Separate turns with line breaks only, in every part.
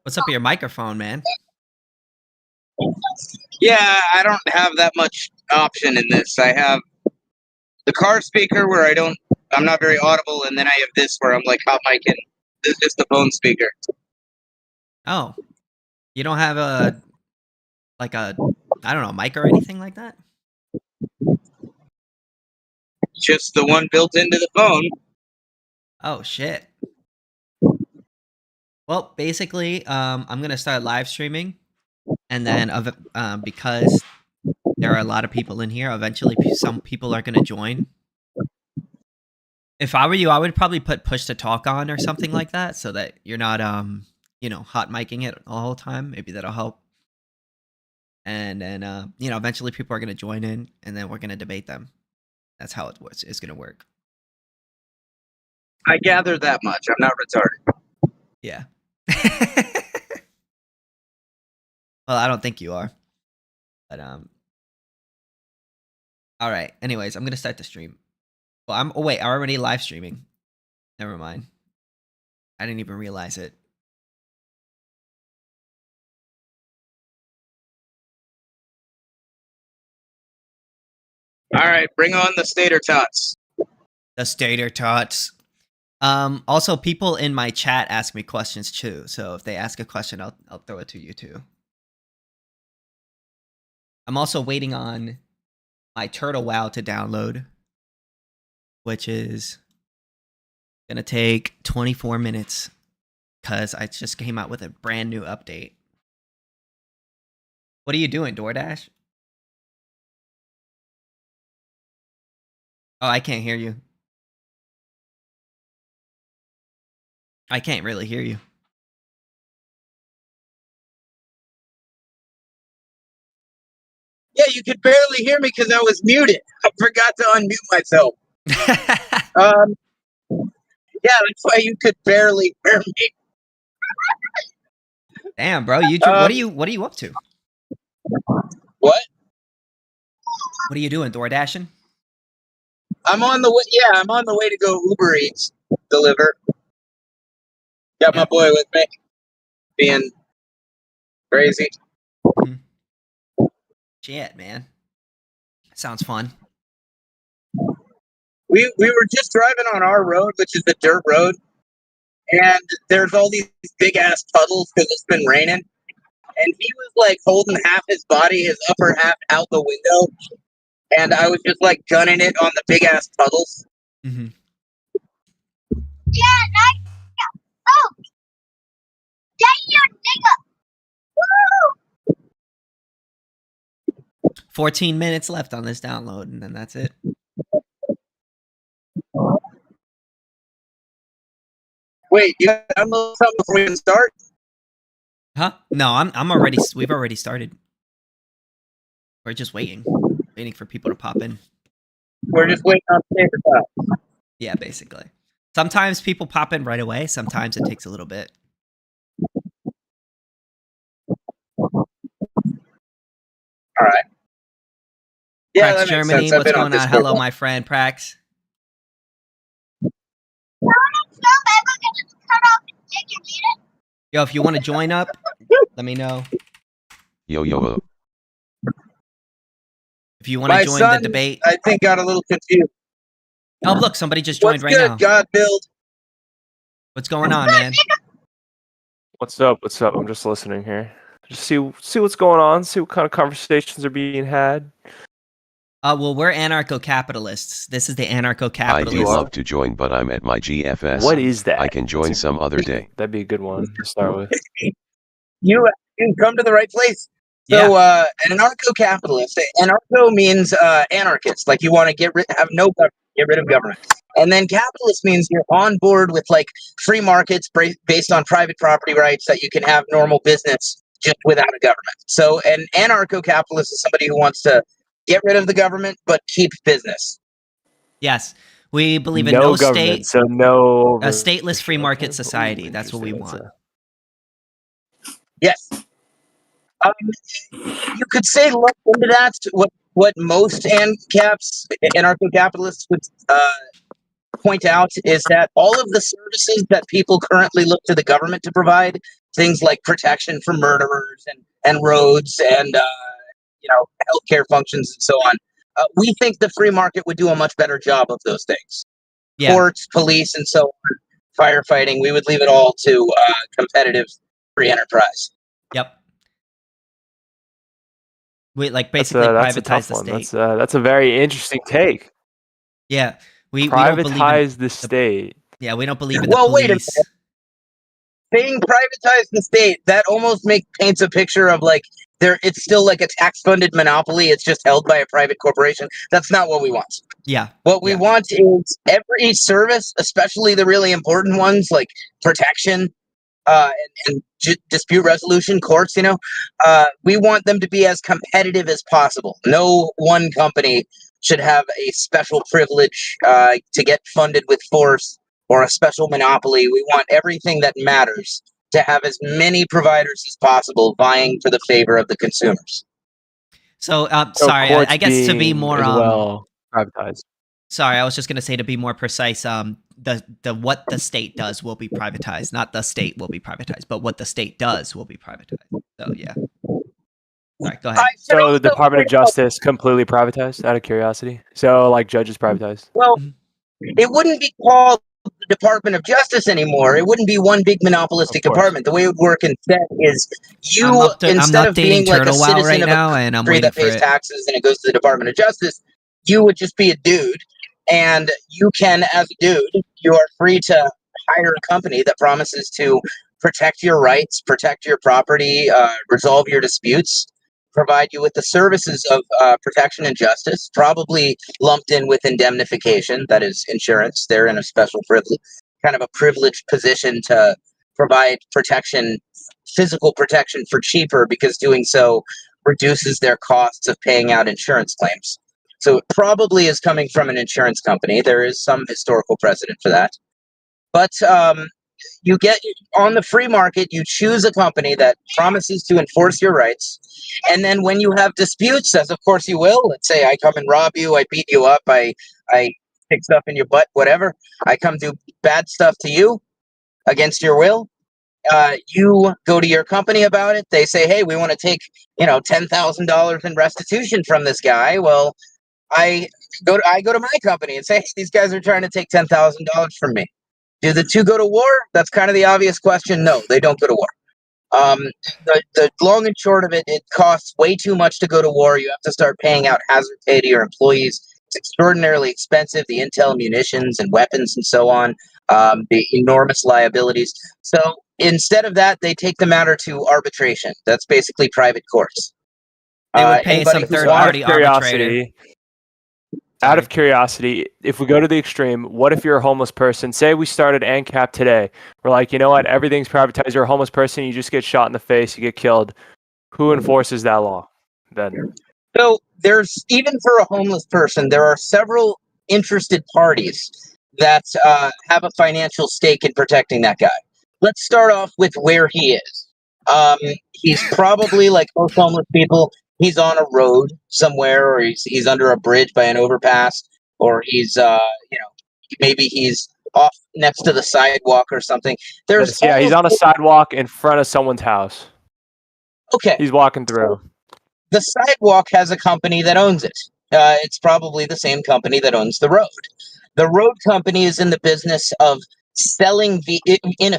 What's up with your microphone, man?
Yeah, I don't have that much option in this. I have the car speaker where I'm not very audible, and then I have this where I'm like hot mic, and this is just the phone speaker.
Oh, you don't have a I don't know, mic or anything like that?
Just the one built into the phone.
Oh shit. Well, basically, I'm gonna start live streaming, and then because there are a lot of people in here, eventually some people are gonna join. If I were you, I would probably put push to talk on or something like that, so that you're not hot micing it the whole time. Maybe that'll help. And then eventually people are gonna join in, and then we're gonna debate them. That's how it's gonna work.
I gather that much. I'm not retarded.
Yeah. Well, I don't think you are. But all right. Anyways, I'm gonna start the stream. Well, wait, I'm already live streaming. Never mind. I didn't even realize it.
All right, bring on the Stater Tots.
The Stater Tots. Also, people in my chat ask me questions too. So if they ask a question, I'll throw it to you too. I'm also waiting on my Turtle Wow to download, which is gonna take 24 minutes because I just came out with a brand new update. What are you doing, DoorDash? Oh, I can't hear you. I can't really hear you.
Yeah, you could barely hear me because I was muted. I forgot to unmute myself. Yeah, that's why you could barely hear me.
Damn, bro, what are you up to?
What?
What are you doing, door dashing?
I'm on the way. Yeah, I'm on the way to go Uber Eats deliver. Got my boy with me, being crazy.
Shit, man, sounds fun.
We were just driving on our road, which is the dirt road, and there's all these big ass puddles because it's been raining. And he was like holding half his body, his upper half out the window, and I was just like gunning it on the big ass puddles.
Mm-hmm.
Yeah, nice. Oh, get your nigga.
Woo! 14 minutes left on this download, and then that's it.
Wait, you download something before we can start?
Huh? No, I'm already. We've already started. We're just waiting for people to pop in.
We're just waiting on paper time.
Yeah, basically. Sometimes people pop in right away. Sometimes it takes a little bit.
All right. Yeah,
Prax Germany, what's going on? Hello, my friend Prax. Yo, if you want to join up, let me know.
Yo.
If you want to join the debate.
I think got a little confused.
Oh, look, somebody just joined right now.
God build.
What's going on, man?
What's up? I'm just listening here. Just see what's going on, see what kind of conversations are being had.
Well, we're anarcho-capitalists. This is the anarcho-capitalist.
I do love to join, but I'm at my GFS.
What is that?
I can join some other day.
That'd be a good one to start with.
You come to the right place. So, an anarcho-capitalist. Anarcho means anarchist. Like you want to get rid of government. And then capitalist means you're on board with like free markets based on private property rights that you can have normal business just without a government. So, an anarcho-capitalist is somebody who wants to get rid of the government but keep business.
Yes. We believe in no state,
so no
a stateless free market society. That's what we want.
Yes. You could say look into that. What most ANCAPs, anarcho-capitalists, would point out is that all of the services that people currently look to the government to provide things like protection for murderers and roads and healthcare functions and so on. We think the free market would do a much better job of those things.
Yeah.
Courts, police, and so on, firefighting. We would leave it all to competitive free enterprise.
Yep. We basically
that's a
privatize
tough
the
one.
state.
That's a very interesting take.
Yeah. We don't believe in
Privatize the state.
Yeah, we don't believe in the
Well,
police.
wait a minute. Saying privatize the state, that almost paints a picture of it's still like a tax-funded monopoly. It's just held by a private corporation. That's not what we want.
Yeah.
What we want is every service, especially the really important ones like protection and dispute resolution, courts, we want them to be as competitive as possible. No one company should have a special privilege to get funded with force or a special monopoly. We want everything that matters to have as many providers as possible vying for the favor of the consumers.
So,
So
sorry,
courts
I guess to be
being
more
as well privatized.
Sorry, I was just going to say to be more precise, the what the state does will be privatized, not the state will be privatized, but what the state does will be privatized. So yeah. Sorry, go ahead.
So the Department of Justice completely privatized, out of curiosity. So like judges privatized.
Well, it wouldn't be called the Department of Justice anymore. It wouldn't be one big monopolistic department. The way it would work instead is instead of being like a citizen
right
of
now,
a
and I'm
country
waiting
that pays taxes and it goes to the Department of Justice, you would just be a dude, and you can, as a dude, you are free to hire a company that promises to protect your rights, protect your property, resolve your disputes, provide you with the services of protection and justice, probably lumped in with indemnification, that is insurance. They're in a special privilege, kind of a privileged position to provide protection, physical protection for cheaper, because doing so reduces their costs of paying out insurance claims. So it probably is coming from an insurance company. There is some historical precedent for that. But you get on the free market, you choose a company that promises to enforce your rights. And then when you have disputes, as of course you will, let's say I come and rob you, I beat you up, I stick stuff in your butt, whatever. I come do bad stuff to you against your will. You go to your company about it. They say, hey, we want to take, $10,000 in restitution from this guy. Well, I go to my company and say, hey, these guys are trying to take $10,000 from me. Do the two go to war? That's kind of the obvious question. No, they don't go to war. The long and short of it, it costs way too much to go to war. You have to start paying out hazard pay to your employees. It's extraordinarily expensive, the intel, munitions, and weapons and so on, the enormous liabilities. So instead of that, they take the matter to arbitration. That's basically private courts.
They would pay some third-party arbitrator.
Out of curiosity, if we go to the extreme, what if you're a homeless person? Say we started Ancap today. We're like, you know what? Everything's privatized. You're a homeless person. You just get shot in the face. You get killed. Who enforces that law then?
So there's, even for a homeless person, there are several interested parties that have a financial stake in protecting that guy. Let's start off with where he is. He's probably, like most homeless people, he's on a road somewhere, or he's under a bridge by an overpass, or he's maybe he's off next to the sidewalk or something.
He's on a sidewalk in front of someone's house.
Okay.
He's walking through.
The sidewalk has a company that owns it. It's probably the same company that owns the road. The road company is in the business of selling vehicular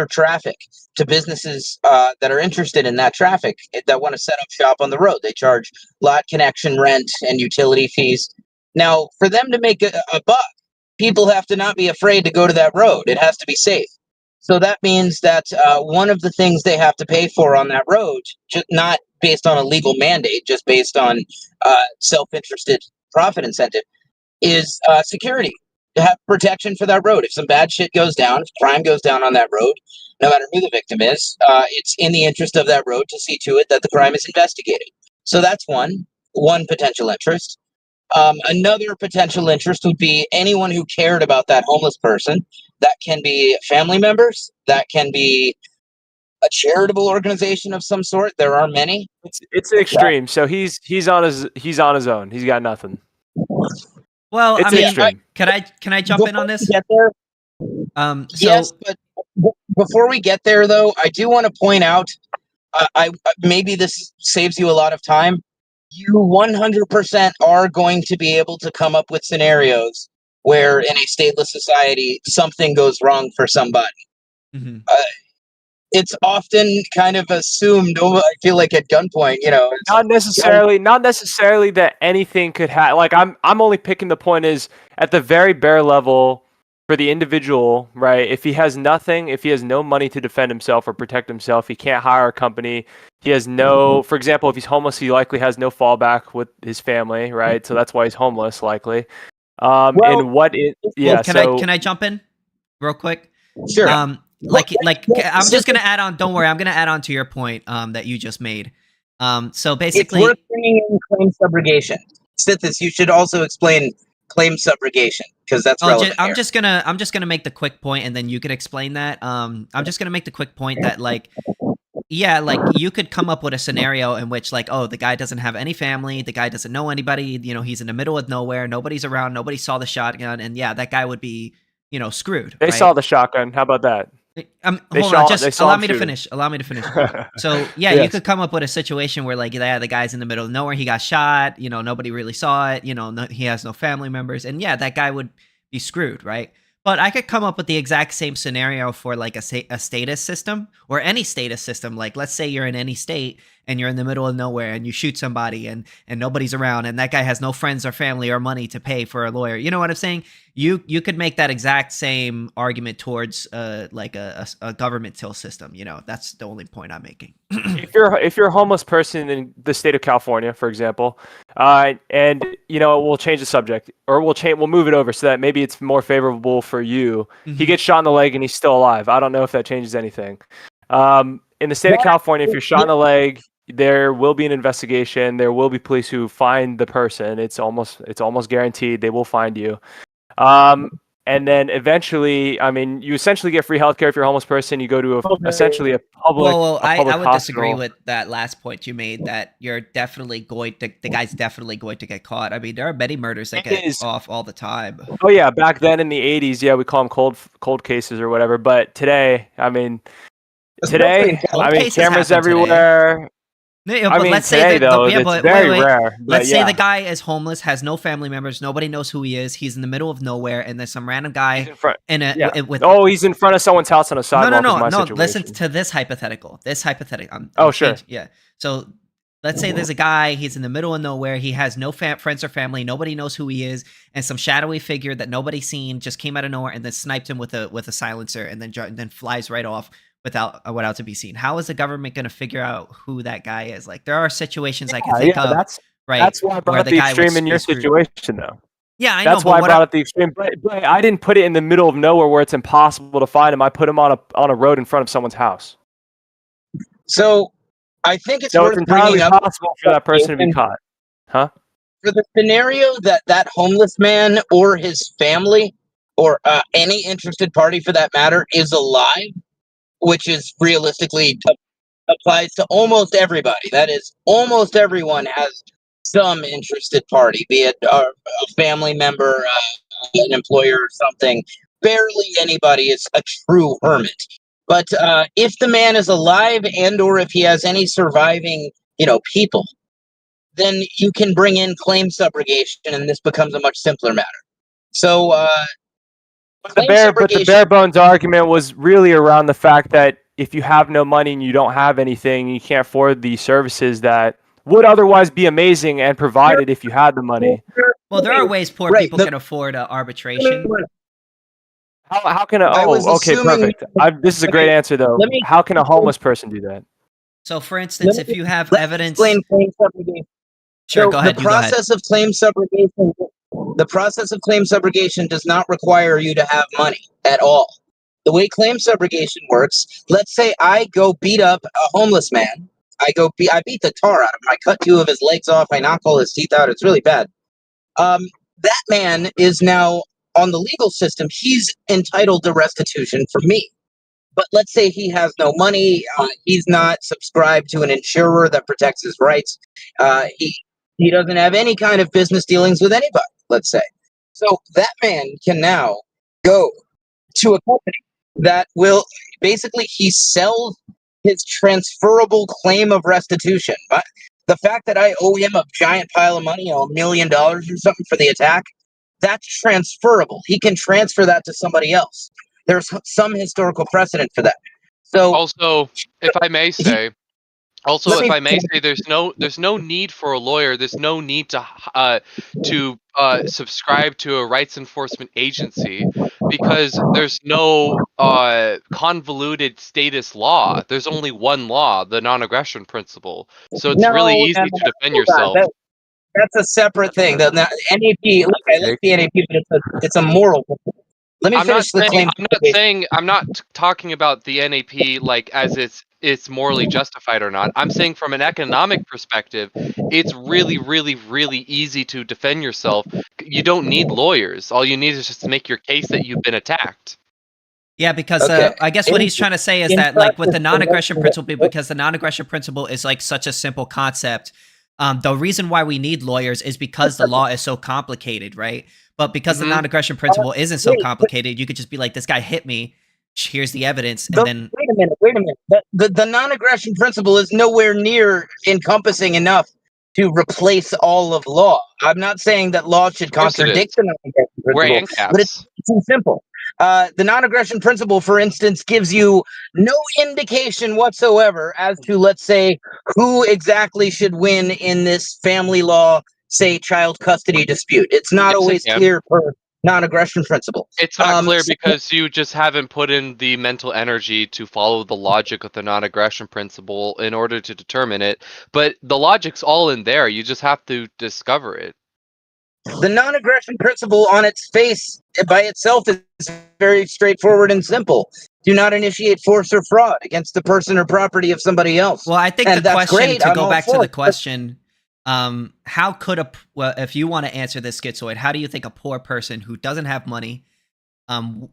traffic to businesses that are interested in that traffic, that want to set up shop on the road. They charge lot connection rent and utility fees. Now, for them to make a buck, people have to not be afraid to go to that road. It has to be safe. So that means that one of the things they have to pay for on that road, just not based on a legal mandate, just based on self-interested profit incentive, is security. To have protection for that road. If some bad shit goes down, if crime goes down on that road, no matter who the victim is, it's in the interest of that road to see to it that the crime is investigated. So that's one potential interest. Another potential interest would be anyone who cared about that homeless person. That can be family members. That can be a charitable organization of some sort. There are many.
It's an extreme. So he's on his own. He's got nothing.
Well,
It's
I mean,
extreme.
can I jump in on this?
Get there, Yes, but before we get there, though, I do want to point out, I maybe this saves you a lot of time. You 100% are going to be able to come up with scenarios where, in a stateless society, something goes wrong for somebody.
Mhm.
It's often kind of assumed. I feel like at gunpoint,
Not necessarily that anything could happen. Like I'm only picking the point is at the very bare level for the individual, right? If he has nothing, if he has no money to defend himself or protect himself, he can't hire a company. He has no, for example, if he's homeless, he likely has no fallback with his family, right? So that's why he's homeless, likely.
Well,
And what it, yeah.
Can
So
I jump in real quick?
sure.
I'm just gonna add on. Don't worry, I'm gonna add on to your point that you just made. So
It's
basically,
worth bringing in claim subrogation. Sithis, you should also explain claim subrogation because that's relevant
I'm
here.
just gonna make the quick point, and then you could explain that. I'm just gonna make the quick point that yeah, you could come up with a scenario in which the guy doesn't have any family, the guy doesn't know anybody, he's in the middle of nowhere, nobody's around, nobody saw the shotgun, and yeah, that guy would be screwed.
they
right?
saw the shotgun. How about that?
Hold on, just
they saw
allow
him
me to
shooting.
finish. Allow me to finish. So yeah, you
Yes.
could come up with a situation where yeah, the guy's in the middle of nowhere, he got shot, nobody really saw it, he has no family members, and yeah, that guy would be screwed, right? But I could come up with the exact same scenario for a status system or any status system. Like, let's say you're in any state and you're in the middle of nowhere and you shoot somebody and nobody's around and that guy has no friends or family or money to pay for a lawyer. You know what I'm saying? You could make that exact same argument towards a government till system. That's the only point I'm making.
if you're a homeless person in the state of California, for example, and we'll change the subject or we'll move it over so that maybe it's more favorable for you. He gets shot in the leg and he's still alive. I don't know if that changes anything. In the state of California, if you're shot in the leg, there will be an investigation. There will be police who find the person. It's almost guaranteed they will find you. And then eventually, I mean, you essentially get free healthcare if you're a homeless person. You go to essentially a public
I would
hospital.
disagree with that last point you made that the guy's definitely going to get caught. I mean, there are many murders that get off all the time.
Oh yeah, back then in the 80s, yeah, we call them cold cases or whatever. But today, I mean, cameras everywhere.
Yeah, but let's say
it's very rare.
Let's say the guy is homeless, has no family members, nobody knows who he is. He's in the middle of nowhere, and there's some random guy
he's in front of someone's house on a sidewalk.
No. Listen to this hypothetical.
Sure.
Yeah. So let's say there's a guy. He's in the middle of nowhere. He has no friends or family. Nobody knows who he is, and some shadowy figure that nobody's seen just came out of nowhere and then sniped him with a silencer, and then flies right off without to be seen. How is the government going to figure out who that guy is? Like, there are situations I can think of.
That's why I brought up the extreme in your situation, though.
Yeah, I know.
That's why I brought up the extreme. But I didn't put it in the middle of nowhere where it's impossible to find him. I put him on a road in front of someone's house.
So I think it's worth
entirely
bringing up
possible for that person to be caught. Huh?
For the scenario that homeless man or his family or any interested party for that matter is alive, which is realistically applies to almost everybody. That is, almost everyone has some interested party, be it a family member, an employer, or something. Barely anybody is a true hermit. But if the man is alive and or if he has any surviving, people, then you can bring in claim subrogation, and this becomes a much simpler matter. So,
but the bare bones argument was really around the fact that if you have no money and you don't have anything, you can't afford the services that would otherwise be amazing and provided if you had the money.
Well, there are ways poor people can afford arbitration.
How can perfect. This is a great answer though. How can a homeless person do that?
So, for instance, if you have evidence,
claim subrogation.
Sure, go ahead.
The process of claim subrogation. The process of claim subrogation does not require you to have money at all. The way claim subrogation works, let's say I go beat up a homeless man. I beat the tar out of him. I cut 2 of his legs off. I knock all his teeth out. It's really bad. That man is now on the legal system. He's entitled to restitution from me. But let's say he has no money. He's not subscribed to an insurer that protects his rights. He doesn't have any kind of business dealings with anybody, let's say. So that man can now go to a company that will basically he sells his transferable claim of restitution. But the fact that I owe him a giant pile of money, $1 million or something for the attack, that's transferable. He can transfer that to somebody else. There's some historical precedent for that. So
Also, if I may
he,
say, Also,
let
if
me
I may say, there's no need for a lawyer. There's no need to subscribe to a rights enforcement agency because there's no convoluted status law. There's only one law, the non-aggression principle. So it's really
no,
easy to defend
hold on.
yourself.
That's a separate thing. The NAP. Look, I like the NAP, but it's a moral principle. Let me finish the claim.
I'm not talking about the NAP like as it's morally justified or not. I'm saying from an economic perspective, it's really, really, really easy to defend yourself. You don't need lawyers. All you need is just to make your case that you've been attacked.
Yeah, because
Okay.
I guess what he's trying to say is
In
that, like, with the
practice,
non-aggression principle, because the non-aggression principle is like such a simple concept. The reason why we need lawyers is because the law is so complicated, right? But because the non-aggression principle isn't so complicated, you could just be like, "This guy hit me. Here's the evidence," and then
wait a minute. The non-aggression principle is nowhere near encompassing enough to replace all of law. I'm not saying that law should
course it is.
contradict the non-aggression
We're
principle, but
Ancaps.
it's too simple. The non-aggression principle, for instance, gives you no indication whatsoever as to, let's say, who exactly should win in this family law, say, child custody dispute. It's not
Yes, it
always
can.
clear per non-aggression principle.
It's not clear because you just haven't put in the mental energy to follow the logic of the non-aggression principle in order to determine it. But the logic's all in there. You just have to discover it.
The non-aggression principle on its face by itself is very straightforward and simple. Do not initiate force or fraud against the person or property of somebody else.
well, I think
And
the
that's
question
great.
to
I'm
go
all
back to
for
the
it.
question, how could if you want to answer this schizoid, how do you think a poor person who doesn't have money,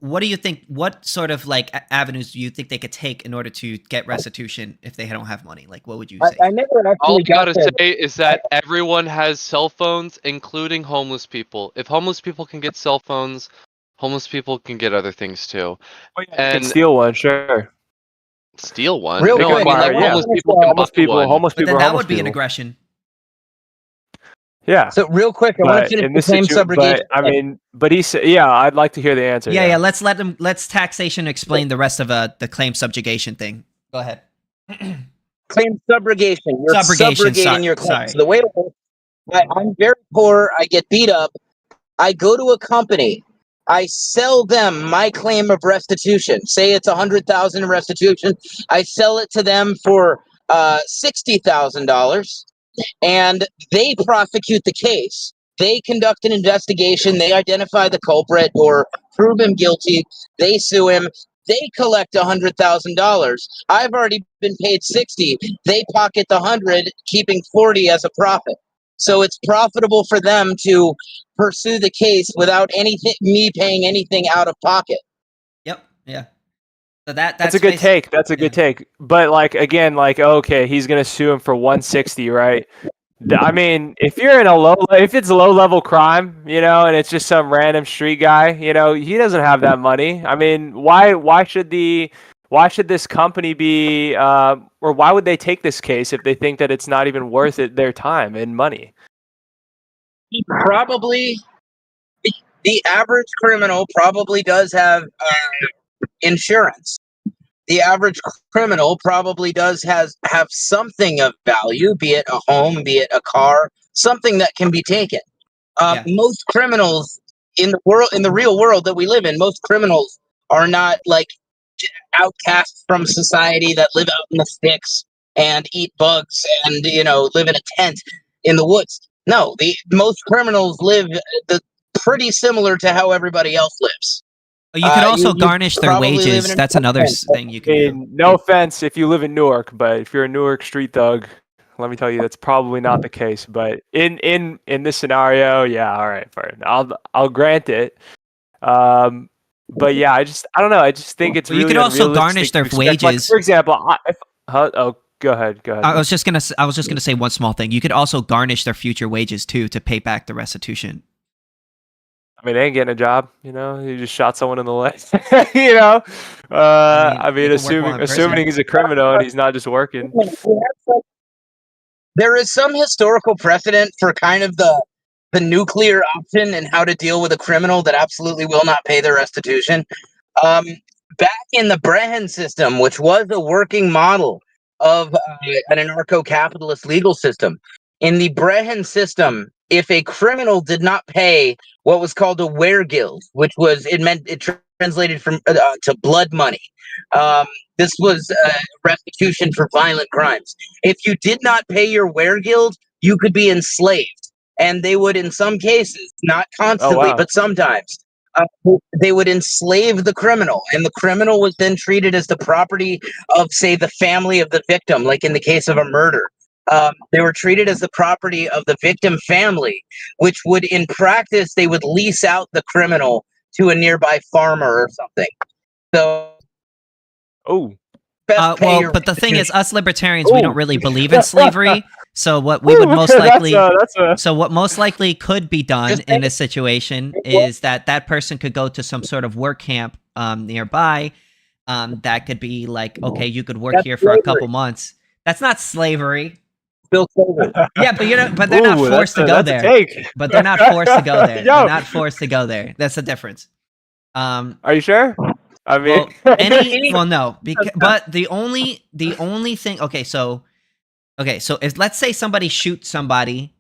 what do you think? What sort of like avenues do you think they could take in order to get restitution if they don't have money? Like, what would you say?
I never
All
actually
I gotta
got
say is that everyone has cell phones, including homeless people. If homeless people can get cell phones, homeless people can get other things too.
Oh, yeah, you can
And
steal one, sure.
steal one.
Real
No, I
quick,
mean like
I wanna
homeless
finish,
people can
Homeless
buy
people,
one.
homeless
But
people,
then
are
that
homeless
would be an
people.
aggression.
Yeah.
So real quick, I want to
But
finish
in
the
this
claim
situation,
subrogation.
but I mean, but he said, yeah, I'd like to hear the answer.
Yeah. Let's taxation explain the rest of the claim subjugation thing. Go ahead.
Claim subrogation. You're subrogating your claim.
Sorry.
So the way it works, I'm very poor. I get beat up. I go to a company. I sell them my claim of restitution. Say it's $100,000 restitution. I sell it to them for $60,000, and they prosecute the case. They conduct an investigation. They identify the culprit or prove him guilty. They sue him. They collect $100,000. I've already been paid 60. They pocket the 100, keeping 40 as a profit. So it's profitable for them to pursue the case without me paying anything out of pocket.
Yep. Yeah. So
That's a good take. That's a good take. But like again, like okay, he's gonna sue him for 160, right? I mean, if you're in if it's a low level crime, you know, and it's just some random street guy, you know, he doesn't have that money. I mean, why should this company be or why would they take this case if they think that it's not even worth it their time and money?
He probably the average criminal probably does have insurance. The average criminal probably does have something of value, be it a home, be it a car, something that can be taken. Most criminals in the real world that we live in, most criminals are not like outcasts from society that live out in the sticks and eat bugs and live in a tent in the woods. No, most criminals live pretty similar to how everybody else lives.
You could also garnish their
probably live
wages.
in an
That's another
apartment.
thing you can do.
No offense if you live in Newark, but if you're a Newark street thug, let me tell you that's probably not the case. But in this scenario, yeah, all right, fine. I'll grant it. But yeah, I don't know. I just think it's
Well,
really
you could also
unrealistic
garnish their
to expect, like,
wages.
for example, go ahead.
I was just gonna say one small thing. You could also garnish their future wages too to pay back the restitution.
I mean, they ain't getting a job. You know, he just shot someone in the leg. You know, I mean,
they can work while in prison.
assuming he's a criminal and he's not just working.
There is some historical precedent for kind of the nuclear option and how to deal with a criminal that absolutely will not pay their restitution. Back in the Brehen system, which was a working model of an anarcho-capitalist legal system, in the Brehen system, if a criminal did not pay what was called a weregild, which was it translated from to blood money. This was restitution for violent crimes. If you did not pay your weregild, you could be enslaved, and they would, in some cases, not constantly, but sometimes, they would enslave the criminal, and the criminal was then treated as the property of, say, the family of the victim, like in the case of a murder. They were treated as the property of the victim family, which would, in practice, they would lease out the criminal to a nearby farmer or something. So,
well, but the thing is, us libertarians, we don't really believe in slavery. So what we would most likely, so what most likely could be done in this situation is that that person could go to some sort of work camp nearby. That could be like, okay, you could work here for a couple months. That's not slavery.
Still slavery.
Yeah, but but they're not forced to go there. But they're not forced to go there. They're not forced to go there. That's the difference.
Are you sure? I mean,
no, but the only thing. Okay, so if let's say somebody shoots somebody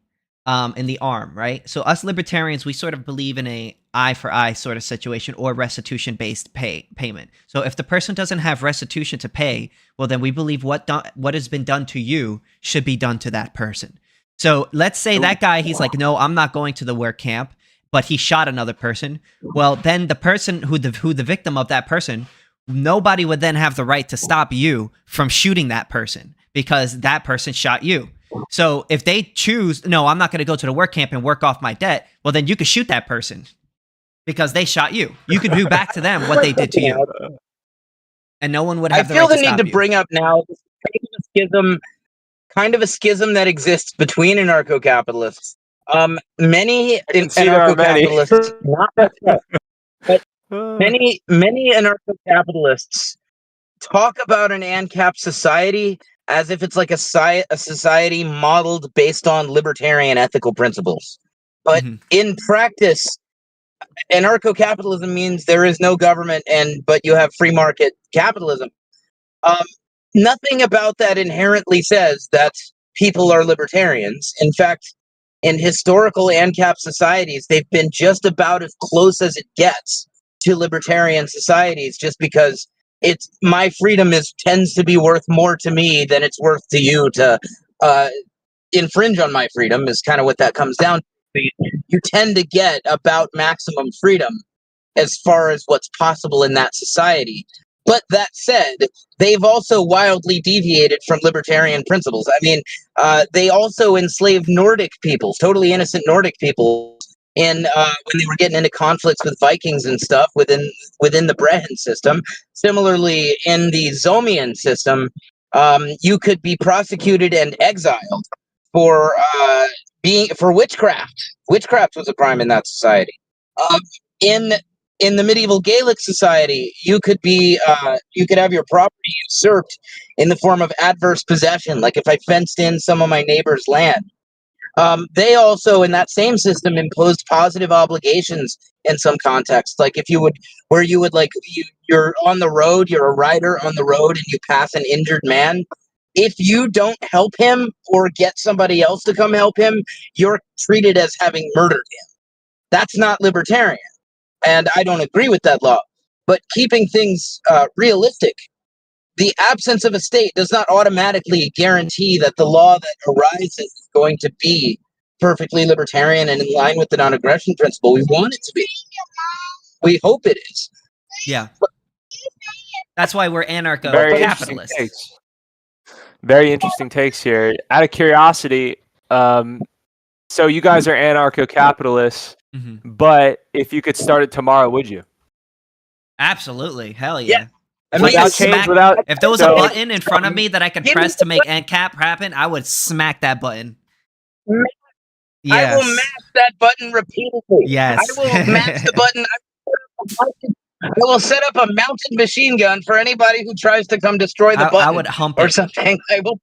in the arm, right? So us libertarians, we sort of believe in a eye for eye sort of situation or restitution based payment. So if the person doesn't have restitution to pay, well then we believe what has been done to you should be done to that person. So let's say that guy, he's like, no, I'm not going to the work camp, but he shot another person. Well, then the person who the victim of that person, nobody would then have the right to stop you from shooting that person because that person shot you. So if they choose, no, I'm not going to go to the work camp and work off my debt, well, then you could shoot that person because they shot you. You could do back to them what they did to you. And no one would have the right to stop you. I feel the need to
bring up now kind of a schism that exists between anarcho-capitalists. Many anarcho-capitalists, not but many anarcho-capitalists talk about an Ancap society as if it's like a society modeled based on libertarian ethical principles. But in practice, anarcho-capitalism means there is no government, but you have free market capitalism. Nothing about that inherently says that people are libertarians. In fact, in historical Ancap societies, they've been just about as close as it gets to libertarian societies, just because it's my freedom tends to be worth more to me than it's worth to you to infringe on my freedom is kind of what that comes down to. You tend to get about maximum freedom as far as what's possible in that society. But that said, they've also wildly deviated from libertarian principles. I mean, they also enslaved Nordic peoples, totally innocent Nordic people, when they were getting into conflicts with Vikings and stuff within the Brehen system. Similarly, in the Zomian system, you could be prosecuted and exiled for witchcraft. Witchcraft was a crime in that society. In the medieval Gaelic society, you could have your property usurped in the form of adverse possession, like if I fenced in some of my neighbor's land. They also, in that same system, imposed positive obligations in some contexts, like you're on the road, you're a rider on the road, and you pass an injured man. If you don't help him or get somebody else to come help him, you're treated as having murdered him. That's not libertarian. And I don't agree with that law. But keeping things realistic, the absence of a state does not automatically guarantee that the law that arises is going to be perfectly libertarian and in line with the non-aggression principle. We want it to be. We hope it is.
Yeah. That's why we're anarcho-capitalists.
Very interesting takes here. Out of curiosity, so you guys are anarcho-capitalists. But if you could start it tomorrow, would you?
Absolutely. Hell yeah.
I mean,
if there was a button in front of me that I could press to make Ancap happen, I would smack that button.
I will
Yes.
mash that button repeatedly.
Yes.
I will mash the button. I will set up a mounted machine gun for anybody who tries to come destroy the
I
button
would hump
or
it.
something. I will,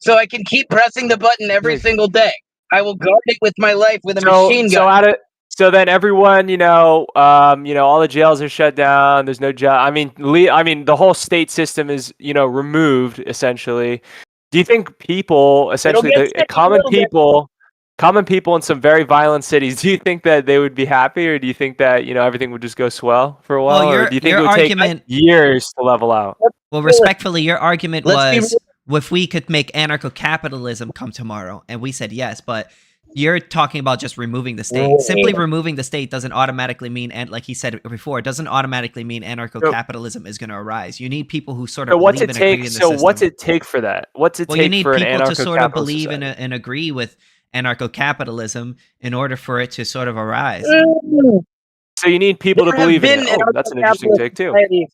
so I can keep pressing the button every single day. I will guard it with my life with a machine gun.
So then everyone, all the jails are shut down. There's no job. I mean, the whole state system is, removed essentially. Do you think people, essentially,
It'll get
the
sick a little bit.
common people in some very violent cities, do you think that they would be happy, or do you think that everything would just go swell for a while,
Well,
or do you think
your
it would
argument.
take years to level out?
Well, respectfully, your argument
Let's be
was
real.
if we could make anarcho-capitalism come tomorrow, and we said yes, but you're talking about just removing the state.
Right.
Simply removing the state doesn't automatically mean, and like he said before, it doesn't automatically mean anarcho-capitalism is going to arise. You need people who sort of
So what's
believe
it
and agree in
take?
the
So
system.
what's it take for that? What's it
Well, you
take
need
for an
people to sort of
anarcho-capitalist
believe
society?
and agree with anarcho-capitalism in order for it to sort of arise.
So you need people to
There have
believe in
been
it. Oh, that's an interesting
anarcho-capitalist
take too.
societies.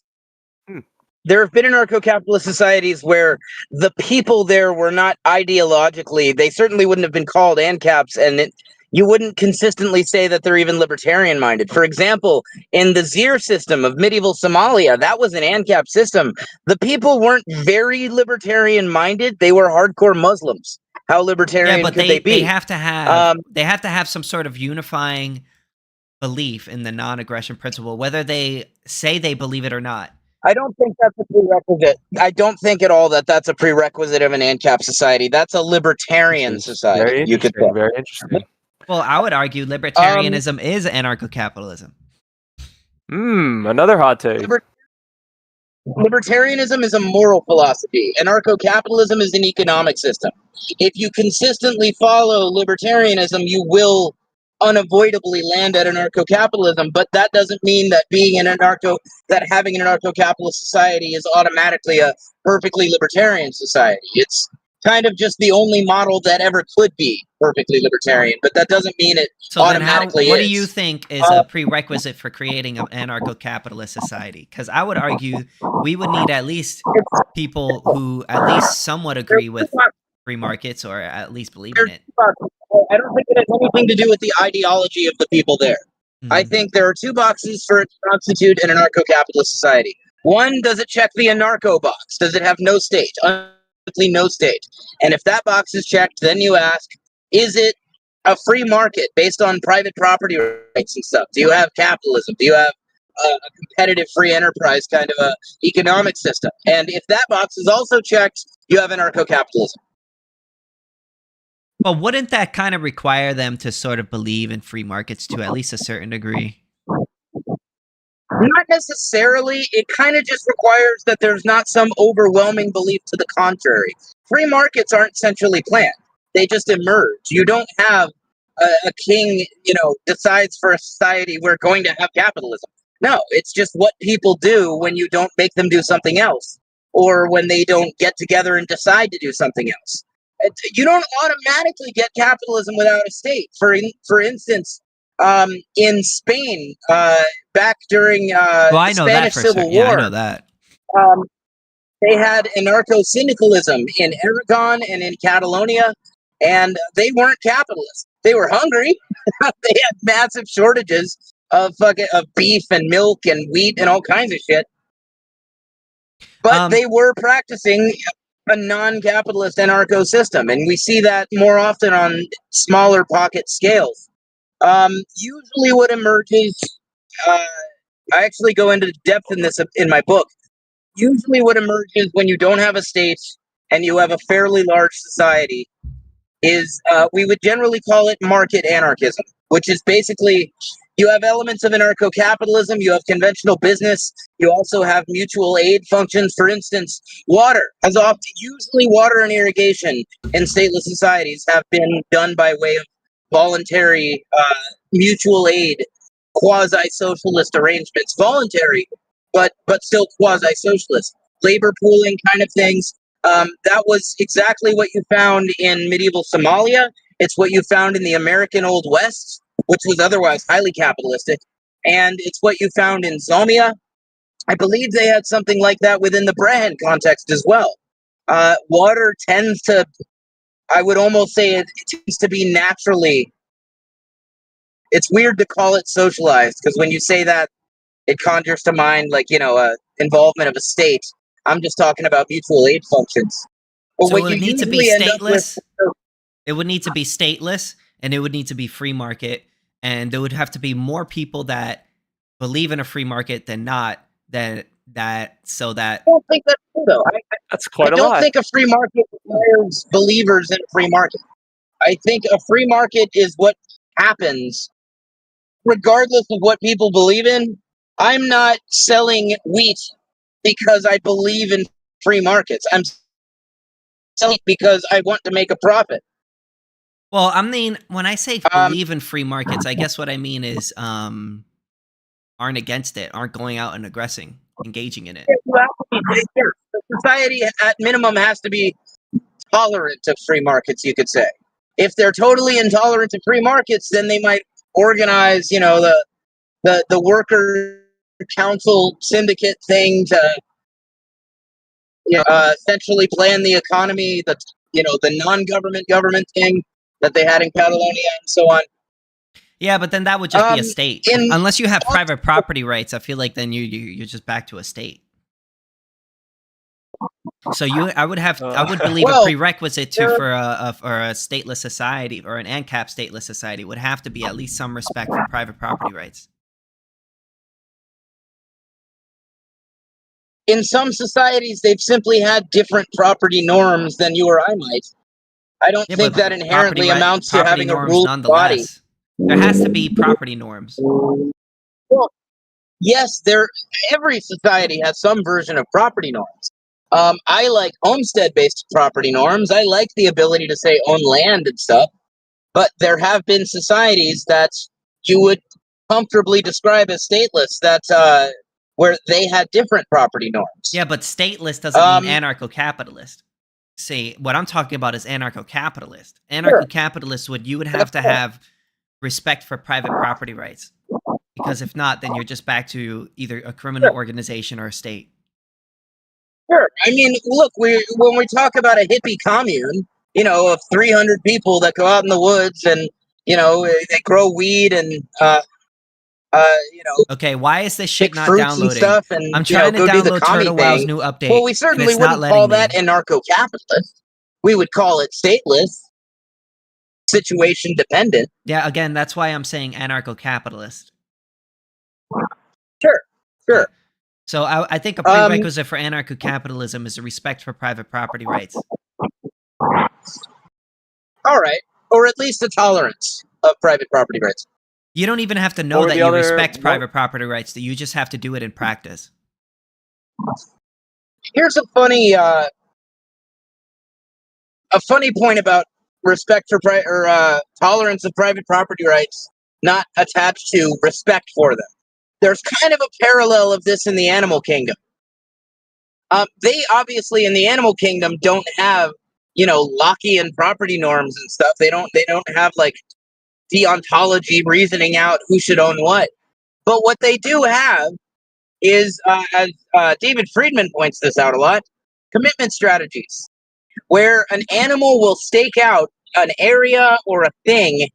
Hmm.
There have been anarcho-capitalist societies where the people there were not ideologically, they certainly wouldn't have been called ANCAPs, and you wouldn't consistently say that they're even libertarian-minded. For example, in the Zir system of medieval Somalia, that was an ANCAP system. The people weren't very libertarian-minded. They were hardcore Muslims. How libertarian
Yeah, but
could they be?
they have to have some sort of unifying belief in the non-aggression principle, whether they say they believe it or not.
I don't think that's a prerequisite. I don't think at all that that's a prerequisite of an ANCAP society. That's a libertarian society.
Very
You could
interesting.
say.
Very interesting.
Well, I would argue libertarianism is anarcho-capitalism.
Another hot take.
Libertarianism is a moral philosophy. Anarcho-capitalism is an economic system. If you consistently follow libertarianism, you will unavoidably land at anarcho-capitalism. But that doesn't mean that having an anarcho-capitalist society is automatically a perfectly libertarian society. It's kind of just the only model that ever could be perfectly libertarian, but that doesn't mean it automatically
what
is.
do you think is a prerequisite for creating an anarcho-capitalist society? Because I would argue we would need at least people who at least somewhat agree with free markets or at least believe in it.
I don't think it has anything to do with the ideology of the people there. I think there are two boxes for it to constitute an anarcho-capitalist society. One, does it check the anarcho box? Does it have no state? No state. And if that box is checked, then you ask, is it a free market based on private property rights and stuff? Do you have capitalism? Do you have a competitive free enterprise kind of a economic system? And if that box is also checked, you have anarcho-capitalism.
Well, wouldn't that kind of require them to sort of believe in free markets to at least a certain degree?
Not necessarily. It kind of just requires that there's not some overwhelming belief to the contrary. Free markets aren't centrally planned. They just emerge. You don't have a king, decides for a society we're going to have capitalism. No, it's just what people do when you don't make them do something else, or when they don't get together and decide to do something else. You don't automatically get capitalism without a state. For instance, in Spain, back during the Spanish Civil War,
yeah, I know that.
They had anarcho-syndicalism in Aragon and in Catalonia, and they weren't capitalists. They were hungry. They had massive shortages of beef and milk and wheat and all kinds of shit. But they were practicing a non-capitalist anarcho system, and we see that more often on smaller pocket scales. Usually what emerges, I actually go into depth in this in my book. Usually what emerges when you don't have a state and you have a fairly large society is, we would generally call it market anarchism, which is basically you have elements of anarcho-capitalism, you have conventional business, you also have mutual aid functions. For instance, usually water and irrigation in stateless societies have been done by way of voluntary mutual aid, quasi-socialist arrangements. Voluntary, but still quasi-socialist. Labor pooling kind of things. That was exactly what you found in medieval Somalia. It's what you found in the American Old West, which was otherwise highly capitalistic. And it's what you found in Zomia. I believe they had something like that within the Brehon context as well. Water tends to I would almost say it tends to be naturally. It's weird to call it socialized because when you say that, it conjures to mind like involvement of a state. I'm just talking about mutual aid functions. But
So
what
it
you
would need to be
usually end up with,
stateless. It would need to be stateless, and it would need to be free market, and there would have to be more people that believe in a free market than not. So that
I don't think that's true though.
That's
I
quite a
don't
lot.
think a free market requires believers in a free market. I think a free market is what happens regardless of what people believe in. I'm not selling wheat because I believe in free markets. I'm selling because I want to make a profit.
Well, I mean, when I say
Um,
believe in free markets, I guess what I mean is aren't against it, aren't going out and engaging in it.
the society at minimum has to be tolerant of free markets, you could say. If they're totally intolerant of free markets, then they might organize, the worker council syndicate thing to essentially plan the economy, the government thing that they had in Catalonia and so on.
Yeah, but then that would just be a
Um,
state.
in
Unless you have private property rights, I feel like then you're just back to a state. So I would believe a
well,
prerequisite for a stateless society or an Ancap stateless society would have to be at least some respect for private property rights.
in some societies, they've simply had different property norms than you or I might. I don't
Yeah,
think
but
that inherently amounts to
property
having a
norms
ruled body.
nonetheless. There has to be property norms.
Well, yes, every society has some version of property norms. I like homestead-based property norms. I like the ability to say own land and stuff. But there have been societies that you would comfortably describe as stateless where they had different property norms.
Yeah, but stateless doesn't mean
Um,
anarcho-capitalist. See, what I'm talking about is anarcho-capitalist. Anarcho-capitalist you would have to have respect for private property rights. Because if not, then you're just back to either a criminal organization or a state.
Sure. I mean, look, when we talk about a hippie commune, of 300 people that go out in the woods and, they grow weed and,
Okay, why is this shit
pick
not
fruits and
downloading?
stuff and,
I'm trying to
go do the
download
commie
Turtle Wow's
thing.
new update,
Well, we
and
certainly
it's not
wouldn't call
letting
that
me.
anarcho-capitalist. We would call it stateless, situation dependent.
Yeah, again, that's why I'm saying anarcho-capitalist.
Sure.
Yeah. So I think a prerequisite for anarcho-capitalism is a respect for private property rights.
All right. Or at least a tolerance of private property rights.
You don't even have to know that you respect private property rights. That you just have to do it in practice.
Here's a funny point about respect for tolerance of private property rights not attached to respect for them. There's kind of a parallel of this in the animal kingdom. They obviously in the animal kingdom don't have Lockean property norms and stuff. They don't have like deontology reasoning out who should own what. But what they do have is, as David Friedman points this out a lot, commitment strategies, where an animal will stake out an area or a thing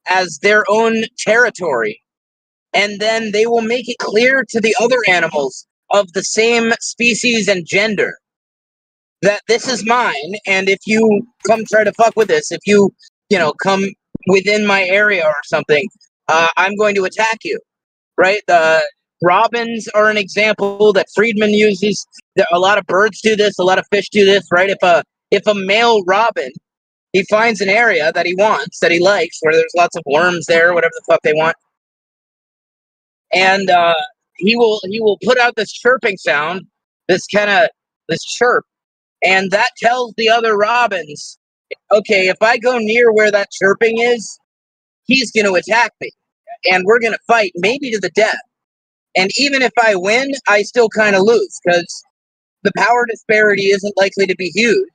as their own territory, and then they will make it clear to the other animals of the same species and gender that this is mine, and if you come try to fuck with this, if you come within my area or something, I'm going to attack you. Right? The robins are an example that Friedman uses. A lot of birds do this. A lot of fish do this. Right? If a male robin, he finds an area that he wants, that he likes, where there's lots of worms there, whatever the fuck they want, and he will put out this chirping sound, this chirp, and that tells the other robins, okay, if I go near where that chirping is, he's going to attack me, and we're going to fight, maybe to the death. And even if I win, I still kind of lose because the power disparity isn't likely to be huge.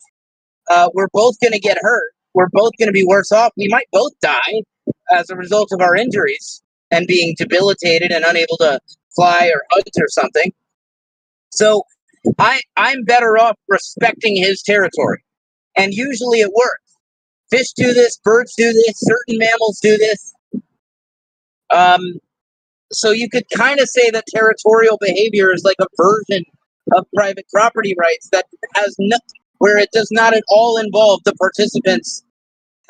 We're both going to get hurt. We're both going to be worse off. We might both die as a result of our injuries and being debilitated and unable to fly or hunt or something. So I'm better off respecting his territory. And usually it works. Fish do this, birds do this, certain mammals do this. So you could kind of say that territorial behavior is like a version of private property rights that has no, where it does not at all involve the participants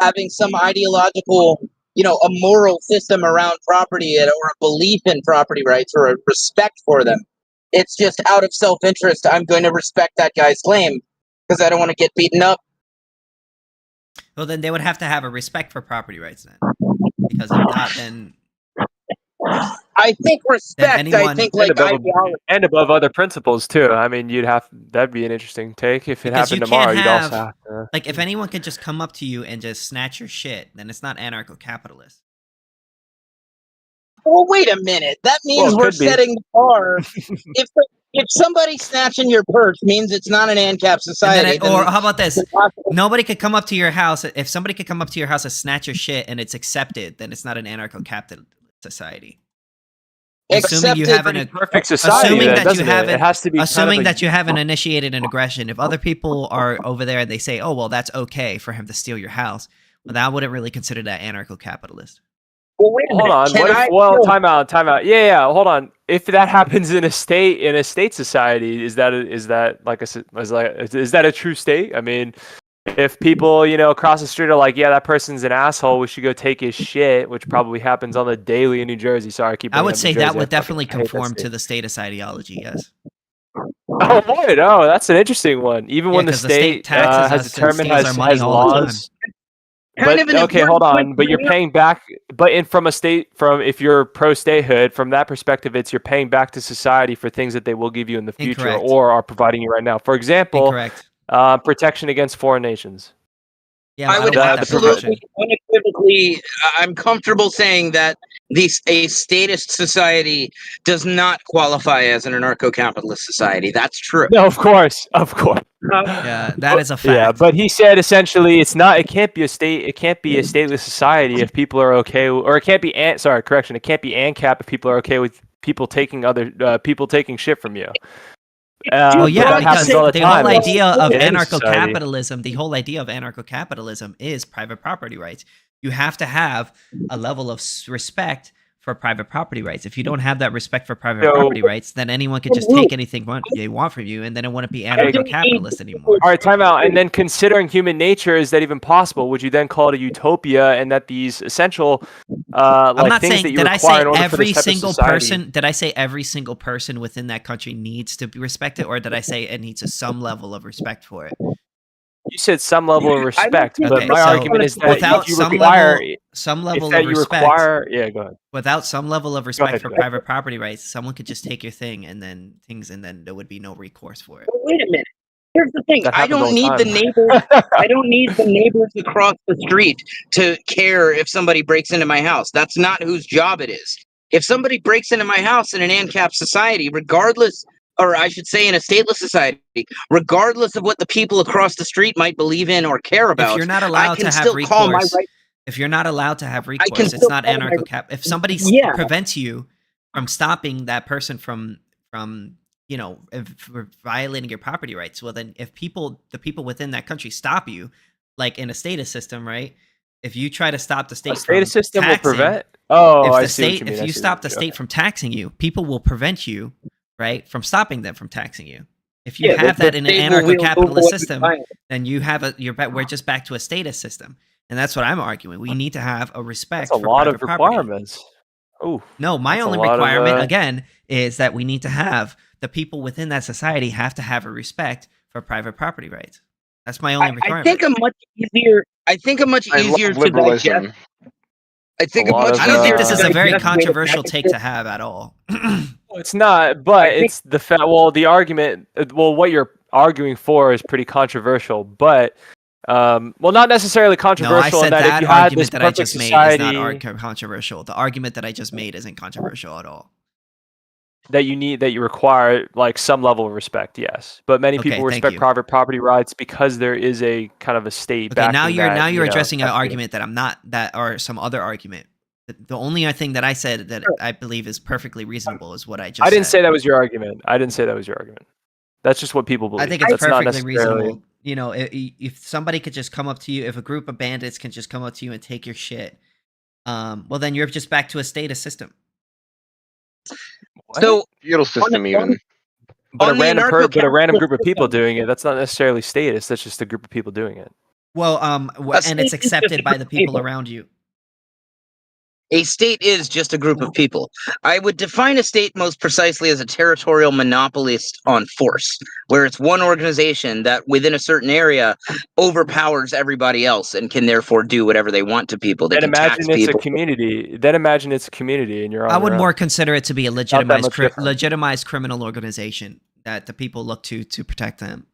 having some ideological, a moral system around property or a belief in property rights or a respect for them. It's just out of self-interest. I'm going to respect that guy's claim because I don't want to get beaten up.
Well, then they would have to have a respect for property rights then, because if not, then
I think respect. I think like ideology
and above other principles too. I mean, that'd be an interesting take if it happened tomorrow. You'd also have to,
like, if anyone could just come up to you and just snatch your shit, then it's not anarcho-capitalist.
Well, wait a minute. That means we're setting the bar. If somebody snatching your purse means it's not an Ancap society,
or how about this? Nobody could come up to your house. If somebody could come up to your house and snatch your shit and it's accepted, then it's not an anarcho-capitalist society. Assuming you haven't a
perfect society,
assuming that you
it
haven't,
it has to be
assuming that you haven't initiated an aggression. If other people are over there and they say, "Oh, well, that's okay for him to steal your house," well, that wouldn't really consider that anarcho-capitalist.
Well, wait a minute.
Hold on. Time out. Yeah. Hold on. If that happens in a state society, is that a true state? I mean, if people, across the street are like, yeah, that person's an asshole, we should go take his shit, which probably happens on the daily in New Jersey. Sorry,
I would say that would definitely conform to the statist ideology, yes.
Oh, boy, no, that's an interesting one. Even when the state has determined, has laws. But okay, hold on. But you're paying back. But if you're pro statehood, from that perspective, you're paying back to society for things that they will give you in the future.
Incorrect.
Or are providing you right now. For example,
Incorrect.
Protection against foreign nations.
Yeah,
I would absolutely, unequivocally, I'm comfortable saying that a statist society does not qualify as an anarcho-capitalist society. That's true.
No, of course.
Yeah, that is a fact.
Yeah, but he said essentially it can't be a stateless society if people are okay, or it can't be it can't be ANCAP if people are okay with people taking shit from you.
Well, yeah, because the whole idea of
anarcho-capitalism,
is private property rights. You have to have a level of respect for private property rights. If you don't have that respect for private property rights, then anyone could just take anything they want from you, and then it wouldn't be anarcho-capitalist anymore.
All right, time out. And then considering human nature, is that even possible? Would you then call it a utopia, and that these essential
I'm not
things
saying,
that you
did I
require
say
in order
every
for this type
single
of society,
person? Did I say every single person within that country needs to be respected, or did I say it needs some level of respect for it?
You said some level of respect, but
Okay,
my argument is that
without
if you
some
require
level of respect,
yeah, go ahead.
Without some level of respect for private property rights, someone could just take your thing and then there would be no recourse for it.
But wait a minute. Here's the thing. I don't need the neighbors. I don't need the neighbors across the street to care if somebody breaks into my house. That's not whose job it is. If somebody breaks into my house in an ANCAP society, regardless, or I should say in a stateless society, regardless of what the people across the street might believe in or care about,
if you're not allowed to have recourse, if you're not allowed to have recourse, it's not anarcho-cap. If somebody prevents you from stopping that person from violating your property rights, well then, if the people within that country stop you, like in a statist system, right? If you try to stop the state from
system
taxing,
will prevent. Oh,
I see what you mean. If you stop the state from taxing you, people will prevent you, right, from stopping them from taxing you. If you have that in an anarcho-capitalist system, then we're just back to a statist system, and that's what I'm arguing. We need to have a respect.
That's a lot of requirements.
Oh no, my only requirement again is that we need to have the people within that society have to have a respect for private property rights. That's my only requirement.
I think a much easier to digest. I don't think this
is a very controversial take to have at all.
It's not, but it's the fact. Well, the argument. Well, what you're arguing for is pretty controversial, but not necessarily controversial.
No, I said
that if you had this
that I just
society,
made is not controversial. The argument that I just made isn't controversial at all.
That you require like some level of respect, yes, but many people respect private property rights because there is a kind of a state.
Okay, now you're addressing an argument that I'm not, that or some other argument. The only thing that I said that I believe is perfectly reasonable is what I just.
I didn't say that was your argument. That's just what people believe.
I think it's
That's not
perfectly
necessarily-
reasonable. You know, if somebody could just come up to you, if a group of bandits can just come up to you and take your shit, well, then you're just back to a status system.
What?
So
Feudal system, even.
But a
on the
random
anarcho-capitalist
group of people
system-
doing it, that's not necessarily status. That's just a group of people doing it.
Well,
A
and it's
state is just
accepted
a
by
group
the
of
people
people.
around you.
A state is just a group of people. I would define a state most precisely as a territorial monopolist on force, where it's one organization that within a certain area overpowers everybody else and can therefore do whatever they want to people. They
Then
can tax
imagine it's
people.
a community. Then imagine it's a community, and you're on
I would
your
more
own.
consider it to be a
that
legitimized,
much different.
legitimized criminal organization that the people look to protect them.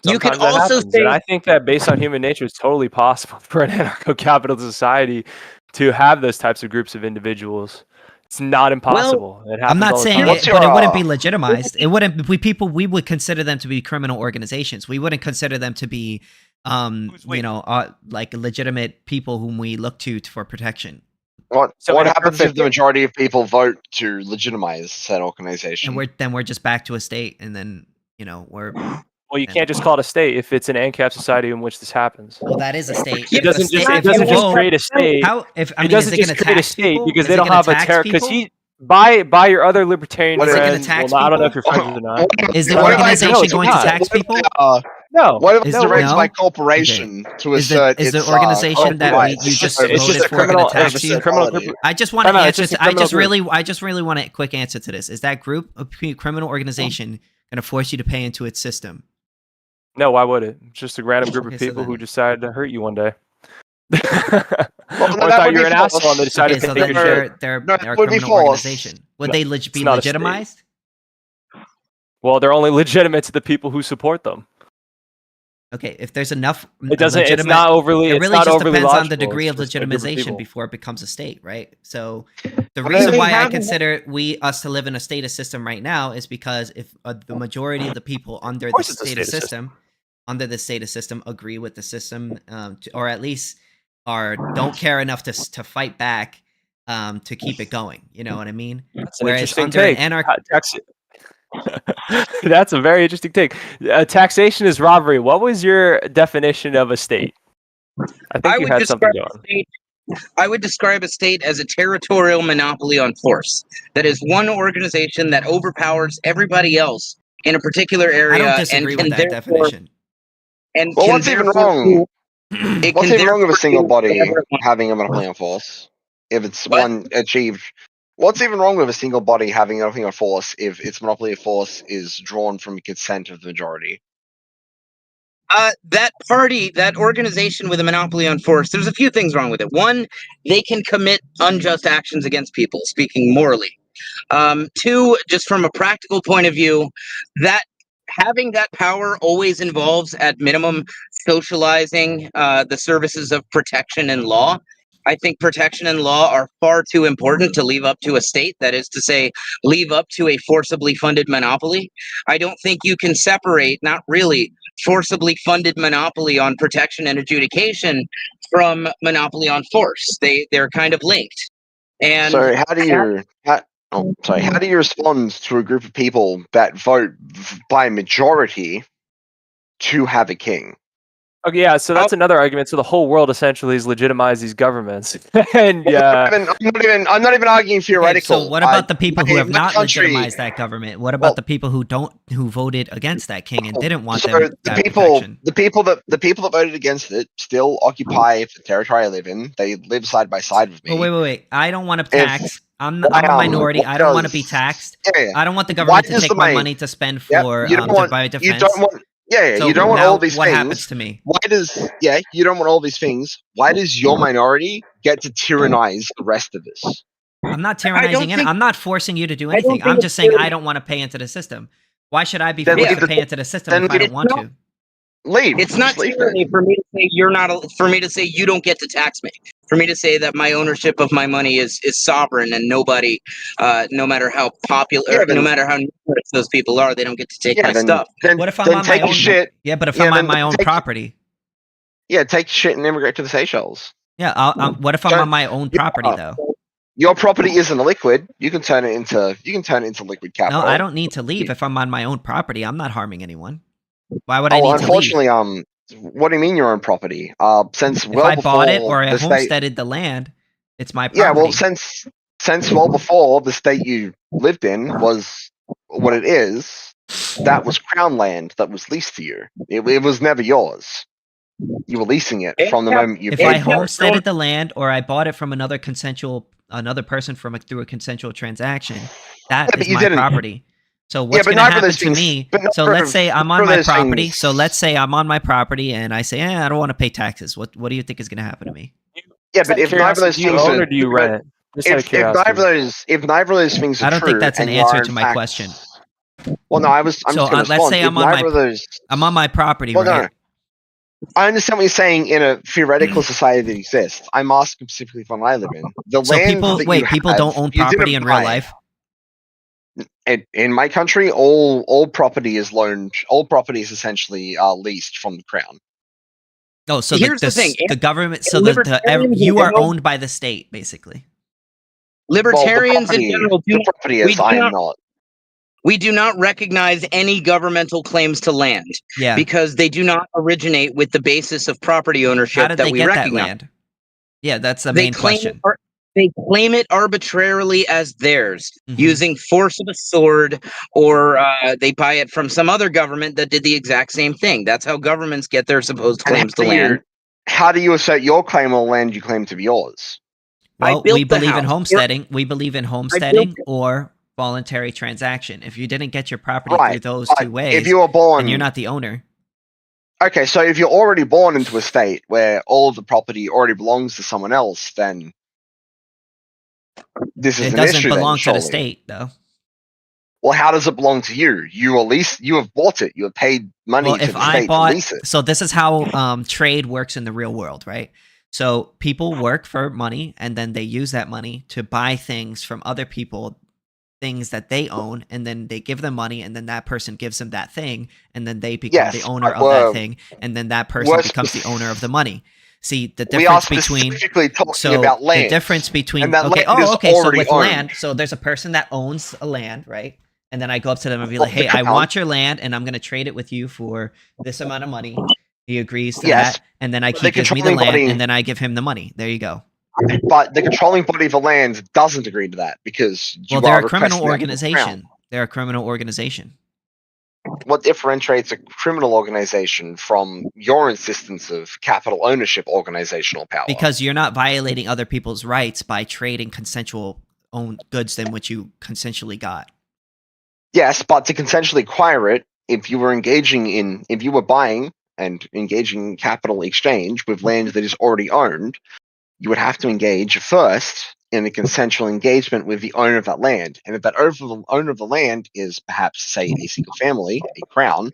You could
Sometimes that
also
happens,
say
and I think that based on human nature, it's totally possible for an anarcho-capitalist society to have those types of groups of individuals. It's not impossible. It happens
I'm not
all the
saying
time.
What's
it, but
your,
it wouldn't be legitimized. It wouldn't. We would consider them to be criminal organizations. We wouldn't consider them to be,
we?
like legitimate people whom we look to for protection.
What
So
what
in a
happens if
perfect-
the majority of people vote to legitimize said organization?
And we're just back to a state, and then we're
Well, you can't just call it a state if it's an Ancap society in which this happens.
well, that is a state.
It
If the
doesn't just
state-
it doesn't
if-
just
whoa,
create a state.
How if I
It
mean,
doesn't
is it
just
going to
create a
tax
state
people?
because
Is
they
it
don't
gonna
have a
tax
terror. Because
people?
by your other libertarian
Is it gonna
friends,
tax
well, I don't know if
people?
you're friends or not.
Is the
What if I-
organization
no, it's
going
not.
to tax
What if
people?
they,
No.
what if
Is
it's
it-
directed
no?
by corporation to
Is
assert
the
its
organization that
rights
you just
over
it's just
voted
a
for going
criminal.
to
It's
tax
just
you?
a criminal
Quality.
group.
I just want to
Time out,
answer.
it's just a
I just
criminal
really, want a quick answer to this. Is that group, a criminal organization, going to force you to pay into its system?
No, why would it? It's just a random group
Okay,
of
so
people who
then-
decided to hurt you one day.
no,
Or
that
thought
would
you were
be
an
false.
asshole and they decided
Okay,
to
so
take
then
your shit.
they're
No,
a
it would be
criminal
false.
organization. Would
No,
they be
not a state.
legitimized?
Well, they're only legitimate to the people who support them.
Okay, if there's enough,
It doesn't. It's
legitimate-
not overly.
It
It's
really
not
just
overly
depends on
logical.
the degree
It's
of
just a group of
legitimization
people.
before it becomes a state, right? So the
Well,
reason
they
why I
have-
consider us to live in a status system right now is because if the majority of the people under the
course it's a
status
status
system, under the status system, agree with the system, or at least don't care enough to fight back, to keep it going. You know what I mean?
That's an
Whereas
interesting
under an
take. That's a very interesting take. Taxation is robbery. What was your definition of a state? I think you had something going.
I would describe a state as a territorial monopoly on force. That is one organization that overpowers everybody else in a particular area.
I don't disagree
and
with
can
that
therefore-
definition.
And
Well,
can
what's even
therefore
wrong?
do- it
What's
can
even wrong with a
therefore
single
do
body
whatever it wants.
having a monopoly on force? If it's
What?
one achieved. What's even wrong with a single body having a monopoly on force if its monopoly of force is drawn from consent of the majority?
That party, that organization with a monopoly on force, there's a few things wrong with it. One, they can commit unjust actions against people, speaking morally. Two, just from a practical point of view, that having that power always involves, at minimum, socializing the services of protection and law. I think protection and law are far too important to leave up to a state, that is to say, leave up to a forcibly funded monopoly. I don't think you can separate, not really, forcibly funded monopoly on protection and adjudication from monopoly on force. They're kind of linked. And
So how do you how do you respond to a group of people that vote by majority to have a king?
Okay, yeah. So that's another argument. So the whole world essentially is legitimize these governments, and
I'm not even arguing
Okay,
theoretical.
so what about the people who
my-
have
my
not
country-
legitimized that government? What about
Well-
the people who voted against that king and didn't want
So
them to have protection?
the people that voted against it still occupy the territory I live in. They live side by side with me.
Oh, wait. I don't want to
If-
tax. I'm a minority. I don't want to be taxed.
Yeah.
I don't want the government to
does
take
the
my
money-
money to spend
Yep,
for
you don't want.
by
You
defense.
don't want. Yeah,
So
you don't want
now
all these
what
things.
happens to me?
Why does you don't want all these things? Why does your minority get to tyrannize the rest of us?
I'm not
don't
tyrannizing it.
think-
I'm not forcing you to do
I don't
anything.
think
I'm
it's
just saying
fair-
I don't want to pay into the system. Why should I be
Then
forced
leave
to
the-
pay into the system
then
if I don't
it's
want
not-
to?
Leave.
It's not
Just leave
tyranny
it.
for me to say you're not. For me to say you don't get to tax me. For me to say that my ownership of my money is sovereign and nobody, no matter how popular,
Yeah, then-
no matter how numerous those people are, they don't get to take my
then,
stuff.
Then,
What if I'm
then
on my
take your
own-
shit.
Yeah, but if
Yeah,
I'm on
then
my own
take-
property,
Yeah, take your shit and immigrate to the Seychelles.
yeah. What if I'm
Don't-
on my own property
Yeah.
though?
Your property isn't a liquid. You can turn it into liquid capital.
No, I don't need to leave if I'm on my own property. I'm not harming anyone. Why would I need to leave?
Unfortunately, what do you mean your own property? Since
If
well
I
before
bought it or I
the state,
homesteaded the land, it's my property.
yeah, well, since well before the state you lived in was what it is, that was crown land that was leased to you. It was never yours. You were leasing it from the moment you
if
paid
I
for it.
homesteaded the land or I bought it from another person through a consensual transaction, that
but
is
you
my
didn't.
property. So
Yeah,
what's
but
going to
neither of
happen
those
to
things-
me?
but
So
neither
let's say I'm on
of
my
those
property.
things-
So let's say I'm on my property and I say, I don't want to pay taxes. What do you think is going to happen to me?
Yeah,
Just
but
out of
if neither of those
curiosity, do you
things
own
are,
or do you rent? Just out of
if
curiosity.
neither of those things are
I don't
true,
think that's an
and you
answer
are
to
in
my
fact-
question.
Well, no, I'm
So
just going to
let's
respond.
say
If
I'm on
neither of those,
I'm on my property,
well,
right?
no. I understand what you're saying in a theoretical society that exists. I'm asking specifically for what I live in. The
So
land
people
that you
people
have,
don't own
you
property
didn't
in real
buy.
life.
In my country, all property is loaned. All property is essentially leased from the crown.
Oh, so
Here's the thing.
the government, so
Libertarians in
you are
general-
owned by the state, basically.
Libertarians in general do
the property is. I am not.
we do not recognize any governmental claims to land
Yeah.
because they do not originate with the basis of property ownership
How did
that
they
we
get that
recognize.
land? Yeah, that's the
They
main
claim
question.
they claim it arbitrarily as theirs
Mhm.
using force of a sword, or they buy it from some other government that did the exact same thing. That's how governments get their supposed
And
claims to land.
How do you assert your claim on land you claim to be yours?
Well,
built
we
the
believe in
house.
homesteading. We believe in homesteading or voluntary transaction. If you didn't get your property through
Right,
those
but
two ways,
if you were born,
then you're not the owner.
Okay, so if you're already born into a state where all of the property already belongs to someone else, then this is
It
an
doesn't
issue.
belong
then,
to
surely.
the state, though.
Well, how does it belong to you? You have bought it. You have paid money
Well,
to
if
the
I
state to
bought,
lease it.
so this is how trade works in the real world, right? So people work for money, and then they use that money to buy things from other people, things that they own, and then they give them money, and then that person gives them that thing, and then they become the
Yes,
owner
but
of that
we're-
thing, and then that person
we're
becomes the owner of the money. See, the
We are
difference between
specifically talking
so
about land.
the difference between
and that
okay,
land is
okay, so
already
with
owned.
land, so there's a person that owns a land, right? And then I go up to them and be
Well,
like, "Hey,
the
I
crown-
want your land, and I'm going to trade it with you for this amount of money." He agrees to
Yes,
that, and then
but
he gives me the
controlling
land,
body-
and then I give him the money. There you go.
But the controlling body of the land doesn't agree to that because you
Well, they're
are
a criminal
requesting that from the crown.
organization. They're a criminal organization.
What differentiates a criminal organization from your insistence of capital ownership organizational power?
Because you're not violating other people's rights by trading consensual owned goods than what you consensually got.
Yes, but to consensually acquire it, if you were buying and engaging in capital exchange with land that is already owned, you would have to engage first in a consensual engagement with the owner of that land. And if that owner of the land is perhaps, say, a single family, a crown,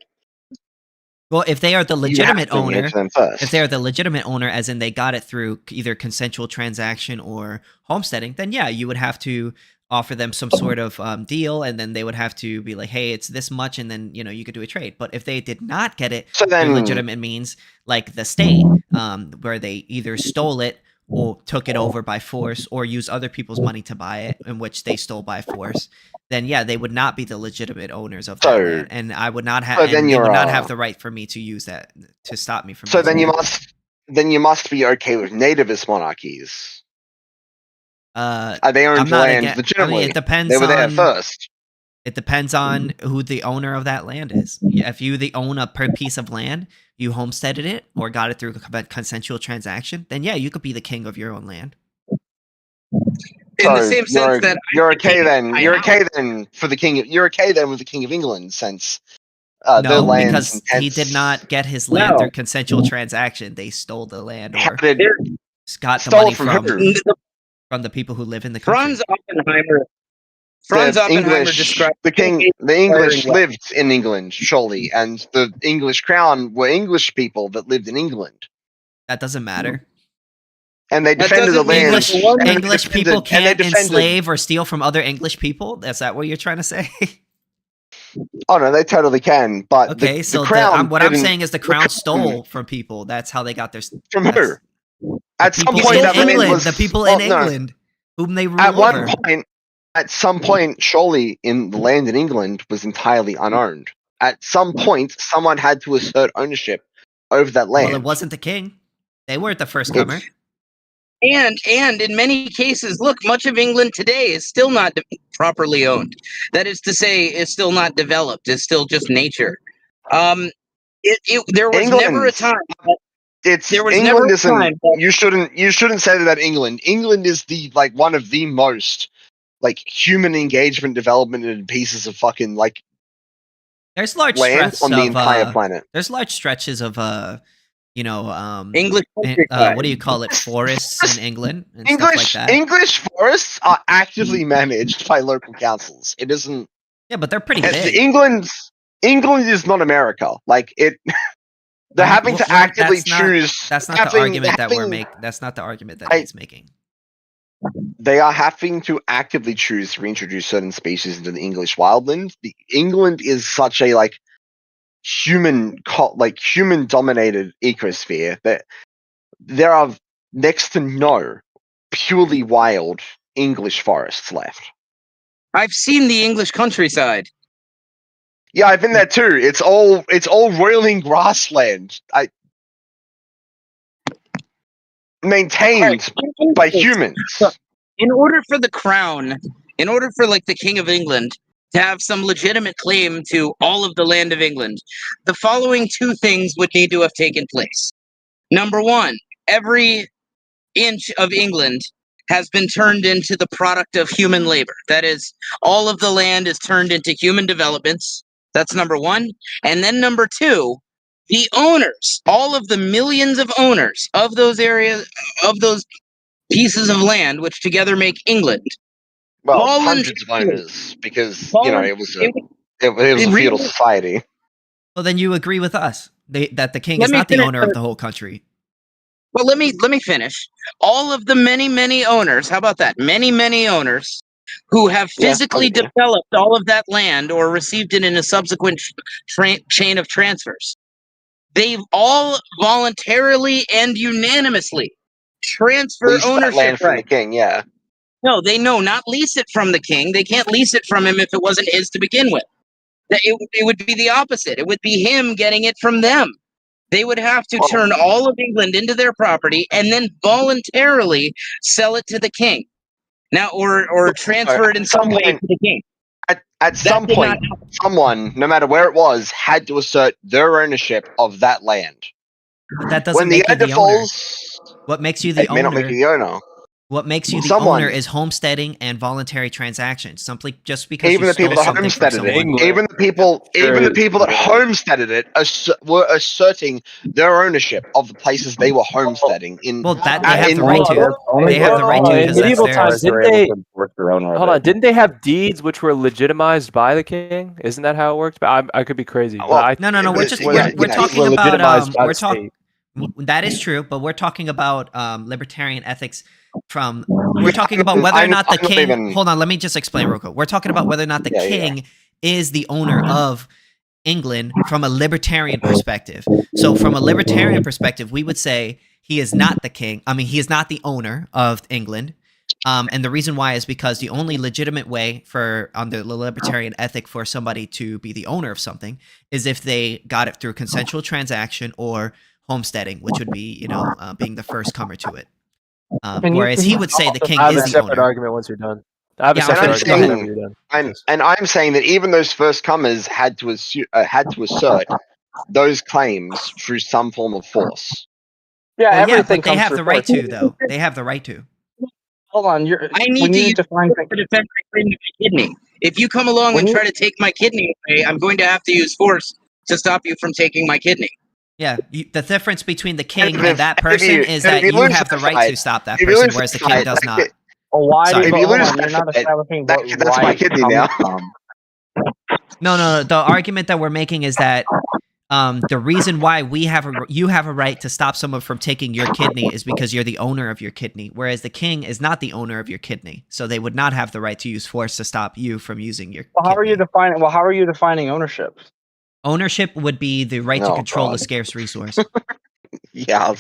Well, if they are the
you have
legitimate
to engage
owner,
them first.
if they're the legitimate owner, as in they got it through either consensual transaction or homesteading, then yeah, you would have to offer them some sort of deal, and then they would have to be like, hey, it's this much, and then you could do a trade. But if they did not get it
So then,
through legitimate means, like the state, where they either stole it or took it over by force or use other people's money to buy it, in which they stole by force, then yeah, they would not be the legitimate owners of that
So-
land, and I would not have,
so
and
then
they would
you're,
not have the right for me to use that to stop me from.
so
using
then
that.
you must be okay with nativist monarchies. They
I'm
owned
not
land
against. I
legitimately.
mean, it depends.
They were there
on,
first.
It depends on who the owner of that land is. If you own a piece of land, you homesteaded it or got it through a consensual transaction, then yeah, you could be the king of your own land.
In the same sense that
you're
I'm the
okay
king
then.
of my
You're
house.
okay then for the king. You're okay then with the king of England, since their
No,
lands.
because he did not get his land
No.
through consensual transaction. They stole the land
How
or
did
got the
stole
money
it from who?
from the people who live in the country.
Franz Oppenheimer
English,
described
the English
very well.
lived in England, surely, and the English crown were English people that lived in England,
That doesn't matter.
and they
That
defended the
doesn't mean
land.
that the one-
and they
English people
defended- and they
can't
defended-
enslave or steal from other English people. Is that what you're trying to say?
Oh no, they totally can. But
Okay,
the
so
crown.
what I'm
didn't-
saying is the crown stole from people. That's how they got their
from who?
that's-
At some
people
point,
in
that land
England.
was
The people in
no.
England. whom they rule
At one
over.
point, at some point, surely in the land in England was entirely unowned. At some point, someone had to assert ownership over that land.
Well, it wasn't the king. They weren't the first comer.
And in many cases, look, much of England today is still not properly owned. That is to say, is still not developed. It's still just nature. There was never a time. There was never a time.
You shouldn't say that England. England is the one of the most human engagement development pieces of fucking
there's large
land on the entire planet.
There's large stretches of
English
what do you call it? Forests in England and stuff like that.
English forests are actively managed by local councils. It isn't.
Yeah, but they're pretty big.
England is not America. They're having to actively choose.
That's not the argument that we're making. That's not the argument that he's making.
They are having to actively choose to reintroduce certain species into the English wildland. England is such a human dominated ecosphere that there are next to no purely wild English forests left.
I've seen the English countryside.
Yeah, I've been there too. It's all rolling grassland. Maintained by humans.
In order for the crown, in order for the King of England to have some legitimate claim to all of the land of England, the following two things would need to have taken place. Number one, every inch of England has been turned into the product of human labor. That is, all of the land is turned into human developments. That's number one. And then number two, the owners, all of the millions of owners of those areas, of those pieces of land, which together make England.
Well, hundreds of owners, because it was a feudal society.
Well, then you agree with us that the king is not the owner of the whole country.
Well, let me finish. All of the many owners. How about that? Many owners who have physically developed all of that land or received it in a subsequent chain of transfers. They've all voluntarily and unanimously transfer
lease
ownership
that land from the king. Yeah.
No, not lease it from the king. They can't lease it from him if it wasn't his to begin with. It would be the opposite. It would be him getting it from them. They would have to turn all of England into their property and then voluntarily sell it to the king. Now, or transfer it in some way to the king.
At some point, someone, no matter where it was, had to assert their ownership of that land.
But that doesn't make you the owner. What makes you the owner?
May not make you the owner.
What makes you the owner is homesteading and voluntary transactions. Simply just because
even the people that homesteaded it, even the people that homesteaded it were asserting their ownership of the places they were homesteading.
Well, that they have the right to. They have the right to.
In medieval times, didn't they have deeds which were legitimized by the king? Isn't that how it worked? But I could be crazy.
No. We're talking about that is true, but we're talking about libertarian ethics. We're talking about whether or not the king. Hold on, let me just explain real quick. We're talking about whether or not the king is the owner of England from a libertarian perspective. So, from a libertarian perspective, we would say he is not the king. I mean, he is not the owner of England. And the reason why is because the only legitimate way for under the libertarian ethic for somebody to be the owner of something is if they got it through consensual transaction or homesteading, which would be being the first comer to it. Whereas he would say the king
is the owner. I have a separate argument once you're done. I have a separate argument whenever you're done.
And I'm saying that even those first comers had to assert those claims through some form of force.
Yeah, but they have the right to, though. They have the right to.
Hold on,
I need to use force to defend my claim to my kidney. If you come along and try to take my kidney away, I'm going to have to use force to stop you from taking my kidney.
Yeah, the difference between the king and that person is that you have the right to stop that person, whereas the king does not.
Why do
you
lose that? You're not establishing
that's my kidney now.
No. The argument that we're making is that the reason why you have a right to stop someone from taking your kidney is because you're the owner of your kidney, whereas the king is not the owner of your kidney, so they would not have the right to use force to stop you from using your.
How are you defining ownership?
Ownership would be the right to control a scarce resource.
Yeah.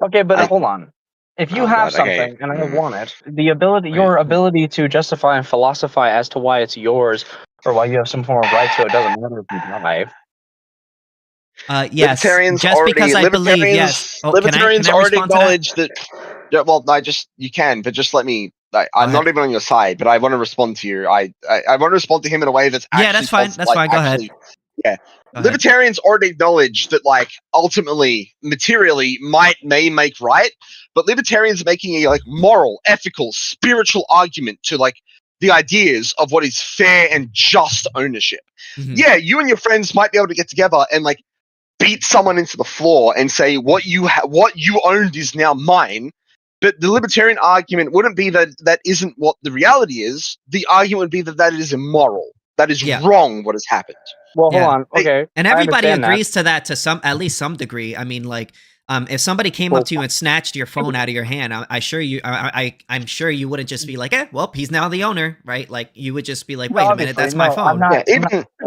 Okay, but hold on. If you
Oh,
have
God, okay.
something and I want it, your ability to justify and philosophize as to why it's yours or why you have some form of right to it doesn't matter if you die.
Yes.
Libertarians
Just
already,
because I believe, yes. Oh,
libertarians
can I
already
respond to that?
acknowledge that. Yeah, well, you can, but just let me. I'm not even on your side, but I want to respond to you. I want to respond to him in a way that's actually.
Yeah, that's fine. That's fine. Go ahead.
Yeah,
Go ahead.
libertarians already acknowledge that, like, ultimately, materially, may make right, but libertarians are making a moral, ethical, spiritual argument to the ideas of what is fair and just ownership.
Mhm.
Yeah, you and your friends might be able to get together and beat someone into the floor and say what you owned is now mine. But the libertarian argument wouldn't be that isn't what the reality is. The argument would be that is immoral. That is wrong. What has happened.
Well, hold on. Okay,
and everybody
I understand
agrees to that to at least some degree. I mean, if somebody came up to you and snatched your phone out of your hand, I'm sure you wouldn't just be like, well, he's now the owner, right? Like, you would just be like, wait a minute, that's my phone.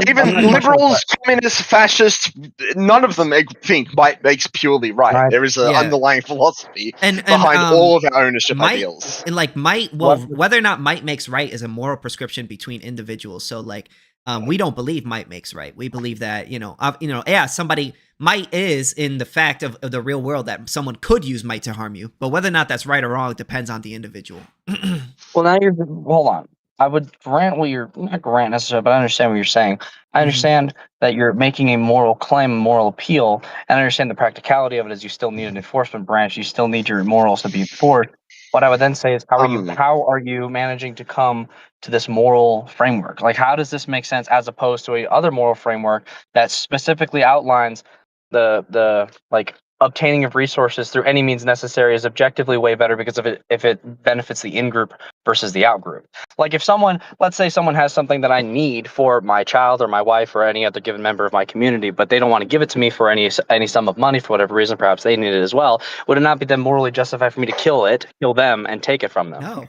Even liberals, communists, fascists, none of them think might makes purely right. There is an underlying philosophy behind all of our ownership ideals.
And whether or not might makes right is a moral prescription between individuals. So we don't believe might makes right. We believe that, somebody might is in the fact of the real world that someone could use might to harm you, but whether or not that's right or wrong depends on the individual.
Well, now hold on. I would grant not grant necessarily, but I understand what you're saying. I understand that you're making a moral claim, a moral appeal, and I understand the practicality of it is you still need an enforcement branch. You still need your morals to be enforced. What I would then say is, how are you managing to come to this moral framework? Like, how does this make sense as opposed to a other moral framework that specifically outlines the obtaining of resources through any means necessary is objectively way better because if it benefits the in-group versus the out-group. Like, if let's say someone has something that I need for my child or my wife or any other given member of my community, but they don't want to give it to me for any sum of money for whatever reason, perhaps they need it as well, would it not be then morally justified for me to kill them, and take it from them?
No.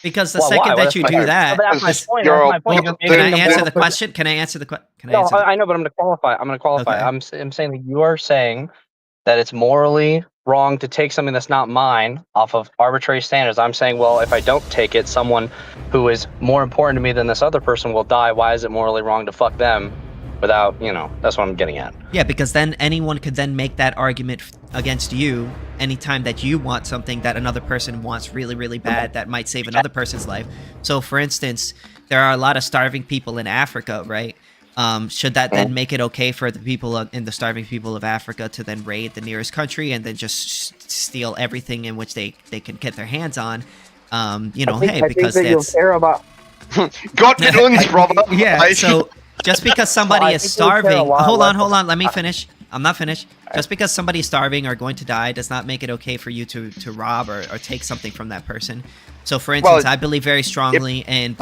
Because the second that you do that,
that's my point.
Can I answer the question? Can I answer the question?
No, I know, but I'm going to qualify.
Okay.
I'm saying that you are saying that it's morally wrong to take something that's not mine off of arbitrary standards. I'm saying, well, if I don't take it, someone who is more important to me than this other person will die. Why is it morally wrong to fuck them without, that's what I'm getting at.
Yeah, because then anyone could then make that argument against you anytime that you want something that another person wants really, really bad that might save another person's life. So, for instance, there are a lot of starving people in Africa, right? Should that then make it okay for the people in the starving people of Africa to then raid the nearest country and then just steal everything in which they can get their hands on? Because that's
care about.
Got guns, brother.
Yeah. So just because somebody is starving, hold on, let me finish. I'm not finished. Just because somebody's starving or going to die does not make it okay for you to rob or take something from that person. So, for instance, I believe very strongly in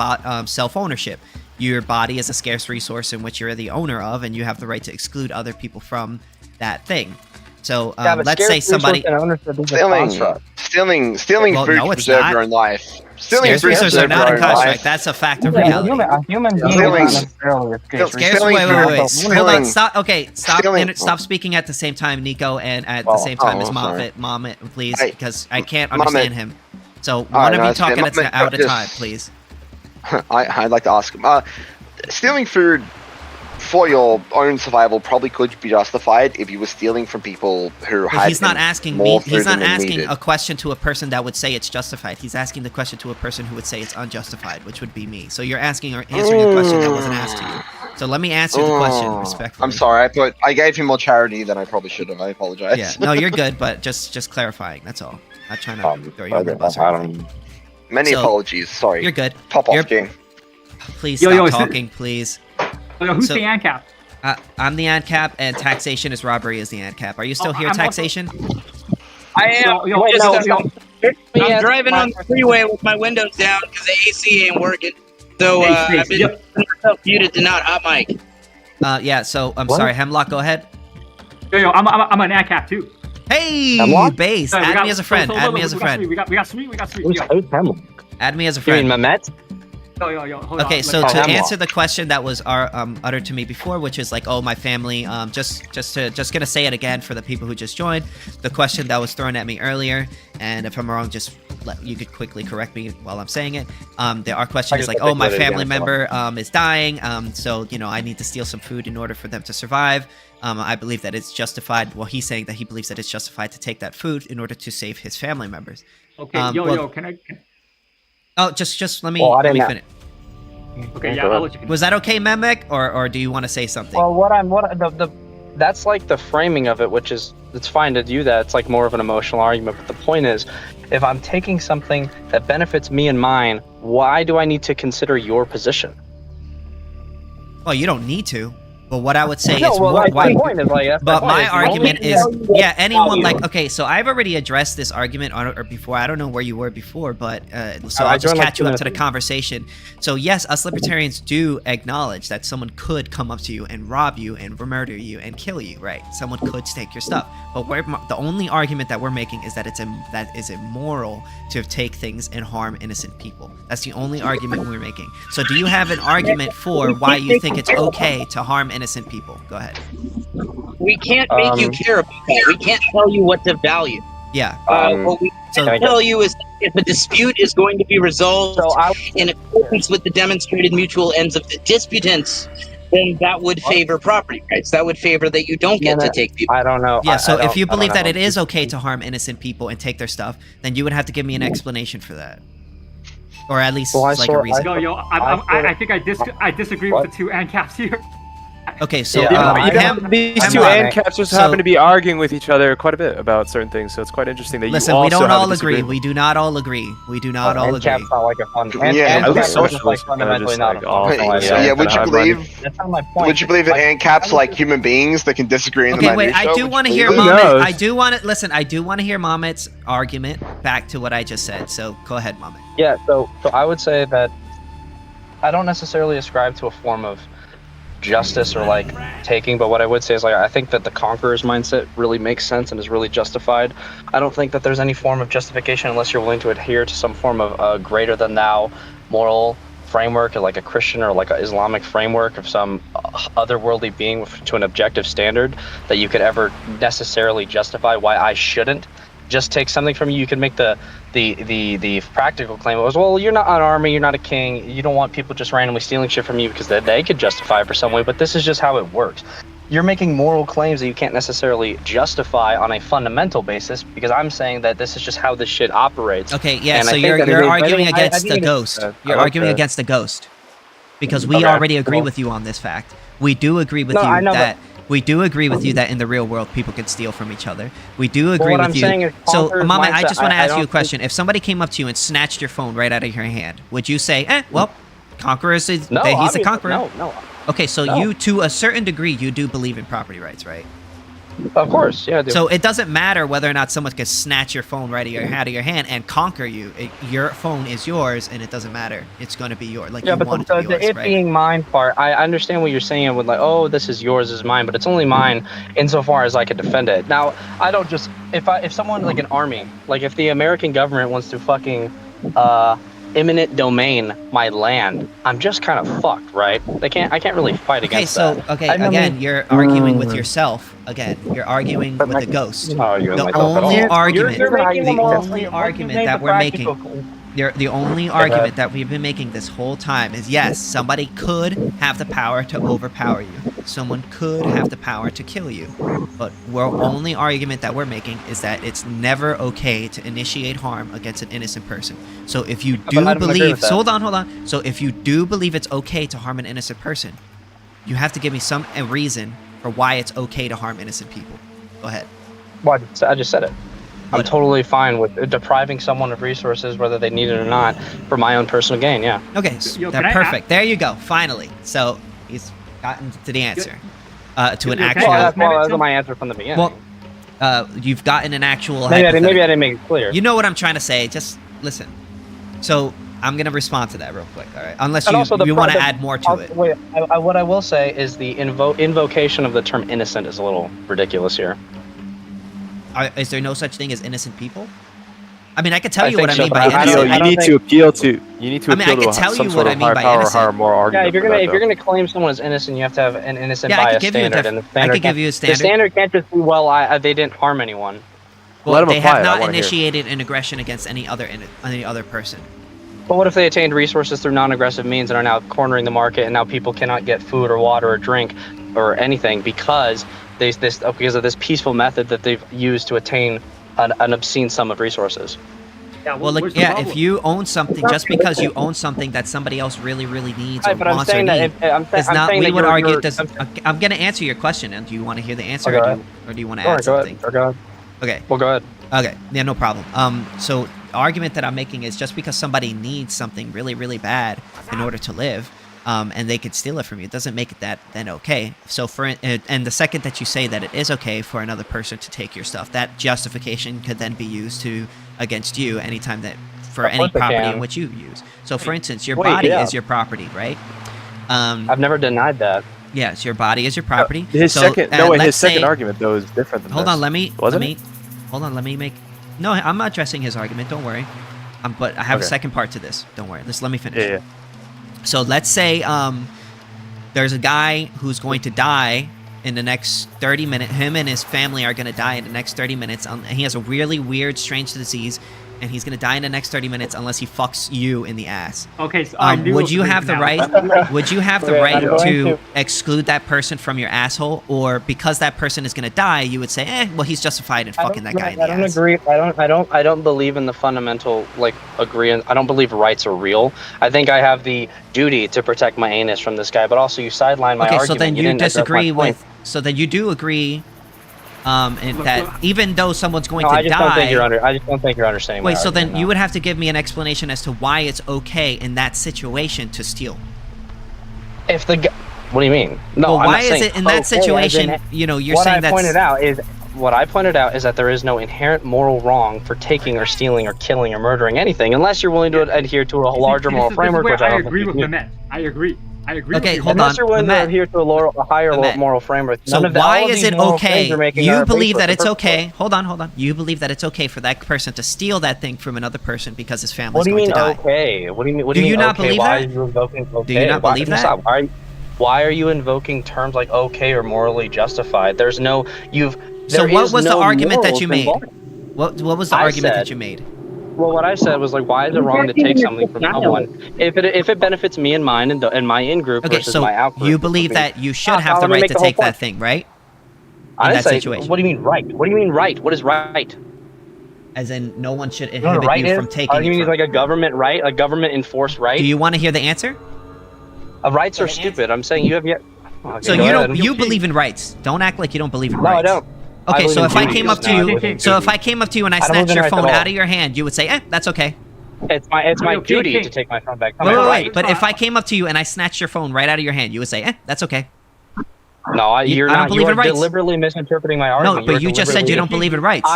self-ownership. Your body is a scarce resource in which you're the owner of, and you have the right to exclude other people from that thing. So, let's say somebody
stealing food to preserve your own life.
Scarce resources are not a construct. That's a fact of reality.
A human being is not necessarily a scarce resource.
Wait. Hold on. Stop. Okay. Stop speaking at the same time, Nico, and at the same time as Mohammed, please, because I can't understand him. So one of you talk at a time, please.
I'd like to ask him. Stealing food for your own survival probably could be justified if you were stealing from people who had.
He's not asking me. He's not asking a question to a person that would say it's justified. He's asking the question to a person who would say it's unjustified, which would be me. So you're asking or answering a question that wasn't asked to you. So let me answer the question respectfully.
I'm sorry. I gave him more charity than I probably should have. I apologize.
Yeah. No, you're good, but just clarifying. That's all. Not trying to throw you under the bus or anything.
Many apologies. Sorry.
You're good.
Top off, King.
Please stop talking, please.
Who's the Ancap?
I'm the Ancap, and taxation is robbery is the Ancap. Are you still here, taxation?
I am. I'm driving on the freeway with my windows down because the AC ain't working. So I've been muted to not hot mic.
Yeah. So I'm sorry, Hemlock. Go ahead.
I'm an Ancap too.
Hey, base. Add me as a friend. Add me as a friend.
We got sweet.
Add me as a friend.
You mean Mehmet?
Hold
Okay,
on.
so
Like,
to
hemlock.
answer the question that was uttered to me before, which is like, oh, my family, just gonna say it again for the people who just joined. The question that was thrown at me earlier, and if I'm wrong, just you could quickly correct me while I'm saying it. Our question is like, oh, my family member is dying, so I need to steal some food in order for them to survive. I believe that it's justified. Well, he's saying that he believes that it's justified to take that food in order to save his family members.
Okay, can I?
Oh, just let me finish.
Okay, yeah, I'll let you finish.
Was that okay, Memek, or do you want to say something?
Well, that's like the framing of it, which is, it's fine to do that. It's like more of an emotional argument. But the point is, if I'm taking something that benefits me and mine, why do I need to consider your position?
Well, you don't need to. But what I would say
No,
is
well,
more.
like,
Why,
my point is, like, that's
but
my
my
point.
argument
Only
is,
tell you what
yeah, anyone
value.
like, okay, so I've already addressed this argument or before. I don't know where you were before, but so
I
I'll just
joined, like,
catch you
2
up to the
minutes.
conversation. So yes, us libertarians do acknowledge that someone could come up to you and rob you and murder you and kill you, right? Someone could take your stuff. But the only argument that we're making is that that is immoral to take things and harm innocent people. That's the only argument we're making. So do you have an argument for why you think it's okay to harm innocent people? Go ahead.
We can't make you care about that. We can't tell you what to value.
Yeah.
What we can tell you is if a dispute is going to be resolved in accordance with the demonstrated mutual ends of the disputants, then that would favor property rights. That would favor that you don't get to take people.
I don't know.
Yeah, so if you believe that
know.
it is okay to harm innocent people and take their stuff, then you would have to give me an explanation for that. Or at least like a reason.
I think I disagree with the two Ancaps here.
Okay, so
these two Ancaps just happen to be arguing with each other quite a bit about certain things, so it's quite interesting that
listen,
you also
we don't
have
all
a
agree.
disagreement.
We do not all agree. We do not all agree.
Ancap's not like a fun.
Yeah,
Ancap's
least
like
socialists
fundamentally
are
not
just,
a
like,
fun.
awful.
Yeah, would you believe?
That's not my point.
Would you believe that ANCAP's like human beings that can disagree in the
Okay, wait.
minutia?
I do want to hear
Who
Mamet.
knows?
I do want to listen. I do want to hear Mamet's argument back to what I just said. So go ahead, Mamet.
Yeah, so I would say that I don't necessarily ascribe to a form of justice or like taking, but what I would say is like I think that the conqueror's mindset really makes sense and is really justified. I don't think that there's any form of justification unless you're willing to adhere to some form of greater than thou moral framework, or like a Christian or like an Islamic framework of some otherworldly being to an objective standard that you could ever necessarily justify why I shouldn't just take something from you. You can make the practical claim was, well, you're not an army, you're not a king, you don't want people just randomly stealing shit from you because they could justify it for some way, but this is just how it works. You're making moral claims that you can't necessarily justify on a fundamental basis, because I'm saying that this is just how this shit operates.
Okay, yeah,
And
so
I think
you're
that
arguing
I
against
think
the
it is-
ghost.
I
You're
like
arguing
that.
against the ghost. Because we
Okay,
already agree
well-
with you on this fact. We do agree with
No,
you
I know,
that we do agree with you that in the real world people can steal from each other. We do agree
what
with
I'm
you.
saying is
So,
conqueror's
Mama, I
mindset,
just want to
I
ask you a
don't
question. If somebody came up to you and snatched your phone right out of your hand, would you say, well, conqueror is
No,
he's the
obviously,
conqueror?
No.
Okay, so
No.
you, to a certain degree, you do believe in property rights, right?
Of course, yeah. I do.
So it doesn't matter whether or not someone can snatch your phone right out of your hand and conquer you. Your phone is yours, and it doesn't matter. It's going to be yours. Like
yeah,
you
but
want it to be yours,
it
right?
being mine part, I understand what you're saying with like, oh, this is yours, this is mine, but it's only mine insofar as I can defend it. Now, I don't just if someone like an army, like if the American government wants to fucking eminent domain my land, I'm just kind of fucked, right? I can't really fight against that.
Okay,
I mean,
again, you're arguing with yourself. Again, you're arguing with the ghost.
I'm not arguing with
The
myself at
only
all.
argument,
You're making
the
them all-
only
you
argument
made
that
the
we're
practical
making, the only argument that we've been making this whole time is yes, somebody could have the power to overpower you. Someone could have the power to kill you. But the only argument that we're making is that it's never okay to initiate harm against an innocent person. So if you do
I don't agree
believe,
with that.
so hold on. So if you do believe it's okay to harm an innocent person, you have to give me a reason for why it's okay to harm innocent people. Go ahead.
Well, I just said it. I'm totally fine with depriving someone of resources, whether they need it or not, for my own personal gain. Yeah.
Okay, perfect. There you go. Finally. So he's gotten to the answer. To an actual.
Well, that was my answer from the beginning.
Well, you've gotten an actual.
Maybe I didn't make it clear.
You know what I'm trying to say. Just listen. So I'm gonna respond to that real quick. All right. Unless
And also
you want to add more to it.
Wait, what I will say is the invocation of the term innocent is a little ridiculous here.
Is there no such thing as innocent people? I mean, I could tell you what I mean by
Appeal,
innocent.
you need to appeal to. You need to
I mean, I
appeal
could
to
tell
some
you
sort
what I
of
mean
higher
by
power or
innocent.
higher moral argument.
Yeah, if you're gonna claim someone as innocent, you have to have an innocent
Yeah, I
bias
could give you
standard, and the standard
I could give you a
The
standard.
standard can't just be, well, they didn't harm anyone.
Well,
Let 'em
they
apply
have
it, I
not
wanna hear.
initiated an aggression against any other person.
But what if they attained resources through non-aggressive means and are now cornering the market, and now people cannot get food or water or drink or anything because of this peaceful method that they've used to attain an obscene sum of resources?
Yeah,
Well, like, yeah, if you own something, just because you own something that somebody else really, really needs or
Right, but I'm
wants or
saying that
needs, we would argue. I'm going to answer your question, and do you want to hear the answer, or do you want to add something?
Go ahead.
Okay.
Well, go ahead.
Okay. Yeah, no problem. So the argument that I'm making is just because somebody needs something really, really bad in order to live, and they could steal it from you, it doesn't make it that then okay. So and the second that you say that it is okay for another person to take your stuff, that justification could then be used against you anytime that for any property in which you use. So for instance, your body is your property, right?
I've never denied that.
Yes, your body is your property.
His
So,
second argument though is different than
Hold
this.
on, let me make. No, I'm not addressing his argument. Don't worry. But I have a second part to this. Don't worry. Let me finish.
Yeah.
So let's say there's a guy who's going to die in the next 30 minutes. Him and his family are going to die in the next 30 minutes. And he has a really weird, strange disease, and he's going to die in the next 30 minutes unless he fucks you in the ass.
Okay, so
would you have the right? Would you have the right to exclude that person from your asshole, or because that person is going to die, you would say, well, he's justified in fucking that guy in the ass?
I don't agree. I don't believe in the fundamental agreement. I don't believe rights are real. I think I have the duty to protect my anus from this guy, but also you sideline my argument.
Okay, so then you
didn't address my
disagree
point.
with. So then you do agree. And that even though someone's going to
I just
die,
I just don't think you're understanding.
Wait,
my
so
argument,
then you would have to give me an explanation as to why it's okay in that situation to steal.
If the what do you mean? No,
well,
I'm
why
not
is
saying
it in that situation? You're saying that.
What I pointed out is that there is no inherent moral wrong for taking or stealing or killing or murdering anything, unless you're willing to adhere to a larger moral framework.
Which I agree with Mehmet. I agree.
Okay, hold on.
Unless you're willing to adhere to a higher moral framework.
So why is it okay? You believe that it's okay. Hold on. You believe that it's okay for that person to steal that thing from another person because his family's going to die.
What do you mean okay? What do you mean?
Do you not believe that?
Do you not believe that? Why are you invoking terms like okay or morally justified? There's no
So what was the argument that you made? What was the argument that you made?
Well, what I said was why is it wrong to take something from someone if it benefits me and mine and my in-group versus my out-group?
You believe that you should have the right to take that thing, right? In that situation.
What do you mean right? What do you mean right? What is right?
As in, no one should inhibit you from taking it.
You mean like a government right, a government enforced right?
Do you want to hear the answer?
Rights are stupid. I'm saying you have yet.
So you believe in rights. Don't act like you don't believe in rights.
No, I don't.
Okay, so if I came up to you, and I snatched your phone out of your hand, you would say, that's okay.
It's my duty to take my phone back.
Wait. But if I came up to you and I snatched your phone right out of your hand, you would say, that's okay.
No, you're not.
You are
deliberately misinterpreting my argument.
No, but you just said you don't believe in rights.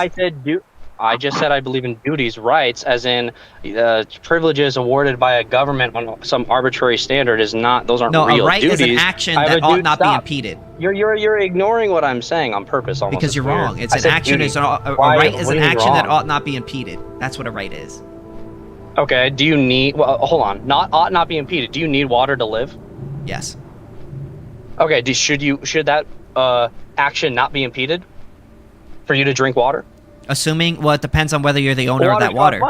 I just said I believe in duties, rights, as in privileges awarded by a government on some arbitrary standard is not. Those aren't real duties.
No, a right is an action that ought not be impeded.
You're ignoring what I'm saying on purpose. Almost
because you're wrong. It's an action. A right is an action that ought not be impeded. That's what a right is.
Okay. Do you need? Well, hold on. Ought not be impeded. Do you need water to live?
Yes.
Okay. Should that action not be impeded for you to drink water?
Assuming, well, it depends on whether you're the owner of that water.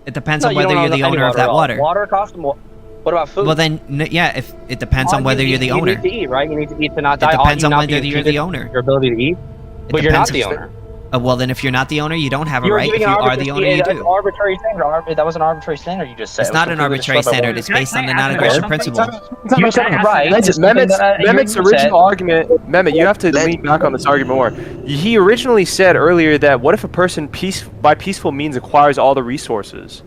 It depends on whether you're the owner of that water.
Water costs more. What about food?
Well, then, yeah, if it depends on whether you're the owner.
You need to eat, right? You need to eat to not die.
It depends on whether you're the owner.
Your ability to eat, but you're not the owner.
Well, then, if you're not the owner, you don't have a right. If you are the owner, you do.
Arbitrary standard. That was an arbitrary standard you just said.
It's not an arbitrary standard. It's based on the non-aggression principle.
You said right.
Mehmet's original argument. Mehmet, you have to lean back on this argument more. He originally said earlier that what if a person by peaceful means acquires all the resources?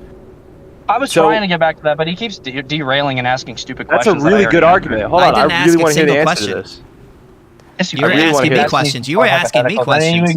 I was trying to get back to that, but he keeps derailing and asking stupid questions.
That's a really good argument. Hold on, I really want to hear the answer to this.
You were asking me questions. You were asking me questions.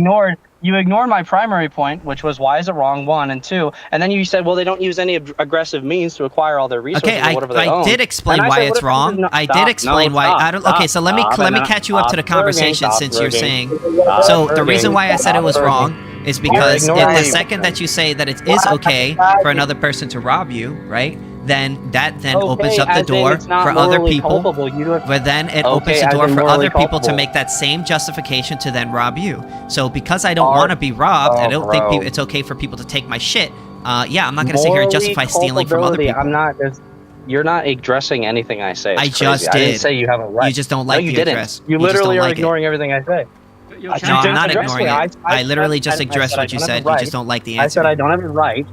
You ignored my primary point, which was why is it wrong, 1 and 2, and then you said, well, they don't use any aggressive means to acquire all their resources.
Okay,
I
did explain why it's wrong. I did explain why. Okay, so let me catch you up to the conversation since you're saying. So the reason why I said it was wrong is because
ignoring
the
me.
second that you say that it is okay for another person to rob you, right? Then that opens up the door for other people. But then it opens the door for other people to make that same justification to then rob you. So because I don't want to be robbed, I don't think it's okay for people to take my shit. Yeah, I'm not going to sit here and justify stealing from other people.
I'm not. You're not addressing anything I say. It's
I
crazy.
just
I didn't
did.
say you have a right.
You just don't like
no, you
the
didn't.
address.
You
just
literally
don't
are
like
ignoring everything I say.
No, I'm not ignoring it. I literally just addressed what you said. You just don't like the answer.
I said I don't have a right.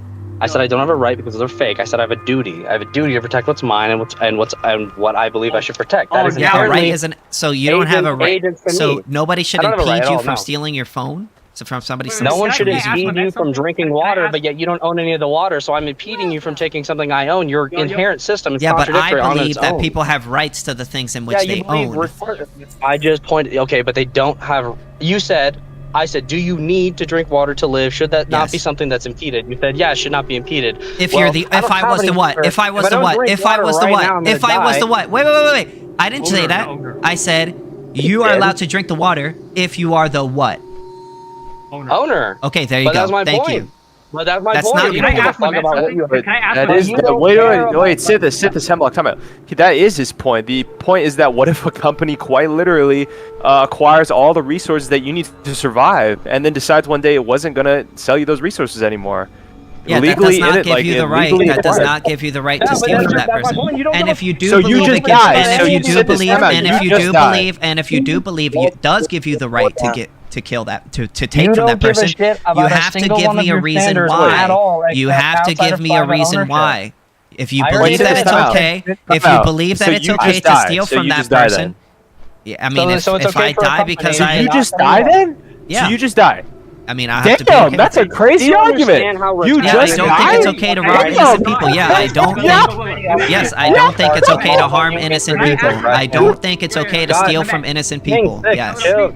I said I don't have a right because they're fake. I said I have a duty. I have a duty to protect what's mine and what I believe I should protect. That is
right isn't. So you don't have a right. So
me.
nobody should impede you from stealing your phone. So from somebody.
No one should impede you from drinking water, but yet you don't own any of the water. So I'm impeding you from taking something I own. Your inherent system is contradictory on its own.
Yeah, but I believe that people have rights to the things in which they own.
I just pointed. Okay, but they don't have. You said. I said, do you need to drink water to live? Should that not be something that's impeded? You said, yeah, it should not be impeded.
If I was the what? If I was the what? If I was the what? If I was the what? Wait. I didn't say that. I said, you are allowed to drink the water if you are the what?
Owner.
Okay, there you go. Thank you.
But that's my
That's
point.
not
you don't give a fuck about what you
Wait, Sithis, Hemlock, time out. That is his point. The point is that what if a company quite literally acquires all the resources that you need to survive and then decides one day it wasn't going to sell you those resources anymore?
Yeah,
legally
that does not give you the right. That does not give you the right to steal from that person. And if you do believe it gives, and if you do believe, and if you do believe it does give you the right to kill that, to take from that person, you have to give me a reason why. You have to give me a reason why. If you believe that it's okay, if you believe that it's okay to steal from that person, yeah, I mean, if I die because I,
you just die then?
Yeah,
so you just die.
I mean, I have to be
Damn,
okay
that's a crazy argument.
You just don't think it's okay to rob innocent people. Yeah, I don't think. Yes, I don't think it's okay to harm innocent people. I don't think it's okay to steal from innocent people. Yes.
Chill.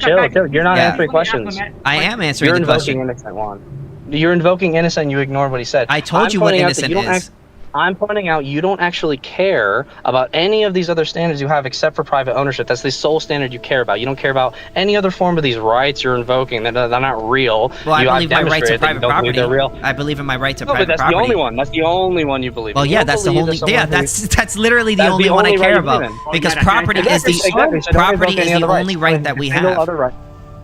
You're not answering questions.
I am answering the question.
You're invoking innocent, Juan. You're invoking innocent. You ignored what he said.
I told you what innocent is.
I'm pointing out you don't actually care about any of these other standards you have except for private ownership. That's the sole standard you care about. You don't care about any other form of these rights you're invoking. They're not real.
Well, I believe my right to private property. They're real. I believe in my right to private property.
That's the only one. That's the only one you believe in.
Well, yeah, that's the only. Yeah, that's literally the only one I care about because property is the property is the only right that we have.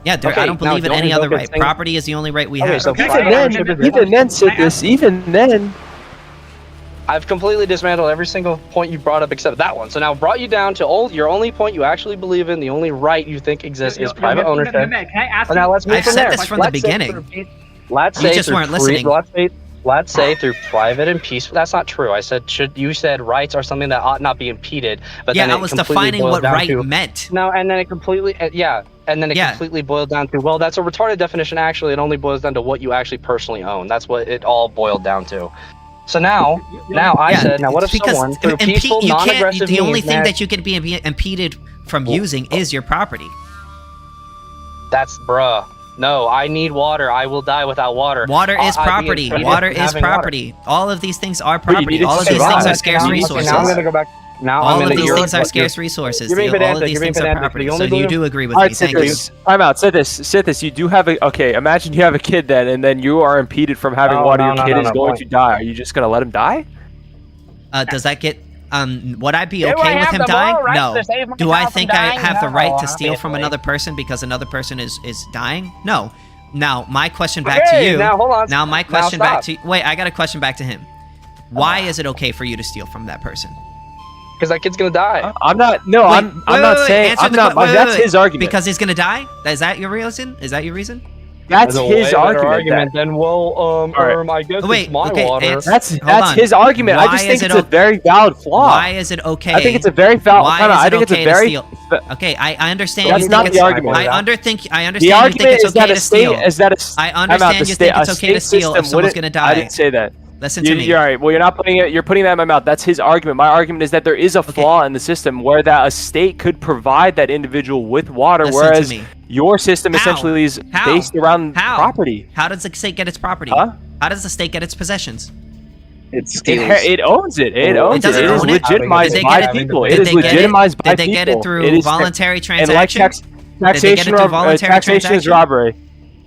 Yeah, I don't believe in any other right. Property is the only right we have.
Even then, Sithis, even then.
I've completely dismantled every single point you brought up except that one. So now brought you down to your only point you actually believe in, the only right you think exists is private ownership.
Can I ask
now let's move
I've
from
said
there.
this from the beginning.
Let's
you
say
just weren't listening.
Let's say through private and peaceful. That's not true. I said you said rights are something that ought not be impeded. But
yeah,
then
I was defining what right meant.
No, and then it completely completely boiled down to, well, that's a retarded definition. Actually, it only boils down to what you actually personally own. That's what it all boiled down to. So now I said, what if someone through peaceful, non-aggressive
the only thing that you can be impeded from using is your property.
That's bruh. No, I need water. I will die without water.
Water is property. Water is property. All of these things are property. All of these things are scarce resources.
Now I'm gonna go back.
All of these things are scarce resources. All of these things are property. So you do agree with me. Thank you.
Time out. Sithis, you do have okay, imagine you have a kid then, and then you are impeded from having water. Your kid is going to die. Are you just going to let him die?
Does that get... would I be okay with him dying? No. Do I think I have the right to steal from another person because another person is dying? No. Now, my question back to you...
Now, hold on.
Now, my question back to... Wait, I got a question back to him. Why is it okay for you to steal from that person?
Because that kid's gonna die.
I'm not saying. That's his argument.
Because he's gonna die? Is that your reason? Is that your reason?
That's his argument.
Then I guess it's my water.
That's his argument. I just think it's a very valid flaw.
Why is it okay?
I think it's a very valid.
I think it's a very. Okay, I understand.
That's not the argument.
I understand.
The argument
is
that a state is that a.
I understand you think it's okay to steal if someone's gonna die.
I didn't say that.
Listen to me.
You're right. Well, you're putting that in my mouth. That's his argument. My argument is that there is a flaw in the system where that a state could provide that individual with water, whereas your system essentially is based around property.
How does the state get its property?
Huh?
How does the state get its possessions?
It owns it. It owns it. It is legitimized by people. It is legitimized by people.
Did they get it through voluntary transactions?
And like taxation is robbery.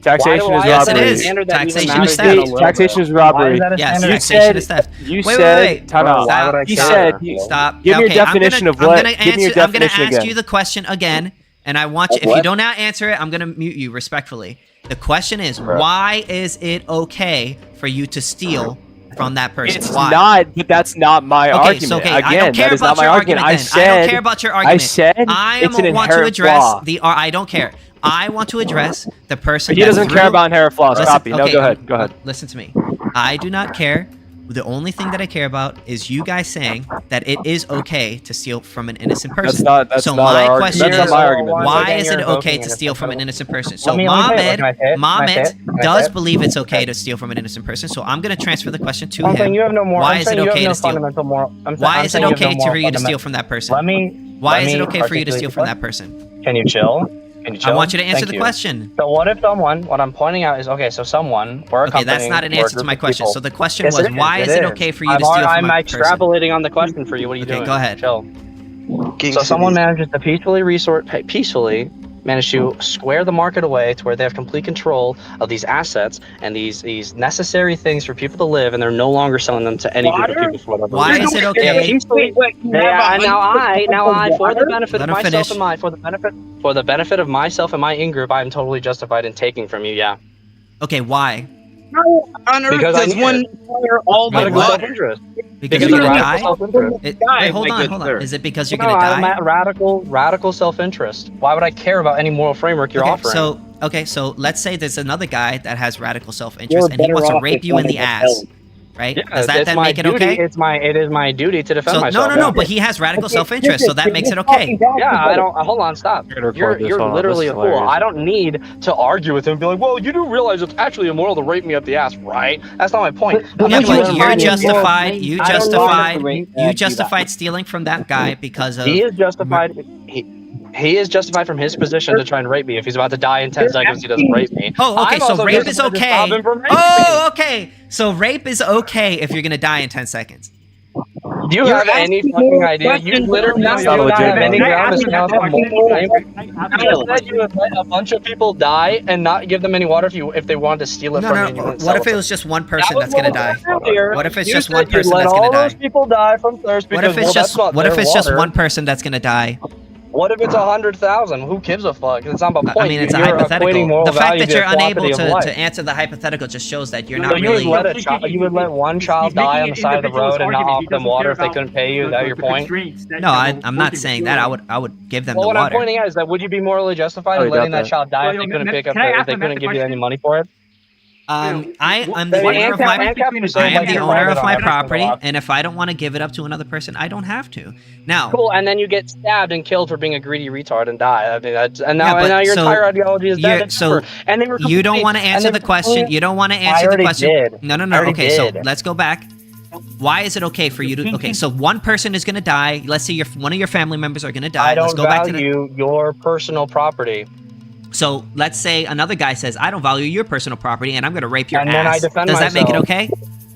Taxation is
Yes,
robbery.
it is. Taxation is theft.
Taxation is robbery.
Yes,
You
taxation is theft.
You
Wait,
said.
wait.
Time out.
Stop,
You
stop,
said.
Stop.
Give me your
Okay, I'm
definition
gonna-
of what.
I'm gonna
Give me your
answer. I'm gonna
definition
ask
again.
you the question again, and I want you. If you don't now answer it, I'm gonna mute you respectfully. The question is, why is it okay for you to steal from that person?
It's
Why?
not, but that's not my argument.
So,
Again,
I don't care
that is
about
not my
your
argument.
argument.
I
I don't care about your argument.
said
I
it's an
want to
inherent
address
flaw.
I don't care. I want to address the person.
He doesn't care about inherent flaws. Copy. No, go ahead. Go ahead.
Listen to me. I do not care. The only thing that I care about is you guys saying that it is okay to steal from an innocent person.
That's
so
not
my
our
question
argument.
is,
That's not my argument.
why is it okay to steal from an innocent person? So
Let me say it.
Mohammed does believe it's okay to steal from an innocent person. So I'm going to transfer the question to
I'm saying
him.
you have no moral.
Why
I'm
is it
saying you
okay
have no
to steal?
fundamental moral.
Why is it okay for you to steal from that person? Why is it okay for you to steal from that person?
Can you chill? Can you chill?
I want you to answer
Thank
the
you.
question.
So what if someone? What I'm pointing out is okay. So someone or a company.
Okay, that's not an
or a
answer to
group
my
of
question.
people-
So the question
Yes,
was,
it is.
why is it okay for you to steal from
I'm
a person?
extrapolating on the question for you. What are you doing?
Okay, go ahead.
Chill. So someone manages to peacefully manage to square the market away to where they have complete control of these assets and these necessary things for people to live, and they're no longer selling them to any group of people for whatever
Why
reason.
is it okay?
Now I, for the benefit
Let
of
him
myself
finish.
and for the benefit of myself and my in-group, I am totally justified in taking from you. Yeah.
Okay, why?
On Earth
Because I
does
need
one
it.
require all the
Medical
water?
self-interest.
Because
Because
you're
of
gonna
radical
die?
self-interest.
Wait, hold on. Is it because you're
No,
gonna
I'm
die?
at radical self-interest. Why would I care about any moral framework you're offering?
So let's say there's another guy that has radical self-interest and he wants to rape you in the ass, right?
Yeah,
Does that
it's
then
my
make it
duty.
okay?
It is my duty to defend
So
myself.
no, but he has radical self-interest, so that makes it okay.
Yeah, I don't. Hold on, stop. You're literally a fool. I don't need to argue with him and be like, well, you do realize it's actually immoral to rape me up the ass, right? That's not my point.
Yeah, but you're
justified.
You justified stealing from that guy because of.
He is justified. He is justified from his position to try and rape me. If he's about to die in 10 seconds, he doesn't rape me.
Oh, okay.
I'm
So
also
rape is
justified to stop
okay.
him from raping
Oh, okay. So rape is okay if you're gonna die in 10 seconds.
Do you have any fucking idea? You literally do not have any ground to stand on. You said you would let a bunch of people die and not give them any water if they wanted to steal it
No,
from
no.
you. and you wouldn't
What
sell
if it was just one
That
person
was
that's gonna
what I
die?
said earlier.
What if it's
You
just
said
one
you'd
person
let
that's gonna
all
die?
those people die from thirst
What
because,
if it's just
that's not
what if
their
it's just
water.
one person that's gonna die?
What if it's 100,000? Who gives a fuck? It's not my point.
I mean, it's a
You're equating
hypothetical.
moral
The fact
value
that
to
you're
the
unable
quantity of life.
to answer the hypothetical just shows that you're
So
not
you would
really.
you would let one child die on the side of the road and not offer them water if they couldn't pay you? Is that your point?
No, I'm not saying that. I would give them
Well,
the
what I'm
water.
pointing out is that would you be morally justified
Oh,
in
you
letting
got
that
that.
child die if
Well,
they couldn't pick up
can I
if
ask
they
them
couldn't
the
give you any
question?
money for it?
I'm the
Maybe
owner of my
Ancap
I am the owner of my
every
property,
single
and if I don't want to give it up to another person, I don't have to. Now,
Cool, and then you get stabbed and killed for being a greedy retard and die. I mean, and
Yeah,
now,
but
your
so
entire ideology is dead.
you're- so
and they were
you don't
complete-
want to answer
and
the
they-
question. You don't want to
I
answer the
already
question.
did.
No.
I already
Okay, so
did.
let's go back. Why is it okay for you to? Okay, so one person is gonna die. Let's say one of your family members are gonna die.
I don't
Let's go back to
value your personal property.
So let's say another guy says, "I don't value your personal property, and I'm gonna rape your
And
ass."
then I defend
Does that make it
myself.
okay?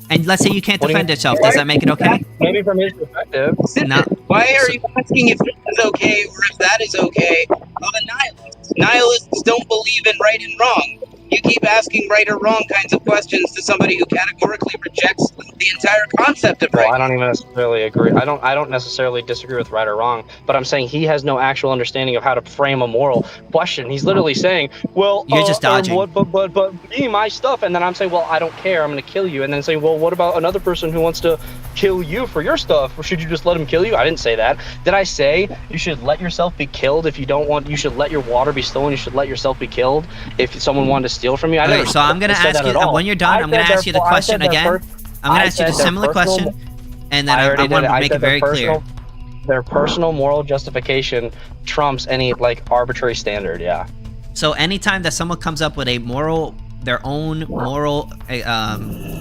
And let's say you can't
What do you-
defend yourself. Does that make it okay?
Maybe from his perspective.
No.
Why are you asking if this is okay or if that is okay of a nihilist? Nihilists don't believe in right and wrong. You keep asking right or wrong kinds of questions to somebody who categorically rejects the entire concept of
Well,
right.
I don't even necessarily agree. I don't necessarily disagree with right or wrong, but I'm saying he has no actual understanding of how to frame a moral question. He's literally saying, "Well,
You're just dodging.
but me, my stuff," and then I'm saying, "Well, I don't care. I'm going to kill you." And then saying, "Well, what about another person who wants to kill you for your stuff? Or should you just let him kill you?" I didn't say that. Did I say you should let yourself be killed if you don't want? You should let your water be stolen. You should let yourself be killed if someone wanted to steal from you. I
Okay,
never
so I'm gonna
said
ask
that
you
at all.
when you're done. I'm gonna
I said
ask you the
their- I
question
said their
again.
first-
I'm gonna
I
ask you the
said their
similar
personal-
question, and then
I
I
already
want
did
to
it.
make
I
it
said
very clear.
Their personal moral justification trumps any arbitrary standard. Yeah.
So anytime that someone comes up with their own moral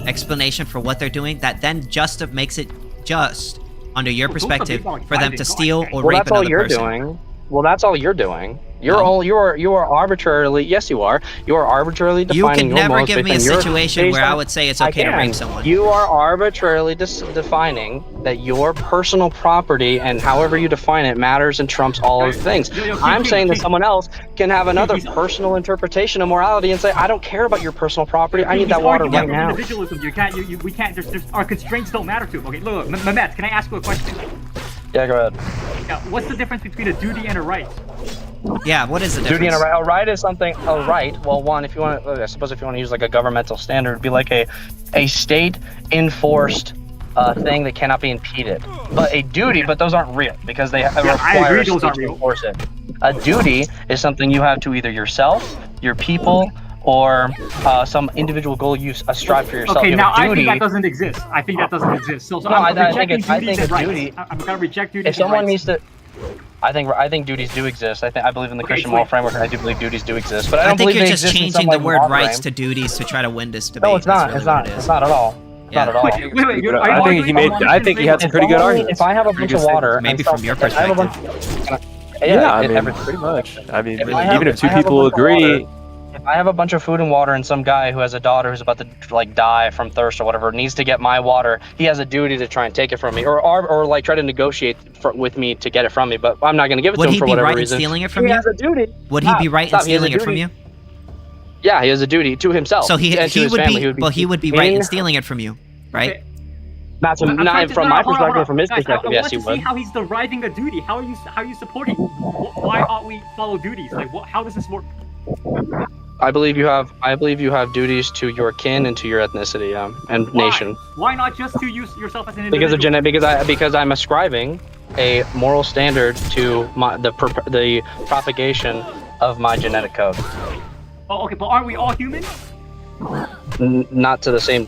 explanation for what they're doing, that then makes it just under your perspective for them to steal or
Well,
rape
that's all
another
you're
person.
doing. Well, that's all you're doing. You are arbitrarily, yes you are. You are arbitrarily
You
defining
can never
morals
give me a
based on your-
situation where
based
I
on-
would say it's
I
okay to
can.
rape someone.
You are arbitrarily defining that your personal property and however you define it matters and trumps all other things. I'm saying that someone else can have another personal interpretation of morality and say, I don't care about your personal property. I need that water right now.
Individualism. We can't. There's our constraints don't matter to him. Okay, look, Mehmet, can I ask you a question?
Yeah, go ahead.
Yeah, what's the difference between a duty and a right?
Yeah, what is the difference?
Duty and a right. A right is something. A right. Well, one, if you want to, I suppose if you want to use like a governmental standard, it'd be like a state enforced thing that cannot be impeded. But a duty, but those aren't real because they require a state to enforce it. A duty is something you have to either yourself, your people, or some individual goal you strive for yourself.
Okay,
you
now
I
think that doesn't exist. I think that doesn't exist. So
no, I think
duty. I'm gonna reject duty.
If someone needs to, I think duties do exist. I believe in the Christian moral framework, and I do believe duties do exist. But I don't
think
believe
you're
they
just
exist in
changing
some,
the
like,
word
law
rights
frame.
to duties to try to win this debate.
No, it's not.
That's
It's
really
not.
what it is.
It's not at all.
Yeah.
Not at all.
I think he had some pretty good arguments.
If I have a bunch of water,
maybe from your perspective.
Yeah, I mean, pretty much. I mean, even if two people agree.
If I have a bunch of food and water and some guy who has a daughter who's about to like die from thirst or whatever needs to get my water, he has a duty to try and take it from me, or like try to negotiate with me to get it from me. But I'm not going to give it to him for whatever reason.
Would he be right in stealing it from you?
He has a duty.
Would he be right in stealing it from you?
Yeah, he has a duty to himself.
So he would be right in
in
stealing it from you, right?
Not from my perspective, from his perspective, yes, he would.
I want to see how he's deriving a duty. How are you supporting? Why aren't we follow duties? Like, how does this work?
I believe you have duties to your kin and to your ethnicity, and nation.
Why not just to use yourself as an individual?
Because I'm ascribing a moral standard to the propagation of my genetic code.
Oh, okay, but aren't we all human?
Not to the same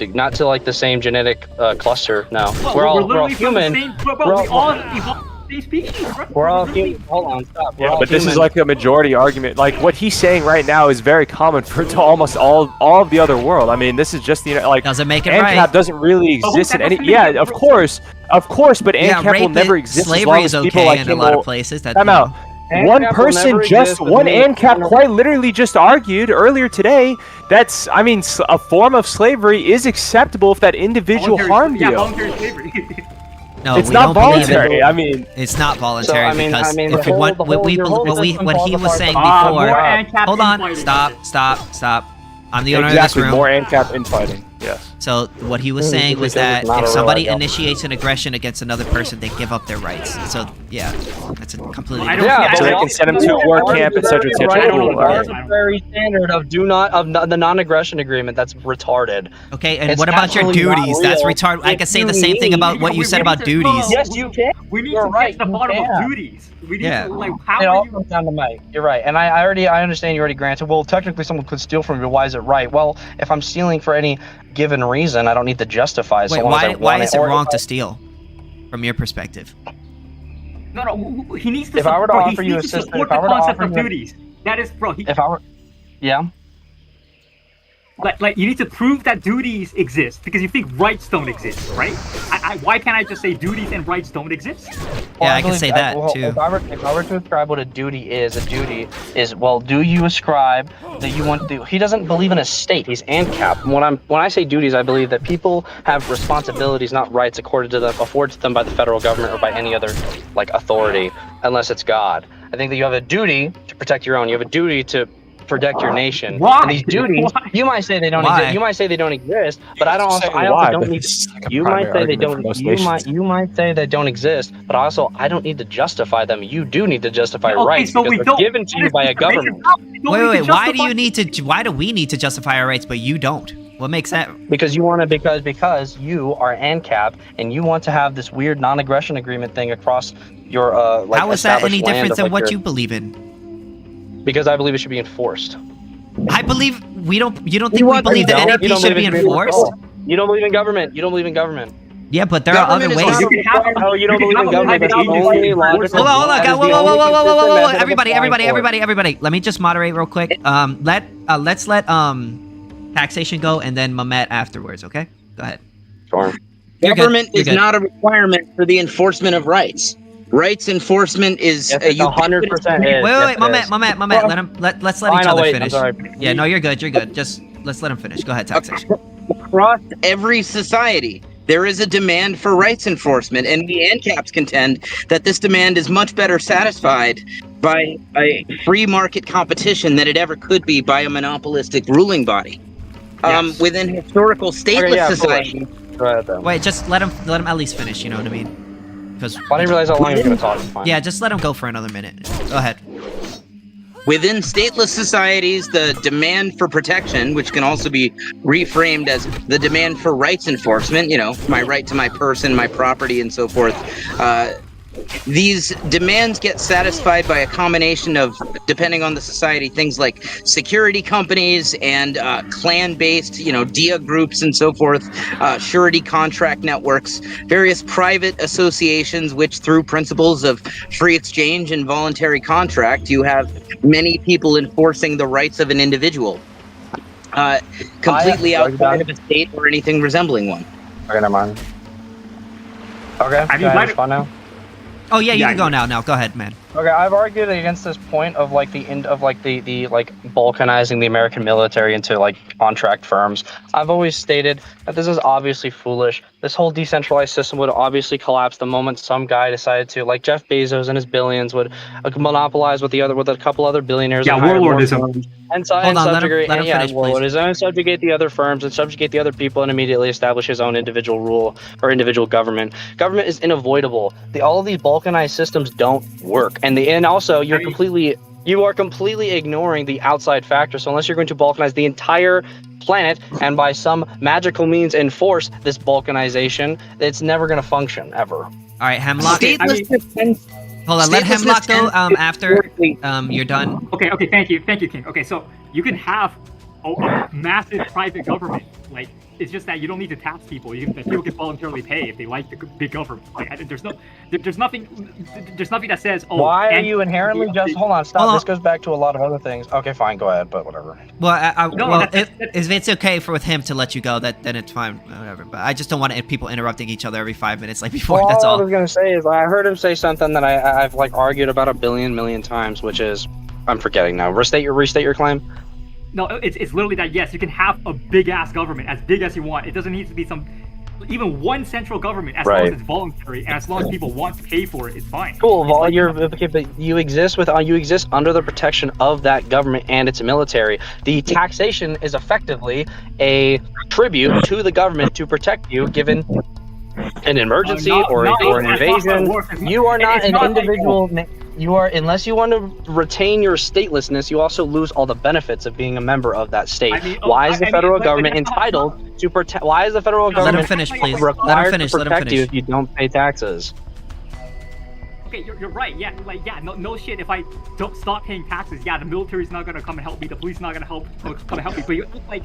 genetic cluster. No,
Well,
we're all human.
We all evolved the same species. Bro.
We're all human. Hold on, stop.
Yeah, but this is like a majority argument. Like what he's saying right now is very common to almost all of the other world. I mean, this is just like
doesn't make it
Ancap
right.
doesn't really exist in any. Yeah, of course, but Ancap will never exist.
Slavery is okay in a lot of places.
Time out. One person Ancap quite literally just argued earlier today that's, I mean, a form of slavery is acceptable if that individual harmed you.
Voluntary slavery.
No,
it's not voluntary. I mean,
it's not voluntary
because
if you want what he was saying before. Hold on, stop. I'm the owner of this room.
More Ancap infighting. Yes.
So what he was saying was that if somebody initiates an aggression against another person, they give up their rights. So yeah, that's a completely different.
So they can send them to a war camp, etc.
Arbitrary standard of the non-aggression agreement. That's retarded.
Okay, and what about your duties? That's retarded. I can say the same thing about what you said about duties.
Yes, you can.
We need to get to the bottom of duties. We need to, like, how
it
are
all
you?
comes down to Mike. You're right, and I understand you already granted. Well, technically, someone could steal from you. But why is it right? Well, if I'm stealing for any given reason, I don't need to justify.
Wait, why is it wrong to steal, from your perspective?
No, he needs to.
If I were to offer you assistance,
support the concept of duties. That is, bro.
If I were, yeah.
Like you need to prove that duties exist because you think rights don't exist, right? Why can't I just say duties and rights don't exist?
Yeah, I can say that too.
If I were to describe what a duty is, well, do you ascribe that you want to? He doesn't believe in a state. He's Ancap. When I say duties, I believe that people have responsibilities, not rights, afforded to them by the federal government or by any other like authority, unless it's God. I think that you have a duty to protect your own. You have a duty to protect your nation.
Why?
And these duties, you might say they don't exist. You might say they don't exist, but I also don't need. You might say they don't. You might say they don't exist, but also I don't need to justify them. You do need to justify rights because they're given to you by a government.
Wait. Why do we need to justify our rights, but you don't? What makes that?
Because you want to. Because you are Ancap, and you want to have this weird non-aggression agreement thing across your like.
How is that any different than what you believe in?
Because I believe it should be enforced.
I believe you don't think we believe that NAP should be enforced?
You don't believe in government. You don't believe in government.
Yeah, but there are other ways.
Oh, you don't believe in government. That's only logical.
Hold on. Everybody. Let me just moderate real quick. Let's let taxation go and then Mehmet afterwards, okay? Go ahead.
Sure.
Government is not a requirement for the enforcement of rights. Rights enforcement is
Yes, it's 100%
Wait,
is. Yes,
my
it is.
man, let's let
Fine,
each
I'll
other
wait.
finish.
I'm sorry.
Yeah, no, you're good. Just let's let him finish. Go ahead, taxation.
Across every society, there is a demand for rights enforcement, and we Ancaps contend that this demand is much better satisfied by a free market competition than it ever could be by a monopolistic ruling body.
Yes.
Within historical stateless
Okay, yeah, cool.
society,
Go ahead, then.
Wait, just let him at least finish. You know what I mean? Because
I didn't realize how long you were going to talk. It's fine.
yeah, just let him go for another minute. Go ahead.
within stateless societies, the demand for protection, which can also be reframed as the demand for rights enforcement, my right to my person, my property, and so forth, these demands get satisfied by a combination of, depending on the society, things like security companies and clan-based, dia groups and so forth, surety contract networks, various private associations, which through principles of free exchange and voluntary contract, you have many people enforcing the rights of an individual, completely outside of a state or anything resembling one.
Okay, never mind. Okay,
I mean,
can I respond now?
Oh yeah, you can go now. Now go ahead, man.
Okay, I've argued against this point of the end of the balkanizing the American military into contract firms. I've always stated that this is obviously foolish. This whole decentralized system would obviously collapse the moment some guy decided to, like Jeff Bezos and his billions, would monopolize with a couple other billionaires.
Yeah,
and hire more
warlordism.
firms and
Hold on, let him finish,
warlordism, and subjugate the other firms and subjugate the other people and immediately establish his own individual rule or individual government. Government is unavoidable. All of these balkanized systems don't work, and also you are completely ignoring the outside factor. So unless you're going to balkanize the entire planet and by some magical means enforce this balkanization, it's never going to function ever.
All right, Hemlock. Hold on, let Hemlock go after you're done.
Okay, thank you, King. Okay, so you can have a massive private government. It's just that you don't need to tax people. People can voluntarily pay if they like the big government. There's nothing that says. Oh,
why are you inherently just? Hold on, stop. This goes back to a lot of other things. Okay, fine, go ahead, but whatever.
Well, if it's okay with him to let you go, then it's fine, whatever. But I just don't want people interrupting each other every 5 minutes like before. That's all.
All I was gonna say is I heard him say something that I've argued about a million times, which is I'm forgetting now. Restate your claim.
No, it's literally that, yes, you can have a big-ass government, as big as you want. It doesn't need to be even one central government, as long as it's voluntary, and as long as people want to pay for it, it's fine.
Cool, but you exist under the protection of that government and its military. The taxation is effectively a tribute to the government to protect you, given an emergency or an invasion. You are not an individual... unless you want to retain your statelessness, you also lose all the benefits of being a member of that state. Why is the federal government entitled to protect? Why is the federal government
let him finish, please.
required to protect you if you don't pay taxes?
Okay, you're right. Yeah, no shit. If I don't stop paying taxes, the military's not gonna come and help me. The police is not gonna come and help me. But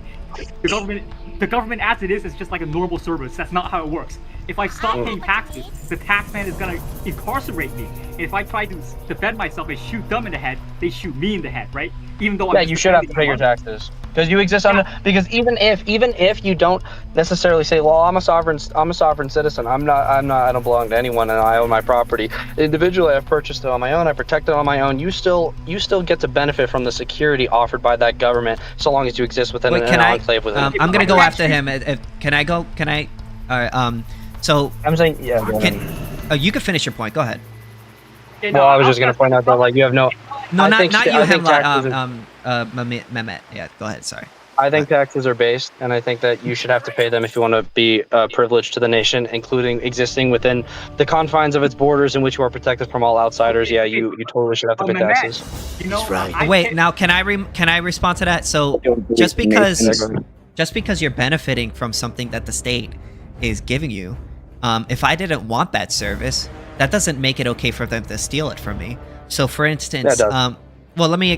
the government as it is just like a normal service. That's not how it works. If I stop paying taxes, the taxman is gonna incarcerate me. And if I try to defend myself and shoot them in the head, they shoot me in the head, right? Even though
you should have to pay your taxes because you exist under. Because even if you don't necessarily say, well, I'm a sovereign citizen. I don't belong to anyone, and I own my property individually. I've purchased it on my own. I protect it on my own. You still get to benefit from the security offered by that government, so long as you exist within an enclave within.
I'm gonna go after him. Can I go? Can I? All right. So
I'm saying, yeah.
You can finish your point. Go ahead.
Okay,
well, I was just gonna point out that you have no.
No, not you, Hemlock. Mehmet. Yeah, go ahead. Sorry.
I think taxes are based, and I think that you should have to pay them if you want to be privileged to the nation, including existing within the confines of its borders in which you are protected from all outsiders. Yeah, you totally should have to pay taxes.
That's right. Wait, now can I respond to that? So just because you're benefiting from something that the state is giving you, if I didn't want that service, that doesn't make it okay for them to steal it from me. So, for instance, well, let me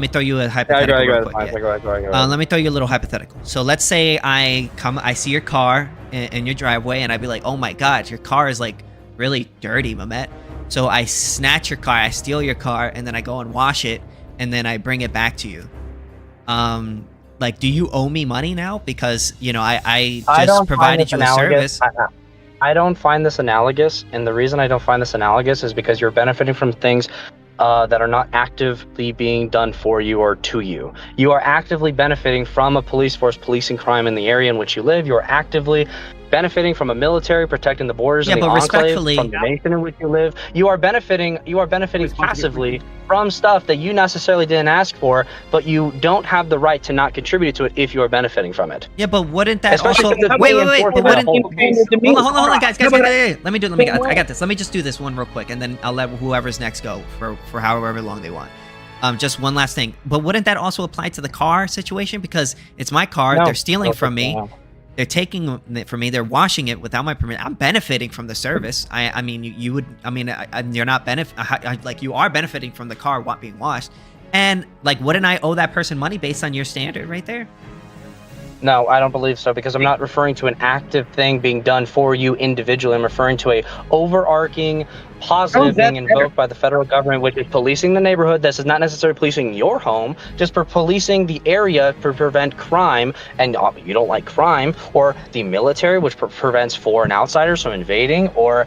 throw you a hypothetical. Go ahead. Let me throw you a little hypothetical. So, let's say I see your car in your driveway, and I'd be like, "Oh my God, your car is really dirty, Mehmet." So I snatch your car, I steal your car, and then I go and wash it, and then I bring it back to you. Do you owe me money now because I just provided you a service?
I don't find this analogous, and the reason I don't find this analogous is because you're benefiting from things that are not actively being done for you or to you. You are actively benefiting from a police force policing crime in the area in which you live. You are actively benefiting from a military protecting the borders
Yeah,
and the
but
enclave
respectfully-
from the nation in which you live. You are benefiting passively from stuff that you necessarily didn't ask for, but you don't have the right to not contribute to it if you are benefiting from it.
Yeah, but wouldn't that
Especially
also...
because it's
Wait,
being enforced
but
by a
wouldn't...
whole-
Hold on, guys. Let me do it. I got this. Let me just do this one real quick, and then I'll let whoever's next go for however long they want. Just one last thing. But wouldn't that also apply to the car situation? Because it's my car.
No.
They're stealing from me.
No.
They're taking it from me. They're washing it without my permission. I'm benefiting from the service. I mean, you would. I mean, you're not like you are benefiting from the car being washed. And like, wouldn't I owe that person money based on your standard right there?
No, I don't believe so, because I'm not referring to an active thing being done for you individually. I'm referring to a overarching positive being invoked by the federal government, which is policing the neighborhood. This is not necessarily policing your home, just for policing the area to prevent crime, and you don't like crime, or the military, which prevents foreign outsiders from invading, or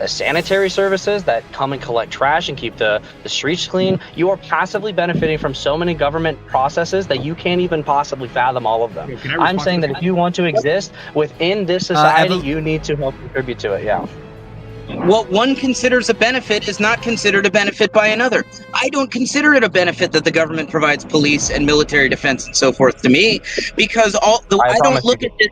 sanitary services that come and collect trash and keep the streets clean. You are passively benefiting from so many government processes that you can't even possibly fathom all of them. I'm saying that if you want to exist within this society, you need to help contribute to it. Yeah.
What one considers a benefit is not considered a benefit by another. I don't consider it a benefit that the government provides police and military defense and so forth to me, because I don't look at it.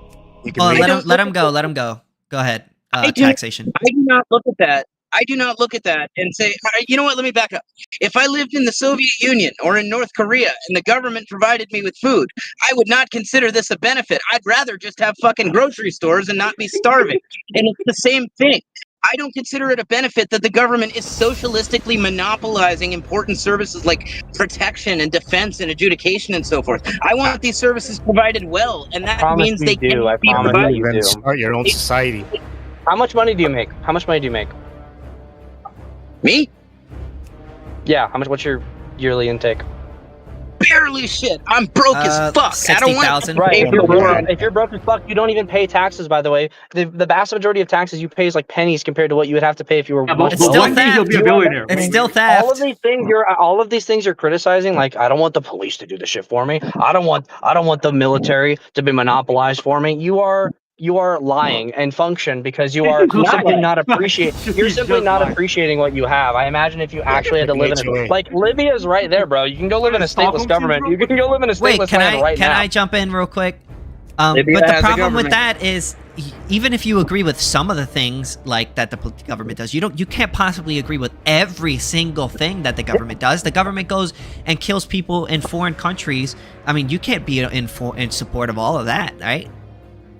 Oh, let him go. Let him go. Go ahead. Taxation.
I do not look at that. I do not look at that and say, you know what, let me back up. If I lived in the Soviet Union or in North Korea and the government provided me with food, I would not consider this a benefit. I'd rather just have fucking grocery stores and not be starving. And it's the same thing. I don't consider it a benefit that the government is socialistically monopolizing important services like protection and defense and adjudication and so forth. I want these services provided well, and that means they
do. I promise you do.
Start your own society.
How much money do you make? How much money do you make?
Me?
Yeah. What's your yearly intake?
Barely shit. I'm broke as fuck.
60,000.
Right. If you're broke as fuck, you don't even pay taxes. By the way, the vast majority of taxes you pay is like pennies compared to what you would have to pay if you were.
It's still theft. You'll be a billionaire.
It's still theft.
All of these things you're criticizing. Like, I don't want the police to do the shit for me. I don't want the military to be monopolized for me. You are lying and function because you are simply not appreciating. You're simply not appreciating what you have. I imagine if you actually had to live in like Libya's right there, bro. You can go live in a stateless government. You can go live in a stateless land right now.
Can I jump in real quick? But the problem with that is, even if you agree with some of the things like that the government does, you can't possibly agree with every single thing that the government does. The government goes and kills people in foreign countries. I mean, you can't be in support of all of that, right?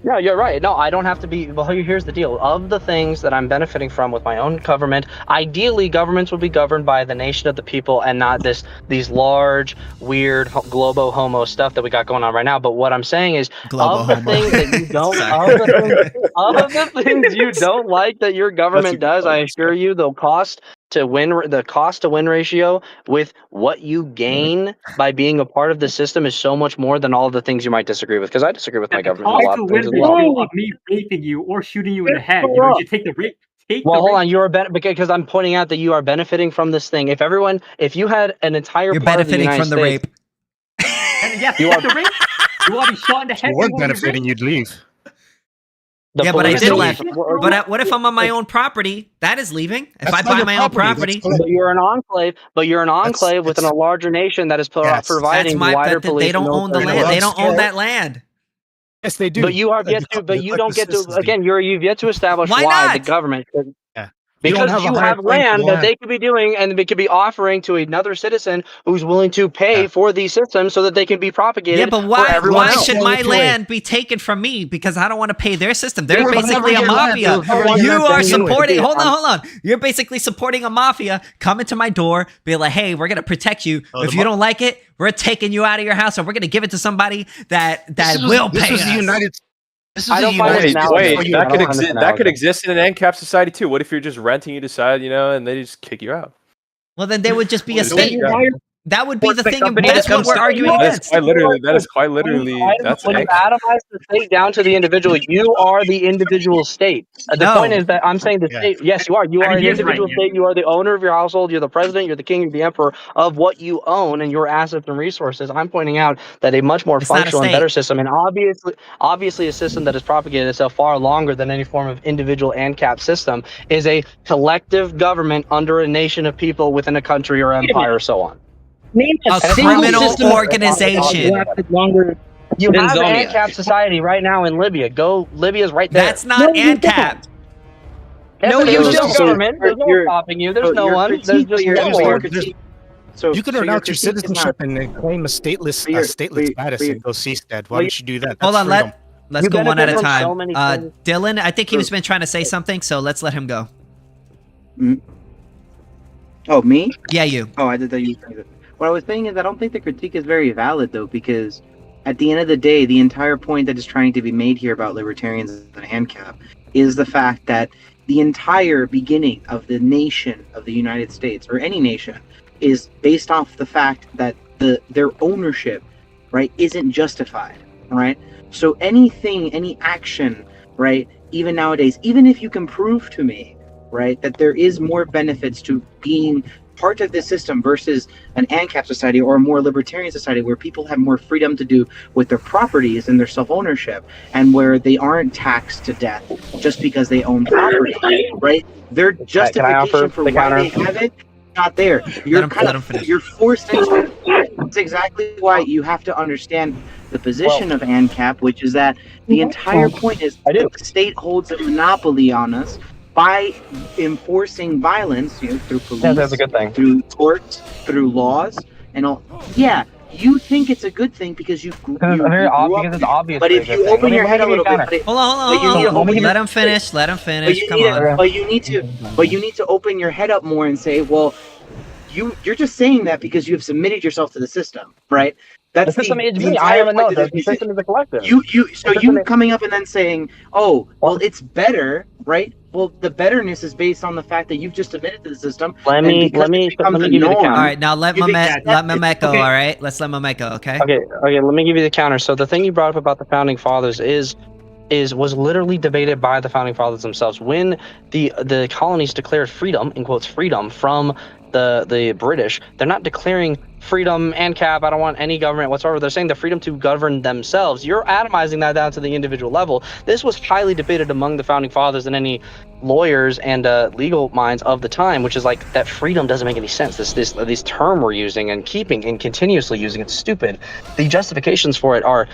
No, you're right. No, I don't have to be. Well, here's the deal. Of the things that I'm benefiting from with my own government, ideally, governments would be governed by the nation of the people and not these large, weird, globo homo stuff that we got going on right now. But what I'm saying is, of the things that you don't, of the things you don't like that your government does, I assure you, the cost to win ratio with what you gain by being a part of the system is so much more than all of the things you might disagree with. Because I disagree with my government a lot of things as well.
Of me raping you or shooting you in the head, you should take the rape.
Hold on, because I'm pointing out that you are benefiting from this thing. If you had an entire
you're
part
benefiting
of the
from the rape.
And yes, you are the rape. You want to be shot in the head.
If you weren't benefiting, you'd leave.
Yeah, but I did leave. But what if I'm on my own property? That is leaving. If I buy my own property.
But you're an enclave. Within a larger nation that is providing wider police.
They don't own the land. They don't own that land.
Yes, they do.
But you have yet to. But you don't get to. Again, you've yet to establish why the government. Because you have land that they could be doing, and they could be offering to another citizen who's willing to pay for these systems so that they can be propagated.
Yeah, but why should my land be taken from me because I don't want to pay their system? They're basically a mafia. You are supporting. Hold on. You're basically supporting a mafia coming to my door, be like, "Hey, we're gonna protect you. If you don't like it, we're taking you out of your house, and we're gonna give it to somebody that will pay us."
This was the United.
That could exist in an Ancap society too. What if you're just renting, you decide, and they just kick you out?
Well, then there would just be a state. That would be the thing.
company
That's
that
what we're
comes-
arguing
That is
against.
quite literally. That's
when you
excellent.
atomize the state down to the individual, you are the individual state. The
No.
point is that I'm saying the
Yeah.
state. Yes, you are. You
I
are
mean,
an
he is
individual
right,
state. You are the owner of your household. You're the president. You're the king. You're the emperor of what you own and your assets and resources. I'm pointing out that a much more
It's not a
functional and
state.
better system, and obviously a system that has propagated itself far longer than any form of individual Ancap system, is a collective government under a nation of people within a country or empire, or so on.
Name
A
single
criminal
system
organization.
lasted longer
You
than
have
Zonia.
Ancap society right now in Libya. Go, Libya's right there.
That's not
No, you
Ancap.
Yes,
No,
it is.
you
There's no
don't.
government. There's no one
You're-
stopping you. There's
so
no
your
one.
critique-
There's just
your-
no
so your
one.
critique-
You can
so
renounce your
critique is
citizenship
not-
and claim a stateless,
But your-
stateless
but-
status
but-
and go seastead. Why
well,
don't you do that?
Hold
That's
on,
freedom.
let's
You
go one at
benefit
a
from
time.
so many things.
Dylan, I think he
So-
was been trying to say something, so let's let him go.
Oh, me?
Yeah, you.
Oh, I did that. You said it. What I was saying is I don't think the critique is very valid, though, because at the end of the day, the entire point that is trying to be made here about libertarians and Ancap is the fact that the entire beginning of the nation of the United States, or any nation, is based off the fact that their ownership, right, isn't justified, right? So anything, any action, right, even nowadays, even if you can prove to me, right, that there is more benefits to being part of this system versus an ANCAP society or a more libertarian society where people have more freedom to do with their properties and their self-ownership, and where they aren't taxed to death just because they own property, right? Their justification for why they have it, not there. You're you're forced into it. That's exactly why you have to understand the position of ANCAP, which is that the entire point is that the state holds a monopoly on us by enforcing violence, through police,
that's a good thing.
through courts, through laws, and all. Yeah, you think it's a good thing because you grew
Because it's obvious.
But if you open your head a little bit,
Hold on. Let him finish. Let him finish. Come on.
but you need to open your head up more and say, well, you're just saying that because you have submitted yourself to the system, right? That's
the system is me. I haven't known that the system is a collective.
You coming up and then saying, oh, well, it's better, right? Well, the betterness is based on the fact that you've just submitted to the system.
Let me give you the counter.
All right, now let Mehmet go. All right, let's let Mehmet go. Okay.
Okay. Let me give you the counter. So the thing you brought up about the founding fathers was literally debated by the founding fathers themselves. When the colonies declared freedom, in quotes, freedom from the British, they're not declaring freedom, ANCAP, I don't want any government whatsoever. They're saying the freedom to govern themselves. You're atomizing that down to the individual level. This was highly debated among the founding fathers and any lawyers and legal minds of the time, which is like that freedom doesn't make any sense. This term we're using and keeping and continuously using, it's stupid. The justifications for it are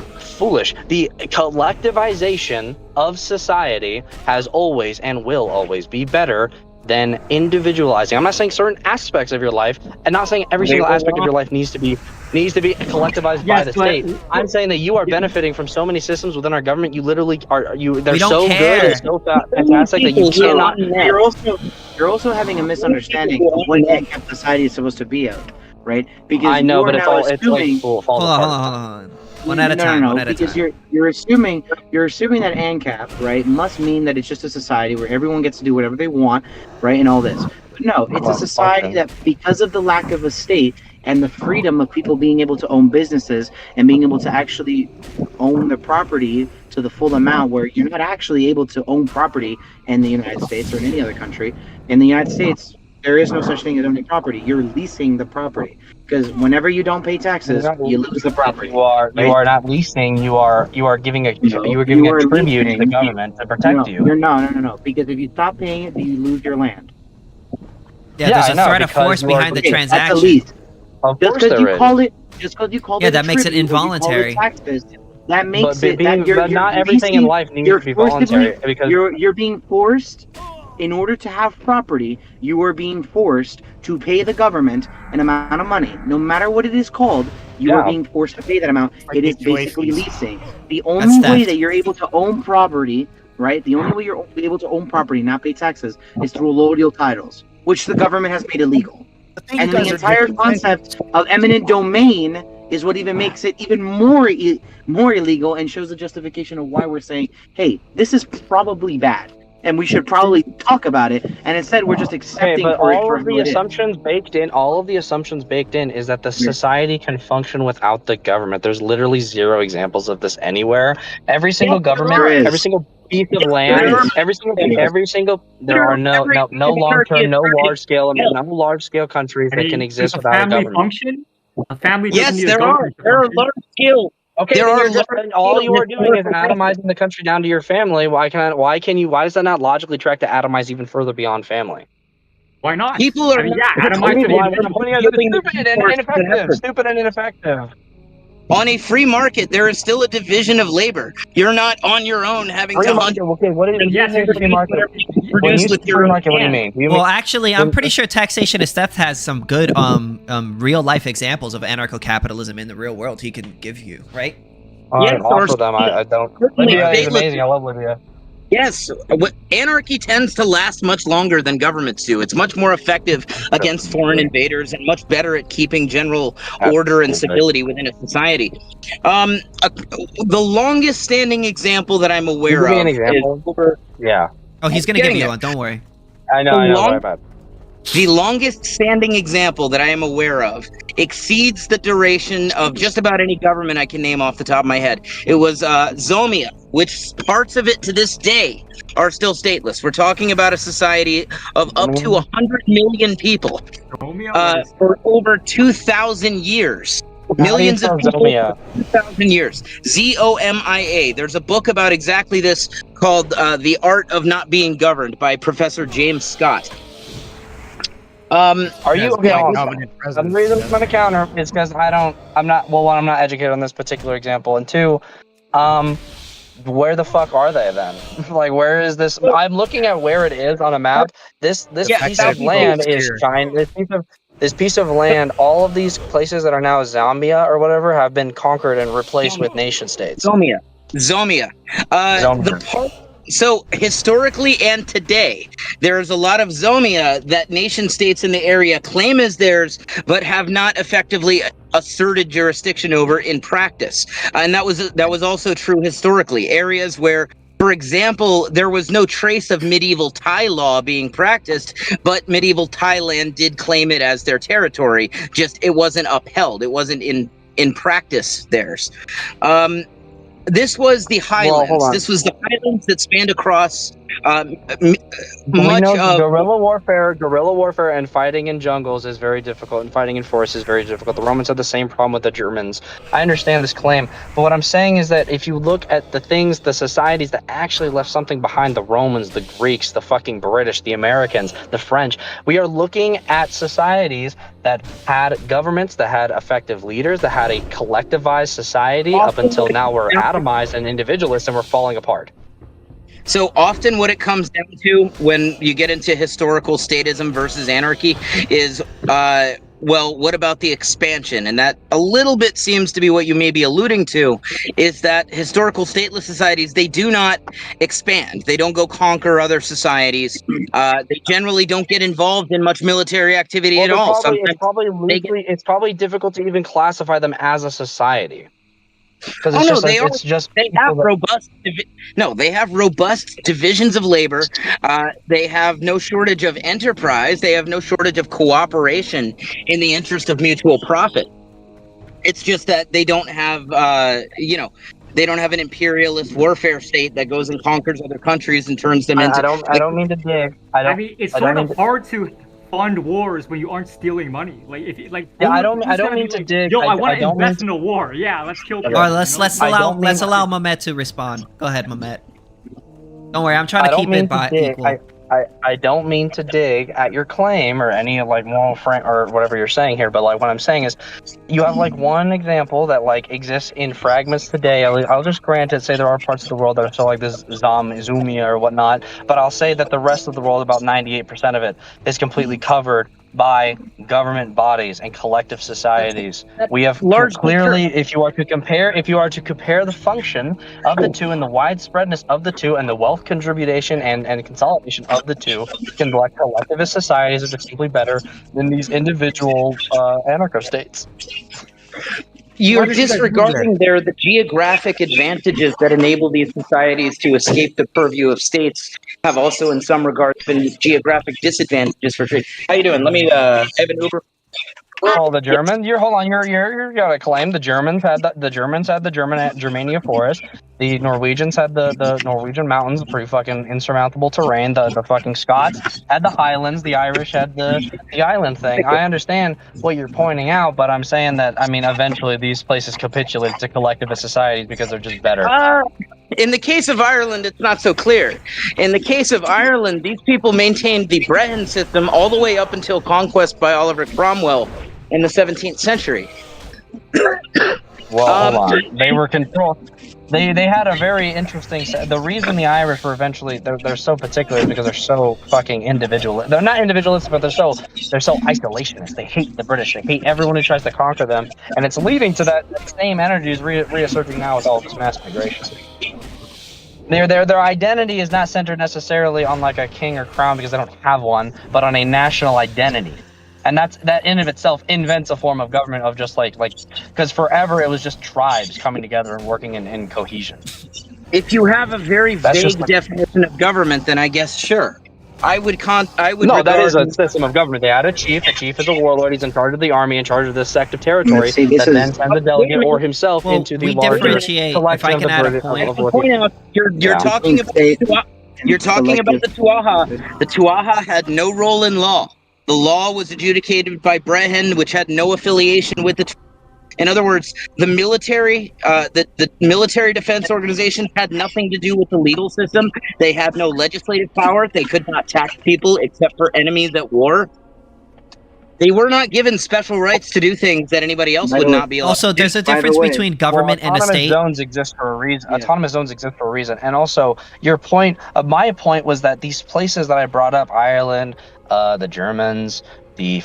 foolish. The collectivization of society has always and will always be better than individualizing. I'm not saying certain aspects of your life, and not saying every single aspect of your life needs to be collectivized by the state. I'm saying that you are benefiting from so many systems within our government. You literally are. They're so good and so fantastic that you cannot.
You're also having a misunderstanding of what ANCAP society is supposed to be of, right? Because
I know, but
assuming,
it's like hold
on. One at a time.
No, because you're assuming that ANCAP, right, must mean that it's just a society where everyone gets to do whatever they want, right, and all this. But no, it's a society that, because of the lack of a state and the freedom of people being able to own businesses and being able to actually own the property to the full amount, where you're not actually able to own property in the United States or in any other country. In the United States, there is no such thing as owning property. You're leasing the property. Because whenever you don't pay taxes, you lose the property.
You are not leasing. You are giving a tribute to the government to protect you.
No. Because if you stop paying it, then you lose your land.
Yeah, there's a threat of force behind the transaction.
That's a lease. Just because you call it
that makes it involuntary.
That makes it.
But not everything in life needs to be voluntary. Because
you're being forced. In order to have property, you are being forced to pay the government an amount of money. No matter what it is called, you are being forced to pay that amount. It is basically leasing. The only way that you're able to own property, right? The only way you're able to own property, not pay taxes, is through allodial titles, which the government has made illegal. And the entire concept of eminent domain is what even makes it even more illegal and shows the justification of why we're saying, hey, this is probably bad. and we should probably talk about it. And instead, we're just accepting
but
for it
all
for
of the
who it is.
assumptions baked in, is that the society can function without the government. There's literally zero examples of this anywhere. Every single government,
there is.
every single piece of land,
There is.
there are no long-term, no large-scale countries
I
that can
mean,
exist
does a
without a
family
government.
function? A family doesn't
Yes,
need a
there are.
government to
There are
function.
large scale.
Okay,
There
then
are
you're just,
large
all
scale
you are doing is
historical
atomizing the country down to your family. Why does that not logically track to atomize even further beyond family?
Why not?
People are
I mean, yeah,
not
atomize
Why
it.
we're pointing out it's stupid and ineffective.
On a free market, there is still a division of labor. You're not on your own having
Free
to
market,
hunt.
okay, what do you
Yes,
mean free market? When you
Produce
say
with your
free
own
market, what do you
hands.
mean?
Well, actually, I'm pretty sure Taxation is Theft has some good real life examples of anarcho-capitalism in the real world he can give you, right?
Yes,
offer them. I don't.
certainly
Libya is
stateless.
amazing. I love Libya.
Yes, anarchy tends to last much longer than governments do. It's much more effective against foreign invaders and much better at keeping general order and stability within a society. The longest standing example that I'm aware
Give me
of
an example.
is
Oh, he's gonna give you one. Don't worry.
I know. My bad.
The longest standing example that I am aware of exceeds the duration of just about any government I can name off the top of my head. It was Zomia, which parts of it to this day are still stateless. We're talking about a society of up to 100 million people for over 2,000 years. Millions of people for 2,000 years. Zomia. There's a book about exactly this called The Art of Not Being Governed by Professor James Scott.
Are you okay? The reason I'm gonna counter is because I'm not educated on this particular example, and two, where the fuck are they then? Like, where is this? I'm looking at where it is on a map. This piece of land is China. This piece of land, all of these places that are now Zambia or whatever have been conquered and replaced with nation states.
Zomia. So historically and today, there's a lot of Zomia that nation states in the area claim as theirs, but have not effectively asserted jurisdiction over in practice. And that was also true historically. Areas where, for example, there was no trace of medieval Thai law being practiced, but medieval Thailand did claim it as their territory. Just it wasn't upheld. It wasn't in practice theirs. This was the Highlands. This was the Highlands that spanned across much of
guerrilla warfare and fighting in jungles is very difficult, and fighting in forests is very difficult. The Romans had the same problem with the Germans. I understand this claim, but what I'm saying is that if you look at the societies that actually left something behind, the Romans, the Greeks, the fucking British, the Americans, the French, we are looking at societies that had governments, that had effective leaders, that had a collectivized society. Up until now, we're atomized and individualist, and we're falling apart.
So often what it comes down to when you get into historical statism versus anarchy is, well, what about the expansion? And that a little bit seems to be what you may be alluding to, is that historical stateless societies, they do not expand. They don't go conquer other societies. They generally don't get involved in much military activity at all.
It's probably difficult to even classify them as a society. Because
they have robust divisions of labor. They have no shortage of enterprise. They have no shortage of cooperation in the interest of mutual profit. It's just that they don't have, they don't have an imperialist warfare state that goes and conquers other countries and turns them into.
I don't mean to dig.
I mean, it's sort of hard to fund wars when you aren't stealing money. Like if
I don't mean to dig.
Yo, I want to invest in a war. Yeah, let's kill people.
All right, let's allow Mehmet to respond. Go ahead, Mehmet. Don't worry, I'm trying to keep it by equal.
I don't mean to dig at your claim or any moral frame or whatever you're saying here, but what I'm saying is, you have one example that exists in fragments today. I'll just grant it. Say there are parts of the world that are still like this Zumia or whatnot, but I'll say that the rest of the world, about 98% of it, is completely covered by government bodies and collective societies. We have clearly, if you are to compare the function of the two and the widespreadness of the two and the wealth contribution and consolidation of the two, collectivist societies are just simply better than these individual anarcho states.
You're
did you guys move
disregarding the geographic advantages that enable these societies to escape the purview of states have also in some regards been geographic disadvantages for trade. How you doing? Let me I have an Uber.
Oh, the Germans. Hold on. You're got to claim the Germans had the Germania forest. The Norwegians had the Norwegian mountains, pretty fucking insurmountable terrain. The fucking Scots had the Highlands. The Irish had the island thing. I understand what you're pointing out, but I'm saying that eventually these places capitulated to collectivist societies because they're just better.
In the case of Ireland, it's not so clear. In the case of Ireland, these people maintained the Brehon system all the way up until conquest by Oliver Cromwell in the 17th century.
Well, hold on. They were controlled. They had a very interesting. The reason the Irish were eventually they're so particular is because they're so fucking individual. They're not individualists, but they're so isolationist. They hate the British. They hate everyone who tries to conquer them, and it's leading to that same energy is reasserting now with all this mass migration. Their identity is not centered necessarily on like a king or crown because they don't have one, but on a national identity. And that in of itself invents a form of government of just like because forever it was just tribes coming together and working in cohesion.
If you have a very vague definition of government, then I guess sure. I would. No,
that is a system of government. They had a chief. The chief is a warlord. He's in charge of the army, in charge of this sect of territory. That then sends a delegate or himself into the larger
differentiate. If I can add a point,
you're talking about the Tuatha. The Tuatha had no role in law. The law was adjudicated by Brehon, which had no affiliation with the. In other words, the military defense organization had nothing to do with the legal system. They had no legislative power. They could not tax people except for enemies at war. They were not given special rights to do things that anybody else would not be allowed.
Also, there's a difference between government and a state.
Autonomous zones exist for a reason. Yeah. Autonomous zones exist for a reason. And also, my point was that these places that I brought up, Ireland, the Germans, the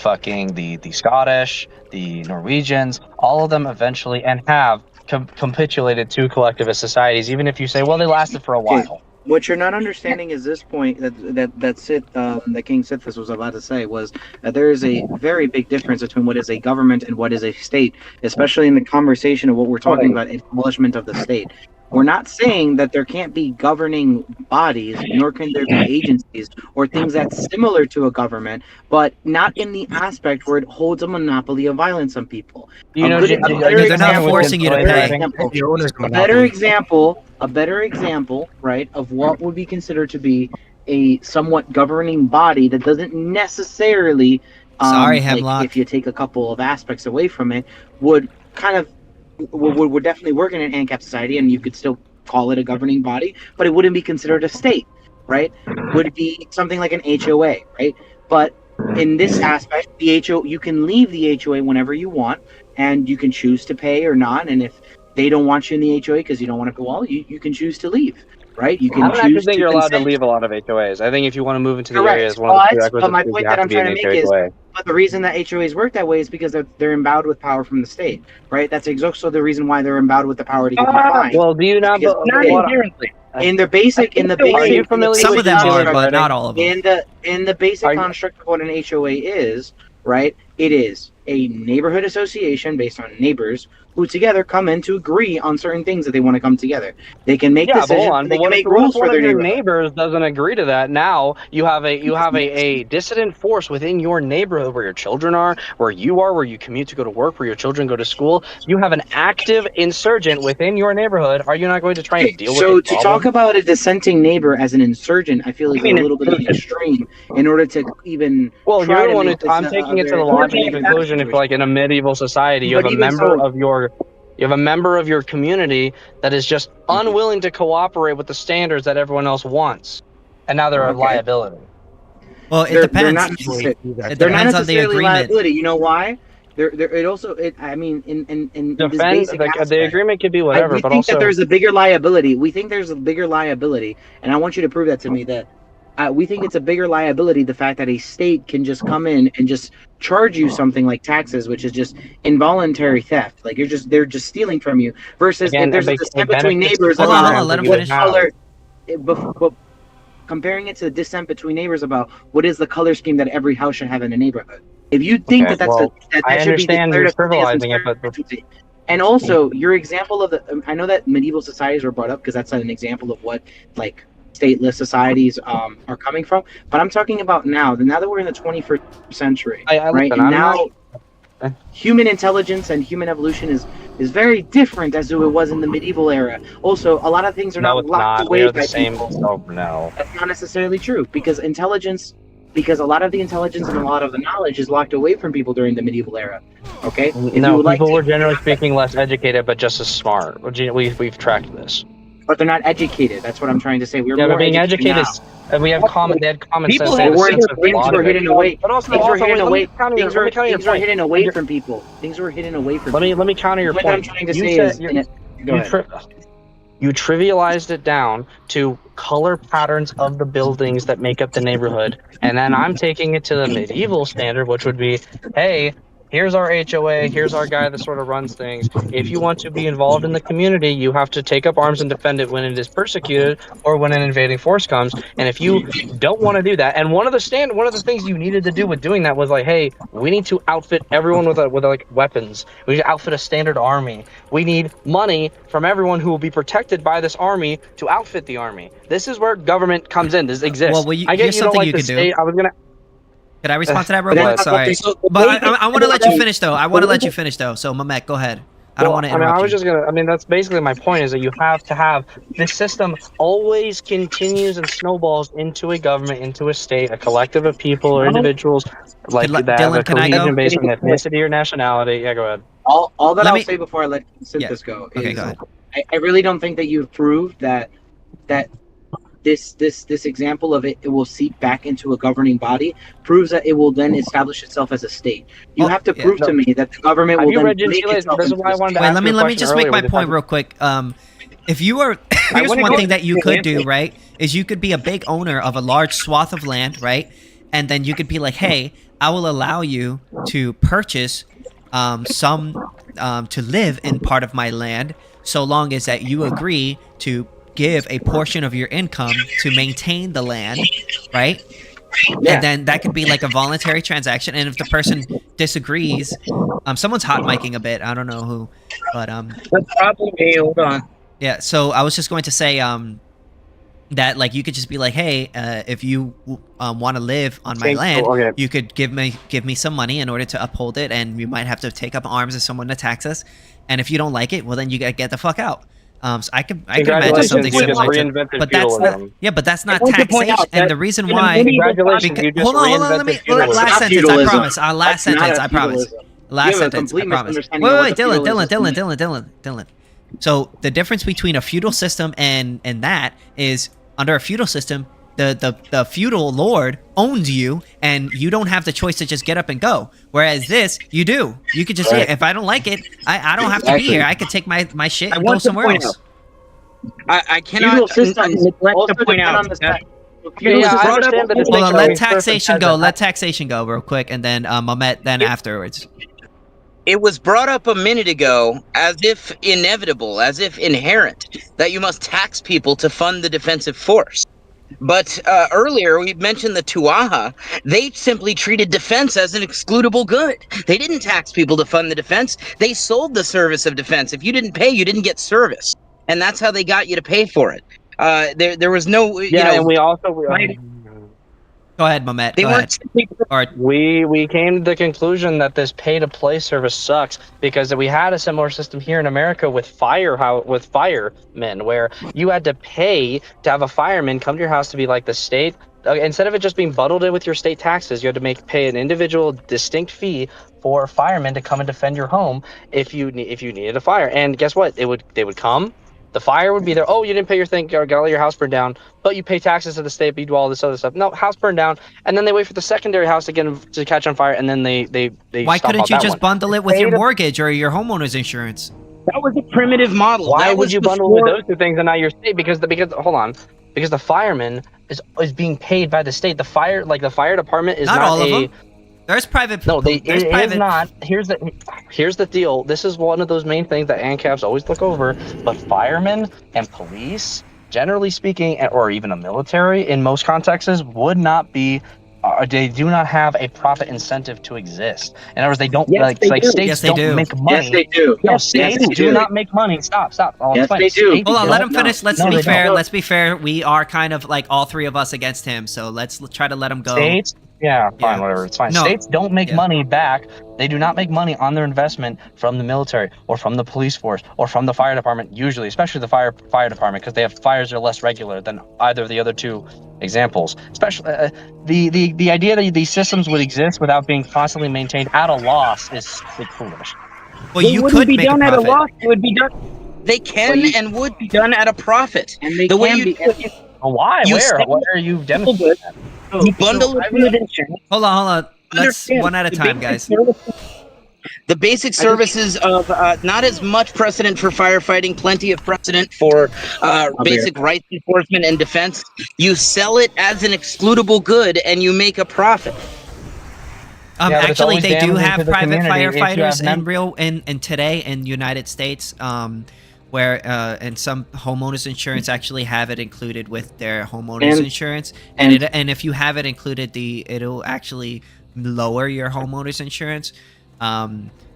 Scottish, the Norwegians, all of them eventually and have capitulated to collectivist societies, even if you say, well, they lasted for a while.
What you're not understanding is this point that KingSithis was about to say was that there is a very big difference between what is a government and what is a state, especially in the conversation of what we're talking about, abolishment of the state. We're not saying that there can't be governing bodies, nor can there be agencies or things that's similar to a government, but not in the aspect where it holds a monopoly of violence on people.
They're not forcing you to pay.
A better example, right, of what would be considered to be a somewhat governing body that doesn't necessarily,
Sorry, Hemlock.
If you take a couple of aspects away from it, would kind of would definitely work in an Ancap society, and you could still call it a governing body, but it wouldn't be considered a state, right? Would be something like an HOA, right? But in this aspect, you can leave the HOA whenever you want, and you can choose to pay or not. And if they don't want you in the HOA because you don't want to go all, you can choose to leave, right? You can
I don't actually think you're allowed to leave a lot of HOAs. I think if you want to move into the areas, one of the prerequisites
but my point that I'm trying to make is, but the reason that HOAs work that way is because they're endowed with power from the state, right? That's also the reason why they're endowed with the power to get fined.
Well, do you not?
Not inherently. In the basic,
are you familiar
some
with
of them are, but not all of them.
In the basic construct of what an HOA is, right? It is a neighborhood association based on neighbors who together come in to agree on certain things that they want to come together. They can make decisions. They can make rules for their
neighbors. Doesn't agree to that. Now you have a dissident force within your neighborhood where your children are, where you commute to go to work, where your children go to school. You have an active insurgent within your neighborhood. Are you not going to try and deal with it?
So to talk about a dissenting neighbor as an insurgent, I feel is a little bit of an extreme in order to even.
Well, you're the one. I'm taking it to the logical conclusion. If, like in a medieval society, you have a member of your community that is just unwilling to cooperate with the standards that everyone else wants, and now they're a liability.
Well, it depends. It depends on the agreement.
Liability. You know why? I mean, in
defend
this basic aspect,
the agreement could be whatever,
we
but
think
also
that there's a bigger liability. We think there's a bigger liability, and I want you to prove that to me. That we think it's a bigger liability, the fact that a state can just come in and just charge you something like taxes, which is just involuntary theft. Like they're just stealing from you. Versus if there's a dissent between neighbors about
let him finish.
Color, but comparing it to the dissent between neighbors about what is the color scheme that every house should have in a neighborhood. If you think that should be declared
you're trivializing it, but
And also, your example of I know that medieval societies were brought up because that's an example of what like stateless societies are coming from. But I'm talking about now that we're in the 21st century, right? And now human intelligence and human evolution is very different as to it was in the medieval era. Also, a lot of things are not locked away by people.
Oh, no.
That's not necessarily true because a lot of the intelligence and a lot of the knowledge is locked away from people during the medieval era. Okay?
No, people were generally speaking less educated, but just as smart. We've tracked this.
But they're not educated. That's what I'm trying to say. We're
Yeah,
more
but being educated, and we have common. They had common sense. They had a sense of
things were
logic.
hidden away.
But also,
Things were hidden
let
away.
me counter your-
Things
let me counter your
were
point.
hidden away from people. Things were hidden away from
Let
people.
me counter your
What
point.
I'm trying to
You
say
said
is, go ahead.
you trivialized it down to color patterns of the buildings that make up the neighborhood, and then I'm taking it to the medieval standard, which would be, hey, here's our HOA, here's our guy that sort of runs things. If you want to be involved in the community, you have to take up arms and defend it when it is persecuted or when an invading force comes. And if you don't want to do that, and one of the things you needed to do with doing that was like, hey, we need to outfit everyone with like weapons. We need to outfit a standard army. We need money from everyone who will be protected by this army to outfit the army. This is where government comes in. This exists.
Well,
I
here's
get you don't
something
like
you
the
could do.
state. I was gonna.
Could I respond to that real
But
quick?
that's
Sorry. But I want to let you finish, though. I want to let you finish, though. So, Mamet, go ahead. I don't want to interrupt
I was
you.
just gonna. I mean, that's basically my point. Is that you have to have this system always continues and snowballs into a government, into a state, a collective of people or individuals like that have a
Dylan, can I go?
cohesion based on ethnicity or nationality. Yeah, go ahead.
All that I'll say before I let Synthis go is,
Okay, go ahead.
I really don't think that you've proved that this example of it will seep back into a governing body proves that it will then establish itself as a state. You have to prove to me that the government will then make itself into a state.
Wait, let me just make my point real quick. If you are, here's one thing that you could do, right? Is you could be a big owner of a large swath of land, right? And then you could be like, hey, I will allow you to purchase to live in part of my land, so long as that you agree to give a portion of your income to maintain the land, right? Yeah. And then that could be like a voluntary transaction. And if the person disagrees, someone's hot micing a bit. I don't know who, but
that's probably me. Hold on.
Yeah. So I was just going to say that like you could just be like, hey, if you want to live on my land, you could give me some money in order to uphold it, and you might have to take up arms if someone attacks us. And if you don't like it, well, then you gotta get the fuck out. So I could imagine something similar to, but that's not, but that's not taxation. And the reason why, hold on, let me, last sentence, I promise. Last sentence, I promise. Last sentence, I promise. Wait, Dylan. So the difference between a feudal system and that is, under a feudal system, the feudal lord owns you, and you don't have the choice to just get up and go. Whereas this, you do. You could just, if I don't like it, I don't have to be here. I could take my shit and go somewhere else.
I cannot neglect to point out that.
Hold on, let taxation go. Let taxation go real quick, and then Mamet then afterwards.
It was brought up a minute ago as if inevitable, as if inherent, that you must tax people to fund the defensive force. But earlier we mentioned the Tuaha. They simply treated defense as an excludable good. They didn't tax people to fund the defense. They sold the service of defense. If you didn't pay, you didn't get service, and that's how they got you to pay for it. There was no,
and we also.
Go ahead, Mamet. Go ahead.
We came to the conclusion that this pay-to-play service sucks because we had a similar system here in America with firemen, where you had to pay to have a fireman come to your house to be like the state. Instead of it just being bundled in with your state taxes, you had to pay an individual distinct fee for firemen to come and defend your home if you needed a fire. And guess what? They would come. The fire would be there. Oh, you didn't pay your thing. Got all your house burned down. But you pay taxes to the state. But you do all this other stuff. No, house burned down. And then they wait for the secondary house again to catch on fire. And then they
Why couldn't you just bundle it with your mortgage or your homeowner's insurance?
That was a primitive model.
Why would you bundle with those two things and not your state? Because hold on. Because the fireman is being paid by the state. The fire department is not
all of them. There's private.
No, it is not. Here's the deal. This is one of those main things that Ancaps always look over. But firemen and police, generally speaking, or even a military in most contexts, would not be they do not have a profit incentive to exist. In other words, they don't
Yes, they do.
states
Yes, they
don't
do.
make money.
Yes, they do.
No,
Yes,
states
they
do not make money. Stop. Oh,
Yes,
explain.
they do.
States
Hold on, let
don't-
him finish. Let's
No,
be
they
fair.
don't.
Let's be fair. We are kind of like all three of us against him, so let's try to let him go.
States, yeah, fine,
Yeah.
whatever, it's fine.
No,
States don't make
yeah.
money back. They do not make money on their investment from the military or from the police force or from the fire department. Usually, especially the fire department, because they have fires are less regular than either of the other two examples. Especially the idea that these systems would exist without being constantly maintained at a loss is foolish.
Well,
They
you
wouldn't
could
be
make a
done at a
profit.
loss. It would be done. They can and would be done at a profit.
And they
The way
can
you
be.
do it is
Why?
You
Where?
sell
Where are you demonstrating?
you bundle it with insurance.
Hold on. Let's
Understand,
one at a
the
time,
basic
guys.
services- The basic services of not as much precedent for firefighting, plenty of precedent for basic rights enforcement and defense. You sell it as an excludable good and you make a profit.
Yeah, but it's
Actually,
always
they do
damaging
have
to the
private
community if you
firefighters
have
in today in United States, where and some homeowners insurance actually have it included with their homeowners
And-
insurance, and if you have it included, it'll actually lower your homeowners insurance.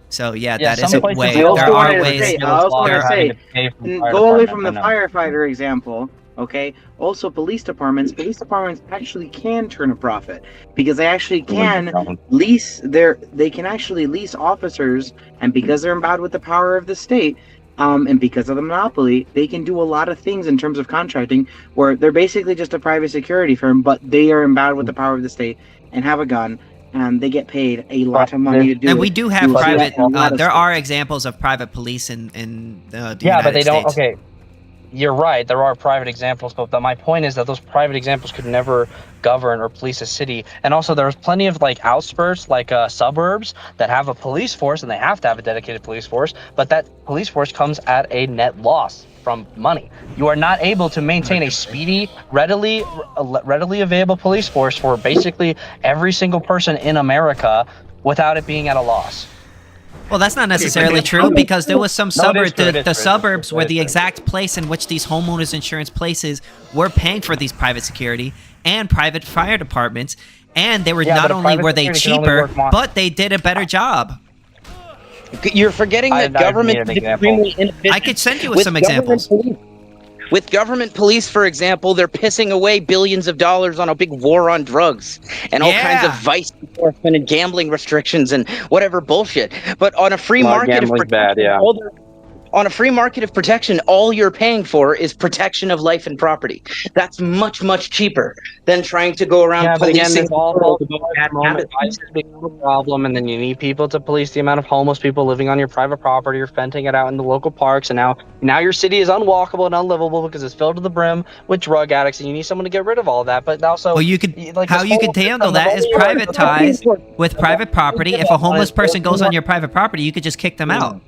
So yeah, that is
some
a
places
way.
they also
There are
wanna
ways.
say-
I also want to
They're having
say,
to pay for the fire
go away from
department,
the
I know.
firefighter example. Okay. Also, police departments actually can turn a profit because they actually can lease they can actually lease officers, and because they're endowed with the power of the state, and because of the monopoly, they can do a lot of things in terms of contracting where they're basically just a private security firm, but they are endowed with the power of the state and have a gun, and they get paid a lot of money to do it.
And we do have
You will see
private.
that in a lot of
There
states.
are examples of private police in the
Yeah,
United
but they don't.
States.
Okay, you're right. There are private examples, but my point is that those private examples could never govern or police a city. And also, there's plenty of like outskirts, like suburbs, that have a police force, and they have to have a dedicated police force. But that police force comes at a net loss from money. You are not able to maintain a speedy, readily available police force for basically every single person in America without it being at a loss.
Well, that's not necessarily true because there was some
No, it is
suburb.
true, it is
The
true,
suburbs
it
were
is
the
true.
exact place in which these homeowners insurance places were paying for these private security and private fire departments, and they were
Yeah,
not
but a
only
private
were they
security can only
cheaper,
work one-
but they did a better job.
You're forgetting that
I
government
need an
is
example.
extremely inefficient.
I could send you
With
some
government
examples.
police- With government police, for example, they're pissing away billions of dollars on a big war on drugs and all kinds of
Yeah.
vice enforcement and gambling restrictions and whatever bullshit. But on a free
Well,
market of
gambling's bad,
protection,
yeah.
on a free market of protection, all you're paying for is protection of life and property. That's much, much cheaper than trying to go around
Yeah, but again,
policing
this all
the
falls
world about
apart
bad
the moment
habits.
vices become a problem, and then you need people to police the amount of homeless people living on your private property or fencing it out in the local parks. And now your city is unwalkable and unlivable because it's filled to the brim with drug addicts, and you need someone to get rid of all that. But also,
Well, you could
like,
how
this
you
whole
could handle
system of
that is
all-
privatize with private property. If a homeless person goes on your private property, you could just kick them out.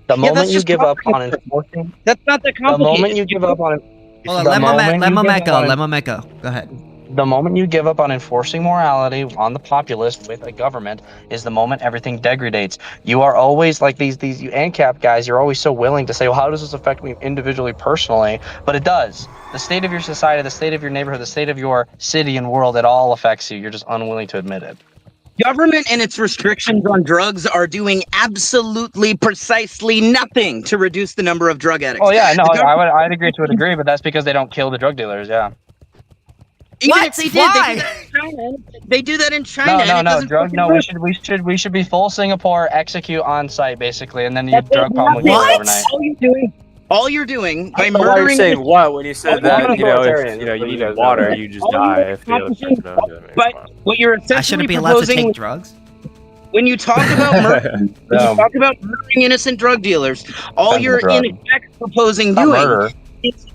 The
Yeah,
moment
that's
you
just
give up on
complicated.
enforcing,
That's not that
the
complicated.
moment you give up on
Hold on,
the
let
moment
Momet
you give
go.
up on-
Let Momet go. Go ahead.
the moment you give up on enforcing morality on the populace with a government is the moment everything degradates. You are always like these you Ancap guys, you're always so willing to say, well, how does this affect me individually, personally? But it does. The state of your society, the state of your neighborhood, the state of your city and world, it all affects you. You're just unwilling to admit it.
Government and its restrictions on drugs are doing absolutely precisely nothing to reduce the number of drug addicts.
Oh yeah, no,
The government-
I'd agree to a degree, but that's because they don't kill the drug dealers, yeah.
Even
What?
if they did,
Why?
they do that in China. and it
No,
doesn't
drug.
fucking
No,
work.
we should be full Singapore, execute on site basically, and then your
That
drug
does
problem would
nothing.
go away
What?
overnight.
All you're doing by
I don't know why you're
murdering
saying what when you said that,
I'm
you know, if
authoritarian.
you need water, you just die if the other person knows it.
But what you're
I
essentially
shouldn't be allowed to
proposing
take drugs.
when you talk about when you talk about murdering innocent drug dealers, all
Depends on
you're
the drug.
in effect proposing
Not
doing
murder.
is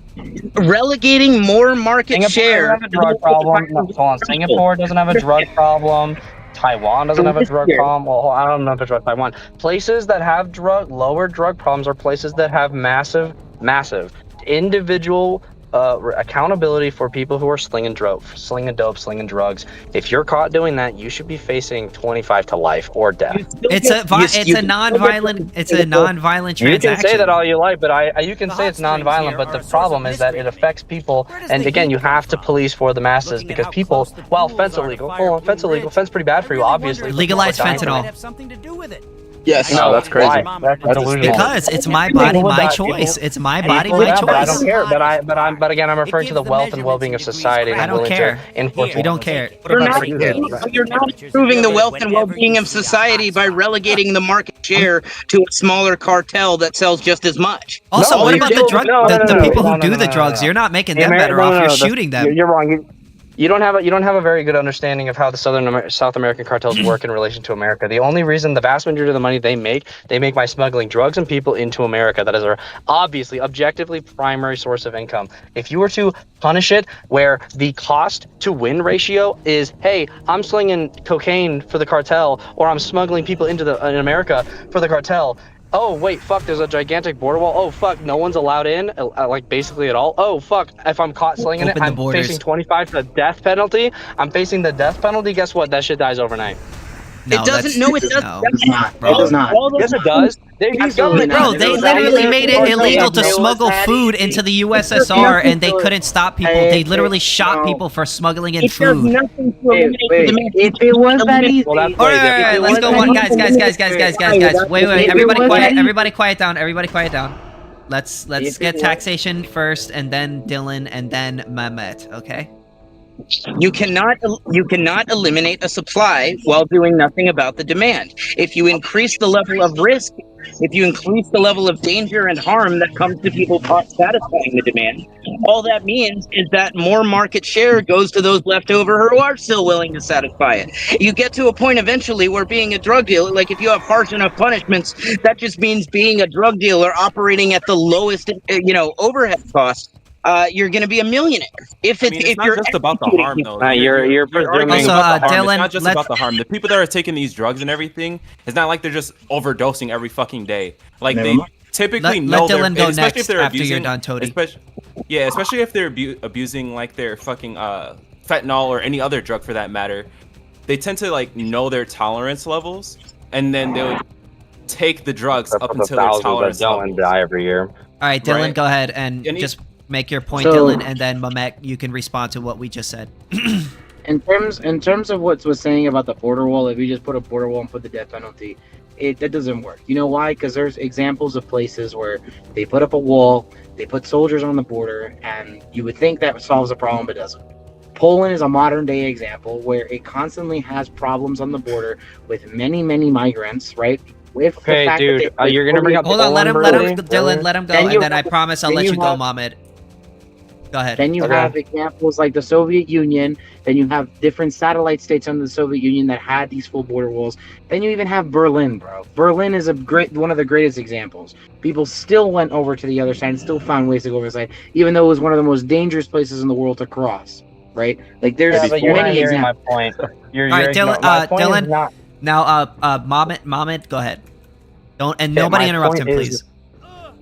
relegating more market
Singapore
share.
doesn't have a drug problem. No, hold on. Singapore doesn't have a drug problem. Taiwan doesn't have a drug problem. Well, I don't know if it's about Taiwan. Places that have lower drug problems are places that have massive individual accountability for people who are slinging dope, slinging drugs. If you're caught doing that, you should be facing 25 to life or death.
It's a non-violent transaction.
You can say that all you like, but you can say it's non-violent, but the problem is that it affects people. And again, you have to police for the masses because people, while fence illegal, fence pretty bad for you, obviously.
Legalize fentanyl.
Yes.
No, that's crazy.
Because it's my body, my choice. It's my body, my choice.
But I don't care. But again, I'm referring to the wealth and well-being of society.
I don't care. We don't care.
You're not improving the wealth and well-being of society by relegating the market share to a smaller cartel that sells just as much.
Also, what about the people who do the drugs? You're not making them better off. You're shooting them.
You're wrong. You don't have a very good understanding of how the South American cartels work in relation to America. The only reason, the vast majority of the money they make by smuggling drugs and people into America. That is our obviously, objectively primary source of income. If you were to punish it where the cost to win ratio is, hey, I'm slinging cocaine for the cartel, or I'm smuggling people in America for the cartel. Oh, wait, fuck, there's a gigantic border wall. Oh, fuck, no one's allowed in, like, basically at all. Oh, fuck, if I'm caught slinging it, I'm facing 25 to the death penalty. I'm facing the death penalty. Guess what? That shit dies overnight.
No, it doesn't. No, it doesn't.
No, it does not.
Yes, it does.
Bro, they literally made it illegal to smuggle food into the USSR, and they couldn't stop people. They literally shot people for smuggling in food.
If it was that easy.
All right, let's go. Guys. Wait. Everybody quiet down. Let's get taxation first, and then Dylan, and then Mehmet. Okay.
You cannot eliminate a supply while doing nothing about the demand. If you increase the level of risk, if you increase the level of danger and harm that comes to people satisfying the demand, all that means is that more market share goes to those left over who are still willing to satisfy it. You get to a point eventually where being a drug dealer, like if you have harsh enough punishments, that just means being a drug dealer operating at the lowest, overhead cost. You're going to be a millionaire. It's
not just about the harm, though.
You're presuming
Dylan,
it's not just about the harm. The people that are taking these drugs and everything, it's not like they're just overdosing every fucking day. Like they typically know.
Let Dylan go next
if they're
after
abusing,
you're done, Toady.
Especially if they're abusing like their fucking fentanyl or any other drug for that matter. They tend to like know their tolerance levels, and then they would take the drugs up until their tolerance levels.
And die every year.
All right, Dylan,
Right.
Go ahead and just make your point, Dylan, and then Mehmet, you can respond to what we just said.
In terms of what was saying about the border wall, if you just put a border wall and put the death penalty, that doesn't work. You know why? Because there's examples of places where they put up a wall, they put soldiers on the border, and you would think that solves the problem, but it doesn't. Poland is a modern day example where it constantly has problems on the border with many migrants, right? With
okay, dude, you're gonna bring up.
Hold on, let him, Dylan, let him go, and then I promise I'll let you go, Mohammed. Go ahead.
Then you have examples like the Soviet Union. Then you have different satellite states under the Soviet Union that had these full border walls. Then you even have Berlin, bro. Berlin is one of the greatest examples. People still went over to the other side and still found ways to go over the side, even though it was one of the most dangerous places in the world to cross. Right? Like there's many examples.
My point.
All right, Dylan. Now, Mohammed, go ahead. Nobody interrupt him, please.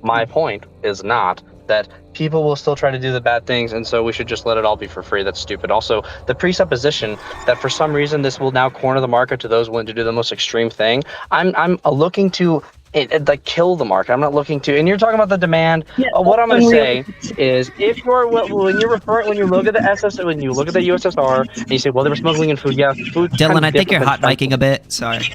My point is not that people will still try to do the bad things, and so we should just let it all be for free. That's stupid. Also, the presupposition that for some reason this will now corner the market to those willing to do the most extreme thing. I'm looking to like kill the market. I'm not looking to. And you're talking about the demand. What I'm going to say is, if you're when you look at the USSR, and you say, well, they were smuggling in food. Yeah, food.
Dylan, I think you're hot micing a bit. Sorry.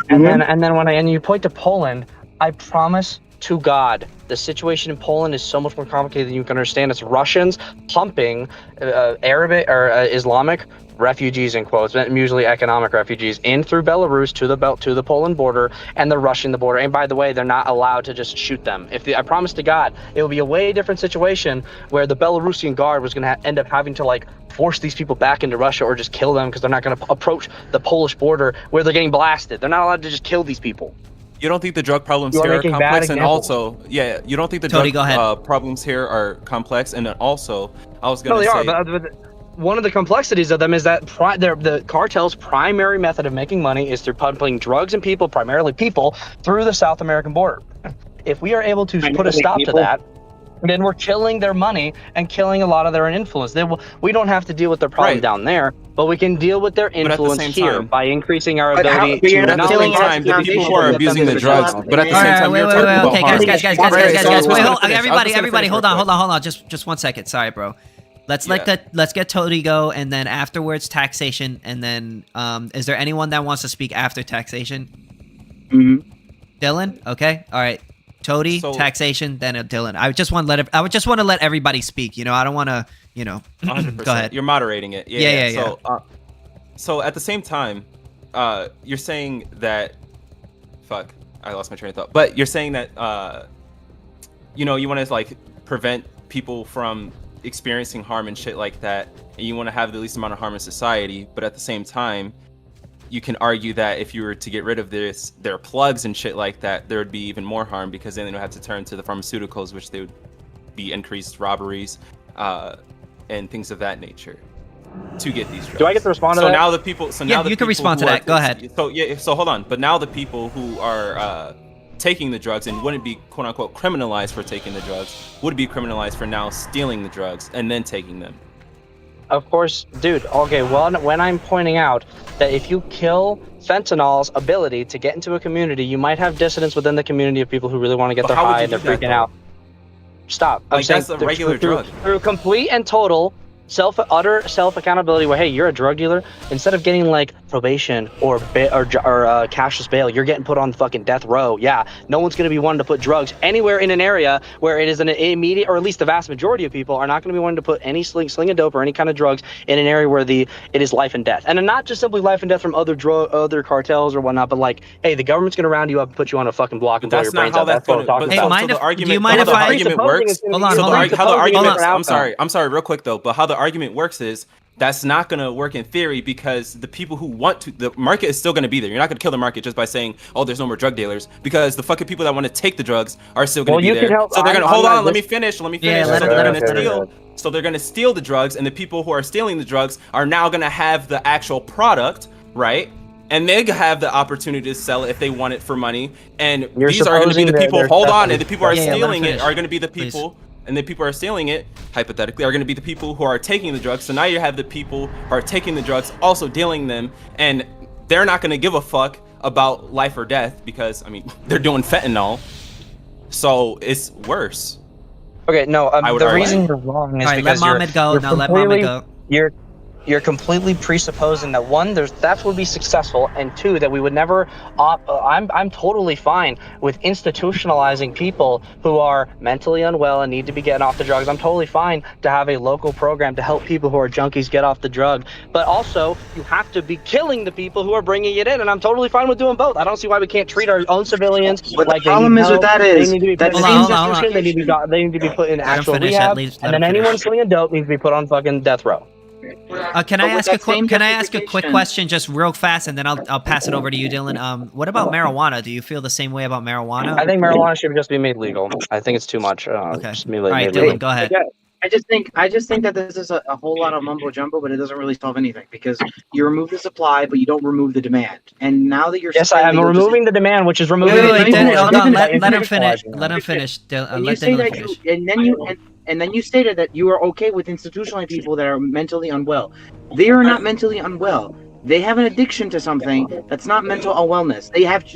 And then when you point to Poland, I promise to God, the situation in Poland is so much more complicated than you can understand. It's Russians pumping Arabic or Islamic refugees, in quotes, usually economic refugees, in through Belarus to the Poland border, and they're rushing the border. And by the way, they're not allowed to just shoot them. I promise to God, it will be a way different situation where the Belarusian guard was going to end up having to like force these people back into Russia or just kill them because they're not going to approach the Polish border where they're getting blasted. They're not allowed to just kill these people.
You don't think the drug problems here are complex, and also, you don't think the drug problems here are complex, and then also, I was going to say,
but one of the complexities of them is that the cartel's primary method of making money is through pumping drugs and people, primarily people, through the South American border. If we are able to put a stop to that, then we're killing their money and killing a lot of their influence. We don't have to deal with their problem down there, but we can deal with their influence here by increasing our ability to.
But at the same time, the people who are abusing the drugs. But at the same time, you're talking about harm.
Okay, guys. Wait, everybody, hold on. Just 1 second. Sorry, bro. Let's get Toady go, and then afterwards taxation, and then is there anyone that wants to speak after taxation? Dylan? Okay. All right. Toady, taxation, then Dylan. I would just want to let everybody speak. I don't want to.
100%.
Go ahead.
You're moderating it.
Yeah.
So at the same time, you're saying that. Fuck, I lost my train of thought. But you're saying that you want to like prevent people from experiencing harm and shit like that, and you want to have the least amount of harm in society. But at the same time, you can argue that if you were to get rid of their plugs and shit like that, there would be even more harm, because then they would have to turn to the pharmaceuticals, which they would be increased robberies and things of that nature to get these drugs.
Do I get to respond to that?
So now the people.
You can respond to that. Go ahead.
So hold on. But now the people who are taking the drugs and wouldn't be quote unquote criminalized for taking the drugs would be criminalized for now stealing the drugs and then taking them.
Of course, dude. Okay, well, when I'm pointing out that if you kill fentanyl's ability to get into a community, you might have dissidents within the community of people who really want to get their high and they're freaking out. Stop. I'm saying
that's a regular drug.
Through complete and total utter self accountability, where hey, you're a drug dealer, instead of getting like probation or cashless bail, you're getting put on fucking death row. Yeah, no one's going to be wanting to put drugs anywhere in an area where it is an immediate, or at least the vast majority of people are not going to be wanting to put any sling of dope or any kind of drugs in an area where it is life and death, and not just simply life and death from other cartels or whatnot, but like, hey, the government's going to round you up and put you on a fucking block and blow your brains out. That's what I'm talking about.
Do you mind if
the argument works?
Hold on.
I'm sorry, real quick though. But how the argument works is that's not going to work in theory, because the people who want to, the market is still going to be there. You're not going to kill the market just by saying, oh, there's no more drug dealers, because the fucking people that want to take the drugs are still going to be there. So they're going to hold on. Let me finish.
Yeah,
so they're going to steal the drugs, and the people who are stealing the drugs are now going to have the actual product, right? And they have the opportunity to sell it if they want it for money. And these are going to be the people. Hold on, and the people who are stealing it are going to be the people. And the people who are stealing it, hypothetically, are going to be the people who are taking the drugs. So now you have the people who are taking the drugs, also dealing them, and they're not going to give a fuck about life or death, because, I mean, they're doing fentanyl. So it's worse.
Okay, no, the reason you're wrong is because
let Mohammed go.
You're completely presupposing that one, that would be successful, and two, that we would never. I'm totally fine with institutionalizing people who are mentally unwell and need to be getting off the drugs. I'm totally fine to have a local program to help people who are junkies get off the drug. But also, you have to be killing the people who are bringing it in, and I'm totally fine with doing both. I don't see why we can't treat our own civilians like
the problem is with that is
they need to be put in institution. They need to be put in actual rehab, and then anyone slinging dope needs to be put on fucking death row.
Can I ask a quick question, just real fast, and then I'll pass it over to you, Dylan. What about marijuana? Do you feel the same way about marijuana?
I think marijuana should just be made legal. I think it's too much.
Okay. All right, Dylan, go ahead.
Yeah, I just think that this is a whole lot of mumbo jumbo, but it doesn't really solve anything, because you remove the supply, but you don't remove the demand. And now that you're
I'm removing the demand, which is removing.
Let him finish. Let him finish.
And then you stated that you are okay with institutionalizing people that are mentally unwell. They are not mentally unwell. They have an addiction to something that's not mental unwellness.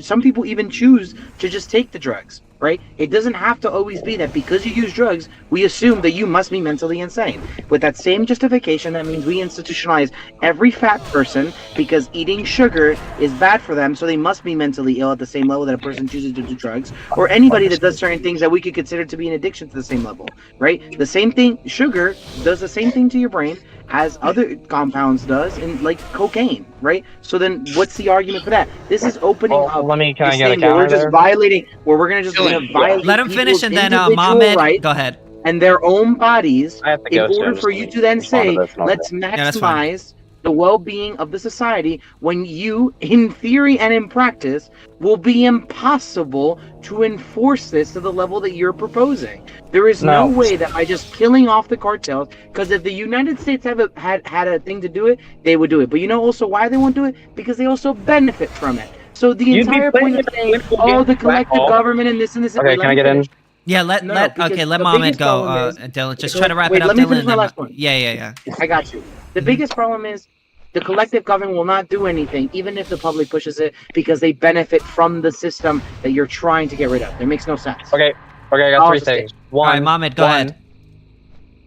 Some people even choose to just take the drugs, right? It doesn't have to always be that because you use drugs, we assume that you must be mentally insane. With that same justification, that means we institutionalize every fat person because eating sugar is bad for them, so they must be mentally ill at the same level that a person chooses to do drugs, or anybody that does certain things that we could consider to be an addiction to the same level, right? The same thing, sugar does the same thing to your brain as other compounds does in like cocaine, right? So then what's the argument for that? This is opening up.
Let me kind of get a counter.
We're just violating, where we're going to just violate.
Let him finish, and then Mohammed, go ahead.
And their own bodies, in order for you to then say, let's maximize the well-being of the society, when you, in theory and in practice, will be impossible to enforce this to the level that you're proposing. There is no way that by just killing off the cartels, because if the United States had a thing to do it, they would do it. But you know also why they won't do it? Because they also benefit from it. So the entire point of saying, oh, the collective government and this and this.
Okay, can I get in?
Yeah, let Mohammed go. Dylan, just try to wrap it up.
Let me finish
Dylan,
my last one.
Yeah.
I got you. The biggest problem is the collective government will not do anything, even if the public pushes it, because they benefit from the system that you're trying to get rid of. It makes no sense.
Okay, I got three things.
All right, Mohammed, go ahead.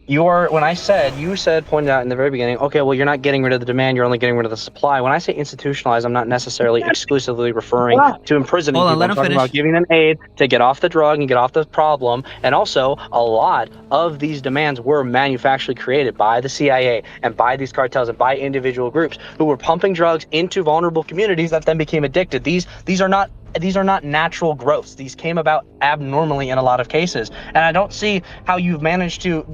You pointed out in the very beginning, okay, well, you're not getting rid of the demand, you're only getting rid of the supply. When I say institutionalize, I'm not necessarily exclusively referring to imprisoning people. I'm talking about giving them aid to get off the drug and get off the problem. And also, a lot of these demands were manufacturally created by the CIA and by these cartels and by individual groups who were pumping drugs into vulnerable communities that then became addicted. These are not natural growths. These came about abnormally in a lot of cases. And I don't see how you've managed to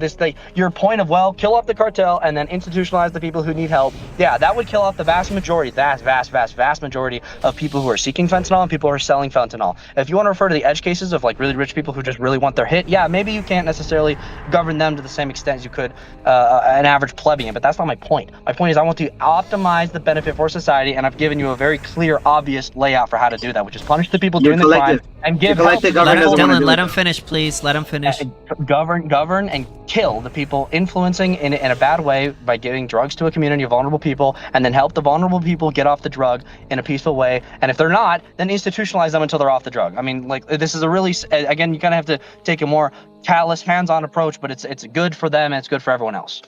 your point of, well, kill off the cartel and then institutionalize the people who need help. Yeah, that would kill off the vast majority of people who are seeking fentanyl and people who are selling fentanyl. If you want to refer to the edge cases of like really rich people who just really want their hit, yeah, maybe you can't necessarily govern them to the same extent as you could an average plebeian, but that's not my point. My point is I want to optimize the benefit for society, and I've given you a very clear, obvious layout for how to do that, which is punish the people doing the crime and give help.
Dylan, let him finish, please. Let him finish.
Govern and kill the people influencing in a bad way by giving drugs to a community of vulnerable people, and then help the vulnerable people get off the drug in a peaceful way. And if they're not, then institutionalize them until they're off the drug. I mean, like, this is a really, again, you kind of have to take a more callous, hands-on approach, but it's good for them and it's good for everyone else.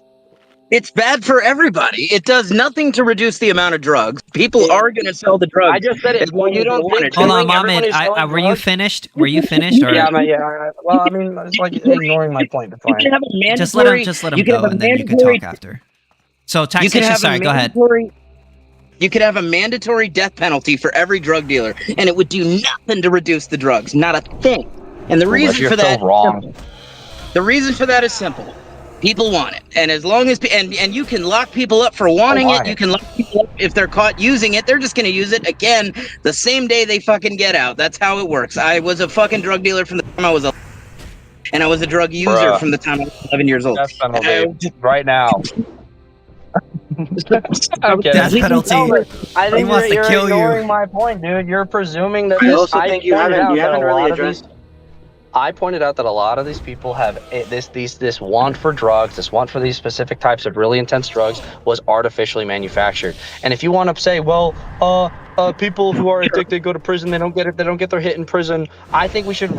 It's bad for everybody. It does nothing to reduce the amount of drugs. People are going to sell the drugs.
I just said it. Well, you don't think.
Hold on, Mohammed. Were you finished? Were you finished? Or?
Yeah. Well, I mean, it's like ignoring my point. But fine.
Just let him go, and then you can talk after. So, taxation. Sorry, go ahead.
You could have a mandatory death penalty for every drug dealer, and it would do nothing to reduce the drugs. Not a thing. And the reason for that. The reason for that is simple. People want it, and as long as and you can lock people up for wanting it, you can lock people up if they're caught using it. They're just going to use it again the same day they fucking get out. That's how it works. I was a fucking drug dealer from the time I was 11, and I was a drug user from the time I was 11 years old.
Death penalty right now.
Okay. Death penalty.
I think
he wants to kill you.
Ignoring my point, dude. You're presuming that.
I also think you haven't really addressed.
I pointed out that a lot of these people have this want for drugs, this want for these specific types of really intense drugs was artificially manufactured. And if you want to say, well, people who are addicted go to prison, they don't get their hit in prison. I think we should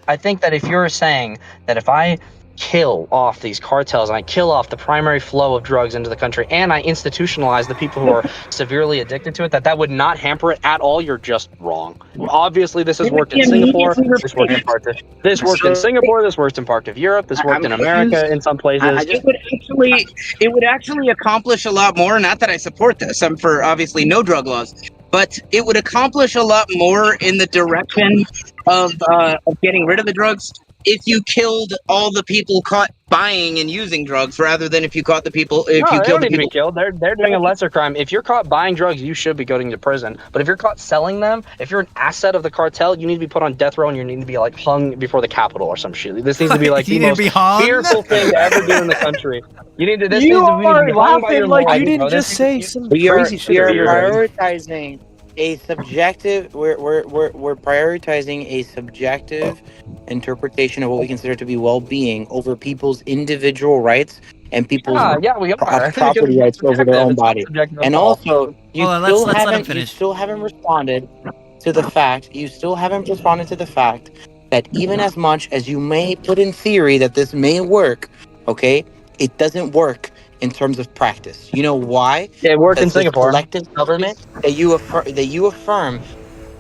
I think that if you're saying that if I kill off these cartels and I kill off the primary flow of drugs into the country and I institutionalize the people who are severely addicted to it, that would not hamper it at all, you're just wrong. Obviously, this has worked in Singapore. This worked in part of Singapore. This worked in part of Europe. This worked in America in some places.
It would actually accomplish a lot more. Not that I support this. I'm for obviously no drug laws, but it would accomplish a lot more in the direction of getting rid of the drugs if you killed all the people caught buying and using drugs, rather than if you caught the people. If you killed the people,
killed. They're doing a lesser crime. If you're caught buying drugs, you should be going to prison. But if you're caught selling them, if you're an asset of the cartel, you need to be put on death row and you need to be like hung before the Capitol or some shit. This needs to be like the most fearful thing to ever do in the country. You need to. This
you
needs to be
are
hung by your
like
law,
you didn't
bro.
just say some
We are
crazy shit.
prioritizing a subjective. We're prioritizing a subjective interpretation of what we consider to be well-being over people's individual rights and people's property rights over their own body. And also, you still haven't responded to the fact. You still haven't responded to the fact that even as much as you may put in theory that this may work, okay, it doesn't work in terms of practice. You know why?
It worked in Singapore.
Collective government that you affirm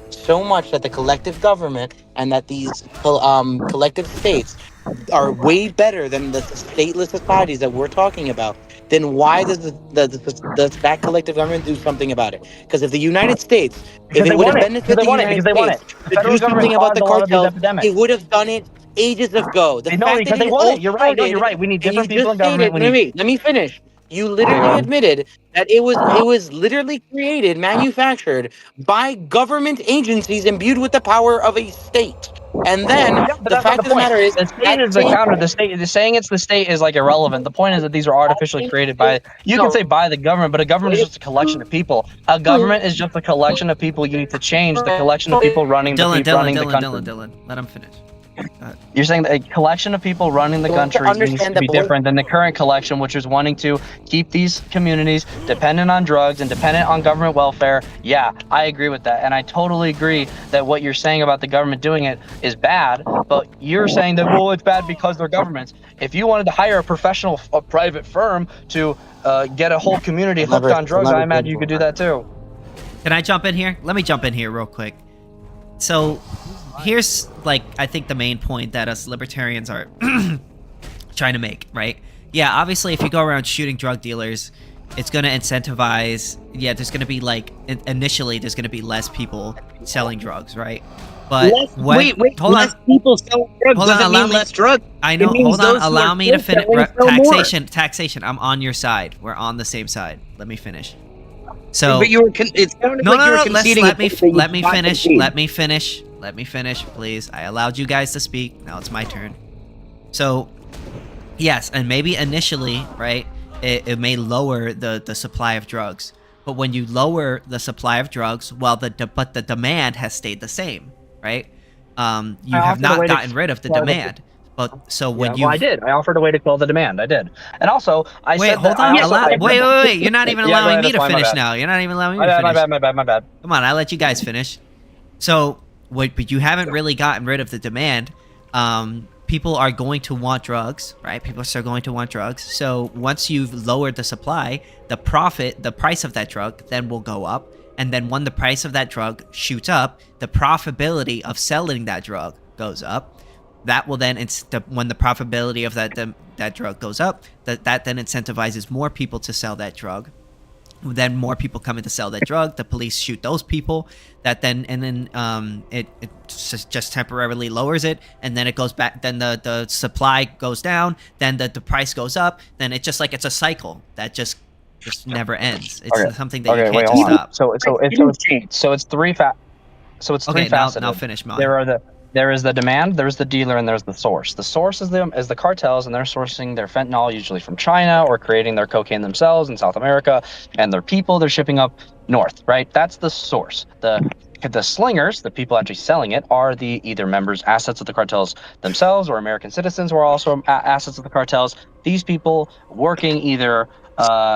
so much that the collective government and that these collective states are way better than the stateless societies that we're talking about. Then why does that collective government do something about it? Because if the United States, if it would have benefited the United States to do something about the cartels, it would have done it ages ago. The fact that they want it. You're right. No, you're right. We need different people in government. Let me finish. You literally admitted that it was literally created, manufactured by government agencies imbued with the power of a state. And then the fact of the matter is,
the state is the counter. The state saying it's the state is like irrelevant. The point is that these are artificially created by. You can say by the government, but a government is just a collection of people. A government is just a collection of people. You need to change the collection of people running the country.
Dylan, let him finish.
You're saying that a collection of people running the
You have to
country needs
understand
to be
that boy-
different than the current collection, which is wanting to keep these communities dependent on drugs and dependent on government welfare. Yeah, I agree with that. And I totally agree that what you're saying about the government doing it is bad, but you're saying that, well, it's bad because they're governments. If you wanted to hire a private firm to get a whole community hooked on drugs, I imagine you could do that too.
Can I jump in here? Let me jump in here real quick. So here's, like, I think the main point that us libertarians are trying to make, right? Yeah, obviously, if you go around shooting drug dealers, it's going to incentivize, yeah, there's going to be, like, initially, there's going to be less people selling drugs, right? But
wait,
hold
less
on.
people selling drugs
Hold on,
doesn't
allow
mean
me,
less drugs.
I know,
It means
hold on,
those who
allow
are
me to
still
finish.
selling sell more.
Taxation, I'm on your side. We're on the same side. Let me finish. So,
but you were it sounded
no,
like
no,
you were
no,
conceding.
let me finish.
concede.
Let me finish, please. I allowed you guys to speak. Now it's my turn. So, yes, and maybe initially, right, it may lower the supply of drugs. But when you lower the supply of drugs, well, but the demand has stayed the same, right? You have not gotten rid of the demand. But so when
I did. I offered a way to quell the demand. I did. And also, I said
hold on. Wait. You're not even allowing me to finish now. You're not even allowing me to finish.
My bad.
Come on, I let you guys finish. So, but you haven't really gotten rid of the demand. People are going to want drugs, right? People are still going to want drugs. So once you've lowered the supply, the price of that drug then will go up. And then when the price of that drug shoots up, the profitability of selling that drug goes up. That will then, when the profitability of that drug goes up, that then incentivizes more people to sell that drug. Then more people come in to sell that drug. The police shoot those people. That then it just temporarily lowers it, and then it goes back. Then the supply goes down. Then the price goes up. Then it's a cycle that just never ends. It's something that you can't just stop.
So it's three faceted.
Now finish, Molly.
There is the demand, there's the dealer, and there's the source. The source is the cartels, and they're sourcing their fentanyl usually from China or creating their cocaine themselves in South America, and their people they're shipping up north, right? That's the source. The slingers, the people actually selling it, are the either members, assets of the cartels themselves, or American citizens who are also assets of the cartels. These people working either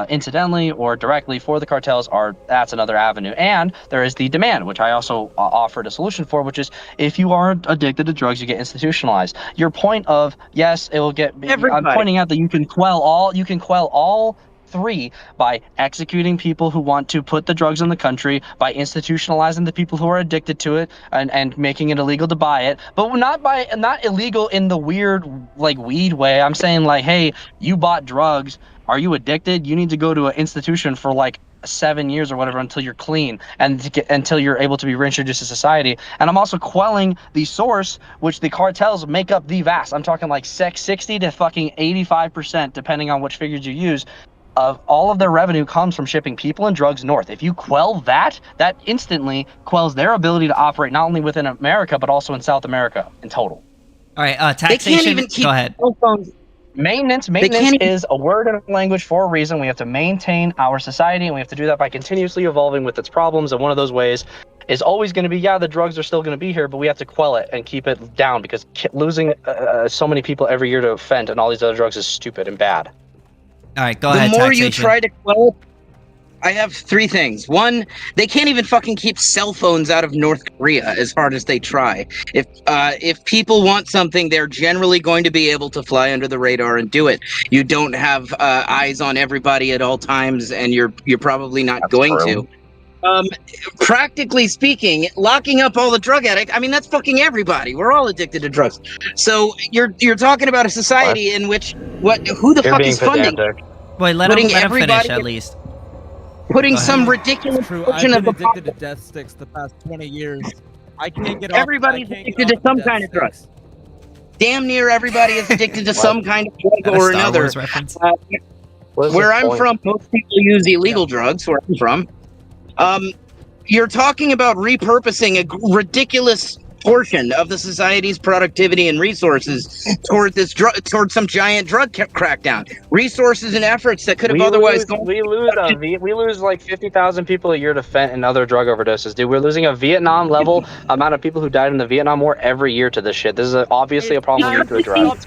incidentally or directly for the cartels that's another avenue. And there is the demand, which I also offered a solution for, which is if you are addicted to drugs, you get institutionalized. Your point of, yes, it will get everybody. I'm pointing out that you can quell all three by executing people who want to put the drugs in the country, by institutionalizing the people who are addicted to it and making it illegal to buy it, but not illegal in the weird like weed way. I'm saying like, hey, you bought drugs. Are you addicted? You need to go to an institution for like 7 years or whatever until you're clean and until you're able to be reintroduced to society. And I'm also quelling the source, which the cartels make up the vast. I'm talking like 60 to fucking 85%, depending on which figures you use, of all of their revenue comes from shipping people and drugs north. If you quell that instantly quells their ability to operate not only within America, but also in South America in total.
All right, taxation.
They can't even keep
go ahead.
cell phones.
Maintenance is a word in a language for a reason. We have to maintain our society, and we have to do that by continuously evolving with its problems. And one of those ways is always going to be, the drugs are still going to be here, but we have to quell it and keep it down, because losing so many people every year to fent and all these other drugs is stupid and bad.
All right, go ahead.
The more
taxation.
you try to quell it, I have three things. One, they can't even fucking keep cell phones out of North Korea as hard as they try. If people want something, they're generally going to be able to fly under the radar and do it. You don't have eyes on everybody at all times, and you're probably not going to. Practically speaking, locking up all the drug addicts, I mean, that's fucking everybody. We're all addicted to drugs. So you're talking about a society in which who the fuck is funding?
Wait, let him finish at least.
Putting some ridiculous version of the
addicted to death sticks the past 20 years. I can't get off.
Everybody's addicted to some kind of drug. Damn near everybody is addicted to some kind of drug or another. Where I'm from, most people use illegal drugs. Where I'm from, you're talking about repurposing a ridiculous portion of the society's productivity and resources toward toward some giant drug crackdown. Resources and efforts that could have otherwise gone.
We lose like 50,000 people a year to fent and other drug overdoses, dude. We're losing a Vietnam level amount of people who died in the Vietnam War every year to this shit. This is obviously a problem we need to address.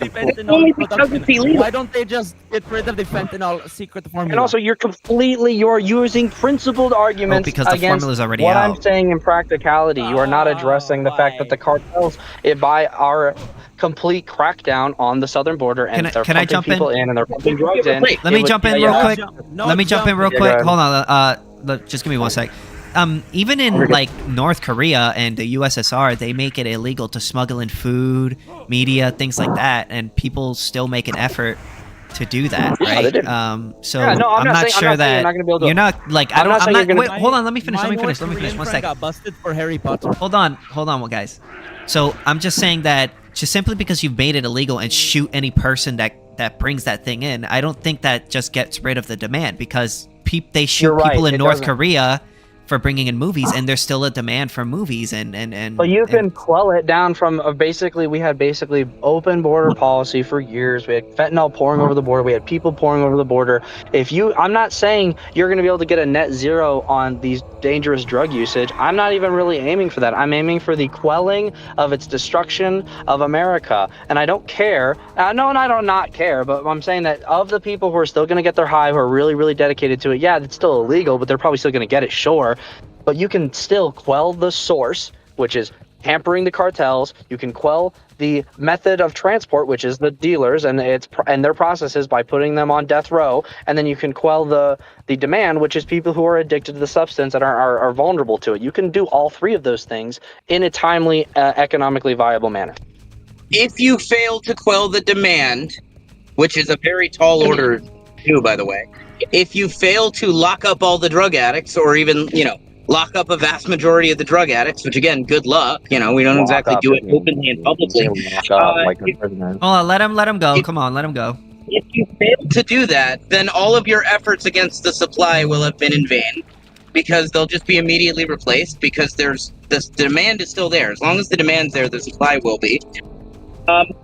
Why don't they just get rid of the fentanyl secret formula?
And also, you're using principled arguments
because the
against
formula's already
what
out.
I'm saying in practicality. You are not addressing the fact that the cartels, by our complete crackdown on the southern border, and they're pumping people in and they're pumping drugs in.
Let me jump in real quick. Let me jump in real quick.
Hold
on. Just give me 1 sec. Even in like North Korea and the USSR, they make it illegal to smuggle in food, media, things like that, and people still make an effort to do that, right? So
Yeah, no,
I'm not sure that you're not like I don't. I'm not. Wait, hold on. Let me finish. Let me finish. 1 second.
Got busted for Harry Potter.
Hold on, guys. So I'm just saying that just simply because you've made it illegal and shoot any person that brings that thing in, I don't think that just gets rid of the demand, because they shoot people in North Korea for bringing in movies, and there's still a demand for movies and
But you can quell it down from we had open border policy for years. We had fentanyl pouring over the border. We had people pouring over the border. I'm not saying you're going to be able to get a net zero on these dangerous drug usage. I'm not even really aiming for that. I'm aiming for the quelling of its destruction of America. And I don't care. No, and I don't not care, but I'm saying that of the people who are still going to get their high, who are really, really dedicated to it, yeah, it's still illegal, but they're probably still going to get it, sure. But you can still quell the source, which is hampering the cartels. You can quell the method of transport, which is the dealers and their processes, by putting them on death row. And then you can quell the demand, which is people who are addicted to the substance and are vulnerable to it. You can do all three of those things in a timely, economically viable manner.
If you fail to quell the demand, which is a very tall order to do, by the way, if you fail to lock up all the drug addicts, or even, lock up a vast majority of the drug addicts, which again, good luck. We don't exactly do it openly and publicly.
Hold on, let him go. Come on, let him go.
If you fail to do that, then all of your efforts against the supply will have been in vain, because they'll just be immediately replaced, because the demand is still there. As long as the demand's there, the supply will be.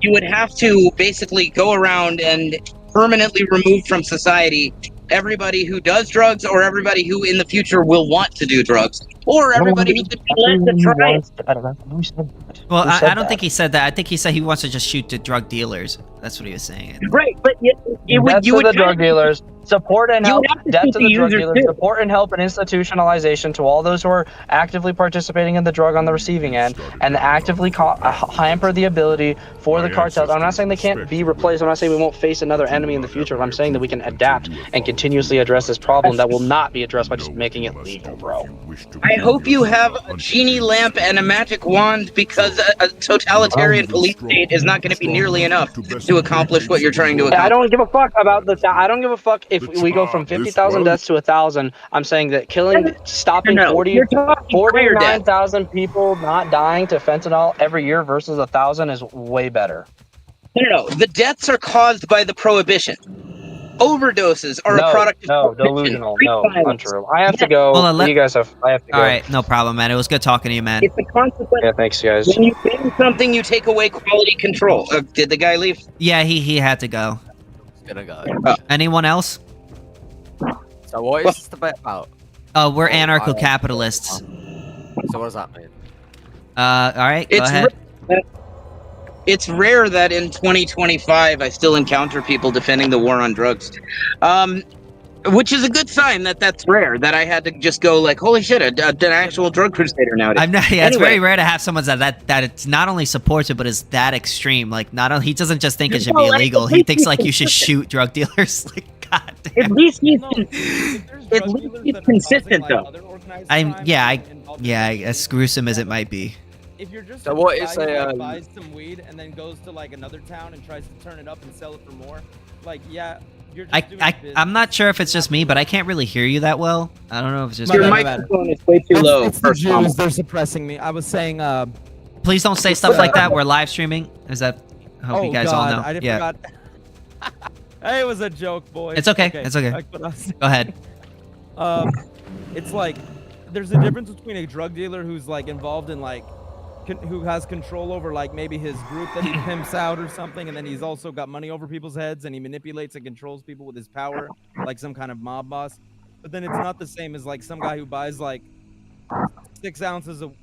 You would have to basically go around and permanently remove from society everybody who does drugs, or everybody who in the future will want to do drugs, or everybody who could be led to try it.
Well, I don't think he said that. I think he said he wants to just shoot the drug dealers. That's what he was saying.
Right, but you would
the drug dealers, support and help, death to the drug dealers, support and help and institutionalization to all those who are actively participating in the drug on the receiving end, and actively hamper the ability for the cartels. I'm not saying they can't be replaced. I'm not saying we won't face another enemy in the future, but I'm saying that we can adapt and continuously address this problem that will not be addressed by just making it legal, bro.
I hope you have a genie lamp and a magic wand, because a totalitarian police state is not going to be nearly enough to accomplish what you're trying to accomplish.
I don't give a fuck about I don't give a fuck if we go from 50,000 deaths to 1,000. I'm saying that stopping 49,000 people not dying to fentanyl every year versus 1,000 is way better.
No. The deaths are caused by the prohibition. Overdoses are a product of
delusional. No, untrue. I have to go.
Hold on,
you guys have. I have to go.
All right, no problem, man. It was good talking to you, man.
It's a consequence.
Yeah, thanks, guys.
When you ban something, you take away quality control. Did the guy leave?
Yeah, he had to go.
Gonna go.
Anyone else?
So what is this debate about?
We're anarcho-capitalists.
So what does that mean?
All right, go ahead.
It's rare that in 2025 I still encounter people defending the war on drugs, which is a good sign that that's rare. That I had to just go like, holy shit, an actual drug crusader nowadays.
It's very rare to have someone that it's not only supports it, but is that extreme. Like, not only he doesn't just think it should be illegal. He thinks like you should shoot drug dealers. Like, god damn.
At least he's consistent though.
As gruesome as it might be.
If you're just
so what is
buys some weed and then goes to like another town and tries to turn it up and sell it for more, like you're just doing
I'm not sure if it's just me, but I can't really hear you that well. I don't know if it's just
your microphone is way too low.
It's the Jews, they're suppressing me. I was saying
please don't say stuff like that. We're live streaming. Is that I hope you guys all know.
I forgot. Hey, it was a joke, boys.
It's okay. It's okay. Go ahead.
It's like there's a difference between a drug dealer who's like involved in like who has control over like maybe his group that he pimps out or something, and then he's also got money over people's heads and he manipulates and controls people with his power, like some kind of mob boss. But then it's not the same as like some guy who buys like 6 ounces of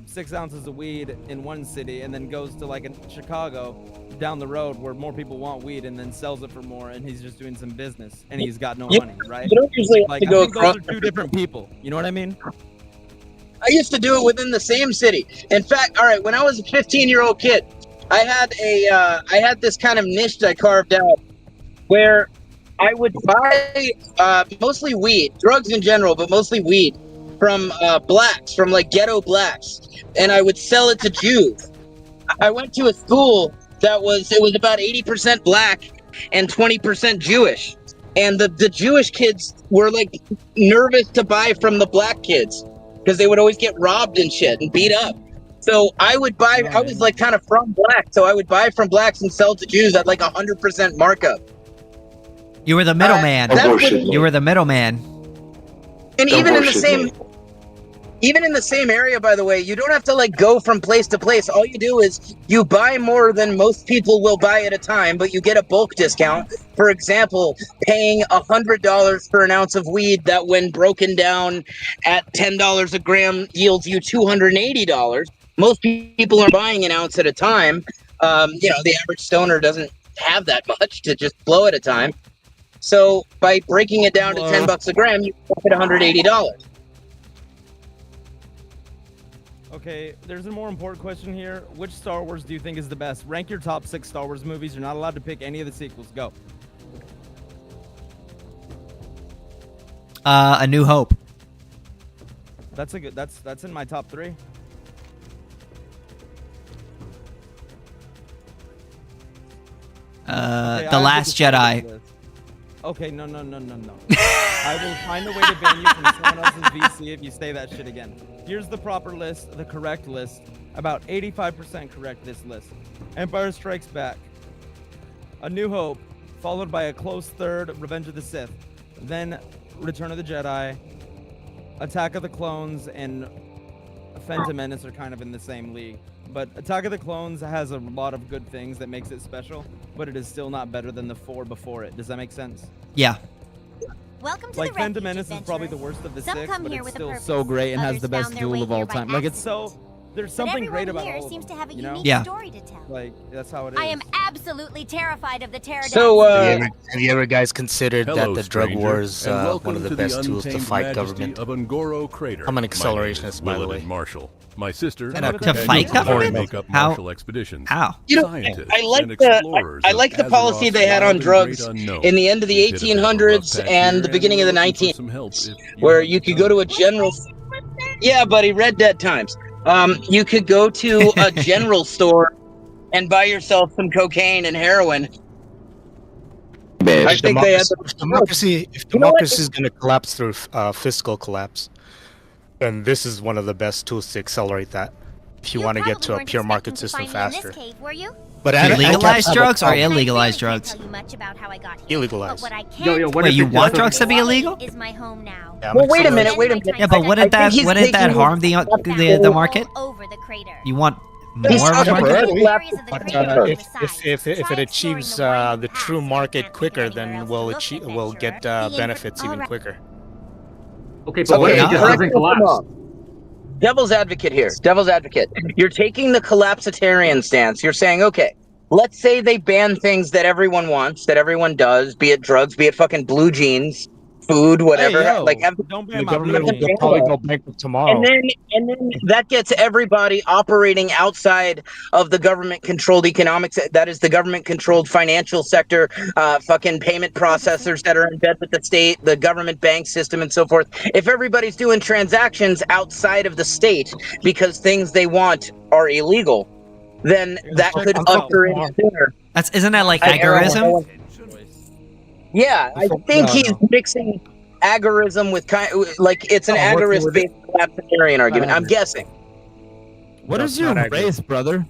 6 ounces of weed in one city and then goes to like in Chicago down the road where more people want weed and then sells it for more, and he's just doing some business and he's got no money, right?
You don't usually have
Like
to
I
go
think
across.
those are two different people. You know what I mean?
I used to do it within the same city. In fact, all right, when I was a 15-year-old kid, I had this kind of niche that I carved out where I would buy mostly weed, drugs in general, but mostly weed from blacks, from like ghetto blacks, and I would sell it to Jews. I went to a school that was about 80% black and 20% Jewish, and the Jewish kids were like nervous to buy from the black kids because they would always get robbed and shit and beat up. So I would buy. I was like kind of from black, so I would buy from blacks and sell to Jews at like 100% markup.
You were the middleman. You were the middleman.
And even in the same area, by the way, you don't have to like go from place to place. All you do is you buy more than most people will buy at a time, but you get a bulk discount. For example, paying $100 for an ounce of weed that, when broken down at $10 a gram, yields you $280. Most people are buying an ounce at a time. The average stoner doesn't have that much to just blow at a time. So by breaking it down to $10 a gram, you get $180.
Okay, there's a more important question here. Which Star Wars do you think is the best? Rank your top 6 Star Wars movies. You're not allowed to pick any of the sequels. Go.
A New Hope.
That's a good. That's in my top 3.
The Last Jedi.
Okay, no. I will find a way to ban you from someone else's VC if you say that shit again. Here's the proper list, the correct list. About 85% correct this list. Empire Strikes Back. A New Hope, followed by a close third, Revenge of the Sith. Then Return of the Jedi, Attack of the Clones, and Phantom Menace are kind of in the same league. But Attack of the Clones has a lot of good things that makes it special, but it is still not better than the 4 before it. Does that make sense?
Yeah.
Welcome to
Like
the
Phantom Menace is probably the worst of the 6, but it's still so great and has the best duel of all time. Like it's so there's something great about all of them.
Seems to have a
you know?
unique story to tell.
Like that's how it is.
I am absolutely terrified of the pterodactyl.
So,
have you ever guys considered that the drug war is one of the best tools to fight government?
Of Ngoro Crater.
I'm an accelerationist, by the way.
Marshall. My sister
To fight government? How? How?
You know, I like the policy they had on drugs in the end of the 1800s and the beginning of the 1900s, where you could go to a general. Yeah, buddy, Red Dead times. You could go to a general store and buy yourself some cocaine and heroin. I think they had
if democracy is going to collapse through fiscal collapse, then this is one of the best tools to accelerate that. If you want to get to a pure market system faster. But
legalized drugs or illegalized drugs?
Illegalized.
Wait, you want drugs to be illegal?
Is my home now.
Yeah,
well, wait a minute.
Yeah, but wouldn't that harm the market?
Over the crater.
You want more of a market?
If it achieves the true market quicker, then we'll get benefits even quicker.
Okay, but what if it just doesn't collapse?
Devil's advocate here. Devil's advocate. You're taking the collapsitarian stance. You're saying, okay, let's say they ban things that everyone wants, that everyone does, be it drugs, be it fucking blue jeans, food, whatever.
Hey, yo,
like
don't ban
The
my
government
blue
will
jeans.
probably go bankrupt tomorrow.
and then that gets everybody operating outside of the government-controlled economics. That is the government-controlled financial sector, fucking payment processors that are in bed with the state, the government bank system, and so forth. If everybody's doing transactions outside of the state because things they want are illegal, then that could usher in sooner.
Isn't that like agorism?
Yeah, I think he's mixing agorism with it's an agorist-based collapsitarian argument. I'm guessing.
What is your race, brother?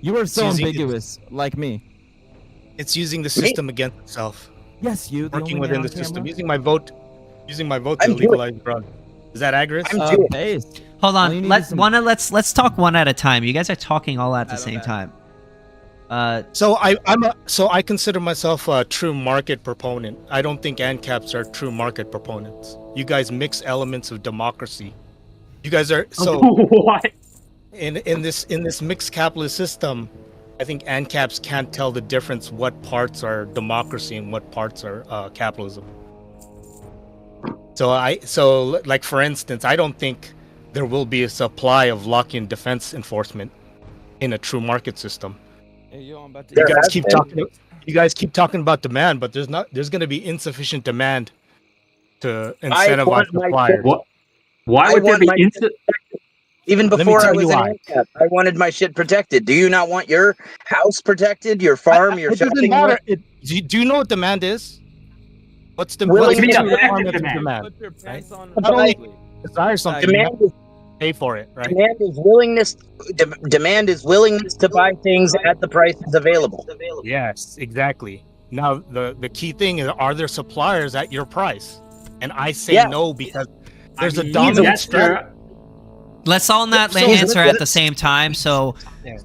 You are so ambiguous, like me.
It's using the system against itself.
Yes, you.
Working within the system, using my vote to legalize drugs. Is that Agris?
Based.
Hold
All you
on.
need
Let's
is some-
let's talk one at a time. You guys are talking all at the same time.
So I consider myself a true market proponent. I don't think ANCAPs are true market proponents. You guys mix elements of democracy. You guys are
What?
in this mixed capitalist system. I think ANCAPs can't tell the difference what parts are democracy and what parts are capitalism. So like for instance, I don't think there will be a supply of Lockean defense enforcement in a true market system.
Hey, yo, I'm about to.
You guys keep talking about demand, but there's going to be insufficient demand to incentivize suppliers.
Why would there be
Even before I was in ANCAP, I wanted my shit protected. Do you not want your house protected, your farm, your
It doesn't
shopping
matter.
mall?
Do you know what demand is? What's the
Willingness
two
to
requirements of
demand.
demand?
Put your pants on.
Not only desire something, you
Demand
have to pay for it, right?
Demand is willingness to buy things at the prices available.
Yes, exactly. Now the key thing is, are there suppliers at your price? And I say no, because there's a dominant strategy.
Let's all not answer at the same time. So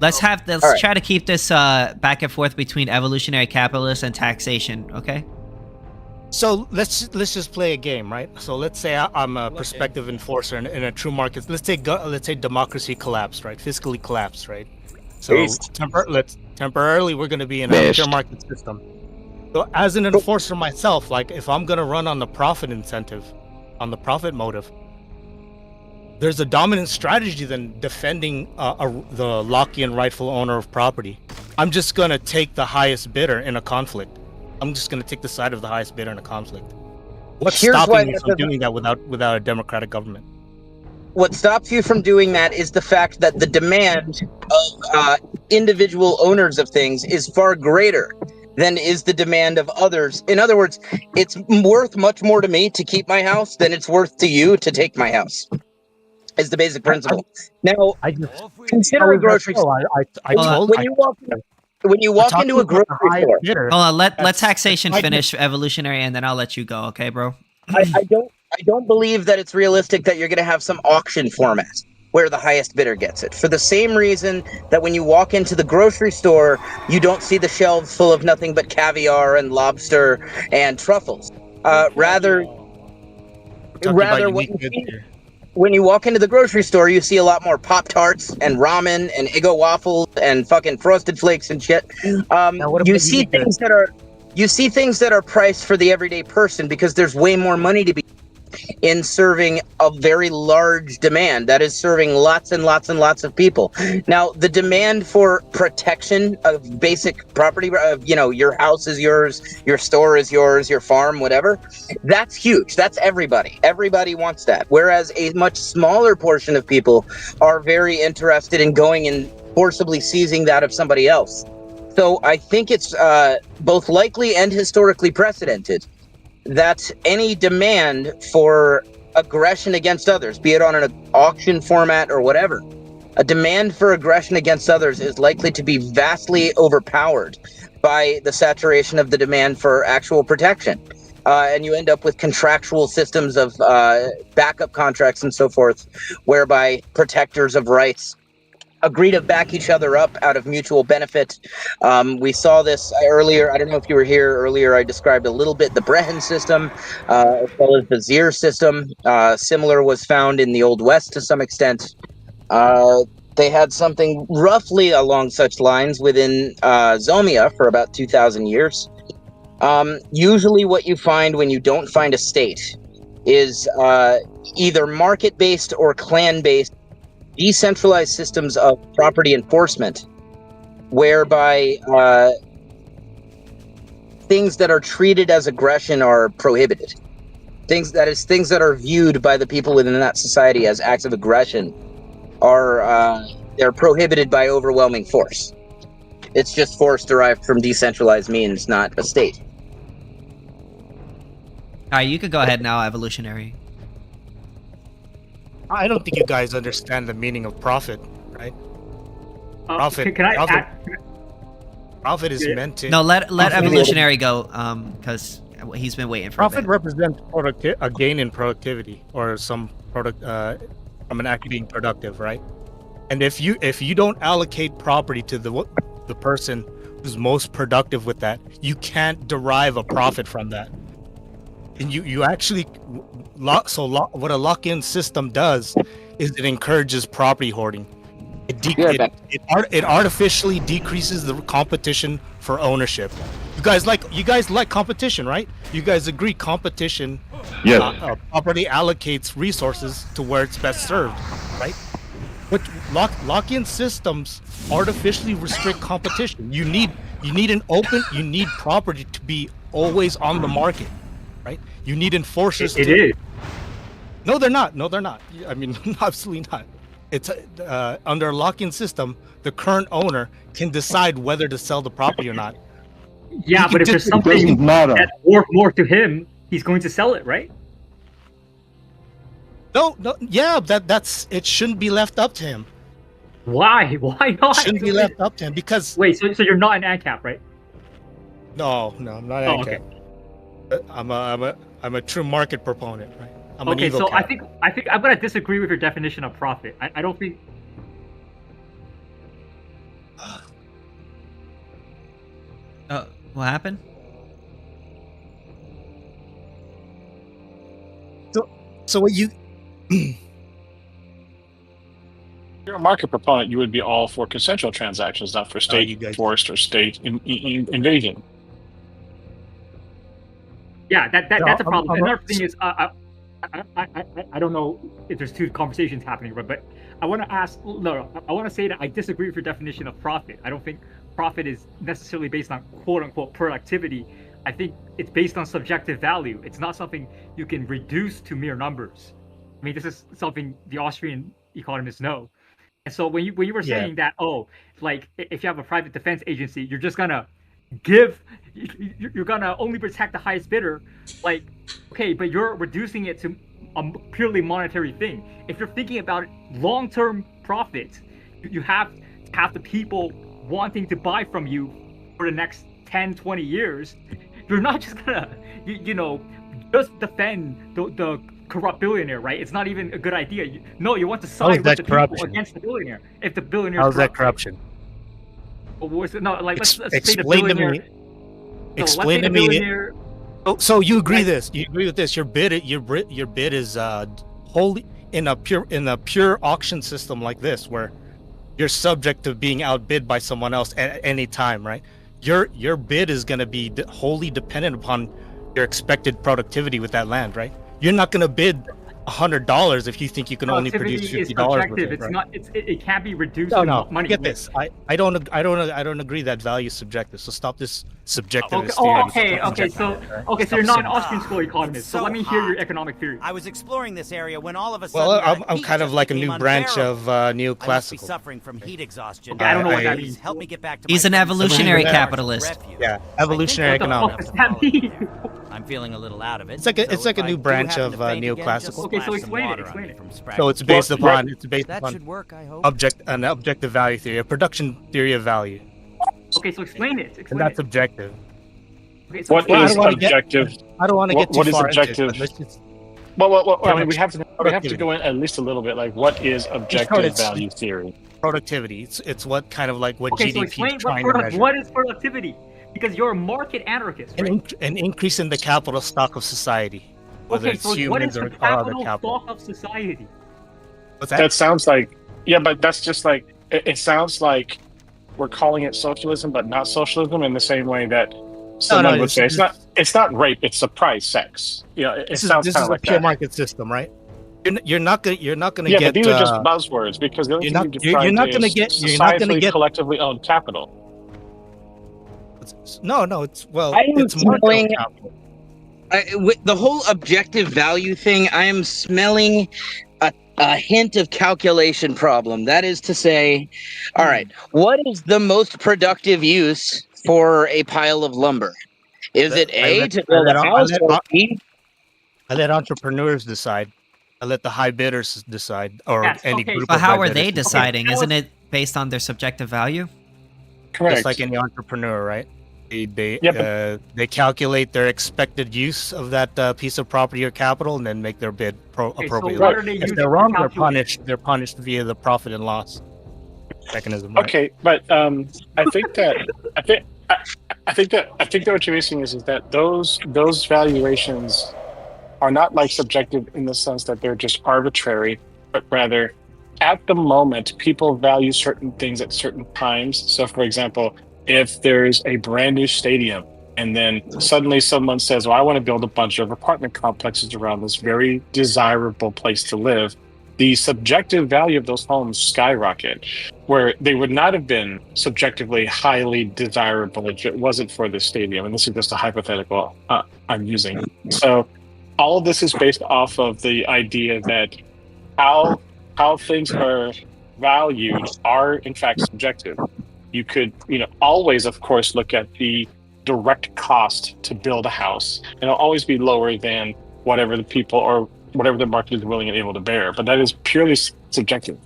let's try to keep this back and forth between evolutionary capitalists and taxation. Okay.
So let's just play a game, right? So let's say I'm a prospective enforcer in a true market. Let's say democracy collapsed, right? Fiscally collapsed, right? So temporarily we're going to be in a pure market system. So as an enforcer myself, like if I'm going to run on the profit incentive, on the profit motive, there's a dominant strategy than defending the Lockean rightful owner of property. I'm just going to take the highest bidder in a conflict. I'm just going to take the side of the highest bidder in a conflict. What's stopping me from doing that without a democratic government?
What stops you from doing that is the fact that the demand of individual owners of things is far greater than is the demand of others. In other words, it's worth much more to me to keep my house than it's worth to you to take my house. Is the basic principle. Now, consider a grocery store. When you walk into a grocery store.
Hold on, let taxation finish evolutionary, and then I'll let you go. Okay, bro.
I don't believe that it's realistic that you're going to have some auction format where the highest bidder gets it. For the same reason that when you walk into the grocery store, you don't see the shelves full of nothing but caviar and lobster and truffles. Rather what you see. When you walk into the grocery store, you see a lot more Pop-Tarts and ramen and Eggo waffles and fucking Frosted Flakes and shit. You see things that are priced for the everyday person because there's way more money to be in serving a very large demand that is serving lots and lots and lots of people. Now, the demand for protection of basic property, your house is yours, your store is yours, your farm, whatever, that's huge. That's everybody. Everybody wants that. Whereas a much smaller portion of people are very interested in going and forcibly seizing that of somebody else. So I think it's both likely and historically precedented that any demand for aggression against others, be it on an auction format or whatever, a demand for aggression against others is likely to be vastly overpowered by the saturation of the demand for actual protection. And you end up with contractual systems of backup contracts and so forth, whereby protectors of rights agree to back each other up out of mutual benefit. We saw this earlier. I don't know if you were here earlier. I described a little bit the Brehen system, as well as the Zier system. Similar was found in the Old West to some extent. They had something roughly along such lines within Zomia for about 2,000 years. Usually what you find when you don't find a state is either market-based or clan-based decentralized systems of property enforcement, whereby things that are treated as aggression are prohibited. Things that are viewed by the people within that society as acts of aggression are they're prohibited by overwhelming force. It's just force derived from decentralized means, not a state.
All right, you could go ahead now, evolutionary.
I don't think you guys understand the meaning of profit, right? Profit. Profit is meant to.
No, let evolutionary go, because he's been waiting for
profit represents a gain in productivity or some from an act being productive, right? And if you don't allocate property to the person who's most productive with that, you can't derive a profit from that. And you actually what a lock-in system does is it encourages property hoarding. It artificially decreases the competition for ownership. You guys like competition, right? You guys agree competition.
Yeah.
Property allocates resources to where it's best served, right? But lock-in systems artificially restrict competition. You need property to be always on the market, right? You need enforcers.
It is.
No, they're not. I mean, absolutely not. It's under a lock-in system, the current owner can decide whether to sell the property or not.
Yeah, but if there's something that's worth more to him, he's going to sell it, right?
No, yeah, that's it. Shouldn't be left up to him.
Why? Why not?
Shouldn't be left up to him because.
Wait, so you're not an Ancap, right?
No, I'm not an Ancap. Okay. I'm a true market proponent, right? I'm
okay, so
cap.
I think I'm gonna disagree with your definition of profit. I don't think.
What happened?
So what you?
You're a market proponent. You would be all for consensual transactions, not for state forced or state invasion.
Yeah, that's a problem. Another thing is, I don't know if there's two conversations happening, but I want to ask. No, I want to say that I disagree with your definition of profit. I don't think profit is necessarily based on quote unquote productivity. I think it's based on subjective value. It's not something you can reduce to mere numbers. I mean, this is something the Austrian economists know. And so when you were saying that, like if you have a private defense agency, you're just gonna you're gonna only protect the highest bidder, like, okay, but you're reducing it to a purely monetary thing. If you're thinking about long-term profit, you have to have the people wanting to buy from you for the next 10, 20 years. You're not just gonna, just defend the corrupt billionaire, right? It's not even a good idea. You want to side with the people against the billionaire. If the billionaire,
how's that corruption?
No, like let's say the
Explain to
billionaire.
me. Explain to me. So you agree this? You agree with this? Your bid is wholly in a pure auction system like this, where you're subject to being outbid by someone else at any time, right? Your bid is going to be wholly dependent upon your expected productivity with that land, right? You're not going to bid $100 if you think you can only produce $50 with it, right?
It can't be reduced
No,
to money.
Get this. I don't agree that value is subjective. So stop this subjectivist
theory. So you're not an Austrian school economist. So let me hear your economic theory.
I was exploring this area when all of a sudden.
Well, I'm kind of like a new branch of neoclassical.
I must be suffering from heat exhaustion.
I don't know what that means.
Help me get back to.
He's an evolutionary capitalist.
Yeah, evolutionary economics.
I'm feeling a little out of it.
It's like a new branch of neoclassical.
Okay, so explain it.
So it's based upon
that should work, I hope.
An objective value theory, a production theory of value.
Okay, so explain it.
And that's objective.
Okay, so
what is objective?
I don't want to get too far into it.
Well, I mean, we have to go in at least a little bit. Like, what is objective value theory?
Productivity. It's what kind of like what
GDP
so
explain
is trying to measure.
What is productivity? Because you're a market anarchist, right?
An increase in the capital stock of society, whether it's humans or other capital.
Stock of society?
What's that?
That sounds like, yeah, but that's just like, it sounds like we're calling it socialism, but not socialism in the same way that someone would say it's not rape, it's surprise sex. It sounds kind of like that. This is a pure
market system, right? You're not gonna get.
Yeah, but these are just buzzwords because the only thing you're not gonna get societally collectively owned capital.
No, it's
smelling with the whole objective value thing. I am smelling a hint of calculation problem. That is to say, all right, what is the most productive use for a pile of lumber? Is it A, to build a house, or B?
I let entrepreneurs decide. I let the high bidders decide, or any group.
But how are they deciding? Isn't it based on their subjective value?
Correct.
Just like any entrepreneur, right? They calculate their expected use of that piece of property or capital, and then make their bid appropriately.
what are they
If
using
they're
to
wrong,
calculate?
they're punished via the profit and loss mechanism. Right?
Okay, but I think that I think that what you're missing is that those valuations are not like subjective in the sense that they're just arbitrary, but rather at the moment people value certain things at certain times. So for example, if there's a brand new stadium and then suddenly someone says, well, I want to build a bunch of apartment complexes around this very desirable place to live, the subjective value of those homes skyrocket, where they would not have been subjectively highly desirable if it wasn't for the stadium. And this is just a hypothetical I'm using. So all of this is based off of the idea that how things are valued are in fact subjective. You could, always, of course, look at the direct cost to build a house, and it'll always be lower than whatever the people or whatever the market is willing and able to bear. But that is purely subjective.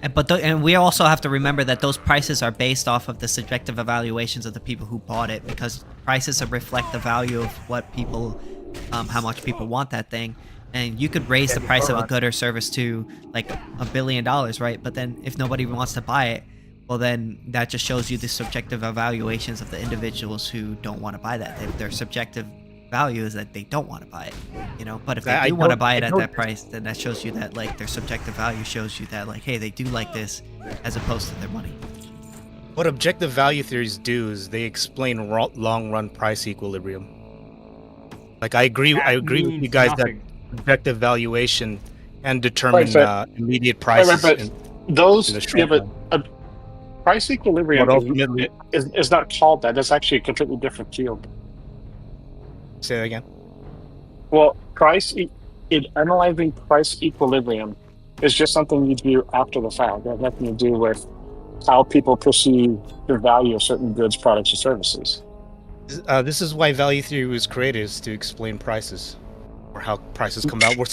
And we also have to remember that those prices are based off of the subjective evaluations of the people who bought it, because prices reflect the value of what people, how much people want that thing. And you could raise the price of a good or service to like $1 billion, right? But then if nobody wants to buy it, well, then that just shows you the subjective evaluations of the individuals who don't want to buy that. Their subjective value is that they don't want to buy it, But if they do want to buy it at that price, then that shows you that like their subjective value shows you that like, hey, they do like this, as opposed to their money.
What objective value theories do is they explain long-run price equilibrium. Like I agree with you guys that objective valuation can determine immediate prices.
But price equilibrium is not called that. That's actually a completely different field.
Say that again.
Well, in analyzing price equilibrium is just something you do after the fact. It has nothing to do with how people perceive the value of certain goods, products, or services.
This is why value theory was created, is to explain prices, or how prices come out. All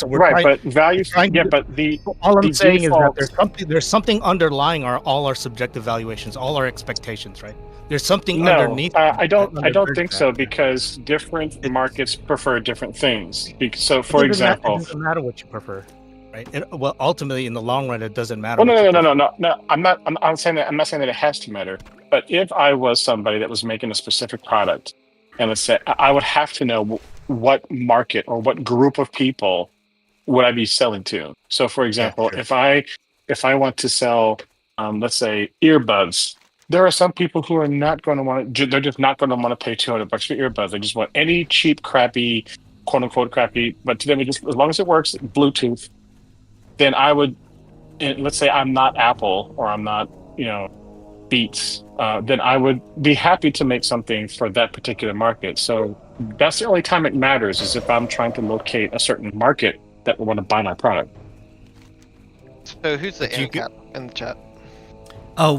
I'm saying is that there's something underlying all our subjective valuations, all our expectations, right? There's something underneath.
I don't think so, because different markets prefer different things. So, for example,
it doesn't matter what you prefer, right? Well, ultimately, in the long run, it doesn't matter.
Well, no. I'm not saying that it has to matter. But if I was somebody that was making a specific product, and let's say I would have to know what market or what group of people would I be selling to. So, for example, if I want to sell, let's say, earbuds, there are some people who are not going to want to. They're just not going to want to pay $200 for earbuds. They just want any cheap, crappy, quote unquote crappy, but to them, just as long as it works, Bluetooth. Then I would, and let's say I'm not Apple or I'm not, Beats. Then I would be happy to make something for that particular market. So that's the only time it matters, is if I'm trying to locate a certain market that will want to buy my product.
So who's the Ancap in the chat?
Oh,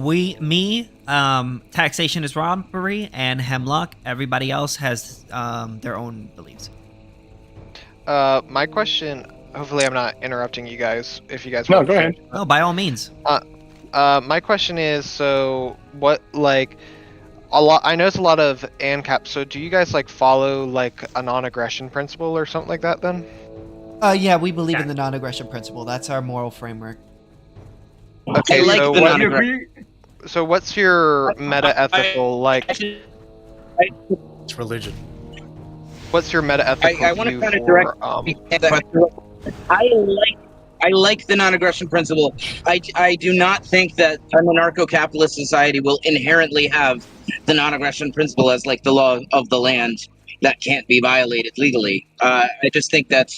taxation is robbery, and Hemlock. Everybody else has their own beliefs.
My question, hopefully I'm not interrupting you guys, if you guys
No, go ahead.
No, by all means.
My question is, so what, like, I notice a lot of Ancap, so do you guys like follow like a non-aggression principle or something like that then?
Yeah, we believe in the non-aggression principle. That's our moral framework.
Okay, so what's your meta-ethical, like...
It's religion.
What's your meta-ethical
I want to
view
kind of
for...
direct... I like the non-aggression principle. I do not think that a anarcho-capitalist society will inherently have the non-aggression principle as like the law of the land that can't be violated legally. I just think that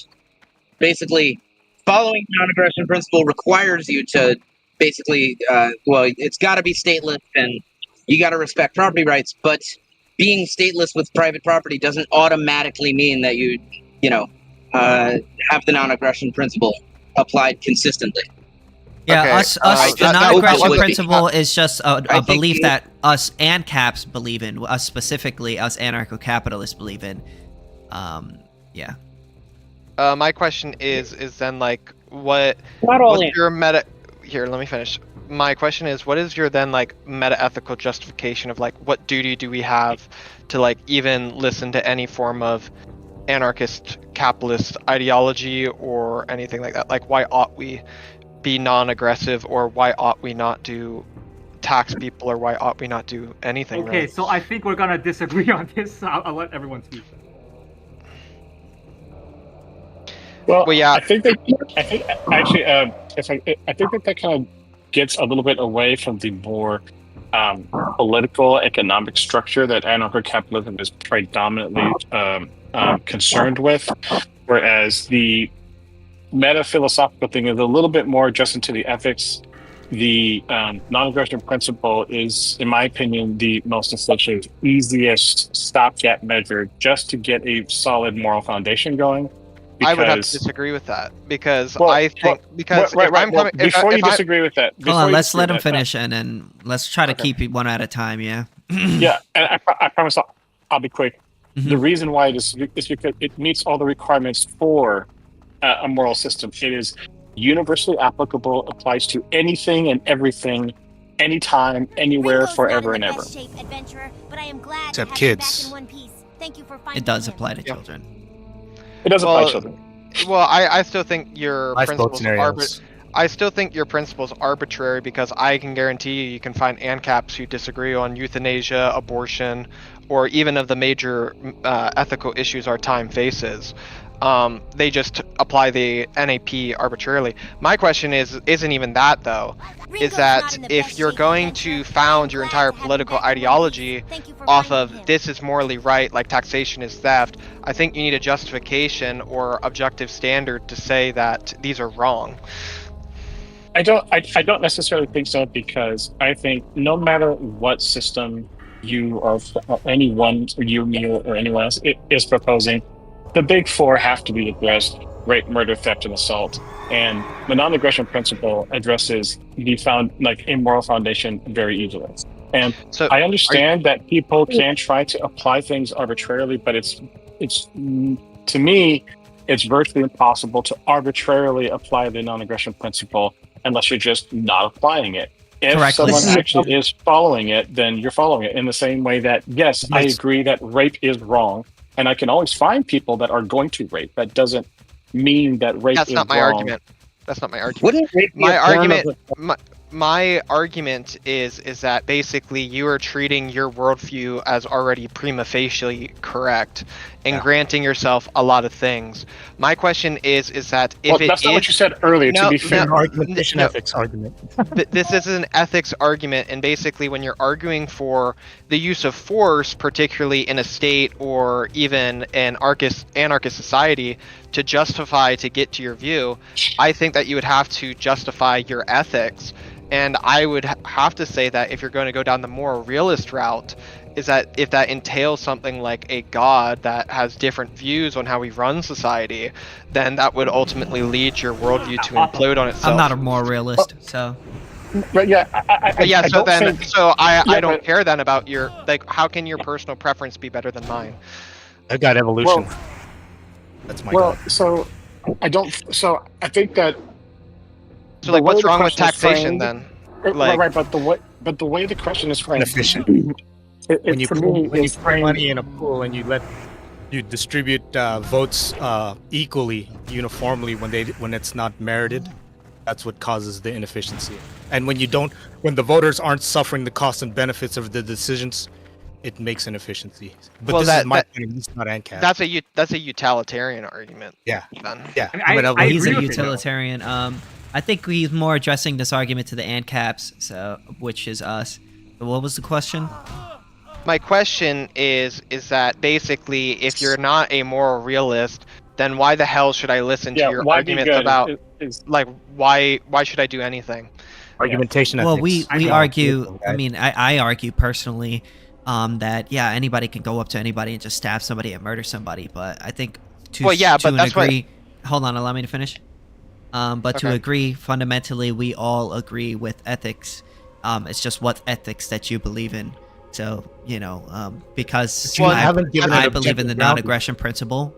basically following the non-aggression principle requires you to basically, it's got to be stateless and you got to respect property rights, but being stateless with private property doesn't automatically mean that you have the non-aggression principle applied consistently.
Yeah, the non-aggression principle is just a belief that us Ancaps believe in, us specifically, us anarcho-capitalists believe in. Yeah.
My question is then like, what's your meta... Here, let me finish.
my question is, what is your then like meta-ethical justification of like what duty do we have to like even listen to any form of anarchist capitalist ideology or anything like that? Like, why ought we be non-aggressive, or why ought we not do tax people, or why ought we not do anything?
Okay,
really?
so I think we're gonna disagree on this. So I'll let everyone speak.
Well, yeah.
I think actually, I think that kind of gets a little bit away from the more political economic structure that anarcho-capitalism is predominantly concerned with, whereas the meta-philosophical thing is a little bit more just into the ethics. The non-aggression principle is, in my opinion, the most effective, easiest stopgap measure just to get a solid moral foundation going.
I would have to disagree with that because I think
before you disagree with that,
hold on, let's let him finish and then let's try to keep it one at a time. Yeah.
Yeah, and I promise I'll be quick. The reason why it is because it meets all the requirements for a moral system. It is universally applicable, applies to anything and everything, anytime, anywhere, forever and ever.
Except kids. It does apply to children.
It does apply to children.
Well, I still think your
Lifeboat
principles
scenarios.
I still think your principle's arbitrary because I can guarantee you can find ANCAPs who disagree on euthanasia, abortion, or even of the major ethical issues our time faces. They just apply the NAP arbitrarily. My question isn't even that though. Is that if you're going to found your entire political ideology off of this is morally right, like taxation is theft, I think you need a justification or objective standard to say that these are wrong.
I don't necessarily think so, because I think no matter what system you or anyone, or you, me, or anyone else is proposing, the big four have to be addressed: rape, murder, theft, and assault. And the non-aggression principle addresses the immoral foundation very easily. And so I understand that people can try to apply things arbitrarily, but it's to me, it's virtually impossible to arbitrarily apply the non-aggression principle unless you're just not applying it. If someone actually is following it, then you're following it in the same way that, yes, I agree that rape is wrong, and I can always find people that are going to rape. That doesn't mean that rape is wrong.
That's not my argument. That's not my argument. My argument is that basically you are treating your worldview as already prima facie correct and granting yourself a lot of things. My question is that if
that's not what you said earlier. To be fair,
ethics argument.
This is an ethics argument, and basically when you're arguing for the use of force, particularly in a state or even an anarchist society, to justify to get to your view, I think that you would have to justify your ethics. And I would have to say that if you're going to go down the moral realist route, is that if that entails something like a god that has different views on how we run society, then that would ultimately lead your worldview to implode on itself.
I'm not a moral realist, so.
But yeah,
I don't care then about your, like, how can your personal preference be better than mine?
I got evolution. That's my god.
So I think that.
So like, what's wrong with taxation then?
Right, but the way the question is framed,
inefficient. When you put money in a pool and you distribute votes equally, uniformly when it's not merited, that's what causes the inefficiency. And when the voters aren't suffering the costs and benefits of the decisions, it makes inefficiency. But this is my opinion. It's not Ancap.
That's a utilitarian argument.
Yeah.
Then.
Yeah.
He's a utilitarian. I think he's more addressing this argument to the ANCAPs, which is us. So what was the question?
My question is that basically, if you're not a moral realist, then why the hell should I listen to your arguments about why should I do anything?
Argumentation.
Well, we argue. I mean, I argue personally that anybody can go up to anybody and just stab somebody and murder somebody. But I think hold on, allow me to finish. To agree, fundamentally, we all agree with ethics. It's just what ethics that you believe in. So, because I believe in the non-aggression principle,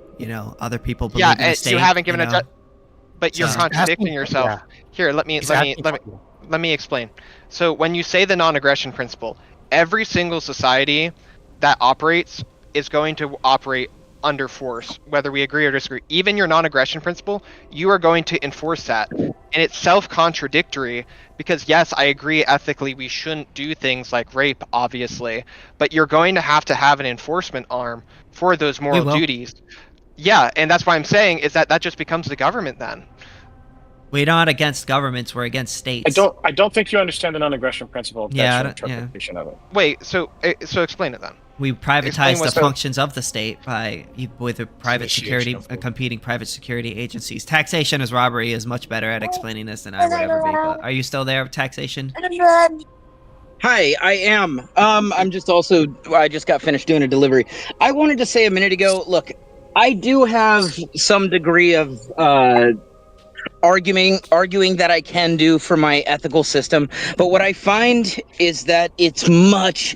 other people believe in the state.
You haven't given but you're contradicting yourself. Here, let me let me explain. So when you say the non-aggression principle, every single society that operates is going to operate under force, whether we agree or disagree. Even your non-aggression principle, you are going to enforce that. And it's self-contradictory because yes, I agree ethically we shouldn't do things like rape, obviously, but you're going to have an enforcement arm for those moral duties. Yeah, and that's why I'm saying is that just becomes the government then.
We're not against governments, we're against states.
I don't think you understand the non-aggression principle. That's
Yeah,
your interpretation of it.
Wait, so explain it then.
We
Explain
privatize the
what's
functions of the state with a private security, competing private security agencies. Taxation as robbery is much better at explaining this than I would ever be. But are you still there, taxation?
Hi, I am. I'm just also. I just got finished doing a delivery. I wanted to say a minute ago. Look, I do have some degree of arguing that I can do for my ethical system, but what I find is that it's much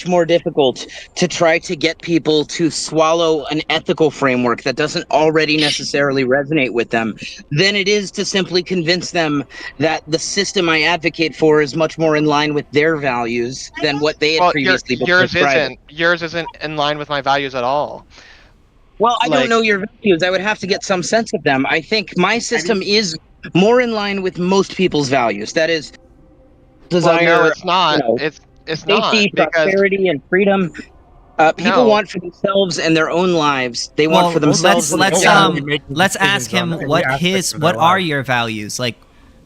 more difficult to try to get people to swallow an ethical framework that doesn't already necessarily resonate with them than it is to simply convince them that the system I advocate for is much more in line with their values than what they had previously been prescribing.
Yours isn't in line with my values at all.
Well, I don't know your values. I would have to get some sense of them. I think my system is more in line with most people's values. That is, desire.
Well, no, it's not. It's
safety,
not,
prosperity, and freedom. People want for themselves and their own lives. They want for themselves.
Let's ask him what are your values? Like,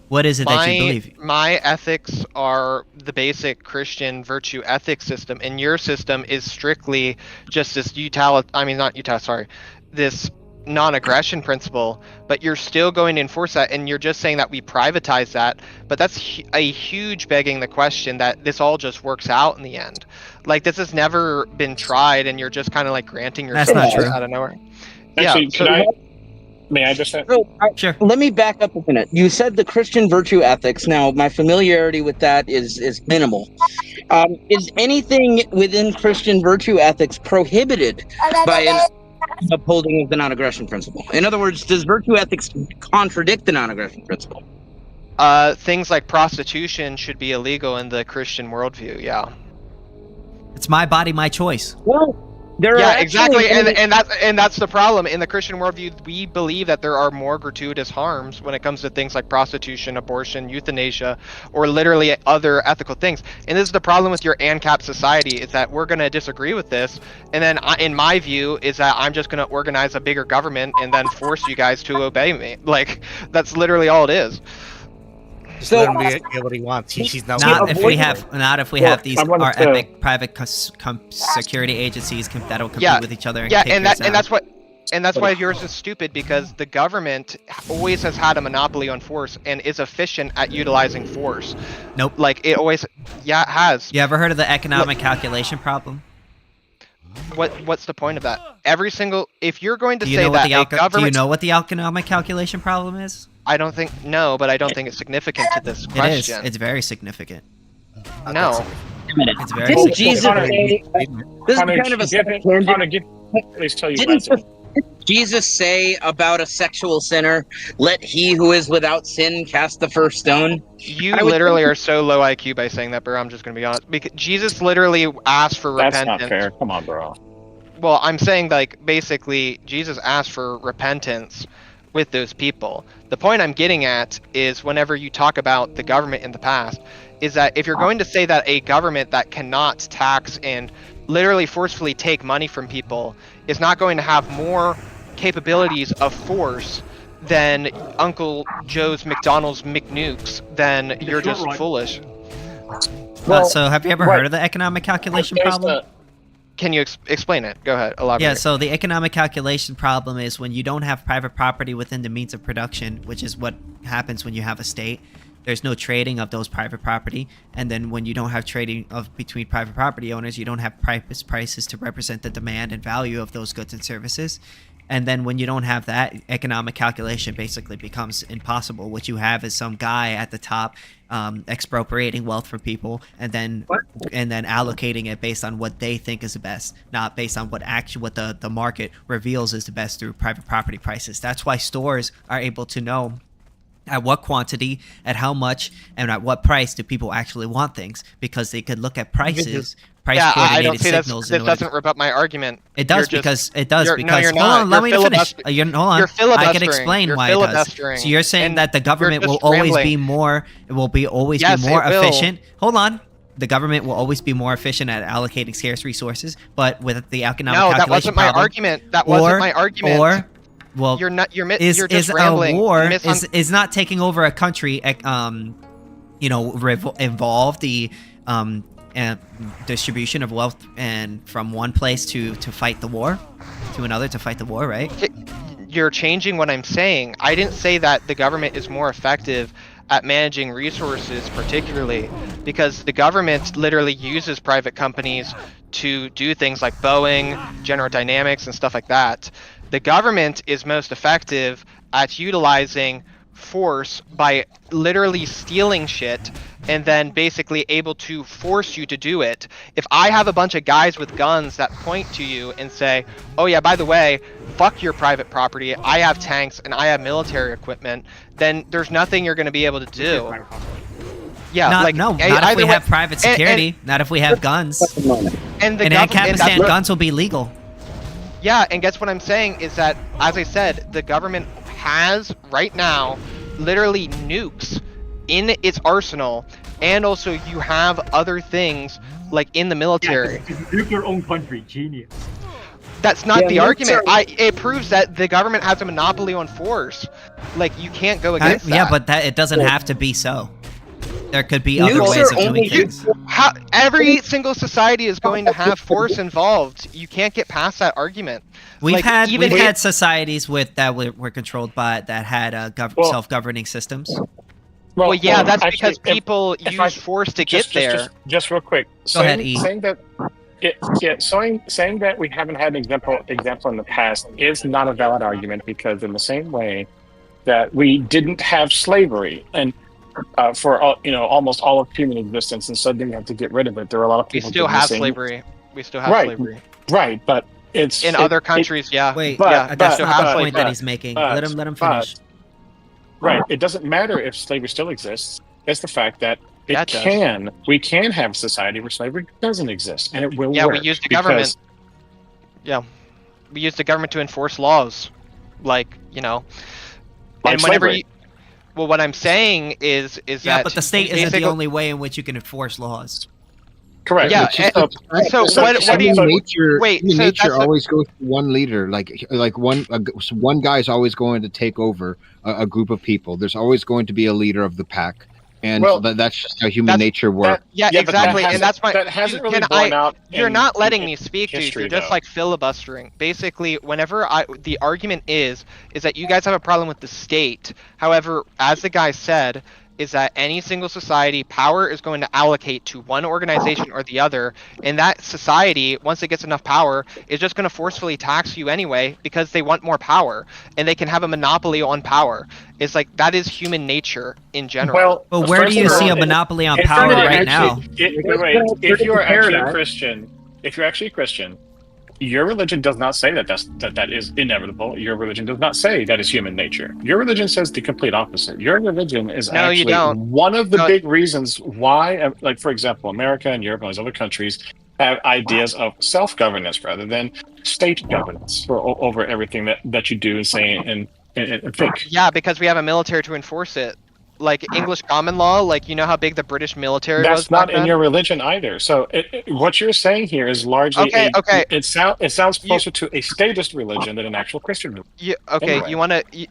what is it that you believe?
My ethics are the basic Christian virtue ethics system, and your system is strictly just this this non-aggression principle, but you're still going to enforce that, and you're just saying that we privatize that, but that's a huge begging the question that this all just works out in the end. Like, this has never been tried, and you're just kind of like granting yourself out of nowhere.
Actually, may I just say?
Sure. Let me back up a minute. You said the Christian virtue ethics. Now, my familiarity with that is minimal. Is anything within Christian virtue ethics prohibited by an upholding of the non-aggression principle? In other words, does virtue ethics contradict the non-aggression principle?
Things like prostitution should be illegal in the Christian worldview. Yeah.
It's my body, my choice.
Well.
Exactly, and that's the problem. In the Christian worldview, we believe that there are more gratuitous harms when it comes to things like prostitution, abortion, euthanasia, or literally other ethical things. And this is the problem with your Ancap society, is that we're going to disagree with this, and then in my view is that I'm just going to organize a bigger government and then force you guys to obey me. Like, that's literally all it is.
Just let him get what he wants. He's
not if we have these our epic private security agencies that'll compete with each other. And
that's why yours is stupid, because the government always has had a monopoly on force and is efficient at utilizing force.
Nope.
Like, it always, it has.
You ever heard of the economic calculation problem?
What's the point of that? If you're going to say
that
a government,
do you know what the economic calculation problem is?
But I don't think it's significant to this question.
It is. It's very significant.
No.
It's very
Didn't Jesus say, this is kind of a Didn't Jesus say about a sexual sinner, let he who is without sin cast the first stone?
You literally are so low IQ by saying that, bro. I'm just going to be honest. Because Jesus literally asked for repentance.
That's not fair. Come on, bro.
Well, I'm saying, like, basically, Jesus asked for repentance with those people. The point I'm getting at is, whenever you talk about the government in the past, is that if you're going to say that a government that cannot tax and literally forcefully take money from people is not going to have more capabilities of force than Uncle Joe's McDonald's McNukes, then you're just foolish.
So have you ever heard of the economic calculation problem?
Can you explain it? Go ahead, elaborate.
Yeah, so the economic calculation problem is when you don't have private property within the means of production, which is what happens when you have a state. There's no trading of those private property, and then when you don't have trading between private property owners, you don't have prices to represent the demand and value of those goods and services. And then when you don't have that, economic calculation basically becomes impossible. What you have is some guy at the top expropriating wealth from people and then allocating it based on what they think is the best, not based on what the market reveals is the best through private property prices. That's why stores are able to know at what quantity, at how much, and at what price do people actually want things? Because they could look at prices, price
I don't
coordinated
see
signals.
that doesn't rebut my argument.
It does
You're
because
just-
it does
you're-
because
no, you're
hold
not.
on, let me
You're
finish.
filibustering.
Hold on.
You're
I can
filibustering.
explain
You're
why it does.
filibustering.
So you're saying
And
that the government
you're
will
just
always
rambling.
be more. It will be always
Yes,
be more
it will.
efficient. Hold on. The government will always be more efficient at allocating scarce resources, but with the economic
No, that
calculation
wasn't my
problem,
argument. That wasn't my argument.
Or, well,
you're not. You're
is
just rambling.
a war
You're
is not taking over a country. Involve the distribution of wealth and from one place to fight the war, to another to fight the war, right?
You're changing what I'm saying. I didn't say that the government is more effective at managing resources, particularly because the government literally uses private companies to do things like Boeing, General Dynamics, and stuff like that. The government is most effective at utilizing force by literally stealing shit and then basically able to force you to do it. If I have a bunch of guys with guns that point to you and say, oh yeah, by the way, fuck your private property, I have tanks and I have military equipment, then there's nothing you're going to be able to do. Yeah,
not,
like
not if we have private security. Not if we have guns.
And the
and Ancapistan guns will be legal.
Yeah, and guess what I'm saying is that, as I said, the government has right now literally nukes in its arsenal, and also you have other things like in the military.
Yeah, nuke your own country, genius.
That's not the argument. It proves that the government has a monopoly on force. Like, you can't go against that.
Yeah, but it doesn't have to be so. There could be other ways of doing things.
Every single society is going to have force involved. You can't get past that argument.
We've had societies that were controlled by that had self-governing systems.
Well, yeah, that's
actually,
because people use force to get there.
Just real quick.
Go ahead, E.
Saying that we haven't had an example in the past is not a valid argument, because in the same way that we didn't have slavery and for almost all of human existence, and suddenly we have to get rid of it. There are a lot of
We
people.
still have slavery. We still have slavery.
Right, but it's
in other countries. Yeah.
Wait,
yeah,
that's not the point that he's making. Let him finish.
Right. It doesn't matter if slavery still exists. It's the fact that we can have a society where slavery doesn't exist, and it will work.
Yeah, we use the government. Yeah, we use the government to enforce laws, like
Like
and whenever
slavery.
well, what I'm saying is that
but the state isn't the only way in which you can enforce laws.
Correct.
Yeah. So what do you?
Nature,
Wait.
human
So
nature
that's
always goes to one leader. Like one guy is always going to take over a group of people. There's always going to be a leader of the pack, and that's just how human nature works.
Yeah, exactly, and that's why
that hasn't really borne out.
You're not letting me speak, dude.
history,
You're just
though.
like filibustering. Basically, whenever the argument is that you guys have a problem with the state. However, as the guy said, is that any single society, power is going to allocate to one organization or the other, and that society, once it gets enough power, is just going to forcefully tax you anyway because they want more power, and they can have a monopoly on power. It's like, that is human nature in general.
Well, where do you see a monopoly on power right now?
If you're actually a Christian, your religion does not say that is inevitable. Your religion does not say that is human nature. Your religion says the complete opposite. Your religion is actually one of the big reasons why, like, for example, America and Europe and those other countries have ideas of self-governance rather than state governance over everything that you do and say and think.
Yeah, because we have a military to enforce it. Like English common law, like, you know how big the British military was
That's not
back
in
then?
your religion either. So what you're saying here is largely it sounds closer to a statist religion than an actual Christian religion. Anyway.
You want to?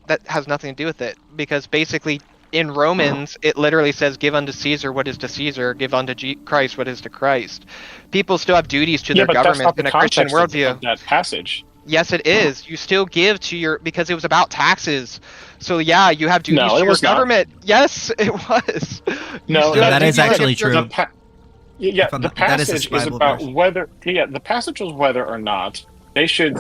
That has nothing to do with it, because basically in Romans it literally says, "Give unto Caesar what is to Caesar, give unto Christ what is to Christ." People still have duties to their
but that's
government
not the
in a Christian
context
worldview.
of that passage.
Yes, it is. You still give to because it was about taxes. So yeah, you have duties to your government. Yes, it was.
No,
that is actually true.
The passage is about whether. Yeah, the passage was whether or not they should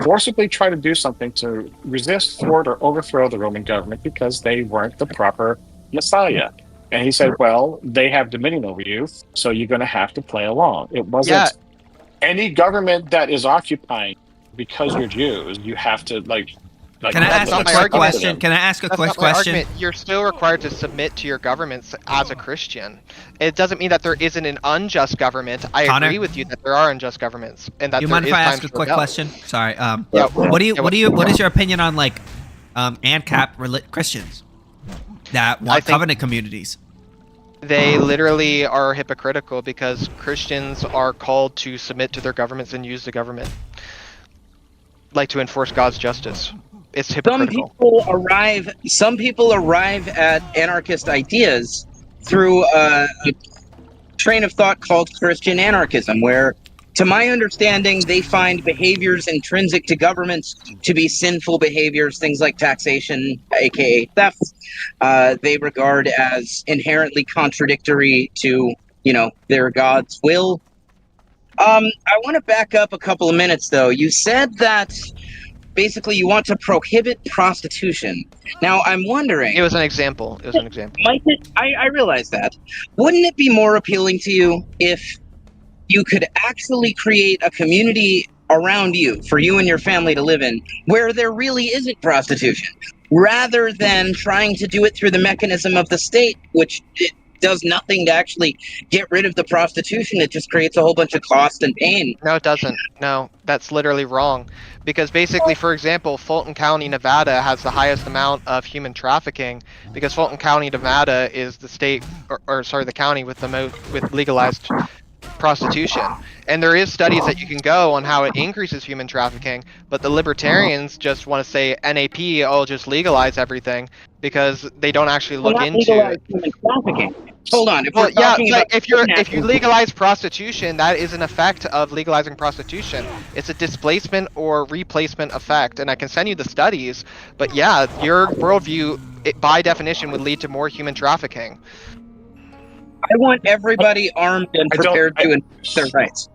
forcibly try to do something to resist, thwart, or overthrow the Roman government because they weren't the proper Messiah. And he said, well, they have dominion over you, so you're going to have to play along. It wasn't any government that is occupying because you're Jews. You have to Like,
Can I ask
that's
a
not my
quick
argument.
question? Can I ask a
That's
quick
not my
question?
argument. You're still required to submit to your governments as a Christian. It doesn't mean that there isn't an unjust government. I
Connor?
agree with you that there are unjust governments and that
You
there
mind if
is
I
time
ask a
to
quick
rebel.
question? Sorry.
Yeah,
What is your opinion on like Ancap Christians that want covenant communities?
They literally are hypocritical because Christians are called to submit to their governments and use the government, like to enforce God's justice. It's hypocritical.
Some people arrive at anarchist ideas through a train of thought called Christian anarchism, where, to my understanding, they find behaviors intrinsic to governments to be sinful behaviors, things like taxation, aka theft. They regard as inherently contradictory to, their God's will. I want to back up a couple of minutes, though. You said that basically you want to prohibit prostitution. Now, I'm wondering...
It was an example. It was an example.
I realize that. Wouldn't it be more appealing to you if you could actually create a community around you, for you and your family to live in, where there really isn't prostitution, rather than trying to do it through the mechanism of the state, which it does nothing to actually get rid of the prostitution? It just creates a whole bunch of cost and pain.
No, it doesn't. No, that's literally wrong. Because basically, for example, Fulton County, Nevada has the highest amount of human trafficking because Fulton County, Nevada is the state, the county with with legalized prostitution. And there is studies that you can go on how it increases human trafficking, but the libertarians just want to say NAP, just legalize everything because they don't actually look into
human trafficking. Hold on.
If you legalize prostitution, that is an effect of legalizing prostitution. It's a displacement or replacement effect, and I can send you the studies. But yeah, your worldview, by definition, would lead to more human trafficking.
I want everybody armed and prepared to enforce their rights.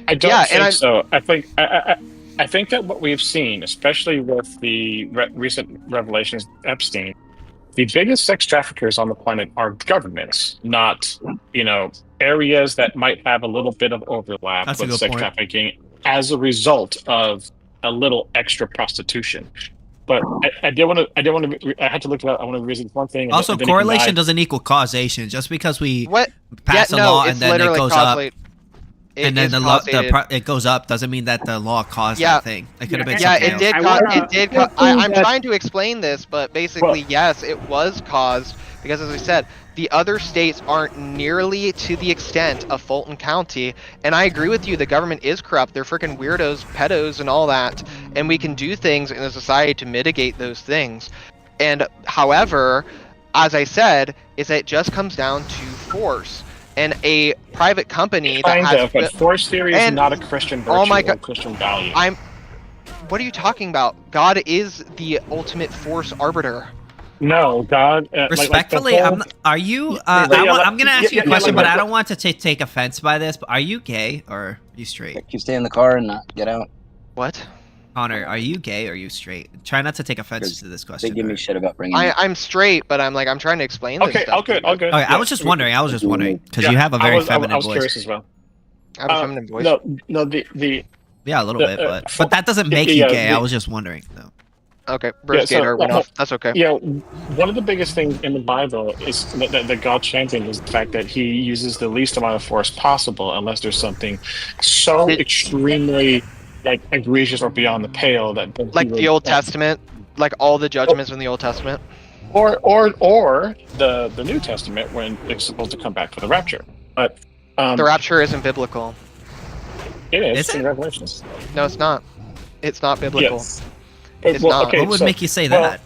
I don't think so. I think that what we've seen, especially with the recent revelations of Epstein, the biggest sex traffickers on the planet are governments, not areas that might have a little bit of overlap with sex trafficking as a result of a little extra prostitution. But I had to look it up. I want to revisit one thing.
Also, correlation doesn't equal causation. Just because we pass a law and then it goes up, and then it goes up, doesn't mean that the law caused that thing. It could have been something else.
I'm trying to explain this, but basically, yes, it was caused because, as I said, the other states aren't nearly to the extent of Fulton County. And I agree with you, the government is corrupt. They're freaking weirdos, pedos, and all that. And we can do things in a society to mitigate those things. And however, as I said, is that it just comes down to force. And a private company
but force theory is not a Christian virtue or Christian value.
What are you talking about? God is the ultimate force arbiter.
No, God.
Respectfully, I'm going to ask you a question, but I don't want to take offense by this. But are you gay or are you straight?
Can you stay in the car and not get out?
What?
Connor, are you gay or are you straight? Try not to take offense to this question.
They give me shit about bringing.
I'm straight, but I'm trying to explain this stuff.
Okay.
Okay, I was just wondering because you have a very feminine voice.
I was curious as well.
I have a feminine voice.
No, the
yeah, a little bit, but that doesn't make you gay. I was just wondering though.
Okay, Bruce Gator went off. That's okay.
Yeah, one of the biggest things in the Bible is that God championed is the fact that He uses the least amount of force possible, unless there's something so extremely egregious or beyond the pale that
the Old Testament, like all the judgments in the Old Testament,
or the New Testament when it's supposed to come back for the rapture. But
the rapture isn't biblical.
It is in Revelations.
No, it's not. It's not biblical.
Yes.
It's not.
What would make you say that?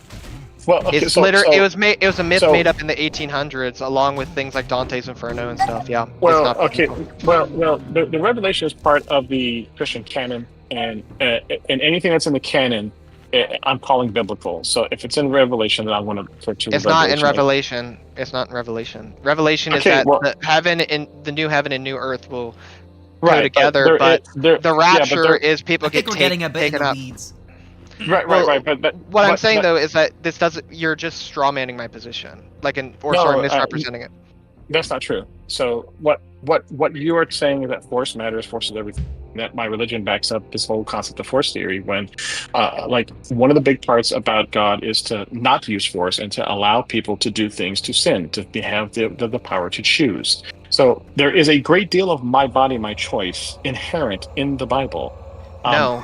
It's literally it was a myth made up in the 1800s, along with things like Dante's Inferno and stuff. Yeah.
Well, the Revelation is part of the Christian canon, and anything that's in the canon, I'm calling biblical. So if it's in Revelation, then I want to refer to.
It's not in Revelation. It's not in Revelation. Revelation is that the heaven and the new heaven and new earth will go together, but the rapture is people get taken up.
Right. But
what I'm saying though is that this doesn't. You're just strawmanning my position, misrepresenting it.
That's not true. So what you are saying is that force matters. Force is everything. that my religion backs up this whole concept of force theory. When, like, one of the big parts about God is to not use force and to allow people to do things, to sin, to have the power to choose. So there is a great deal of my body, my choice inherent in the Bible.
No.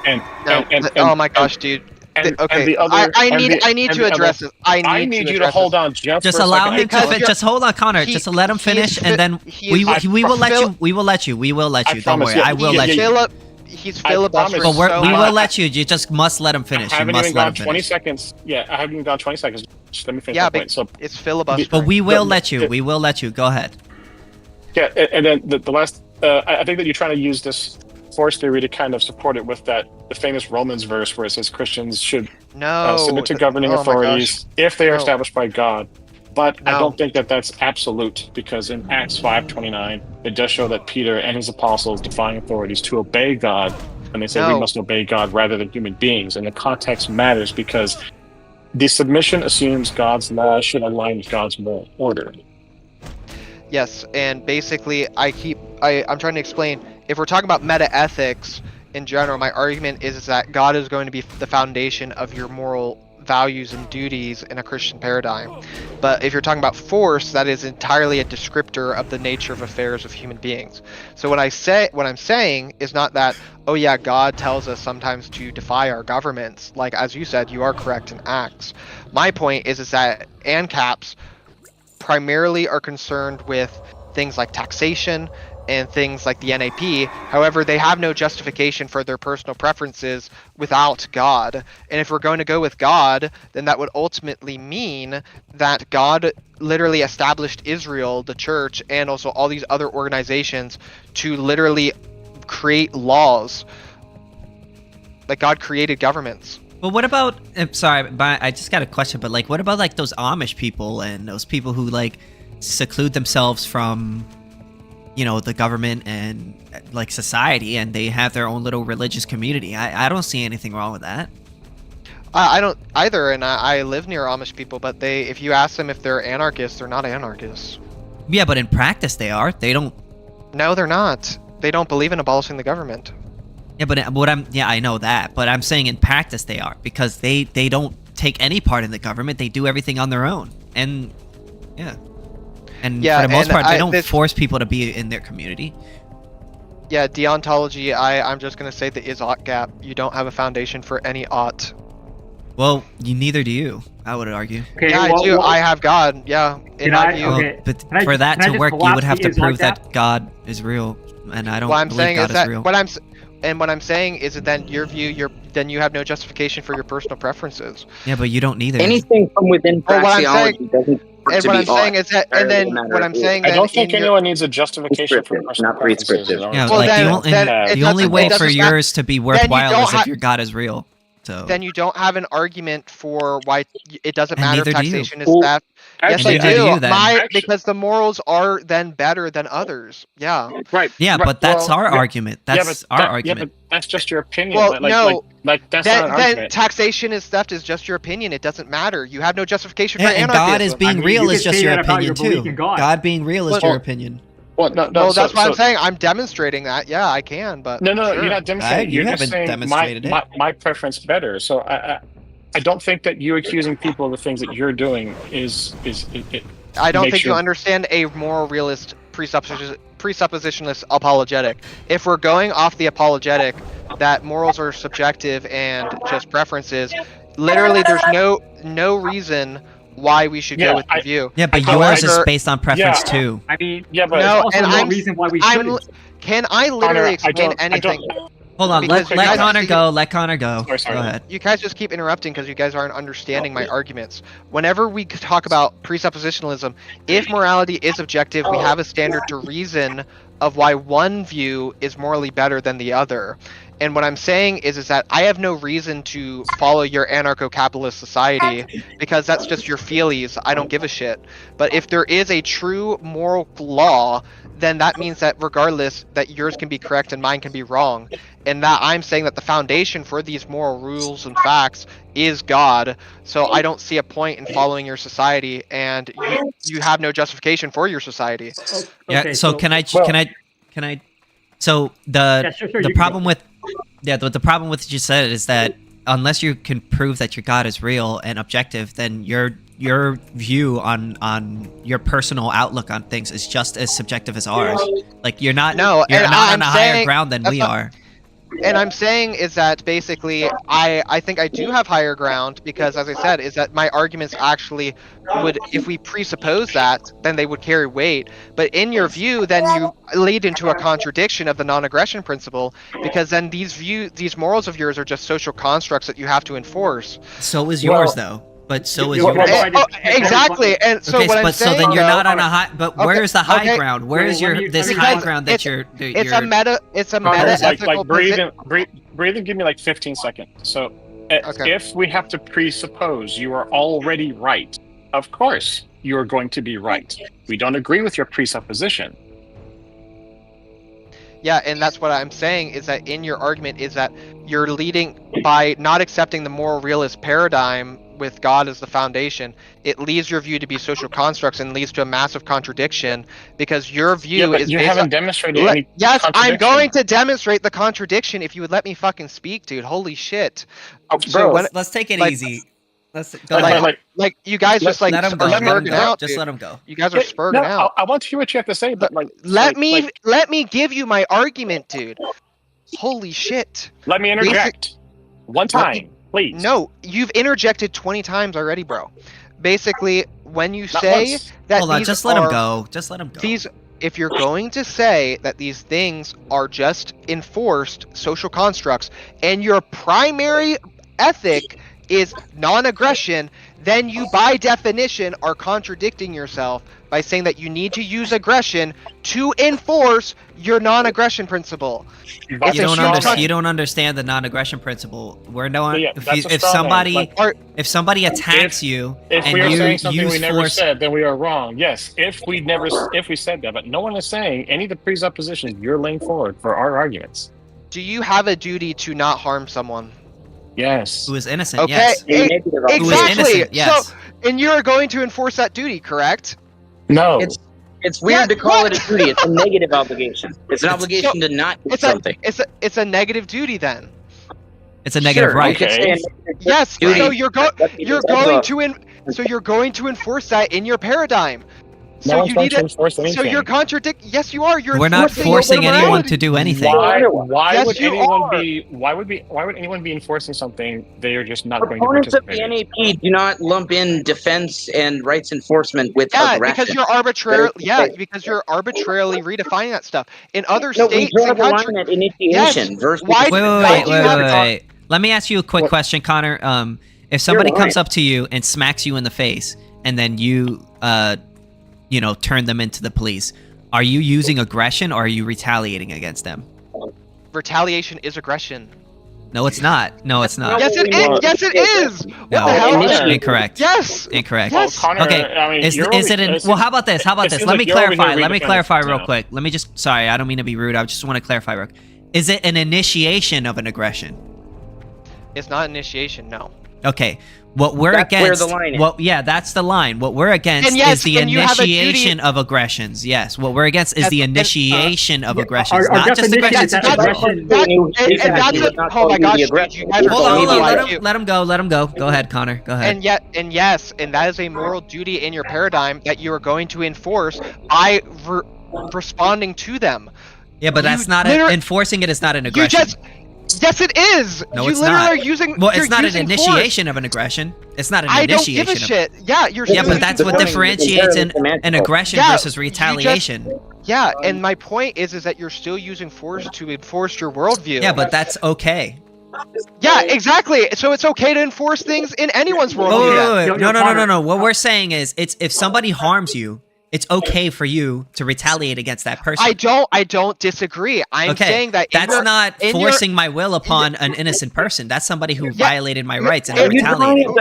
Oh my gosh, dude. Okay, I need to address this. I need
you to hold on
just allow him to just hold on, Connor. Just let him finish, and then we will let you. We will let you. We will let you. Don't worry. I will let you.
He's filibustering.
But we will let you. You just must let him finish. You must let him finish.
20 seconds. Yeah, I haven't even gone 20 seconds. Just let me finish.
Yeah,
but so
it's filibustering.
But we will let you. We will let you. Go ahead.
Yeah, and then the last. I think that you're trying to use this force theory to kind of support it with the famous Romans verse where it says Christians should submit to governing authorities if they are established by God. But I don't think that that's absolute, because in Acts 5:29, it does show that Peter and his apostles define authorities to obey God, and they say we must obey God rather than human beings. And the context matters because the submission assumes God's law should align with God's moral order.
Yes, and basically I'm trying to explain, if we're talking about meta ethics in general, my argument is that God is going to be the foundation of your moral values and duties in a Christian paradigm. But if you're talking about force, that is entirely a descriptor of the nature of affairs of human beings. So what I'm saying is not that, oh yeah, God tells us sometimes to defy our governments. Like, as you said, you are correct in Acts. My point is that ANCAPs primarily are concerned with things like taxation and things like the NAP. However, they have no justification for their personal preferences without God. And if we're going to go with God, then that would ultimately mean that God literally established Israel, the church, and also all these other organizations to literally create laws. Like, God created governments.
But what about, I'm sorry, but I just got a question, but like, what about like those Amish people and those people who like seclude themselves from, you know, the government and like society, and they have their own little religious community? I don't see anything wrong with that.
I don't either, and I live near Amish people, but if you ask them if they're anarchists, they're not anarchists.
Yeah, but in practice they are. They don't.
No, they're not. They don't believe in abolishing the government.
Yeah, but I know that, but I'm saying in practice they are, because they don't take any part in the government. They do everything on their own, and for the most part, they don't force people to be in their community.
Yeah, deontology. I'm just gonna say the is-ought gap. You don't have a foundation for any ought.
Well, neither do you, I would argue.
Okay, yeah, I do. I have God. Yeah, in my view.
Well, but for that to work, you would have to prove that God is real, and I don't believe God is real.
What I'm saying is that then your view, then you have no justification for your personal preferences.
Yeah, but you don't neither.
Anything from within praxeology doesn't.
And what I'm saying is that, and then what I'm saying,
I don't think anyone needs a justification for personal preferences.
Yeah, well, like the only way for yours to be worthwhile is if your God is real. So
then you don't have an argument for why it doesn't matter if taxation is theft. Yes,
I do.
Because the morals are then better than others. Yeah.
Right.
Yeah, but that's our argument. That's our argument.
Yeah, but that's just your opinion.
Well, no.
That's not an argument.
Then taxation is theft is just your opinion. It doesn't matter. You have no justification for
and
anarchism.
God is being real is just your opinion too. God being real is your opinion.
Well, no,
that's why I'm saying I'm demonstrating that. Yeah, I can, but
no, you're not demonstrating. You're just saying my preference better. So I don't think that you accusing people of the things that you're doing is
I don't think you understand a moral realist presuppositionless apologetic. If we're going off the apologetic that morals are subjective and just preferences, literally there's no reason why we should go with the view.
Yeah, but yours is based on preference too.
I mean,
but
there's also no reason why we shouldn't.
Can I literally explain anything?
Hold on, let Connor go. Let Connor go.
Sorry.
Go ahead.
You guys just keep interrupting because you guys aren't understanding my arguments. Whenever we talk about presuppositionalism, if morality is objective, we have a standard to reason of why one view is morally better than the other. And what I'm saying is that I have no reason to follow your anarcho-capitalist society because that's just your feelies. I don't give a shit. But if there is a true moral law, then that means that regardless that yours can be correct and mine can be wrong. And that I'm saying that the foundation for these moral rules and facts is God. So I don't see a point in following your society, and you have no justification for your society.
Yeah. So can I So the problem with the problem with what you said is that unless you can prove that your God is real and objective, then your view on your personal outlook on things is just as subjective as ours. Like you're not on a higher ground than we are.
And I'm saying is that basically I think I do have higher ground because, as I said, is that my arguments actually would, if we presuppose that, then they would carry weight. But in your view, then you lead into a contradiction of the non-aggression principle, because then these morals of yours are just social constructs that you have to enforce.
So is yours though. But so is yours.
Exactly, and so
okay,
what I'm
so
saying,
then you're not on a high. But where is the high ground? Where is this high ground that you're?
It's a meta ethical.
Breathe and give me like 15 seconds. So, if we have to presuppose you are already right, of course you are going to be right. We don't agree with your presupposition.
Yeah, and that's what I'm saying is that in your argument is that you're leading by not accepting the moral realist paradigm with God as the foundation. It leaves your view to be social constructs and leads to a massive contradiction because your view is.
You haven't demonstrated any.
Yes, I'm going to demonstrate the contradiction if you would let me fucking speak, dude. Holy shit!
Oh, bro, let's take it easy. Let's go.
Like you guys just like
let him go.
are spurging out.
Just
dude.
let him go.
You guys are spurging out.
I want to hear what you have to say, but
let me give you my argument, dude. Holy shit!
Let me interject one time, please.
No, you've interjected 20 times already, bro. Basically, when you say that
hold on, just let him go. Just let him go.
If you're going to say that these things are just enforced social constructs, and your primary ethic is non-aggression, then you by definition are contradicting yourself by saying that you need to use aggression to enforce your non-aggression principle.
You don't understand the non-aggression principle. If somebody attacks you
if
and
we are
you
saying something
use
we never
force,
said, then we are wrong. Yes, if we said that, but no one is saying any of the presuppositions you're laying forward for our arguments.
Do you have a duty to not harm someone?
Yes.
Who is innocent?
Okay,
yes.
Exactly.
Who is innocent, yes.
So, and you're going to enforce that duty, correct?
No.
It's weird to call it a duty. It's a negative obligation. It's an obligation to not do something.
It's a negative duty then.
It's a negative right.
Yes.
Duty.
So you're going to enforce that in your paradigm.
No one's going to enforce anything.
So you're Yes, you are.
We're not forcing anyone to do anything.
Why would anyone be enforcing something they are just not going to
Opponents of
participate
the NAP do not lump in defense and rights enforcement with aggression.
Because you're arbitrarily redefining that stuff in other states
we draw
and
the
countries.
line at initiation versus
Wait. Let me ask you a quick question, Connor. If somebody comes up to you and smacks you in the face, and then you turn them into the police, are you using aggression or are you retaliating against them?
Retaliation is aggression.
No, it's not. No, it's not.
Yes, it is. Yes, it is.
No, incorrect.
Yes.
Incorrect.
Yes.
Connor,
Okay.
I mean,
Is it? Well, how about this? Let me clarify real quick. Let me just. Sorry, I don't mean to be rude. I just want to clarify real quick. Is it an initiation of an aggression?
It's not initiation. No.
Okay. What we're
That's
against.
where the line is.
Well, yeah, that's the line. What we're against is the initiation of aggressions. Yes. What we're against is the initiation of aggressions, not just aggressions.
Oh my gosh!
Hold on. Let him go. Go ahead, Connor. Go ahead.
And that is a moral duty in your paradigm that you are going to enforce by responding to them.
Yeah, but that's not enforcing it. Is not an aggression.
Yes, it is.
No,
it's
not. It's not an initiation of an aggression. It's not an initiation.
I don't give a shit.
Yeah, but that's what differentiates an aggression versus retaliation.
And my point is that you're still using force to enforce your worldview.
Yeah, but that's okay.
Yeah, exactly. So it's okay to enforce things in anyone's worldview.
No. What we're saying is, if somebody harms you, it's okay for you to retaliate against that person.
I don't disagree. I'm saying that
that's not forcing my will upon an innocent person. That's somebody who violated my rights and I retaliated.
Oh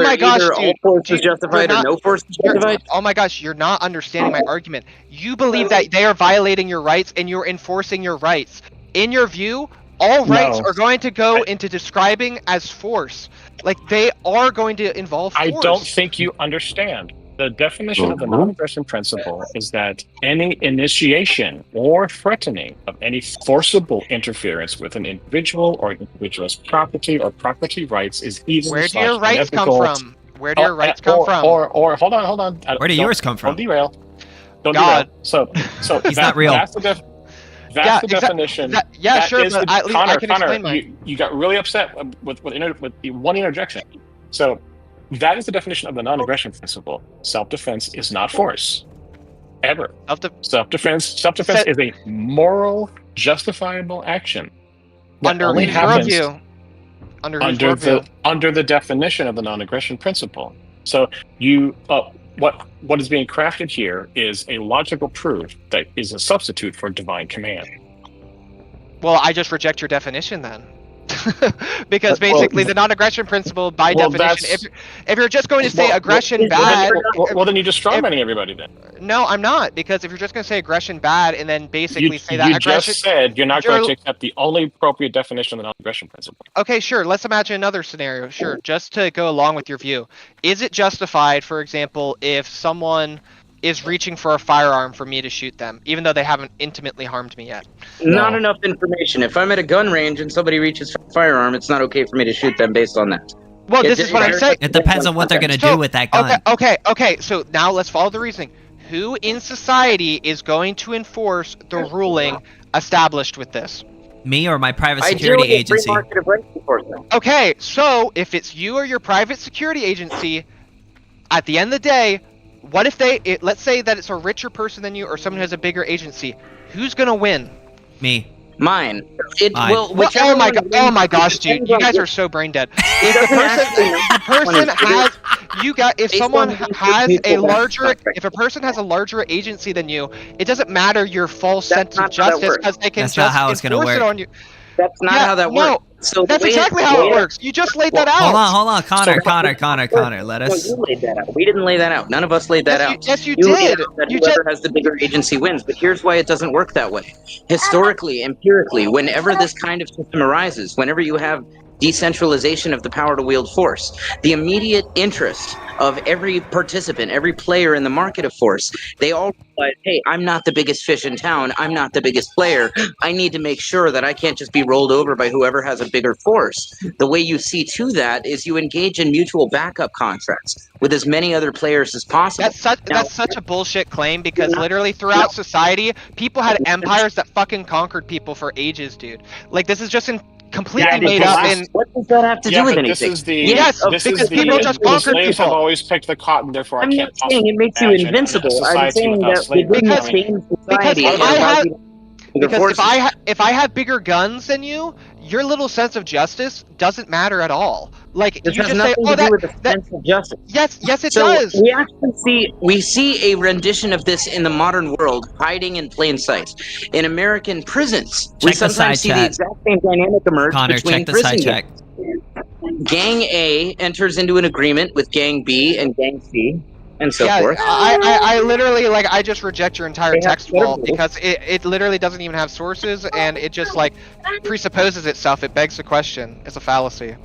my gosh,
all force is justified or no force is justified?
Oh my gosh, you're not understanding my argument. You believe that they are violating your rights and you're enforcing your rights. In your view, all rights are going to go into describing as force. Like, they are going to involve force.
I don't think you understand. The definition of the non-aggression principle is that any initiation or threatening of any forcible interference with an individual or individual's property or property rights is even
Where do your rights come from? Where do your rights come from?
Or hold on.
Where do yours come from?
Don't derail. Don't
God.
derail. So
He's not real.
That's the definition.
Yeah,
That
sure,
is
but at least I can explain mine.
You got really upset with the one interjection. So that is the definition of the non-aggression principle. Self-defense is not force, ever. Self-defense is a moral, justifiable action that
Under
only
whose
happens
worldview? Under whose worldview?
under the definition of the non-aggression principle. So you what is being crafted here is a logical proof that is a substitute for divine command.
Well, I just reject your definition then. Because basically the non-aggression principle by definition, if you're just going to say aggression bad,
well then you just strawmanning everybody then.
No, I'm not, because if you're just going to say aggression bad and then basically say that
you
aggression,
just said you're not going to accept the only appropriate definition of the non-aggression principle.
Okay, sure. Let's imagine another scenario. Sure, just to go along with your view, is it justified, for example, if someone is reaching for a firearm for me to shoot them, even though they haven't intimately harmed me yet?
Not enough information. If I'm at a gun range and somebody reaches for a firearm, it's not okay for me to shoot them based on that.
Well, this is what I'm saying.
It depends on what they're going to do with that gun.
Okay. So now let's follow the reasoning. Who in society is going to enforce the ruling established with this?
Me or my private security agency?
Okay, so if it's you or your private security agency, at the end of the day, what if let's say that it's a richer person than you or someone who has a bigger agency? Who's gonna win?
Me.
Mine.
Oh my gosh, dude, you guys are so brain dead. If a person has a larger agency than you, it doesn't matter your false sense of justice because they can just enforce it on you.
That's not how that works.
So that's exactly how it works. You just laid that out.
Hold on, Connor. Let us.
No, you laid that out. We didn't lay that out. None of us laid that out.
Yes, you did.
Whoever has the bigger agency wins. But here's why it doesn't work that way. Historically, empirically, whenever this kind of system arises, whenever you have decentralization of the power to wield force, the immediate interest of every participant, every player in the market of force, they all realize, hey, I'm not the biggest fish in town. I'm not the biggest player. I need to make sure that I can't just be rolled over by whoever has a bigger force. The way you see to that is you engage in mutual backup contracts with as many other players as possible.
That's such a bullshit claim because literally throughout society, people had empires that fucking conquered people for ages, dude. Like, this is just completely made up.
What does that have to do with anything?
Because people just conquered
slaves have
people.
always picked the cotton, therefore
I'm
I
not
can't
saying it makes you invincible. I'm saying that within the same society,
if I have bigger guns than you, your little sense of justice doesn't matter at all. Like,
this
you
has
just say,
nothing to do with the sense of justice.
Yes, it
so
does.
We actually see a rendition of this in the modern world, hiding in plain sight. In American prisons, we sometimes see the exact same dynamic emerge between prison gangs. Gang A enters into an agreement with Gang B and Gang C, and so forth.
I literally, I just reject your entire text wall because it literally doesn't even have sources, and it just, presupposes itself. It begs the question. It's a fallacy.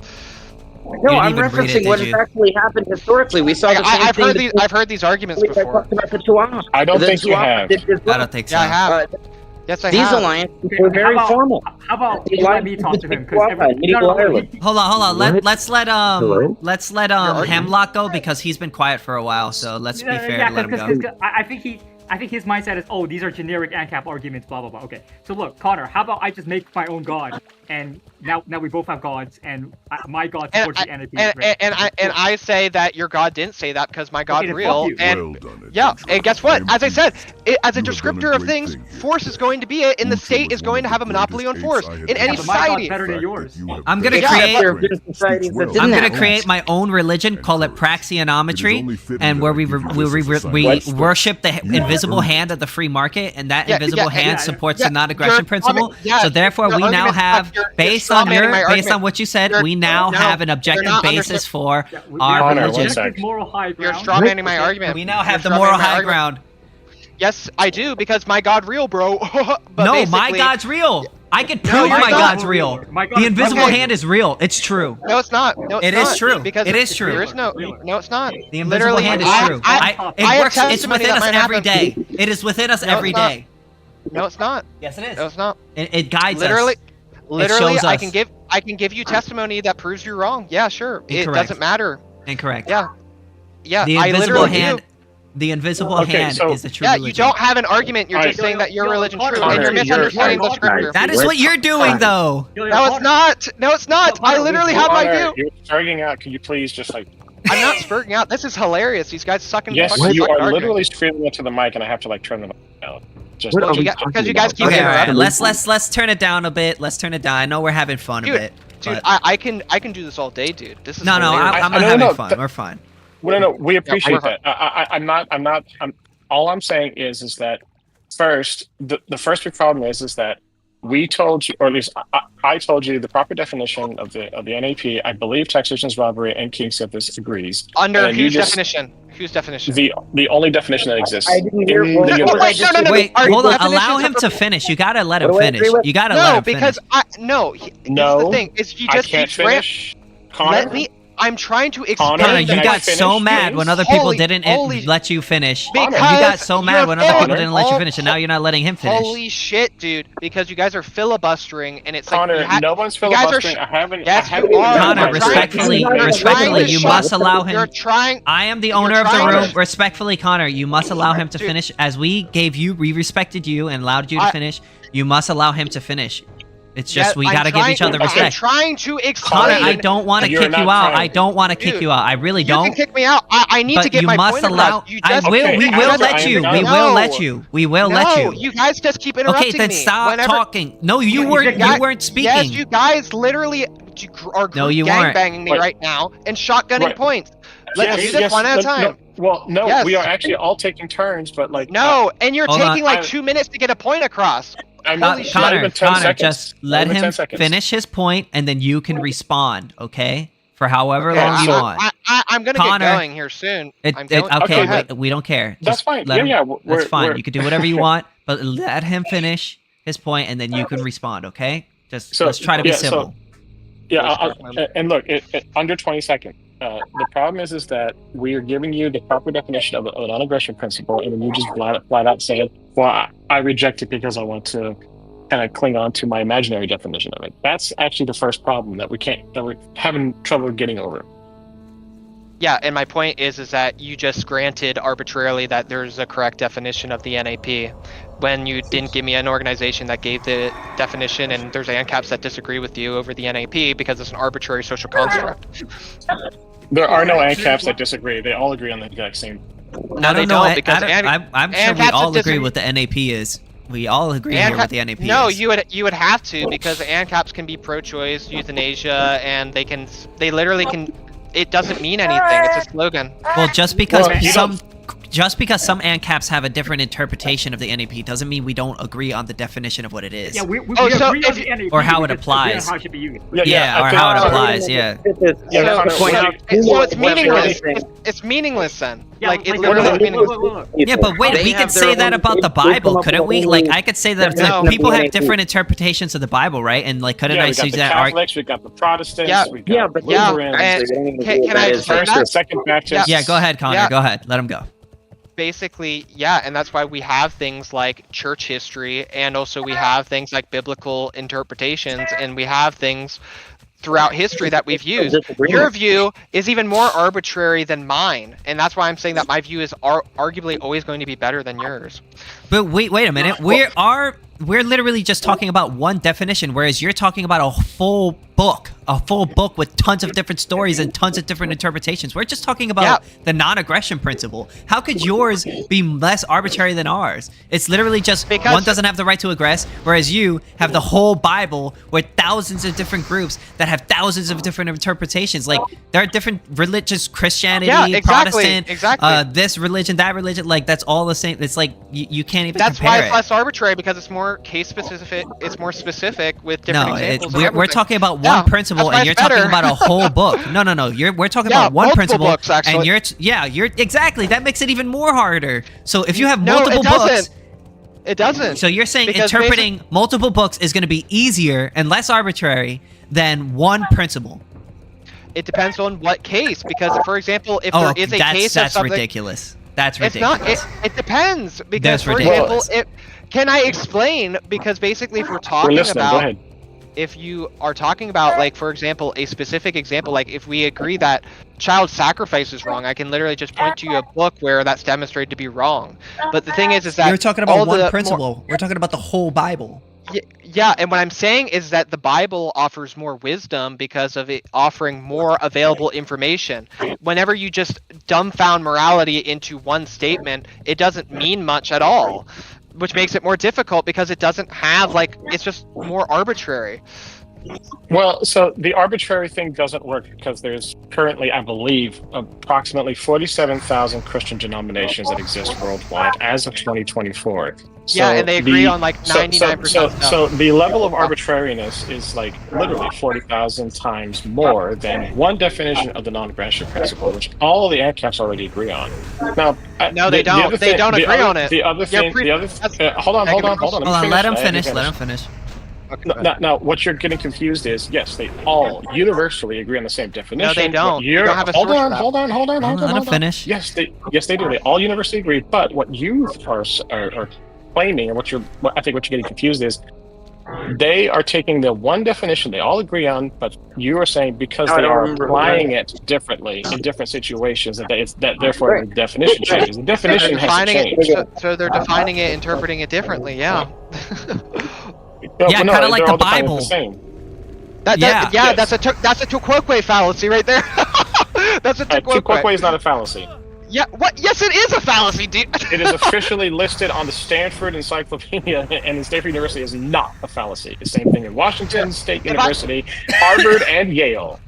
No, I'm referencing what has actually happened historically. We saw the same thing.
I've heard these arguments before.
I don't think you have.
I don't think so.
Yeah, I have. Yes, I have.
These alliances were very formal.
How about you let me talk to him?
Hold on. Let's let Hemlock go because he's been quiet for a while. So let's be fair to let him go.
I think his mindset is, oh, these are generic Ancap arguments, blah blah blah. Okay, so look, Connor, how about I just make my own god, and now we both have gods, and my god supports the entity.
And I say that your god didn't say that because my god's real. And and guess what? As I said, as a descriptor of things, force is going to be it, and the state is going to have a monopoly on force in any society.
Better than yours.
I'm gonna create my own religion, call it Praxionometry, and where we worship the invisible hand of the free market, and that invisible hand supports the non-aggression principle. So therefore, we now have, based on what you said, we now have an objective basis for our religion.
You're strawmanning my argument.
We now have the moral high ground.
Yes, I do, because my god real, bro.
No, my god's real. I could prove my God's real.
My God,
The invisible
okay.
hand is real. It's true.
No, it's not. No, it's
It
not.
is true.
Because
It is true.
There is no, it's not.
The invisible hand is true. It works. It's within us every day. It is within us every day.
No, it's not.
Yes, it is.
No, it's not.
It guides
Literally,
us.
literally,
shows
I
us.
can give you testimony that proves you're wrong. Yeah, sure. It
Incorrect.
doesn't matter.
Incorrect.
Yeah. Yeah.
The
I
invisible
literally
hand.
do.
The invisible
Okay,
hand
so-
is the true
Yeah,
religion.
you don't have an argument. You're just
Alright.
saying that your religion's true,
Connor,
and you're misunderstanding the scripture.
That is what you're doing, though.
No, it's not. No, it's not. I literally have my
Connor,
view.
you're starting out. Can you please just like?
I'm not spurting out. This is hilarious. These guys sucking.
Yes,
fucking
you
sucking
are
arguing.
literally screaming into the mic, and I have to like turn it down. Just
Because you guys keep
Okay, all right.
interrupting.
Let's turn it down a bit. Let's turn it down. I know we're having fun a
Dude,
bit.
Dude,
but-
I can do this all day, dude. This is
no,
hilarious.
I'm not having fun. We're fine.
Well, no, we appreciate
we're-
that. I'm not. All I'm saying is that first, the first big problem is that we told you, or at least I told you, the proper definition of the NAP. I believe taxation's robbery and KingSithis agrees.
Under
And you
whose
just-
definition? Whose definition?
The only definition that exists.
I didn't hear
in
what-
the
no,
universe.
no,
Wait,
Our
hold on.
definitions
Allow
are
him
for-
to finish. You gotta let him
What do I
finish.
agree with?
You gotta
No,
let him
because
finish.
No,
Here's the thing: is you just
I can't
keep
finish. Connor,
Let me. I'm trying to explain.
Connor, you
can I
got so
finish,
mad when
please?
other people
Holy-
didn't
holy-
let you finish.
Because
You got so mad when other people
Connor,
didn't let you finish, and now you're not letting him finish.
Holy shit, dude! Because you guys are filibustering, and it's
Connor,
like
no one's
you guys are
filibustering. I haven't.
Yes,
I haven't
you are.
Connor,
You're trying-
respectfully,
you're trying
respectfully,
to
you
shut-
must allow him.
You're trying.
I am the
you're
owner of the
trying
room.
to-
Respectfully, Connor, you must allow him to
Dude.
finish. As we respected you and allowed you to finish. You must allow him to finish. It's just we
I'm
gotta give
trying-
each other
I'm
respect.
trying to explain.
Connor, I don't want to
You're
kick
not
you out.
trying.
I don't want to kick
Dude,
you out. I really
You
don't.
can kick me out. I need
But
to get
you
my
must
point
allow.
across. You
I
just,
will.
Okay,
We
I
will
am
let you.
done.
We will let you. We will let
No,
you.
you guys just keep interrupting
Okay, then
me.
stop
Whenever-
talking. No, you
You
weren't.
guys-
You weren't speaking.
Yes, you guys literally are
No, you weren't.
gangbanging me
Wait.
right now and shotgunning
Right.
points. Let's do this one at a time.
No,
Yes.
we are actually all taking turns, but like
No, and you're
Hold on.
taking like
I-
2 minutes to get a point across.
I'm
Holy
not,
shit.
not even 10
Connor,
seconds.
just
Not
let
even
him
10 seconds.
finish his point, and then you can respond. Okay, for however long you want.
I'm gonna
Connor,
get going here soon.
It,
I'm
it,
going-
okay,
Go ahead.
we don't care.
That's
Just
fine.
let him-
Yeah,
That's fine.
we're-
You can do whatever you want, but let him finish his point, and then you can respond. Okay, just
So,
let's try to be
yeah,
civil.
And look, under 20 seconds. The problem is that we are giving you the proper definition of a non-aggression principle, and then you just flat out saying, "Well, I reject it because I want to kind of cling on to my imaginary definition of it." That's actually the first problem that we're having trouble getting over.
Yeah, and my point is that you just granted arbitrarily that there's a correct definition of the NAP when you didn't give me an organization that gave the definition, and there's ANCAPs that disagree with you over the NAP because it's an arbitrary social construct.
There are no ANCAPs that disagree. They all agree on the exact same.
No, they don't, because
I'm sure we
ANCAPs
all
that
agree
disagree-
what the NAP is. We all agree here what the NAP
No,
is.
you would have to, because ANCAPs can be pro-choice, euthanasia, and they literally can. It doesn't mean anything. It's a slogan.
Well, just because
Well, you
some ANCAPs have a different interpretation of the NAP doesn't mean we don't agree on the definition of what it is.
Yeah, we
Oh,
agree
so
on
if
the
you-
NAP.
Or how it
we just agree on
applies.
how it should be used.
Yeah, or
I think-
how it applies. Yeah.
So it's meaningless. It's meaningless then.
Yeah,
Like it's
look,
literally
look,
meaningless.
look.
Yeah, but wait,
They
we could
have their
say that
own-
about the
they come
Bible,
up
couldn't
with
we?
their
Like,
own
I could say that
No.
like, people have
NAP.
different interpretations of the Bible, right? And like, couldn't
Yeah,
I
we got
say
the
that?
Catholics, we got the Protestants,
Yeah.
we got
Yeah, but
Yeah,
Lutherans,
and can I explain
First
that?
and Second Baptist.
Yeah, go ahead, Connor.
Yeah.
Go ahead. Let him go.
Basically, yeah, and that's why we have things like church history, and also we have things like biblical interpretations, and we have things throughout history that we've used. Your view is even more arbitrary than mine, and that's why I'm saying that my view is arguably always going to be better than yours.
But wait a minute. We're literally just talking about one definition, whereas you're talking about a full book with tons of different stories and tons of different interpretations. We're just talking about the non-aggression principle. How could yours be less arbitrary than ours? It's literally just one doesn't have the right to aggress, whereas you have the whole Bible with thousands of different groups that have thousands of different interpretations. Like, there are different religious, Christianity,
Yeah, exactly,
Protestant,
exactly.
this religion, that religion. Like, that's all the same. It's like you can't even
That's
compare
why
it.
it's less arbitrary, because it's more case specific. It's more specific with different
No,
examples. of
we're
everything.
talking about
Yeah,
one principle,
that's why
and you're
it's
talking
better.
about a whole book. No. We're talking
Yeah,
about one
multiple
principle,
books, actually.
and you're exactly. That makes it even more harder. So if you have
No,
multiple
it doesn't.
books,
It doesn't.
So you're saying
Because
interpreting multiple books is going to be easier and less arbitrary than one principle?
It depends on what case, because for example, if there is a case of
that's
something,
ridiculous. That's
it's
ridiculous.
not. It depends because,
That's
for example,
ridiculous.
can I explain? Because basically, if we're
We're
talking
listening. Go
about,
ahead.
if you are talking about, like, for example, a specific example, like if we agree that child sacrifice is wrong, I can literally just point to you a book where that's demonstrated to be wrong. But the thing is that
You're talking
all
about one
the
principle. We're talking about the whole Bible.
Yeah, and what I'm saying is that the Bible offers more wisdom because of it offering more available information. Whenever you just dumbfound morality into one statement, it doesn't mean much at all, which makes it more difficult because it doesn't have, like, it's just more arbitrary.
Well, so the arbitrary thing doesn't work because there's currently, I believe, approximately 47,000 Christian denominations that exist worldwide as of 2024. So
Yeah, and they agree on like 99% stuff.
So the level of arbitrariness is like literally 40,000 times more than one definition of the non-aggression principle, which all the Ancaps already agree on. Now,
No, they don't. They don't agree on it.
The other thing, hold on.
Let him finish. Let him finish.
Now, what you're getting confused is, yes, they all universally agree on the same definition.
No, they don't.
You
don't have a
hold
source
on,
for that.
hold on.
Let him finish.
Yes, they do. They all universally agree. But what you are claiming, and what I think what you're getting confused is, they are taking the one definition they all agree on, but you are saying because they are applying it differently in different situations that therefore the definition changes. The definition has to change.
So they're defining it, interpreting it differently. Yeah.
Yeah, kind of like the Bible.
That's a Tuquoque fallacy right there. That's a
Tuquoque is not a fallacy.
Yeah, what? Yes, it is a fallacy, dude.
It is officially listed on the Stanford Encyclopedia, and Stanford University is not a fallacy. The same thing in Washington State University, Harvard, and Yale.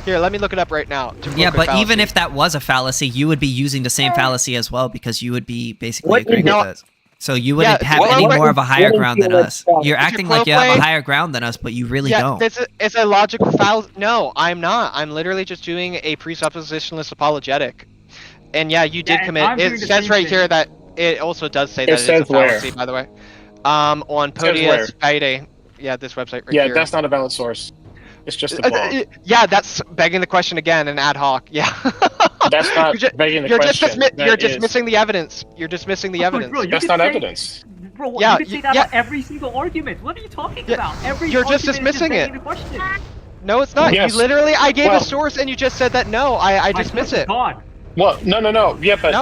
Here, let me look it up right now.
Yeah, but even if that was a fallacy, you would be using the same fallacy as well because you would be basically agreeing with us. So you wouldn't have any more of a higher ground than us. You're acting like you have a higher ground than us, but you really don't.
It's a logical fallacy. No, I'm not. I'm literally just doing a presuppositionless apologetic. And yeah, you did commit. It says right here that it also does say that it's a fallacy, by the way. On Podia's Friday. Yeah, this website right here.
Yeah, that's not a valid source. It's just a blog.
Yeah, that's begging the question again in ad hoc. Yeah.
That's not begging the question.
You're dismissing the evidence. You're dismissing the evidence.
Bro,
that's not evidence.
Bro, you can say that about every single argument. What are you talking about?
You're just dismissing it. No, it's not.
Yes.
You literally, I gave a source and you just said that no, I dismiss it.
God.
Well, no. Yeah, but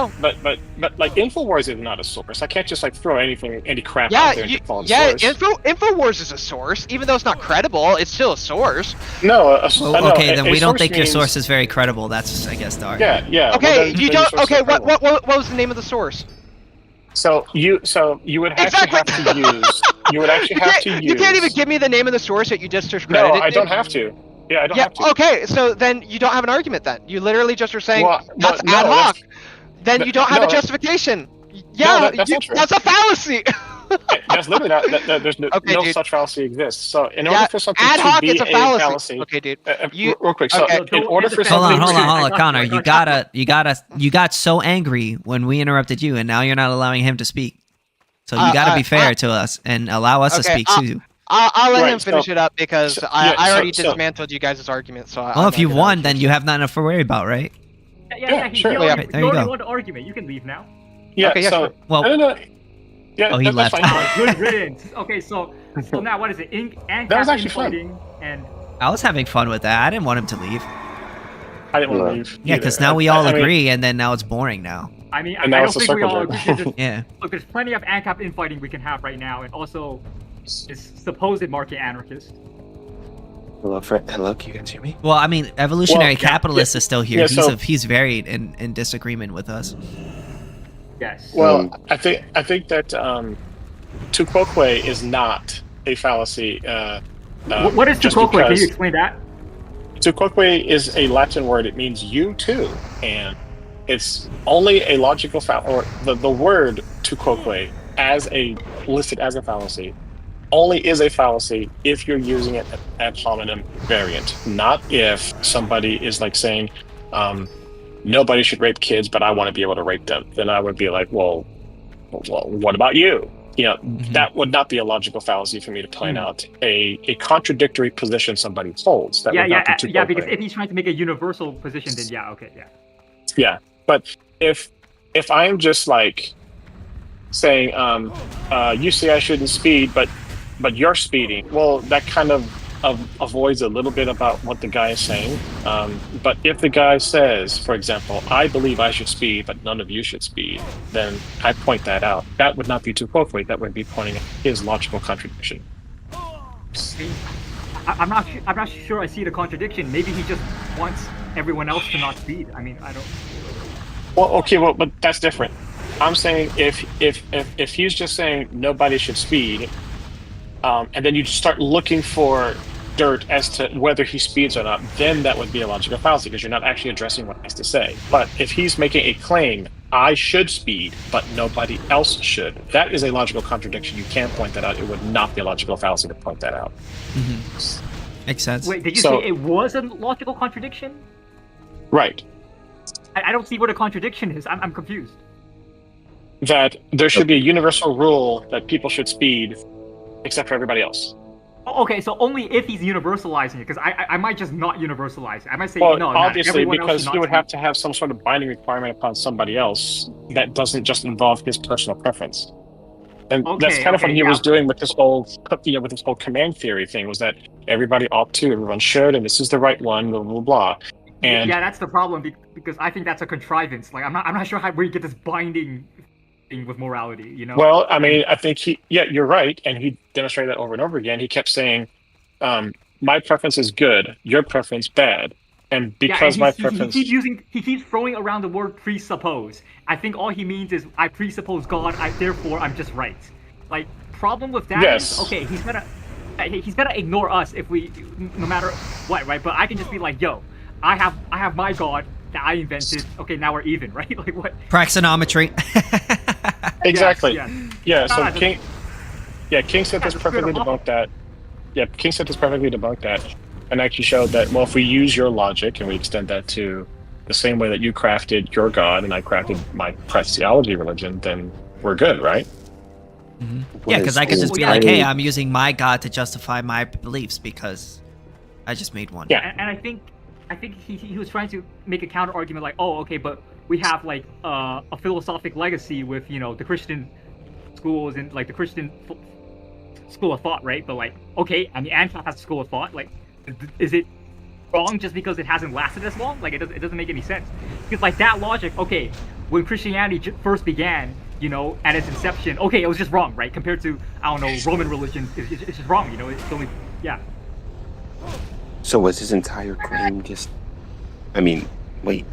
like Infowars is not a source. I can't just like throw any crap out there and call it a source.
Infowars is a source, even though it's not credible. It's still a source.
No.
Okay, then we don't think your source is very credible. That's, I guess, the argument.
Yeah.
Okay, you don't. Okay, what was the name of the source?
So you would actually have to use. You would actually have to use.
You can't even give me the name of the source that you just discredited.
No, I don't have to. Yeah, I don't have to.
Okay, so then you don't have an argument then. You literally just are saying that's
no,
ad hoc. Then you don't have a justification. Yeah,
that's not true.
That's a fallacy.
That's literally not. There's no such fallacy exists. So in order for something
ad hoc,
to be
it's a fallacy. Okay, dude.
Real quick. So in order for something.
Hold on, Connor. You got so angry when we interrupted you, and now you're not allowing him to speak. So you got to be fair to us and allow us to speak too.
I'll let him finish it up because I already dismantled you guys' argument. So
well, if you won, then you have nothing to worry about, right?
Yeah,
sure.
You
there you go.
won the argument. You can leave now.
Yeah.
Okay,
so
well,
no. Yeah,
he left.
Good riddance. Okay, so now what is it? Ancap
that was actually fun.
And
I was having fun with that. I didn't want him to leave.
I didn't want to leave.
Yeah, because now we all agree, and then now it's boring now.
I mean, I don't think we all agree.
Yeah.
Look, there's plenty of Ancap infighting we can have right now, and also this supposed market anarchist.
Hello, can you guys hear me?
Well, I mean, evolutionary capitalist is still here.
Yeah,
he's very in disagreement with us.
Yes.
Well, I think that Tuquoque is not a fallacy.
What is Tuquoque? Can you explain that?
Tuquoque is a Latin word. It means you too, and it's only a logical or the word Tuquoque listed as a fallacy only is a fallacy if you're using it ad hominem variant, not if somebody is like saying nobody should rape kids, but I want to be able to rape them. Then I would be like, well, what about you?
that would not be a logical fallacy for me to point out. A contradictory position somebody holds. That would not be too
because if he's trying to make a universal position, then
yeah. But if I'm just like saying, you say I shouldn't speed, but you're speeding, well, that kind of avoids a little bit about what the guy is saying. But if the guy says, for example, I believe I should speed, but none of you should speed, then I point that out. That would not be too quote. That would be pointing at his logical contradiction.
I'm not sure I see the contradiction. Maybe he just wants everyone else to not speed. I mean, I don't.
Well, okay, but that's different. I'm saying if he's just saying nobody should speed, and then you start looking for dirt as to whether he speeds or not, then that would be a logical fallacy because you're not actually addressing what he has to say. But if he's making a claim, I should speed, but nobody else should, that is a logical contradiction. You can't point that out. It would not be a logical fallacy to point that out.
Makes sense.
Wait, did you say it was a logical contradiction?
Right.
I don't see what a contradiction is. I'm confused.
That there should be a universal rule that people should speed, except for everybody else.
Okay, so only if he's universalizing it, because I might just not universalize it. I might say
well,
no.
Obviously, because you would have to have some sort of binding requirement upon somebody else that doesn't just involve his personal preference. And that's kind of what he was doing with this whole, with this whole command theory thing, was that everybody ought to, everyone should, and this is the right one, blah blah blah. And
that's the problem because I think that's a contrivance. Like I'm not sure where you get this binding thing with morality. You know.
Well, I mean, I think you're right, and he demonstrated that over and over again. He kept saying, "My preference is good, your preference bad," and because my preference,
he keeps throwing around the word presuppose. I think all he means is I presuppose God, therefore I'm just right. Like problem with that is okay, he's gonna ignore us if we, no matter what, right? But I can just be like, yo, I have my God that I invented. Okay, now we're even, right? Like what?
Praxonometry.
Exactly.
Yes.
So KingSithis perfectly debunked that. Yeah, KingSithis perfectly debunked that, and actually showed that, well, if we use your logic and we extend that to the same way that you crafted your God and I crafted my Christology religion, then we're good, right?
Yeah, because I could just be like, hey, I'm using my God to justify my beliefs because I just made one.
Yeah, and I think he was trying to make a counter argument like, oh, okay, but we have like a philosophic legacy with the Christian schools and like the Christian school of thought, right? But like, okay, I mean, Ancap has a school of thought. Like, is it wrong just because it hasn't lasted as long? Like, it doesn't make any sense. Because like that logic, okay, when Christianity first began, at its inception, okay, it was just wrong, right? Compared to, I don't know, Roman religion, it's just wrong, it's only,
So was his entire claim just? I mean, wait.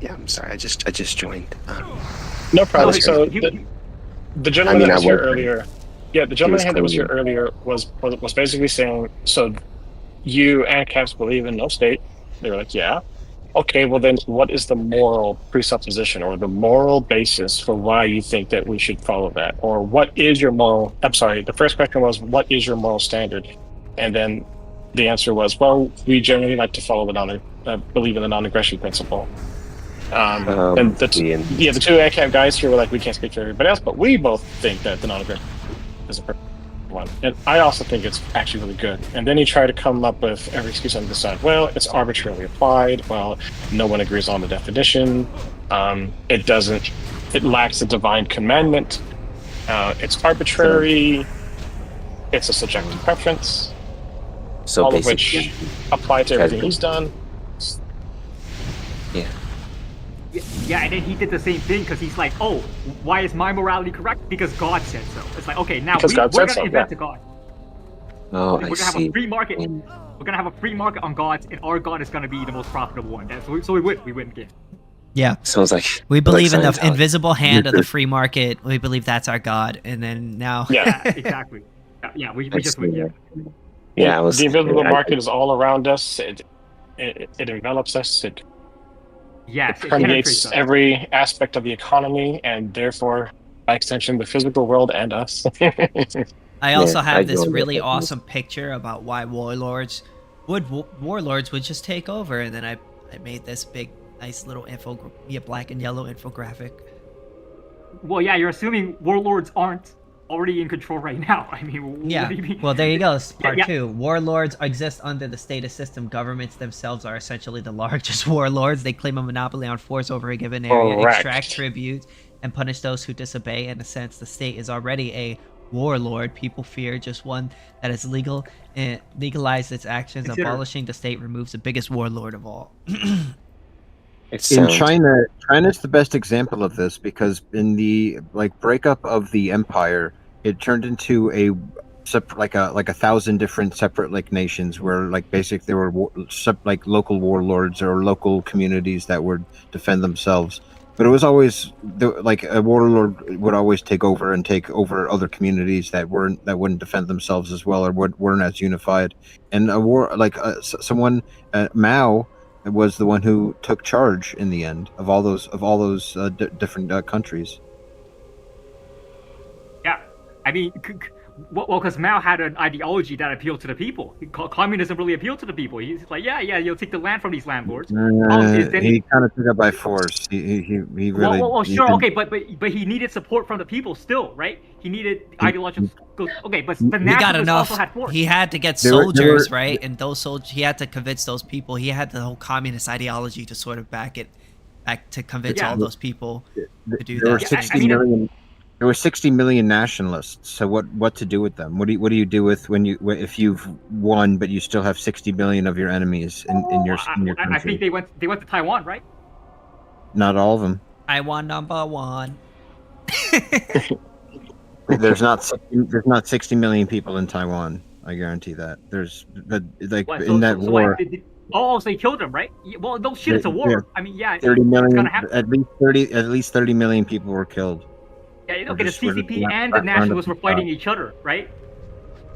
I'm sorry. I just joined.
No problem. So the gentleman that was here earlier. Yeah, the gentleman that was here earlier was basically saying, so you Ancaps believe in no state? They were like, yeah. Okay, well then what is the moral presupposition or the moral basis for why you think that we should follow that? Or what is your moral, I'm sorry, the first question was, what is your moral standard? And then the answer was, well, we generally like to follow believe in the non-aggression principle. And the two Ancap guys here were like, we can't speak for everybody else, but we both think that the non-aggression is a perfect one. And I also think it's actually really good. And then he tried to come up with every excuse on the side. Well, it's arbitrarily applied. Well, no one agrees on the definition. It lacks a divine commandment. It's arbitrary. It's a subjective preference.
So
all of which apply to everything he's done.
Yeah, and then he did the same thing because he's like, oh, why is my morality correct? Because God said so. It's like, okay, now we're going to invent a God.
Oh,
we're going to have a free market. We're going to have a free market on gods, and our God is going to be the most profitable one. So we win again.
Yeah.
Sounds like
we believe in the invisible hand of the free market. We believe that's our God, and then now.
Yeah, exactly. Yeah, we just win.
Yeah, the invisible market is all around us. It envelops us. It permeates every aspect of the economy, and therefore, by extension, the physical world and us.
I also have this really awesome picture about why warlords would just take over, and then I made this big, nice little black and yellow infographic.
Well, yeah, you're assuming warlords aren't already in control right now. I mean,
Yeah.
what do you mean?
Well, there you go. It's part
Yeah.
2. Warlords exist under the status system. Governments themselves are essentially the largest warlords. They claim a monopoly on force over a given area,
Correct.
extract tribute, and punish those who disobey. In a sense, the state is already a warlord. People fear just one that is legal and legalized its actions.
Consider-
Abolishing the state removes the biggest warlord of all.
In China, China's the best example of this because in the breakup of the empire, it turned into like a 1,000 different separate nations where basically there were local warlords or local communities that would defend themselves. But it was always a warlord would always take over other communities that wouldn't defend themselves as well or weren't as unified. And a war Mao was the one who took charge in the end of all those different countries.
Yeah, I mean, well, because Mao had an ideology that appealed to the people. Communism really appealed to the people. He's like, yeah, you'll take the land from these landlords.
He kind of took it by force. He really.
Well, sure, okay, but he needed support from the people still, right? He needed ideological. Okay, but the
He got
nationalists
enough.
also had force.
He had to get
There were-
soldiers, right? And those soldiers, he had to convince those people. He had the whole communist ideology to sort of back to convince all those people to do
There were
that.
60 million. There were 60 million nationalists. So what to do with them? What do you do with if you've won but you still have 60 million of your enemies in your country?
I think they went to Taiwan, right?
Not all of them.
Taiwan #1.
There's not 60 million people in Taiwan. I guarantee that. There's in that war.
So they killed him, right? Well, no shit, it's a war.
Yeah.
I mean, yeah,
30
it's
million.
gonna happen.
At least 30 million people were killed.
Yeah, okay, the
just sort of
CCP and the
round
nationalists
up
were fighting each other, right?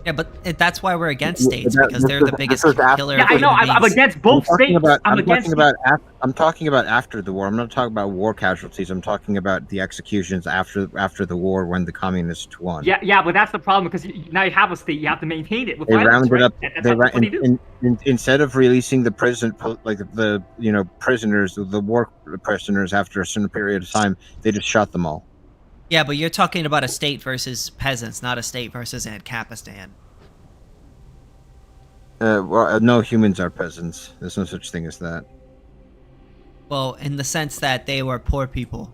Yeah, but that's why we're against states,
That-
because
this
they're
was-
the
this
biggest
was after-
killer.
Yeah,
of
I know.
human
I'm
beings.
against both states.
I'm talking about after the war. I'm not talking about war casualties. I'm talking about the executions after the war when the communists won.
Yeah, but that's the problem because now you have a state, you have to maintain it with
They
violence,
rounded
right?
up.
That's what they do.
Instead of releasing the prisoners, the war prisoners after a certain period of time, they just shot them all.
Yeah, but you're talking about a state versus peasants, not a state versus Ancapistan.
No humans are peasants. There's no such thing as that.
Well, in the sense that they were poor people.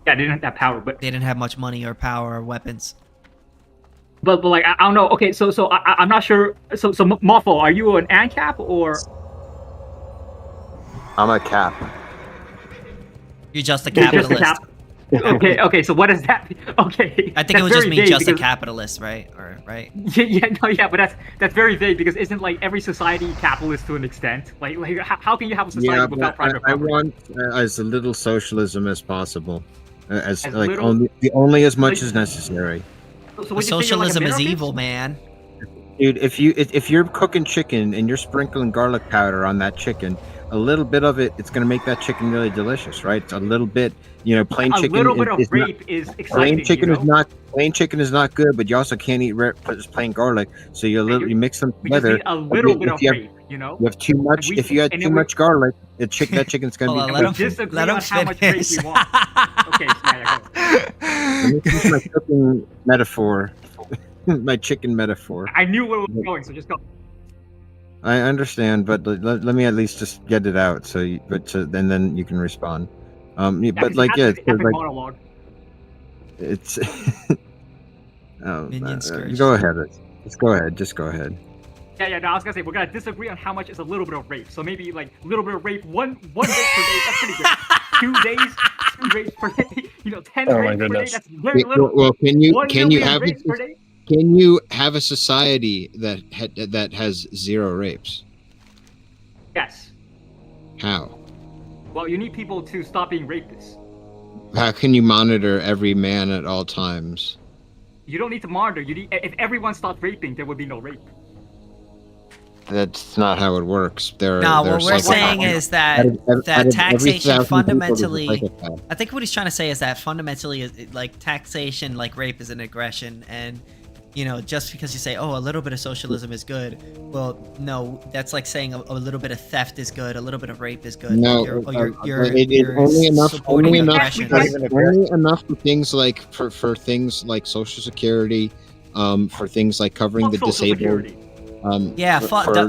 Yeah, they didn't have that power, but
they didn't have much money or power or weapons.
But like I don't know. Okay, so I'm not sure. So Moffo, are you an Ancap or?
I'm a cap.
You're just a
You're just a
capitalist.
Okay. So what does that mean? Okay.
I think it would just mean just a capitalist, right? Right?
Yeah, but that's very vague because isn't like every society capitalist to an extent? Like how can you have a society without private property?
I want as little socialism as possible, as like
little-
only as much as necessary.
So would you say you're like a
Socialism is
minarchist?
evil, man.
Dude, if you're cooking chicken and you're sprinkling garlic powder on that chicken, a little bit of it's going to make that chicken really delicious, right? It's a little bit, plain
A
chicken.
little bit of
is not-
rape is exciting.
Plain chicken is not good, but you also can't eat just plain garlic. So you mix them
We just
together.
need a little bit of
you
rape,
You have too much. If you had too much garlic, that chicken's going to be.
Let him
disagree
let him
on how much rape
finish.
we want. Okay, so yeah, go.
This is my cooking metaphor, my chicken metaphor.
I knew where we were going, so just go.
I understand, but let me at least just get it out. And then you can respond. But like, yeah,
epic monologue.
it's.
Minion scourge.
Go ahead. Just go ahead. Just go ahead.
Yeah. No, I was gonna say we're gonna disagree on how much is a little bit of rape. So maybe like a little bit of rape, one rape per day. That's pretty good. 2 days, 2 rapes per day. 10
Oh my
rapes per day.
goodness.
That's very little.
Well, can you
Rapes per day?
have a society that has zero rapes?
Yes.
How?
Well, you need people to stop being rapists.
How can you monitor every man at all times?
You don't need to monitor. If everyone stopped raping, there would be no rape.
That's not how it works.
What we're saying is that taxation fundamentally. I think what he's trying to say is that fundamentally, like taxation, like rape, is an aggression, and you know, just because you say, oh, a little bit of socialism is good. Well, no, that's like saying a little bit of theft is good, a little bit of rape is good.
No,
You're
only enough.
supporting
Only enough.
aggression.
Only enough for things like for things like Social Security, for things like covering the disabled.
Yeah,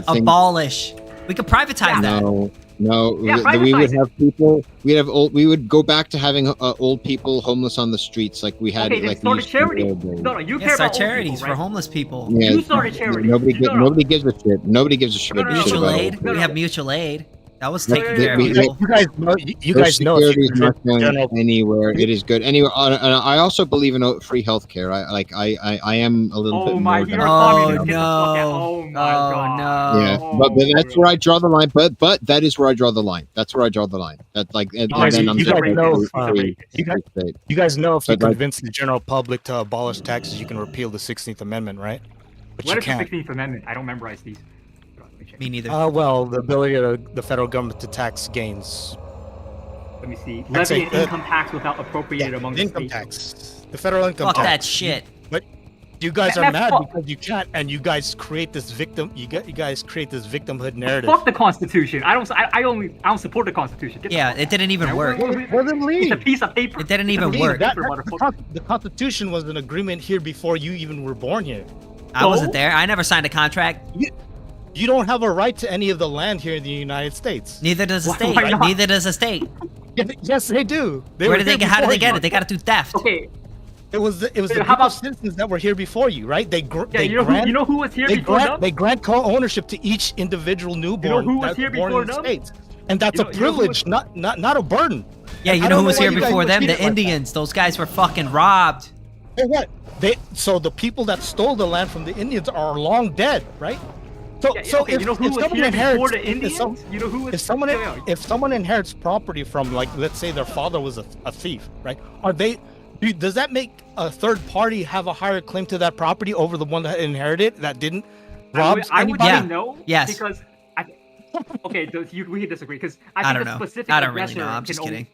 abolish. We could privatize that.
No,
Yeah,
we would
privatize
have people. We would go back to having old people homeless on the streets, like we had.
Okay, then
like
start a
we used to do
charity.
old days.
No, you
Yeah,
care
start
about
charities
old people,
for
right?
homeless people.
Yeah,
You start a charity.
Nobody gives a shit. Nobody gives a shit.
Mutual
about
aid.
old people.
We have mutual aid. That was
Yeah,
taking care of
we-
people.
we-
You guys know if
Security
you
is not
convince
going
general
anywhere. It is good. Anyway, and I also believe in free healthcare. I am a little bit more. Than
Oh no!
Oh my god!
Yeah, but that's where I draw the line. But that is where I draw the line. That's where I draw the line. That like, and then I'm
you
just
guys know,
free state.
you guys know if you
But, like-
convince the general public to abolish taxes, you can repeal the 16th Amendment, right? But
What
you
is the
can't.
16th Amendment? I don't memorize these.
Me neither.
Well, the ability of the federal government to tax gains.
Let me see.
I'd say,
Levy an income tax without appropriated among the
income
states.
tax. The federal income
Fuck
tax.
that shit.
But you guys are
That's
mad
fuck-
because you can't, and you guys create this victim. You guys create this victimhood narrative.
Fuck the Constitution. I don't support the Constitution. Get the
Yeah,
fuck
it didn't even work.
It's a piece of paper.
It didn't
It's a
even
piece of
work.
paper, motherfucker.
The Constitution was an agreement here before you even were born here.
I wasn't there. I never signed a contract.
You don't have a right to any of the land here in the United States.
Neither does the
Why
state.
not?
Neither does the state.
Yes, they do.
How did they get it? They got it through theft.
Okay.
It was the
How
group
about-
of citizens that were here before you, right? They
you know who was here before them?
They grant co-ownership to each individual newborn
who was
that's
here
born
before
in the
them?
States, and that's
You
a
know who
privilege, not a burden.
Yeah, you
I
know
don't
who was
why
here
you guys
before
would
them?
treat
The
it like that.
Indians. Those guys were fucking robbed.
Hey, what? So the people that stole the land from the Indians are long dead, right? So,
Yeah,
so
okay,
if,
you know who
if
was
someone
here
inherits,
before the Indians? You know who was?
if someone inherits property from, like, let's say their father was a thief, right? Does that make a third party have a higher claim to that property over the one that inherited that didn't rob
I would
anybody?
say no.
Yes.
Because okay, we can disagree because
I
I
don't
think
know.
a specific
I don't really
aggressor
know. I'm
can
just
only-
kidding.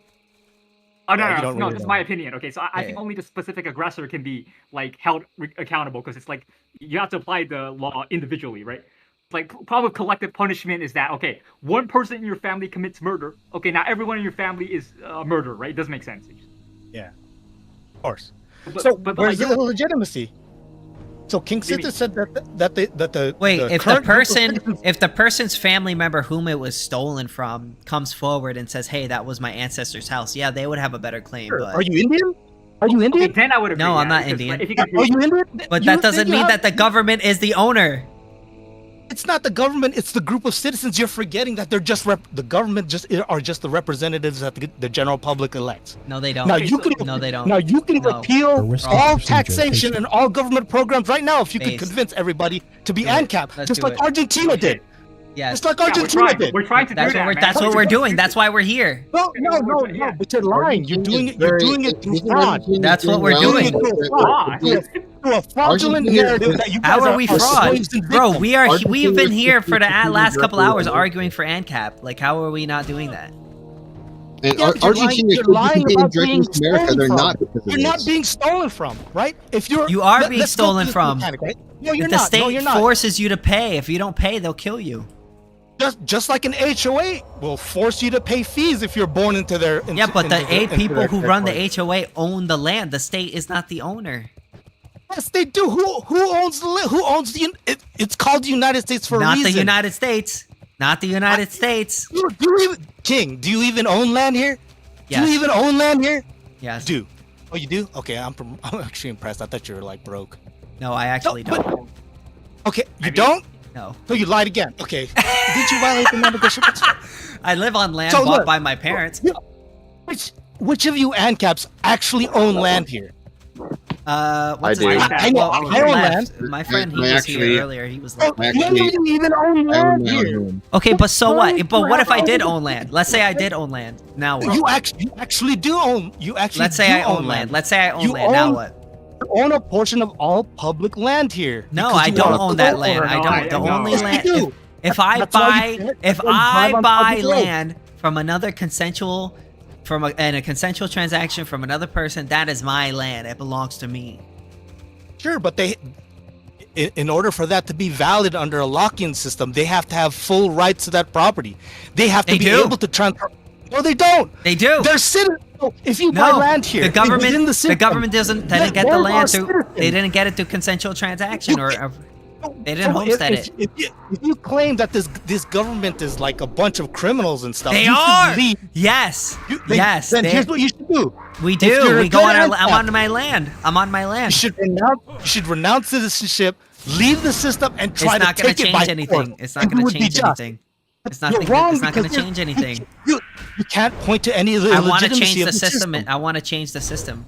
Oh no,
Yeah, you
no,
don't
no,
really
that's
know.
my opinion. Okay, so I think
Yeah.
only the specific aggressor can be like held accountable because it's like you have to apply the law individually, right? Like problem with collective punishment is that okay, one person in your family commits murder. Okay, now everyone in your family is a murderer, right? It doesn't make sense.
Yeah, of course.
But-
So
but
where's
like,
the legitimacy? So KingSithis said that the
Wait,
the
if the
current group of
person,
citizens-
if the person's family member whom it was stolen from comes forward and says, "Hey, that was my ancestor's house," yeah, they would have a better claim.
Sure.
But
Are you Indian? Are you Indian?
Okay, then I would agree.
no, I'm
yeah,
not
because,
Indian.
like, if you could-
Are you Indian?
But
You
that doesn't
think you
mean
have-
that the government is the owner.
It's not the government. It's the group of citizens. You're forgetting that they're just the government are just the representatives that the general public elects.
No, they don't.
Now you can
No, they don't.
Now you can
No.
repeal
risk
all
of procedure.
taxation and all government programs right now if you could
Based.
convince everybody to be
Do it.
Ancap,
Let's
just
do
like
it.
Argentina did.
Yes.
Just like
Yeah,
Argentina did.
We're trying to
That's
do
what
that,
we're.
man.
That's what we're doing. That's why we're here.
No, but you're lying. You're doing it. You're doing it through fraud.
That's what we're
You're
doing.
doing it through fraud. Through a fraudulent narrative that you guys
How are we fraud,
slaves and
bro?
victims.
We've been here for the last couple hours arguing for Ancap. Like, how are we not doing that?
And
Yeah, but
Argentina
you're
could
lying
be
about
directly
being
to America.
stolen
They're
from.
not because of
You're not
this.
being stolen from, right? If you're
You are being
let's go
stolen
through this
from.
mechanic, right? No, you're
If the
not.
state
No, you're not.
forces you to pay, if you don't pay, they'll kill you.
Just like an HOA will force you to pay fees if you're born into their.
Yeah, but the eight people who run the
territory.
HOA own the land. The state is not the owner.
Yes, they do. Who owns the land? Who owns the? It's called the United States for a
Not
reason.
the United States. Not the United States.
Do you even, King? Do you even own land here?
Yes.
Do you even own land here?
Yes.
Do. Oh, you do? Okay, I'm actually impressed. I thought you were like broke.
No, I actually don't.
Okay, you don't?
No.
So you lied again. Okay. Did you violate the non-negotiable?
I live on land
So
bought
look,
by my parents.
Which of you ANCAPs actually own land here?
What's
I
his
do.
name?
I know.
Well,
I own
left.
land.
My friend, he
I
was
actually-
here earlier. He was
Oh,
like,
none of you even own land here.
okay, but so what? But what if I did own land? Let's say I did own land. Now what?
You actually do own. You actually.
Let's say
do
I own land. Let's say I own
You
land. Now
own-
what?
You own a portion of all public land here.
No,
because
I
you
don't
are a
own that
co-owner.
land. I don't. The only
Yes, you
land.
do.
If I
That's why
buy,
you can't-
if
that's why you drive
I
on
buy
public roads.
land from another consensual, and a consensual transaction from another person, that is my land. It belongs to me.
Sure, but in order for that to be valid under a lock-in system, they have to have full rights to that property. They have to be able to transfer. No, they don't.
They do.
They're citizens. If you buy land here,
the government,
within the
the government didn't get the
they're our
land through.
citizens.
They didn't get it through consensual transaction, or they didn't homestead it.
If you claim that this government is like a bunch of criminals and stuff,
They
you
are.
should leave.
Yes. Yes.
Then here's what you should do.
We
If
do.
you're
We
a
go
good
on. I'm
Ancap,
on my land. I'm on my land.
You should renounce citizenship, leave the system, and try
It's not
to
going
take
to
it by
change anything.
force.
It's not
And
going
you
to
would be
change
just.
anything. It's not.
You're wrong
It's not going to
because
change anything.
You can't point to any
I want to
illegitimacy
change
of
the
the
system. I want to change the system.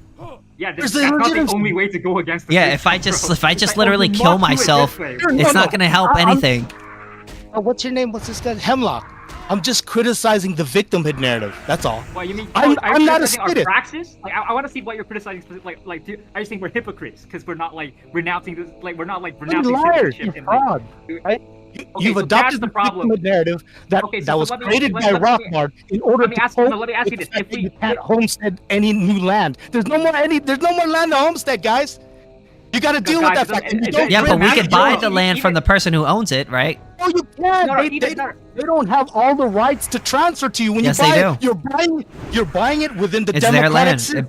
Yeah,
There's
that's
the
not the
legitimacy.
only way to go against the
Yeah,
system,
if I
bro.
just
It's like,
literally
we
kill
must do it
myself,
this way.
it's not going to help anything.
What's your name? What's this guy? Hemlock. I'm just criticizing the victimhood narrative. That's all.
Well, you mean
I'm
are you
not a
criticizing our
statist.
praxis? Like, I want to see what you're criticizing. Like, I just think we're hypocrites because we're not like renouncing this. Like, we're not like
You're
renouncing
liars.
citizenship
You're
and
fraud. Right? You've
so
adopted
that's
the
the problem.
victimhood narrative that was
let me-
created
let-
by
let me-
Rothbard in order
let me
to
ask-
cope
no, let me ask
with
you
the
this.
fact
If
that
we-
you can't homestead any new land. There's no more land to homestead, guys. You got to deal with that fact. And you don't
Yeah, but we
bring
could buy
back
the land from the person who owns it, right?
No, you can't.
No,
They don't have all the rights to transfer to you. When
Yes,
you buy
they
it, you're buying it within the
It's their
democratic
land.
system.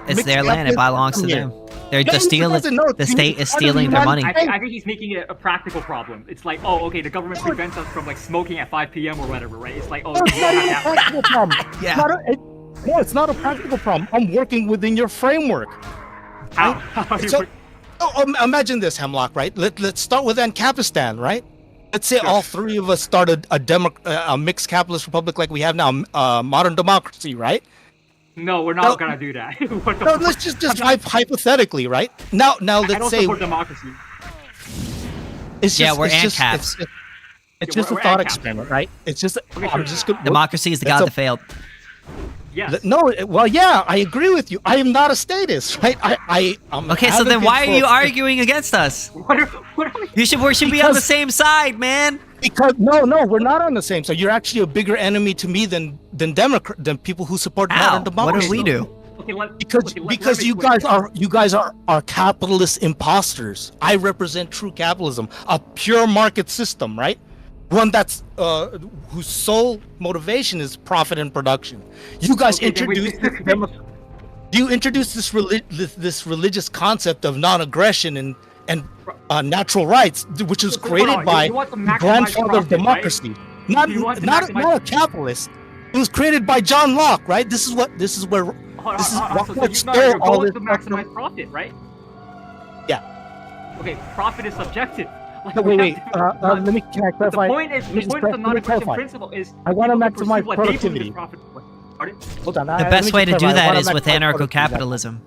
It's their land. It belongs to them. They're
Yeah,
just stealing.
doesn't know.
The state is stealing their money.
I think he's making it a practical problem. It's like, oh, okay, the government prevents us from like smoking at 5 p.m. or whatever, right? It's like, oh,
No, it's
you
not
don't
even a
have that
practical problem.
Yeah.
No, it's not a practical problem. I'm working within your framework.
How? How are you
So, imagine this, Hemlock, right? Let's start with Ancapistan, right? Let's say all three of us started a mixed capitalist republic like we have now, modern democracy, right?
No, we're not gonna do that. What the
No,
fuck?
let's just hypothetically, right? Now
I
let's
don't
say
support democracy.
it's just,
we're
it's just,
Ancaps.
it's
Yeah,
just a
we're
thought
Ancaps.
experiment, right? It's just I'm just gonna,
Democracy is the
it's
god
a-
that failed.
Yes.
No, well, yeah, I agree with you. I am not a statist, right? I'm
Okay,
an
so then why are
advocate
you
for-
arguing against us?
What are we?
We should be on the
Because-
same side, man.
Because no, we're not on the same side. You're actually a bigger enemy to me than people who support
How?
modern democracy.
What did we do?
Okay,
Because
let me
you
explain.
guys are capitalist imposters. I represent true capitalism, a pure market system, right? One that's whose sole motivation is profit and production. You guys
Okay, then we-
introduced this religious concept of non-aggression and natural rights, which was
Hold
created
on,
by
you want to
the
maximize
grandfather of
profit, right?
democracy. Not
You want to
not
maximize-
a capitalist. It was created by John Locke, right? This is where
Hold on,
this is
so
what
you
stole
your
all
goal is
this
to
stuff from-
maximize profit, right?
Yeah.
Okay, profit is subjective. Like,
No,
we
wait.
have to-
Let me can I
The
clarify?
point is,
Let me
the
just
point of the
let me
non-aggression
clarify.
principle is
I want to
people can
maximize
pursue what they believe is
productivity.
profitable. Pardon?
Hold on.
The best way to do that is with anarcho-capitalism.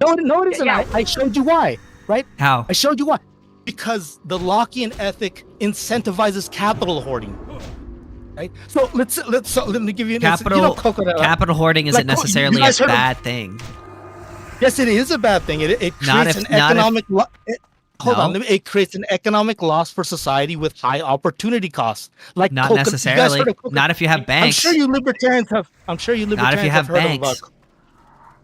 No, it isn't.
Yeah.
I showed you why, right?
How?
I showed you why. Because the Lockean ethic incentivizes capital hoarding. Right? So let me give you an
Capital
you know, coconut.
capital hoarding isn't
you
necessarily a
guys heard of-
bad thing.
Yes, it is a bad thing. It
Not
creates
if-
an
not if-
economic. Hold on.
No.
It creates an economic loss for society with high opportunity costs. Like
Not
you guys
necessarily.
heard of coconut-
Not if you have banks.
I'm sure you libertarians have.
Not if you have
heard
banks.
of.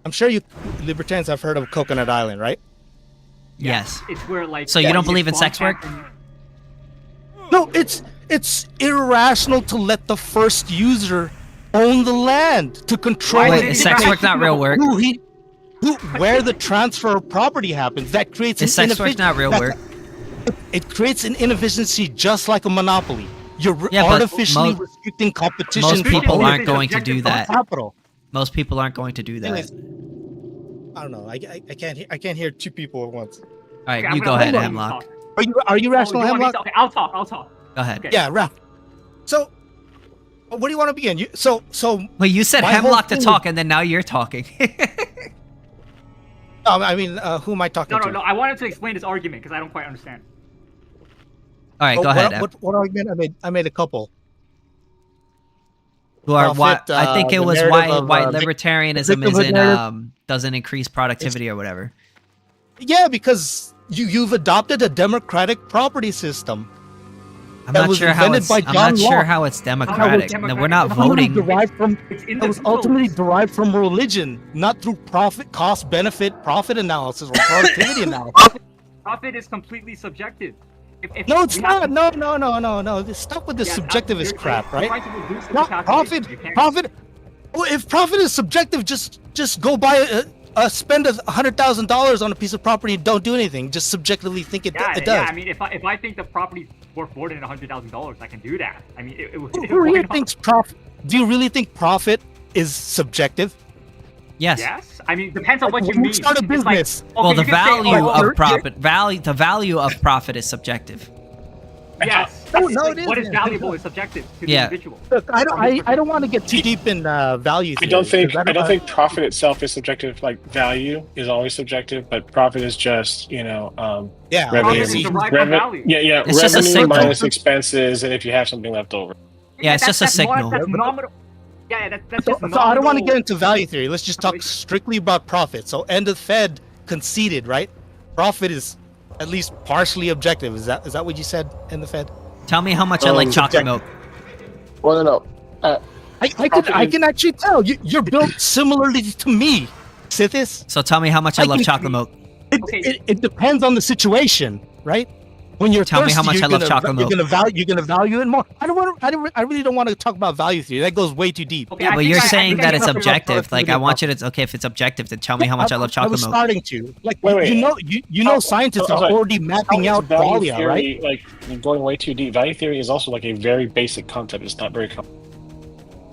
I'm sure you libertarians have heard of Coconut Island, right?
Yes.
It's where like.
So you don't believe in sex work?
No, it's irrational to let the first user own the land to control.
Wait,
it.
is sex work not real work?
Where the transfer of property happens, that creates
Is
an
sex work not real work?
It creates an inefficiency just like a monopoly. You're
Yeah, but
artificially
most-
restricting competition.
Most
for
people
ownership
aren't going to do
of
that.
Capital.
Most people aren't going to do that.
Anyways, I don't know. I can't hear two people at once.
All right,
Okay,
you
I'm
go
gonna-
ahead,
I'm gonna
Hemlock.
talk.
Are you rational,
you want me
Hemlock?
to- Okay, I'll talk.
Go ahead.
Okay.
Yeah, Raph. So, what do you want to begin? So.
Well, you said
my whole
Hemlock to
thing-
talk, and then now you're talking.
I mean, who am I talking to?
No. I wanted to explain this argument because I don't quite understand.
All right,
Oh,
go ahead.
What argument? I made a couple.
Who are
I'll
what?
fit,
I think it
the
was
narrative
why
of,
libertarianism
victimhood
isn't
narrative.
doesn't increase productivity or whatever.
Yeah, because you've adopted a democratic property system.
I'm
that
not
was
sure how
invented
it's.
by
I'm
John
not sure
Locke.
how it's democratic. No, we're not
Ultimately
voting.
derived from,
It's in
it
the
was ultimately
rules.
derived from religion, not through profit, cost, benefit, profit analysis, or productivity analysis.
Profit is completely subjective.
No, it's not. No. Stop with this subjectivist crap, right? Profit. Well, if profit is subjective, just go buy spend $100,000 on a piece of property and don't do anything. Just subjectively think it does.
Yeah, I mean, if I think the property's worth more than $100,000, I can do that. I mean,
who really thinks profit? Do you really think profit is subjective?
Yes.
Yes. I mean, depends on what you mean.
Start a business.
Like,
well, the value of profit, the value of profit is subjective.
Yes. What is valuable is subjective to the individual.
Look, I don't want to get too deep in value.
I don't think profit itself is subjective. Like value is always subjective, but profit is just
revenue.
Value. Yeah.
It's
revenue minus expenses, and if you have something left over.
Yeah, it's just a signal.
That's nominal. Yeah, that's just
so I don't want to get into value theory. Let's just talk strictly about profit. So, and the Fed conceded, right? Profit is at least partially objective. Is that what you said in the Fed?
Tell me how much I like chocolate milk.
Well, no.
I can actually tell you're built similarly to me, Sithis.
So tell me how much I love chocolate milk.
It depends on the situation, right? When you're
tell me how much I love chocolate milk.
You're gonna value it more. I really don't want to talk about value theory. That goes way too deep.
Yeah, but you're saying that it's objective. Like I want you to. Okay, if it's objective, then tell me how much I love chocolate milk.
I was starting to. Like, wait. You know, scientists are already mapping out qualia, right?
Like going way too deep. Value theory is also like a very basic concept. It's not very complex.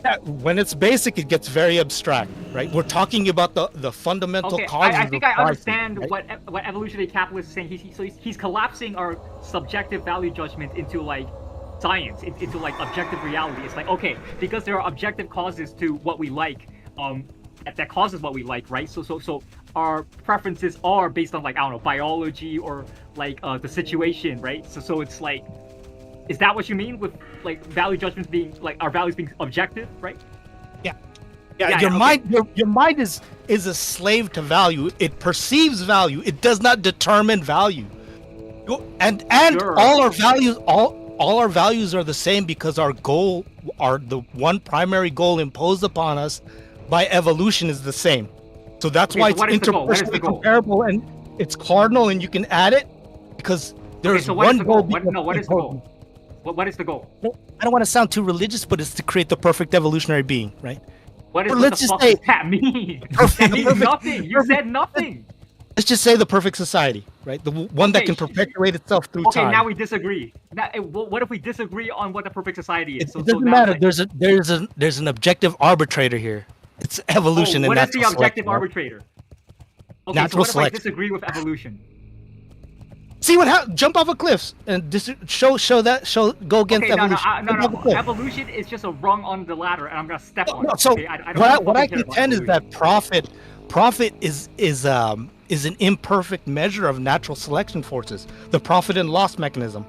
Yeah, when it's basic, it gets very abstract, right? We're talking about the fundamental causes.
I think I understand what evolutionary capitalist is saying. He's collapsing our subjective value judgment into like science, into like objective reality. It's like, okay, because there are objective causes to what we like, that causes what we like, right? So our preferences are based on like, I don't know, biology or like the situation, right? So it's like, is that what you mean with like value judgments being like our values being objective, right?
Yeah. Your mind is a slave to value. It perceives value. It does not determine value. And sure. all our values are the same because our goal, the one primary goal imposed upon us by evolution is the same. So that's why it's interpersonally comparable and it's cardinal and you can add it because there's one goal.
What is the goal? What is the goal?
I don't want to sound too religious, but it's to create the perfect evolutionary being, right?
What does that mean? That means nothing. You said nothing.
Let's just say the perfect society, right? The one that can perpetuate itself through time.
Okay, now we disagree. Now, what if we disagree on what the perfect society is?
It doesn't matter. Like, there's an objective arbitrator here. It's evolution and natural selection.
What is the objective arbitrator? Okay,
natural
so what
selection.
if I disagree with evolution?
See what happens? Jump off a cliff and go against evolution.
No. Evolution is just a rung on the ladder, and I'm gonna step on it.
So
okay?
what I contend is that profit is an imperfect measure of natural selection forces, the profit and loss mechanism.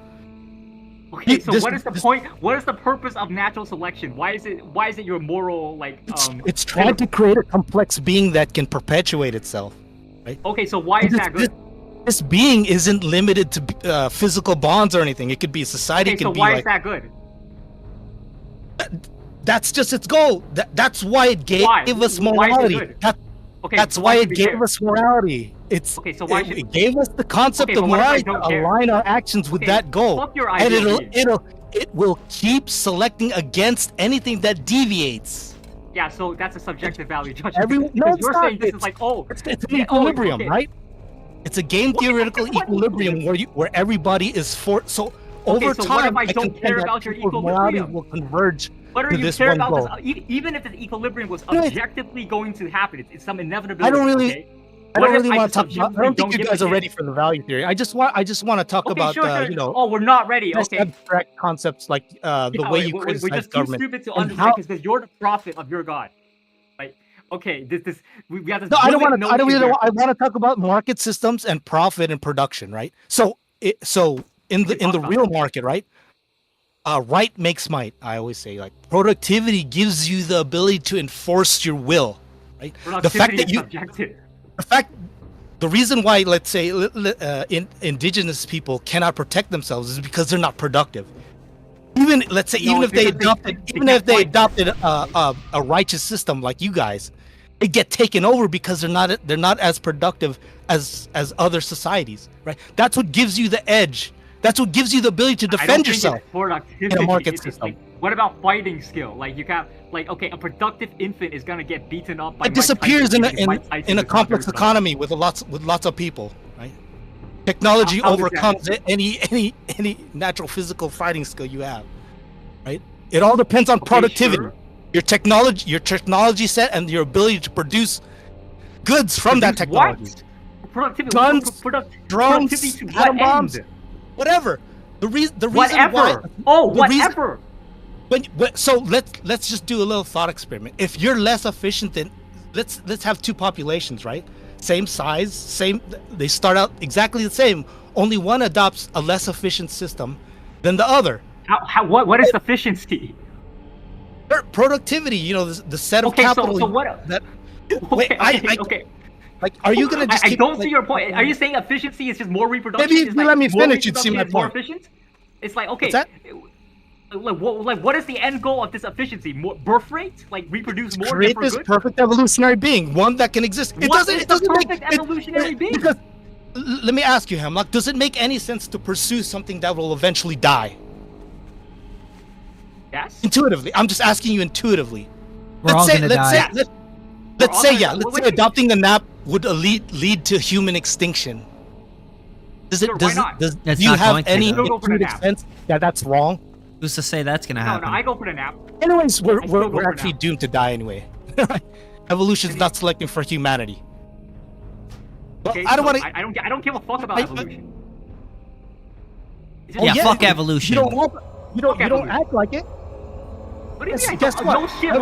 Okay, so what is the point? What is the purpose of natural selection? Why is it your moral like?
It's trying to create a complex being that can perpetuate itself, right?
Okay, so why is that good?
This being isn't limited to physical bonds or anything. It could be a society.
Okay, so why is that good?
That's just its goal. That's why it gave us morality. That's why it gave us morality. It gave us the concept of morality to align our actions with that goal. And it will keep selecting against anything that deviates.
Yeah, so that's a subjective value judgment. You're saying this is like,
it's an equilibrium, right? It's a game theoretical equilibrium where everybody is so over time.
What if I don't care about your equilibrium?
Will converge.
What are you care about this? Even if the equilibrium was objectively going to happen, it's some inevitability.
I don't really want to talk about. I don't think you guys are ready for the value theory. I just want to talk about
Oh, we're not ready. Okay.
Abstract concepts like the way you criticize
we're just
government.
Too stupid to understand because you're the prophet of your god. Like, okay, we have this.
No, I don't want to. I want to talk about market systems and profit and production, right? So in the real market, right? Right makes might. I always say, like, productivity gives you the ability to enforce your will, right? The fact that the reason why, let's say, indigenous people cannot protect themselves is because they're not productive. Even if they adopted a righteous system like you guys, they get taken over because they're not as productive as other societies, right? That's what gives you the edge. That's what gives you the ability to defend yourself in a market system.
What about fighting skill? Like you can't, like, okay, a productive infant is gonna get beaten up by.
It disappears in a complex economy with lots of people, right? Technology overcomes any natural physical fighting skill you have, right? It all depends on productivity, your technology set, and your ability to produce goods from that technology.
What? Productivity.
Guns, drones,
productivity to
atom
what
bombs,
end?
whatever. The reason
Whatever.
why.
Whatever.
So let's just do a little thought experiment. If you're less efficient than, let's have two populations, right? Same size, they start out exactly the same. Only one adopts a less efficient system than the other.
What is efficiency?
Productivity, the set of capital.
So what?
Okay. Like, are you gonna just?
I don't see your point. Are you saying efficiency is just more reproduction?
Maybe if you let me finish, you'd see my point.
More efficient? It's like, okay.
What's that?
Like, what is the end goal of this efficiency? More birth rate? Like, reproduce more?
Create this perfect evolutionary being, one that can exist. It doesn't
perfect evolutionary being?
Because let me ask you, Hemlock, does it make any sense to pursue something that will eventually die?
Yes.
Intuitively, I'm just asking you intuitively.
Let's say
adopting a nap would lead to human extinction. Does it? Do you have any intuitive sense that that's wrong?
Who's to say that's gonna happen?
No, I go for the nap.
Anyways, we're actually doomed to die anyway. Evolution's not selecting for humanity.
Okay,
I don't want to.
I don't give a fuck about evolution.
Fuck evolution.
You don't act like it.
What do you mean?
Guess what?
No shit.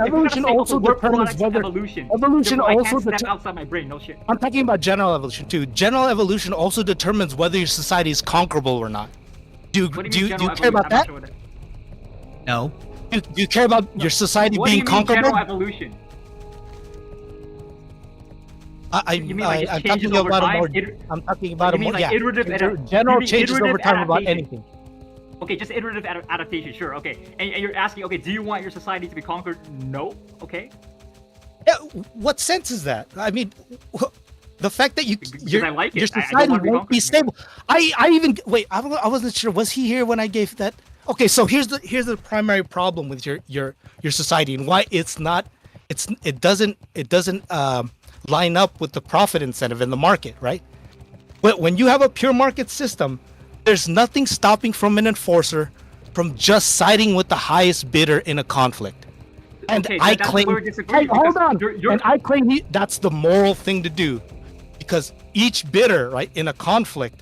Evolution also determines whether
evolution.
Evolution
I
also
can't step outside my brain. No shit.
I'm talking about general evolution too. General evolution also determines whether your society is conquerable or not. Do you care about that?
No.
Do you care about your society being conquerable?
General evolution?
I'm talking about a more. I'm talking about a more. Yeah. General changes over time about anything.
Okay, just iterative adaptation, sure, okay. And you're asking, okay, do you want your society to be conquered? No, okay.
Yeah, what sense is that? I mean, the fact that your society won't be stable. I wasn't sure. Was he here when I gave that? Okay, so here's the primary problem with your society and why it doesn't line up with the profit incentive in the market, right? But when you have a pure market system, there's nothing stopping from an enforcer from just siding with the highest bidder in a conflict. And I claim, hold on, and I claim that's the moral thing to do, because each bidder, right, in a conflict,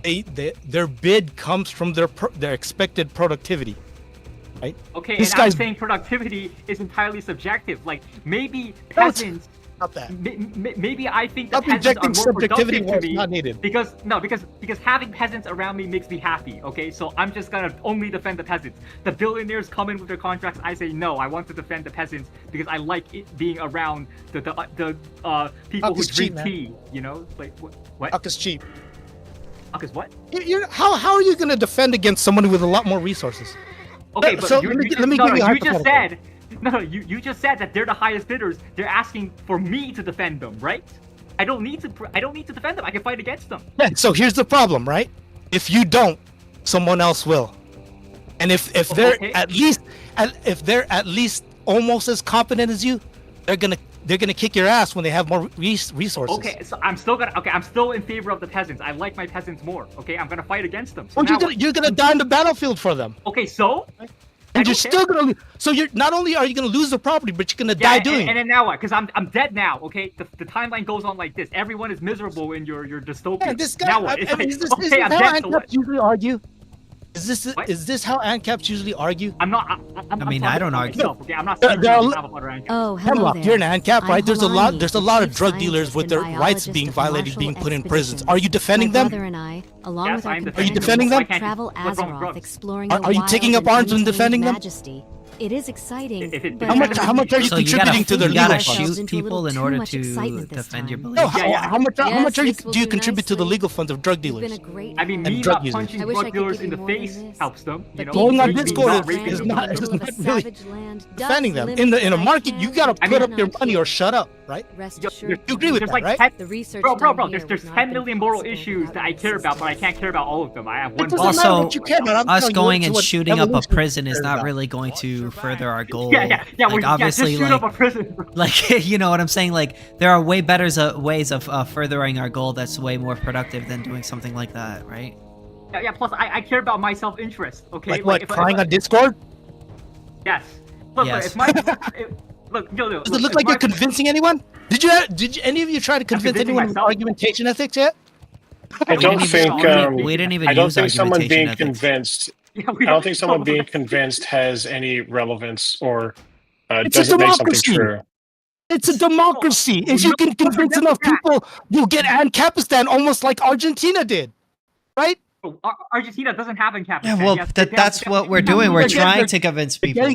their bid comes from their expected productivity, right?
Okay, and I'm saying productivity is entirely subjective. Like maybe peasants.
Not that.
Maybe I think that peasants are more productive to me
not needed.
because having peasants around me makes me happy. Okay, so I'm just gonna only defend the peasants. The billionaires come in with their contracts. I say no. I want to defend the peasants because I like it being around the people who drink tea. You know, like what?
Huck is cheap.
Huck is what?
How are you gonna defend against someone with a lot more resources?
Okay, but
so
you just said. No, you just said that they're the highest bidders. They're asking for me to defend them, right? I don't need to defend them. I can fight against them.
Yeah, so here's the problem, right? If you don't, someone else will. And if they're at least almost as competent as you, they're gonna kick your ass when they have more resources.
Okay, so I'm still in favor of the peasants. I like my peasants more. Okay, I'm gonna fight against them. So
you're gonna die on the battlefield for them.
Okay, so.
And you're still gonna lose. So you're not only are you gonna lose the property, but you're gonna die doing it.
And then now what? Because I'm dead now. Okay, the timeline goes on like this. Everyone is miserable in your dystopia.
Yeah, this guy.
Now what?
Is this how Ancaps usually argue? Is this how Ancaps usually argue?
I'm not.
I don't argue.
Okay, I'm not saying about Ancap.
Oh, hello there.
You're an Ancap, right? There's a lot of drug dealers with their rights being violated, being put in prisons. Are you defending them?
Are you
defending them?
Travel Azeroth, exploring
are you taking up arms and defending them?
It is exciting. But,
How much are you
So
contributing to the
you gotta
legal funds?
shoot people in order to defend your beliefs.
No, how much
Yes,
do you contribute to the legal funds of drug dealers?
I mean,
and
me
drug
not
users?
punching drug dealers in the face helps them. You know,
Going on
Me
Discord
raping
is
them.
not really defending them. In a market, you gotta put up your money or shut up, right? You agree with
There's
that,
like
right?
10, bro, there's 10 million moral issues that I care about, but I can't care about all of them. I have one.
Also, us
telling you
going and
what
shooting up a
evolution
prison is
cares
not
about.
really going to further our goal.
Yeah,
Like,
just
obviously,
shoot
like,
up a prison. Bro.
like you know what I'm saying? Like, there are way better ways of furthering our goal that's way more productive than doing something like that, right?
Yeah. Plus, I care about my self-interest. Okay.
Like what? Crying on Discord?
Yes. Look,
Yes.
if my look, yo,
Does it look like you're convincing anyone? Did any of you try to convince anyone with argumentation ethics yet?
I don't think.
We didn't even
I don't
use
think someone being
argumentation ethics.
convinced.
Yeah,
I don't think someone being convinced has any relevance or
It's a
doesn't make something
democracy.
true.
It's a democracy. If you can convince enough people, you'll get Ancapistan almost like Argentina did, right?
Argentina doesn't have Ancap.
Yeah, well, that's what we're doing. We're trying to convince people.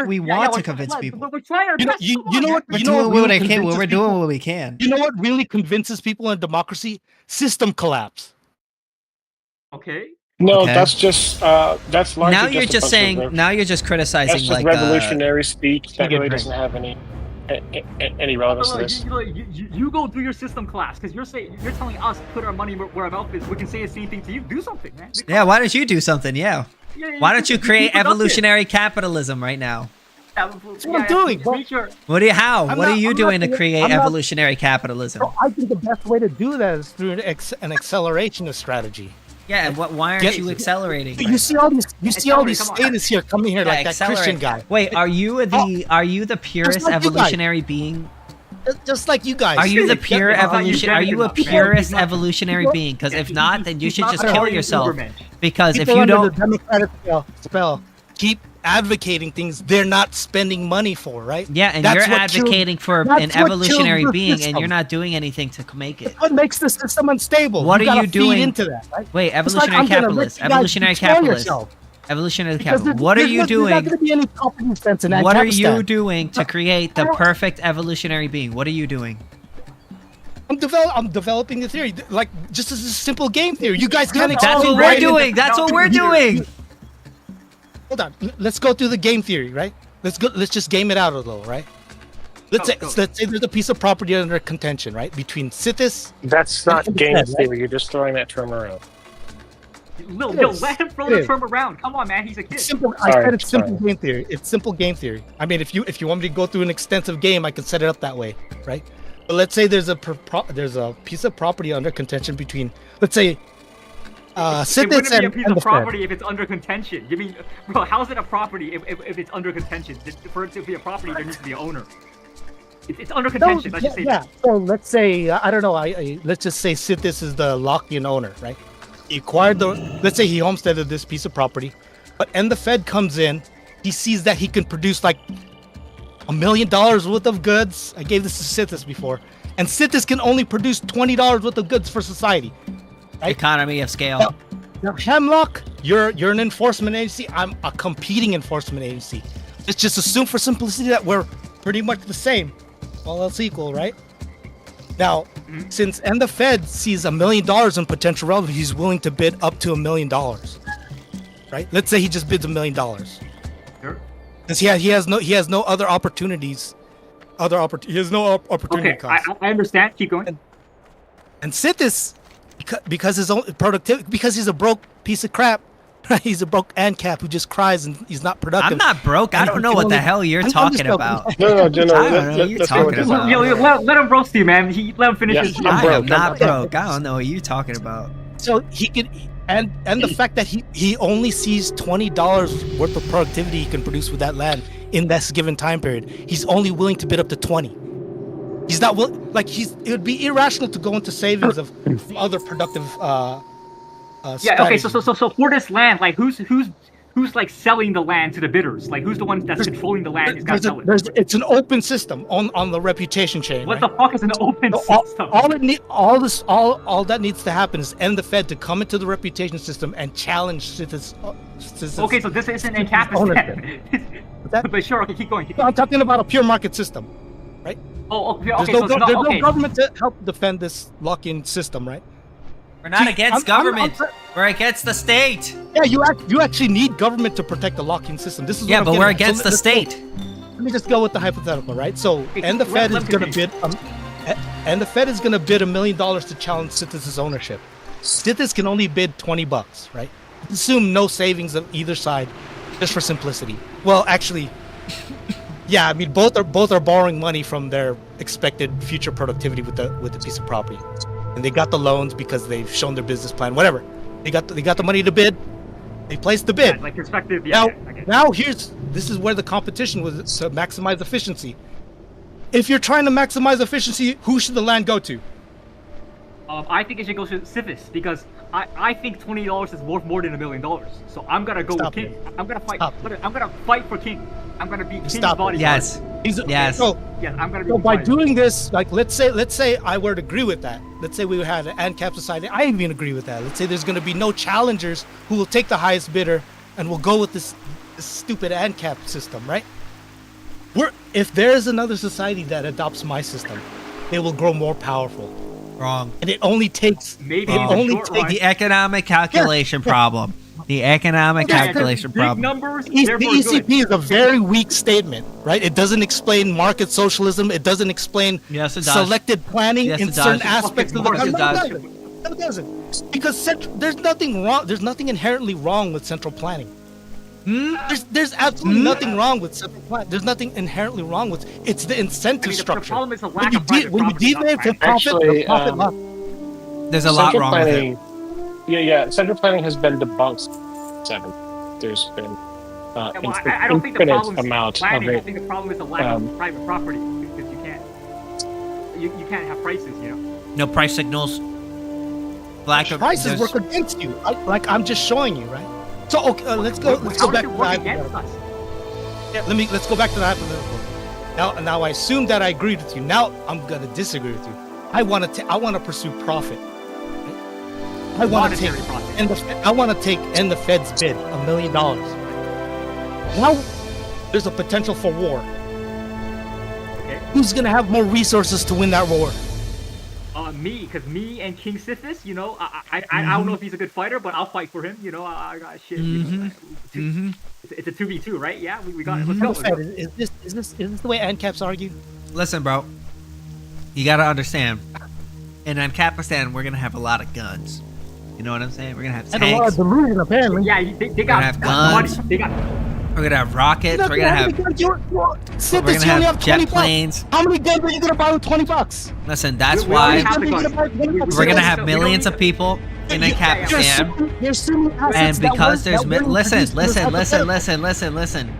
We want to convince people.
We're trying our best.
You know what?
We're
You know
doing
what
what
really
I can.
convinces
We're doing
people?
what we can.
You know what really convinces people in democracy? System collapse.
Okay.
No,
Okay.
that's just that's largely
Now you're
a
just
bunch of
saying. Now you're just criticizing
that's just
like
revolutionary speech that
get
really
drink.
doesn't have any relevance to
Look,
this.
you go do your system class because you're telling us to put our money where our mouth is. We can say the same thing to you. Do something, man.
Yeah, why don't you do something? Yeah.
Yeah,
Why don't you create
productive.
evolutionary capitalism right now?
That's
what I'm doing.
What are you? How?
I'm
What are
not-
you
I'm
doing
not-
to create
I'm not-
evolutionary capitalism?
So I think the best way to do that is through an acceleration strategy.
Yeah, and why aren't you accelerating?
You see all these. You see all these statists here coming here like that
accelerate.
Christian guy.
Wait, are you the purest
like you guys.
evolutionary being?
Just like you guys.
Are you the pure evolution? Are you a purest
not.
evolutionary being? Because if not, then you should just
not
kill
a
yourself.
Ubermensch.
Because if
People
you
under
don't,
the democratic spell keep advocating things they're not spending money for, right?
yeah, and
That's
you're
what killed-
advocating for
that's
an
what killed
evolutionary
the
being, and
system.
you're not doing anything to make it.
What makes the system unstable?
What
You
are
gotta
you doing?
Feed into that, right?
Wait,
It's like,
evolutionary
I'm gonna
capitalist.
let you guys
Evolutionary
destroy
capitalist.
yourself.
Evolutionary
Because
capitalist. What are you
There's not
doing?
going to be any property sense in that.
What are you doing to create the perfect evolutionary being? What are you doing?
I'm developing the theory, like just as a simple game theory. You guys can't.
That's
explain
what we're
why-
doing. That's what we're doing.
Hold on. Let's go through the game theory, right? Let's go. Let's just game it out a little, right? Let's say there's a piece of property under contention, right, between Sithis.
That's not
and
game
Fed, right?
theory. You're just throwing that term around.
Yo, let him throw the term around. Come on, man. He's a kid.
Simple. I said it's simple game theory. It's simple game theory. I mean, if you want me to go through an extensive game, I can set it up that way, right? But let's say there's a piece of property under contention between, let's say,
It
Sithis
wouldn't be a
and
piece
the
of
Fed.
property if it's under contention. You mean, bro, how is it a property if it's under contention? For it to be a property, there needs to be an owner. It's under contention. Let's just say
Yeah.
that.
So let's say I don't know. Let's just say Sithis is the Lockean owner, right? He acquired let's say he homesteaded this piece of property, but and the Fed comes in, he sees that he can produce like $1 million worth of goods. I gave this to Sithis before, and Sithis can only produce $20 worth of goods for society. Right?
Economy of scale.
Now, Hemlock, you're an enforcement agency. I'm a competing enforcement agency. Let's just assume for simplicity that we're pretty much the same, all else equal, right? Now, since the Fed sees $1 million in potential revenue, he's willing to bid up to $1 million, right? Let's say he just bids $1 million.
Sure.
Because he has no other opportunities. He has no opportunity
Okay,
cost.
I understand. Keep going.
And Sithis, because his own productivity, because he's a broke piece of crap, right? He's a broke Ancap who just cries and he's not productive.
I'm not broke. I
And
don't
he
know
can
what the
only-
hell you're
I'm
talking
just joking.
about.
No,
I don't know what you're talking about.
Yo, let him roast you, man. Let him finish his.
I am not broke. I don't know what you're talking about.
So he can, and the fact that he only sees $20 worth of productivity he can produce with that land in this given time period. He's only willing to bid up to 20. He's not it would be irrational to go into savings of other productive.
Yeah. Okay. So for this land, like who's like selling the land to the bidders? Like who's the one that's controlling the land? Who's got to sell it?
It's an open system on the reputation chain.
What
right?
the fuck is an open system?
All that needs to happen is the Fed to come into the reputation system and challenge Sithis.
Okay, so this isn't
ownership.
Ancap.
that?
But sure, okay, keep going. Keep
No, I'm talking about a pure market system, right?
Oh, okay,
There's
okay,
no,
so it's not,
there's no
okay.
government to help defend this lock-in system, right?
We're not
See,
against government. We're against the state.
Yeah, you actually need government to protect the lock-in system. This is
Yeah,
what
but
I'm
we're
getting at.
against the state.
Let me just go with the hypothetical, right? So, and the Fed is going to bid, and the Fed is going to bid $1 million to challenge Sithis' ownership. Sithis can only bid $20, right? Assume no savings on either side, just for simplicity. Well, actually, yeah, I mean both are borrowing money from their expected future productivity with the piece of property, and they got the loans because they've shown their business plan. Whatever, they got the money to bid. They placed the bid.
Yeah, like perspective. Yeah.
Now this is where the competition was to maximize efficiency. If you're trying to maximize efficiency, who should the land go to?
I think it should go to Sithis because I think $20 is worth more than $1 million. So I'm gonna go with King. I'm gonna fight. I'm gonna fight for King. I'm gonna be King's bodyguard.
Yes. Yes.
So,
yes, I'm gonna be.
So by doing this, like let's say I were to agree with that. Let's say we had an Ancap society. I even agree with that. Let's say there's going to be no challengers who will take the highest bidder and will go with this stupid Ancap system, right? If there is another society that adopts my system, they will grow more powerful.
Wrong.
And it only takes
the economic calculation problem. The economic calculation problem.
Numbers,
the ECP is a very weak statement, right? It doesn't explain market socialism. It doesn't explain selected planning in certain aspects of the
government.
No, it doesn't. Because there's nothing wrong. There's nothing inherently wrong with central planning. There's absolutely nothing wrong with central planning. There's nothing inherently wrong with it's the incentive structure. The
problem is the lack of private
when you deviate from profit, the profit loss.
There's a lot wrong with it.
Yeah. Central planning has been debunked. There's been
I don't think the problem is
amount
planning.
of it.
I think the problem is the lack of private property because you can't have prices, you know.
No price signals. Lack of
prices work against you. I'm just showing you, right? So okay, let's go back to the hypothetical. Yeah, let's go back to the hypothetical. Now I assume that I agreed with you. Now I'm gonna disagree with you. I want to pursue profit. I want to take end the Fed's bid $1 million. Now there's a potential for war.
Okay.
Who's gonna have more resources to win that war?
Because me and KingSithis, you know, I don't know if he's a good fighter, but I'll fight for him. You know, I got shit. You know, it's a 2v2, right? Yeah, we got it. Let's go.
Is this the way Ancaps argue?
Listen, bro. You gotta understand. In Ancapistan, we're gonna have a lot of guns. You know what I'm saying? We're gonna have tanks.
And a lot of delusion, apparently.
Yeah, they got
have guns.
Money.
We're gonna have rockets. We're gonna have jet planes.
How many guns are you gonna buy with $20?
Listen, that's why we're gonna have millions of people in Ancapistan. And because there's listen.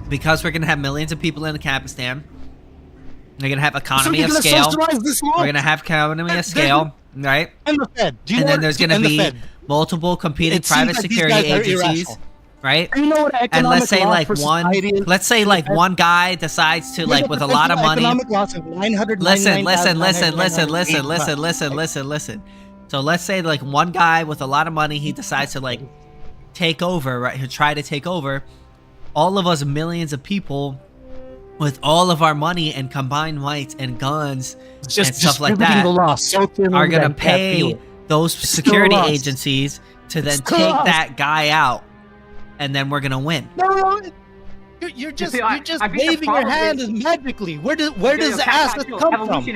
Because we're gonna have millions of people in Ancapistan, we're gonna have economy of scale. We're gonna have economy of scale, right?
And the Fed.
And then there's gonna be multiple competing private security agencies. Right?
You know what
and let's say one guy decides to with a lot of money. Listen. So let's say one guy with a lot of money, he decides to take over, right? He'll try to take over. All of us millions of people with all of our money and combined might and guns and stuff like that are gonna pay those security agencies to then take that guy out. And then we're gonna win.
No, you're just waving your hand magically. Where does the asset come from?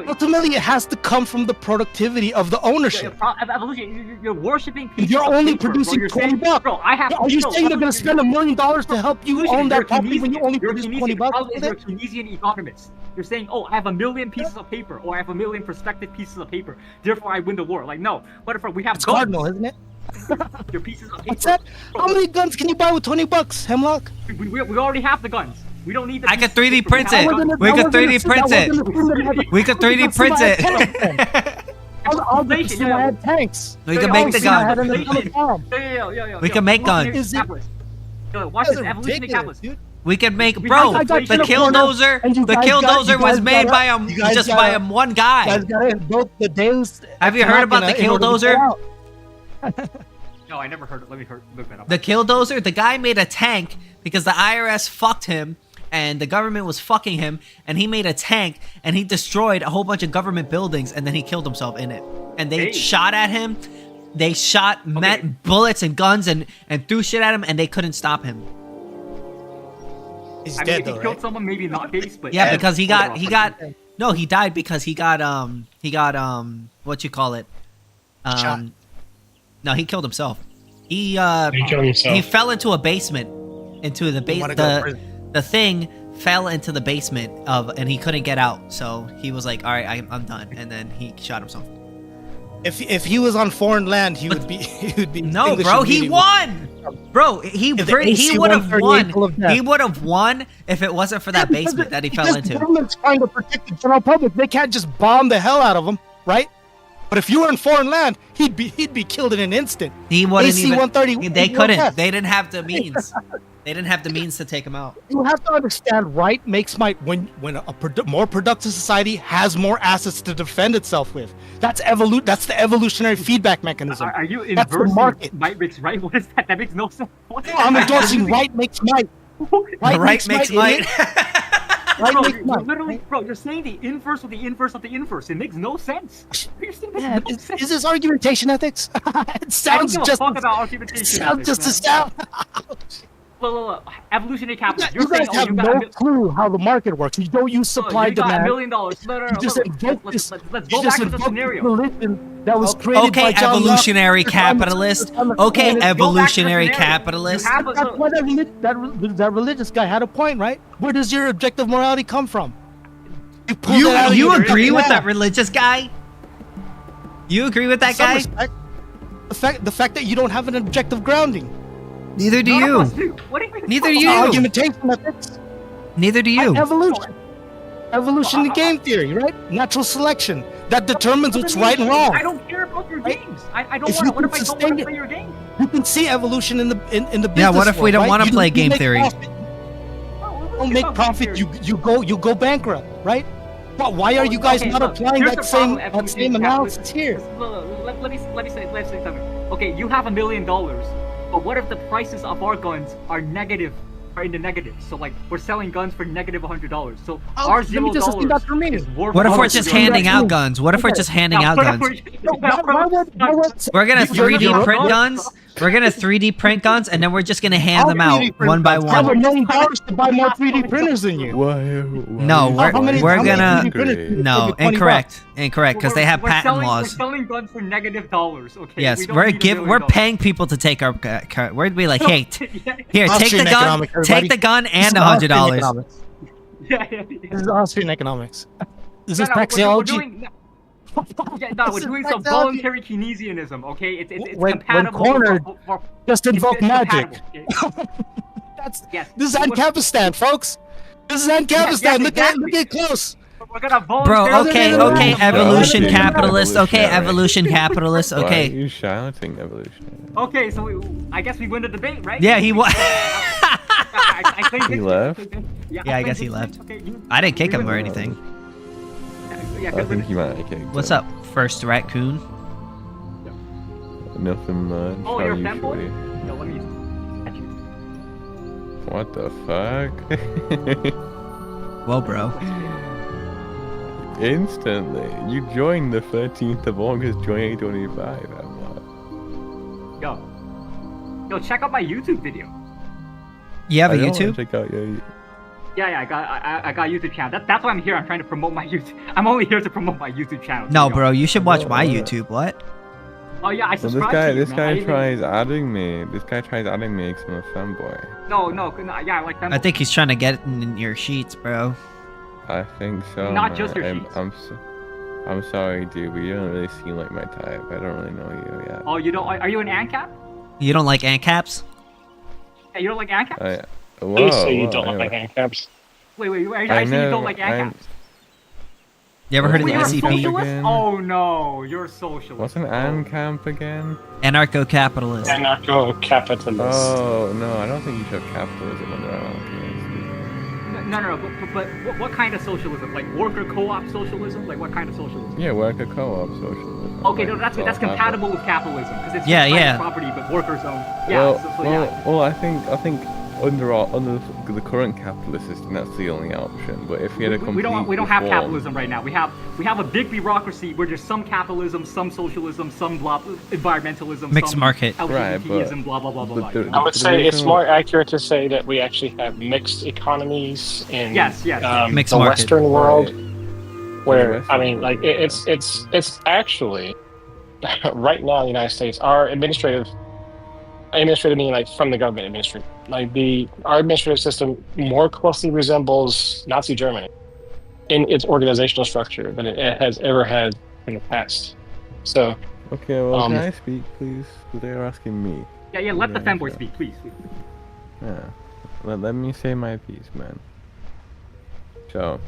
Ultimately, it has to come from the productivity of the ownership.
Evolution, you're worshiping.
You're only producing $20.
Bro,
are you saying they're gonna spend $1 million to help you own that property when you only produce $20?
You're a Keynesian economist. You're saying, oh, I have 1 million pieces of paper, or I have 1 million prospective pieces of paper. Therefore, I win the war. Like, no, what if we have
it's cardinal, isn't it?
Your pieces of paper.
What's that? How many guns can you buy with $20, Hemlock?
We already have the guns. We don't need the.
I could 3D print it. We could 3D print it. We could 3D print it.
All the people had tanks.
We can make the gun. We can make guns.
Watch this evolution capitalist.
We can make, bro. The killdozer was made by one guy. Have you heard about the killdozer?
No, I never heard it. Let me look that up.
The Killdozer, the guy made a tank because the IRS fucked him and the government was fucking him, and he made a tank and he destroyed a whole bunch of government buildings and then he killed himself in it. And they shot at him. They shot bullets and guns and threw shit at him, and they couldn't stop him.
He's
I
dead
mean, if
though,
he killed
right?
someone, maybe not case, but
Yeah, because he got no, he died because he got what you call it?
Shot.
No, he killed himself. He
killed himself.
He fell into a basement, into the
Wanna go to
basement.
prison.
The thing fell into the basement and he couldn't get out. So he was like, "All right, I'm done," and then he shot himself.
If he was on foreign land, he would be.
No,
English
bro, he
immediately.
won. Bro, he
If the AC
would have
138
won.
full of death.
He would have won if it wasn't for that basement that he fell
The
into.
government's trying to protect the general public. They can't just bomb the hell out of him, right? But if you were in foreign land, he'd be killed in an instant.
He wouldn't
AC
even.
130.
They couldn't. They didn't have the means. They didn't have the means to take him out.
You have to understand, right makes might. When more productive society has more assets to defend itself with, that's That's the evolutionary feedback mechanism.
Are you
That's the
endorsing
market.
might makes right? What is that? That makes no sense. What?
I'm endorsing right makes might.
Right makes might.
Right
Bro,
makes
you're
might.
literally, bro, you're saying the inverse of the inverse of the inverse. It makes no sense. You're saying this
Yeah,
no sense.
is this argumentation ethics? It sounds
I don't give a
just.
fuck about argumentation.
It sounds
ethics,
just as sound.
Look, evolutionary capitalism.
You guys have no clue how the market works. You don't use supply
you got
demand.
$1 million. No,
You just invoke this.
Let's
You
go
just
back to the
invoke
scenario.
religion that was created
Okay,
by John Locke.
evolutionary capitalist. Okay, evolutionary capitalist.
That's why that religious guy had a point, right? Where does your objective morality come from? You pulled it out of
You
your
agree with
ass.
that religious guy? You agree with that
Some
guy?
respect. The fact that you don't have an objective grounding.
Neither do
None of
you.
us do. What do you mean?
Neither do
It's
you.
argumentation ethics.
Neither do you.
Evolution. Evolution in game theory, right? Natural selection. That determines what's right and wrong.
I don't care about your games. I don't
If
want
you
to. What if
can
I don't
sustain
want to
it.
play your game?
You can see evolution in the business.
Yeah, what if we
world,
don't
right?
wanna
You
play
you
game
make
theory?
profit. You don't make profit. You go bankrupt, right? But why are you guys
Okay,
not
look,
applying
here's
that
the
same
problem,
same analysis here?
Let me say something. Okay, you have $1 million, but what if the prices of our guns are in the negative? So like we're selling guns for negative $100. So our
Let me
$0
just assume that for me.
is worth.
What if we're
$100.
just handing out guns? What if we're just handing out guns? We're gonna 3D print guns. We're gonna 3D print guns, and then we're just gonna hand them out one by
I have
one.
$1 million to buy more 3D printers than you.
No,
How many
we're
3D
gonna.
printers?
No,
Maybe 20
incorrect, incorrect, because they have
We're
patent
selling,
laws.
We're selling guns for negative dollars. Okay.
Yes,
we don't
we're
need $1 million.
we're paying people to take our. We're be like, hey, here, take
Austrian
the gun,
economics,
take
everybody.
the gun,
This
and
is Austrian
$100.
economics.
Yeah.
This is Austrian economics. This is
We're
praxeology.
doing, we're
This is
doing some
praxeology.
voluntary Keynesianism. Okay, it's
When
compatible.
cornered,
for-
just invoke
it's
magic.
compatible, okay?
This is Ancapistan, folks. This is Ancapistan. Look at close.
We're gonna
Bro,
voluntarily.
okay, evolution
Shouting
capitalist. Okay,
evolutionary.
evolution capitalist.
Why are
Okay.
you shouting evolution?
Okay, so I guess we win the debate, right?
Yeah, he won.
I think
He left?
Yeah, I guess he left.
Okay,
I didn't kick him or anything.
I think you might have kicked
What's
him.
up, first raccoon?
Nothing much.
Oh,
How
you're a
you
femboy?
feeling?
No, let me catch you.
What the fuck?
Whoa, bro.
Instantly. You joined the 13th of August 2025.
Yo, check out my YouTube video.
You have a
I don't wanna
YouTube?
Check out your...
Yeah, I got a YouTube channel. That's why I'm here. I'm trying to promote my YouTube. I'm only here to promote my YouTube channel.
No, bro, you should watch my YouTube. What?
Oh yeah, I
Well,
subscribe to you,
this
man. I
guy
even-
tries adding me. This guy tries adding me because I'm a fanboy.
No, yeah, I like them.
I think he's trying to get in your sheets, bro.
I think so.
Not
man.
just your sheets.
I'm sorry, dude, but you don't really seem like my type. I don't really know you yet.
Oh, you don't? Are you an Ancap?
You don't like Ancaps?
Yeah, you don't like Ancaps?
Please say you don't like Ancaps.
Wait, I say you don't like Ancaps.
You ever heard of the
You're a
SCP?
socialist? Oh no, you're a socialist.
What's an Ancap again?
Anarcho-capitalist.
Anarcho-capitalist.
Oh, no, I don't think you should have capitalism under anarchy.
No. But what kind of socialism? Like worker co-op socialism? Like what kind of socialism?
Yeah, worker co-op socialism.
Okay, no,
Like,
that's compatible with capitalism because it's
Yeah,
just private
yeah.
property but workers own. Yeah.
Well, I think under the current capitalist system, that's the only option. But if we had a complete
we don't have
reform-
capitalism right now. We have a big bureaucracy where there's some capitalism, some socialism, some environmentalism,
Mixed
some
market.
LGBTism, blah blah blah blah blah.
I would say it's more accurate to say that we actually have mixed economies in
Yes.
Mixed
the
market.
Western world,
Right.
where I mean, like it's actually right now in the United States, our administrative meaning like from the government administrative, like our administrative system more closely resembles Nazi Germany in its organizational structure than it has ever had in the past. So.
Okay, well, can I speak, please? They're asking me.
Yeah. Let the femboy speak, please.
Yeah. Let me say my piece, man. So,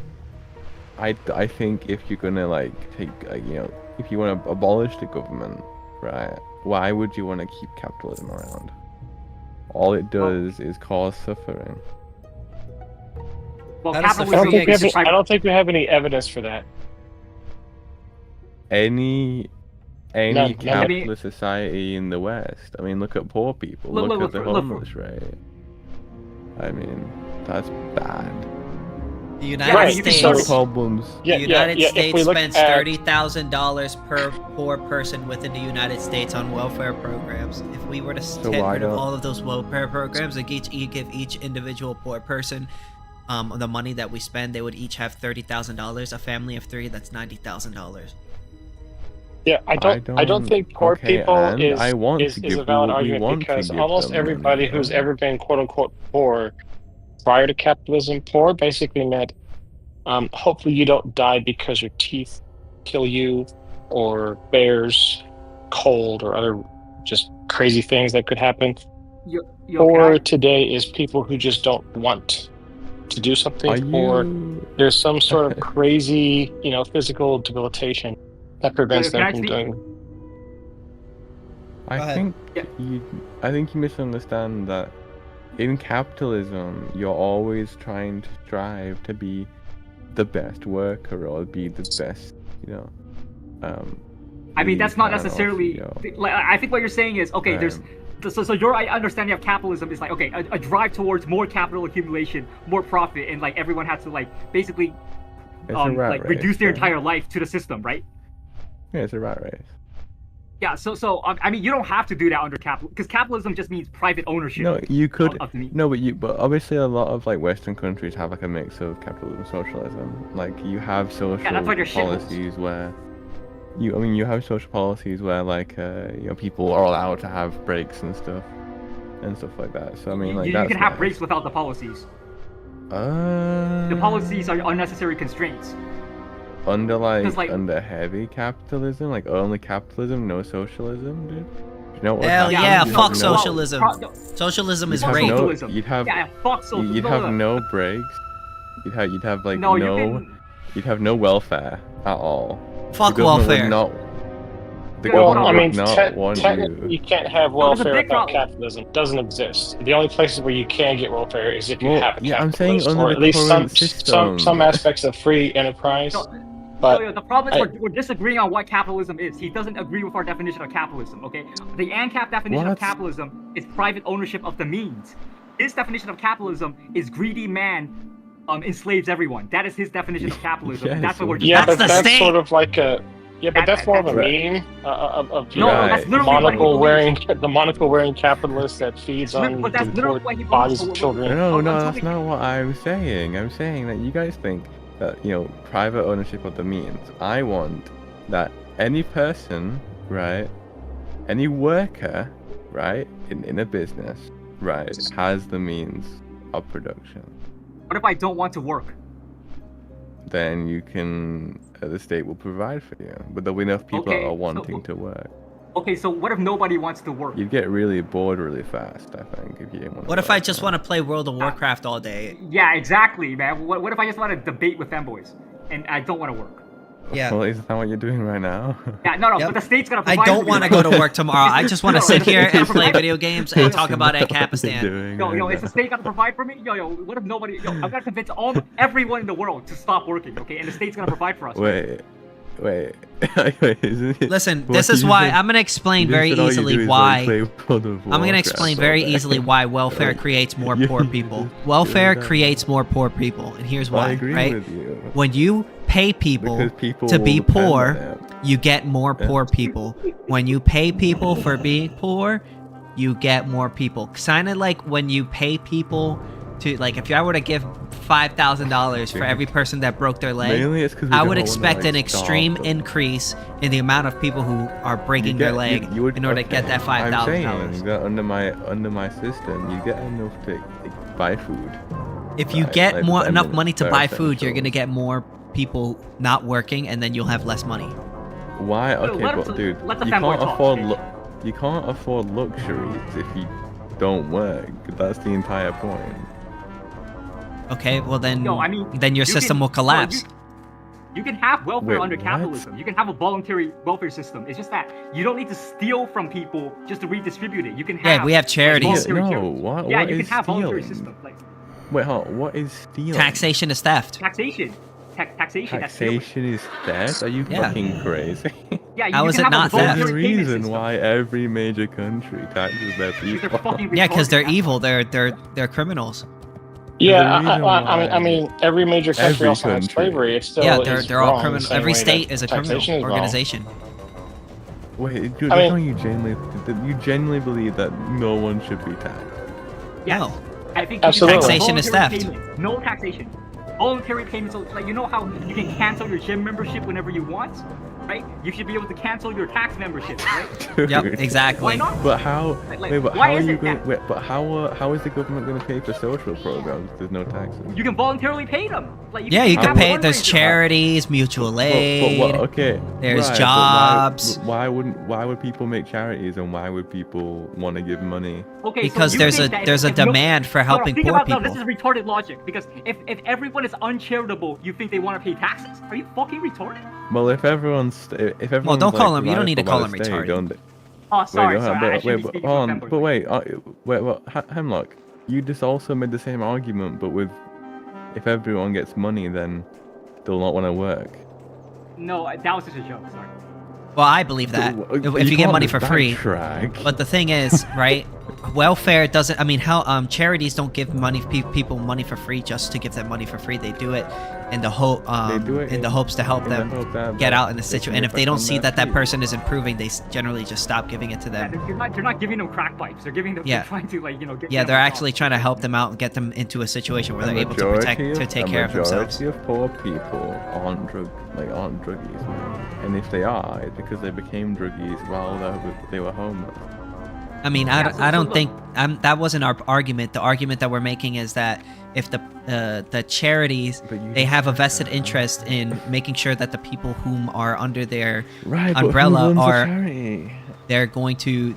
I think if you're gonna like take if you want to abolish the government, right? Why would you want to keep capitalism around? All it does is cause suffering.
Well,
I don't think we have any evidence for that.
Any
None.
capitalist society in the West. I mean, look at poor people. Look at the homeless rate. I mean, that's bad.
The United States
problems.
The United States spends
at-
$30,000 per poor person within the United States on welfare programs. If we were to get
why
rid of
don't-
all of those welfare programs and give each individual poor person the money that we spend, they would each have $30,000. A family of 3, that's $90,000.
Yeah, I don't think poor people is
I want
is
to
a
give
valid
we
argument
want to
because
give
almost
them
everybody
money,
who's
right?
ever been quote unquote poor prior to capitalism, poor basically meant hopefully you don't die because your teeth kill you or bears, cold, or other just crazy things that could happen. Poor today is people who just don't want to do something, or there's some sort of crazy, physical debilitation that prevents them from doing.
I think you misunderstand that in capitalism, you're always trying to strive to be the best worker or be the best,
I mean, that's not
kind of,
necessarily. Like, I think what you're saying is okay. There's so your understanding of capitalism is like okay, a drive towards more capital accumulation, more profit, and like everyone has to like basically
It's a rat race,
reduce their
right?
entire life to the system, right?
Yeah, it's a rat race.
Yeah. So I mean, you don't have to do that under capitalism because capitalism just means private ownership.
No, you could.
Of the meat.
No, but obviously a lot of like Western countries have like a mix of capitalism and socialism. Like you have social
that's why they're shitholes.
policies where you have social policies where like people are allowed to have breaks and stuff like that. So I mean like
you
that's
can have
nice.
breaks without the policies. The policies are unnecessary constraints.
Under
'Cause, like-
under heavy capitalism, like only capitalism, no socialism, dude. You know what
Hell
happens?
yeah,
You'd
fuck
have
socialism. Socialism is
you'd have
rape.
no-
Socialism.
You'd have
Yeah, fuck socialism.
you'd have no breaks. You'd have like
No,
no.
you can-
You'd have no welfare at all.
Fuck
The government
welfare.
Would not, the
Well,
government
I mean,
would not want
technically, you can't have
there's a
welfare
big
without
problem.
capitalism. It doesn't exist. The only places where you can get welfare is if you
Well,
have a
yeah, I'm saying
capitalist,
under
or
the
at least
current
some
system.
aspects of free enterprise. But
The problem is we're disagreeing on what capitalism is. He doesn't agree with our definition of capitalism, okay? The Ancap definition of
What?
capitalism is private ownership of the means. His definition of capitalism is greedy man enslaves everyone. That is his definition of capitalism.
Yes,
That's what we're
yeah,
just
but that's sort of like a but that's more of a meme of
No, that's literally what he
the monocle wearing capitalist that feeds on
But that's
the
literally
poor
what he
bodies
believes.
of children.
No, that's not what I'm saying. I'm saying that you guys think that private ownership of the means. I want that any person, right, any worker, right, in a business, right, has the means of production.
What if I don't want to work?
Then you can, the state will provide for you. But there'll be enough people that
Okay,
are
so-
wanting to work.
Okay, so what if nobody wants to work?
You'd get really bored really fast, I think, if you didn't want to
What if I just want to play World of Warcraft all day?
Yeah, exactly, man. What if I just want to debate with femboys and I don't want to work?
Yeah.
Well, is that what you're doing right now?
Yeah, no,
Yep.
but the state's gonna
I
provide.
don't want to go to work tomorrow. I just want to sit here and play video games and talk about Ancapistan.
Yo, is the state gonna provide for me? Yo, what if nobody? Yo, I'm gonna convince everyone in the world to stop working, okay? And the state's gonna provide for us.
Wait.
Listen, this is why I'm gonna explain very easily why. I'm gonna explain very easily why welfare creates more poor people. Welfare creates more poor people, and here's why. Right? When you pay people to be poor, you get more poor people. When you pay people for being poor, you get more people. Kinda like when you pay people to, like, if I were to give $5,000 for every person that broke their leg, I would expect an extreme increase in the amount of people who are breaking their leg in order to get that $5,000.
I'm saying that under my system, you get enough to buy food.
If you get enough money to buy food, you're gonna get more people not working, and then you'll have less money.
Why? Okay, but dude, you can't afford luxuries if you don't work. That's the entire point.
Okay, well then,
Yo, I mean,
then your system will collapse.
You can have welfare
Wait,
under
what?
capitalism. You can have a voluntary welfare system. It's just that you don't need to steal from people just to redistribute it. You can have.
Yeah, we have charities.
Like,
No, what?
Yeah,
what
you
is
can have voluntary
stealing?
systems. Like
Wait, hold on, what is stealing?
Taxation is theft.
taxation. Taxation. That's stealing.
Taxation is theft? Are you
Yeah.
fucking crazy?
Yeah,
How
you
is
can
it
have
not
a
theft?
There's a
voluntary payment
reason
system.
why every major country taxes their people.
Yeah, because they're evil. They're criminals.
Yeah,
There's a reason
I mean, every major country
Every
also has
country.
slavery. It's still
Yeah,
is
they're all
wrong the
criminal.
same
Every
way
state
that
is a
taxation
criminal
is wrong.
organization.
Wait, dude,
I mean-
you genuinely believe that no one should be taxed?
Yes.
No.
I think
Absolutely.
Taxation is
voluntary
theft.
payments. No taxation. Voluntary payments. Like, you know how you can cancel your gym membership whenever you want, right? You should be able to cancel your tax membership, right?
Yep, exactly.
Why not?
But how?
Like,
wait, but
why
how are
is
you
it
going?
that-
Wait, but how is the government going to pay for social programs if there's no taxes?
You can voluntarily pay them. Like,
Yeah, you can
have
pay.
a
There's
fundraiser.
charities, mutual aid.
But okay.
There's
right, but
jobs.
Why would people make charities and why would people want to give money?
Okay,
Because
so you
there's
think
a
that
there's a
if no-
demand for
No, no,
helping
think
poor
about,
people.
No, this is retarded logic. Because if everyone is uncharitable, you think they want to pay taxes? Are you fucking retarded?
Well, if everyone's
Well, don't call him. You don't need to call him retarded.
Oh, sorry,
Wait,
sorry. I shouldn't be
but
speaking
hold
from
on,
that
but wait, Hemlock, you just also made the same argument, but with if everyone gets money, then they'll not want to work.
No, that was just a joke. Sorry.
Well, I believe that if you get money for free.
Backtrack.
But the thing is, right? Welfare doesn't. I mean, charities don't give people money for free just to give them money for free. They do it in the hope, in the hopes to help them get out in the situation. And if they don't see that person is improving, they generally just stop giving it to them.
They're not giving them crack pipes. They're giving them.
Yeah.
They're trying to
Yeah, they're actually trying to help them out and get them into a situation where they're able to take care of themselves.
The majority of poor people aren't druggies, man. And if they are, it's because they became druggies while they were homeless.
I mean, I don't think that wasn't our argument. The argument that we're making is that if the charities, they have a vested interest in making sure that the people whom are under their umbrella they're going to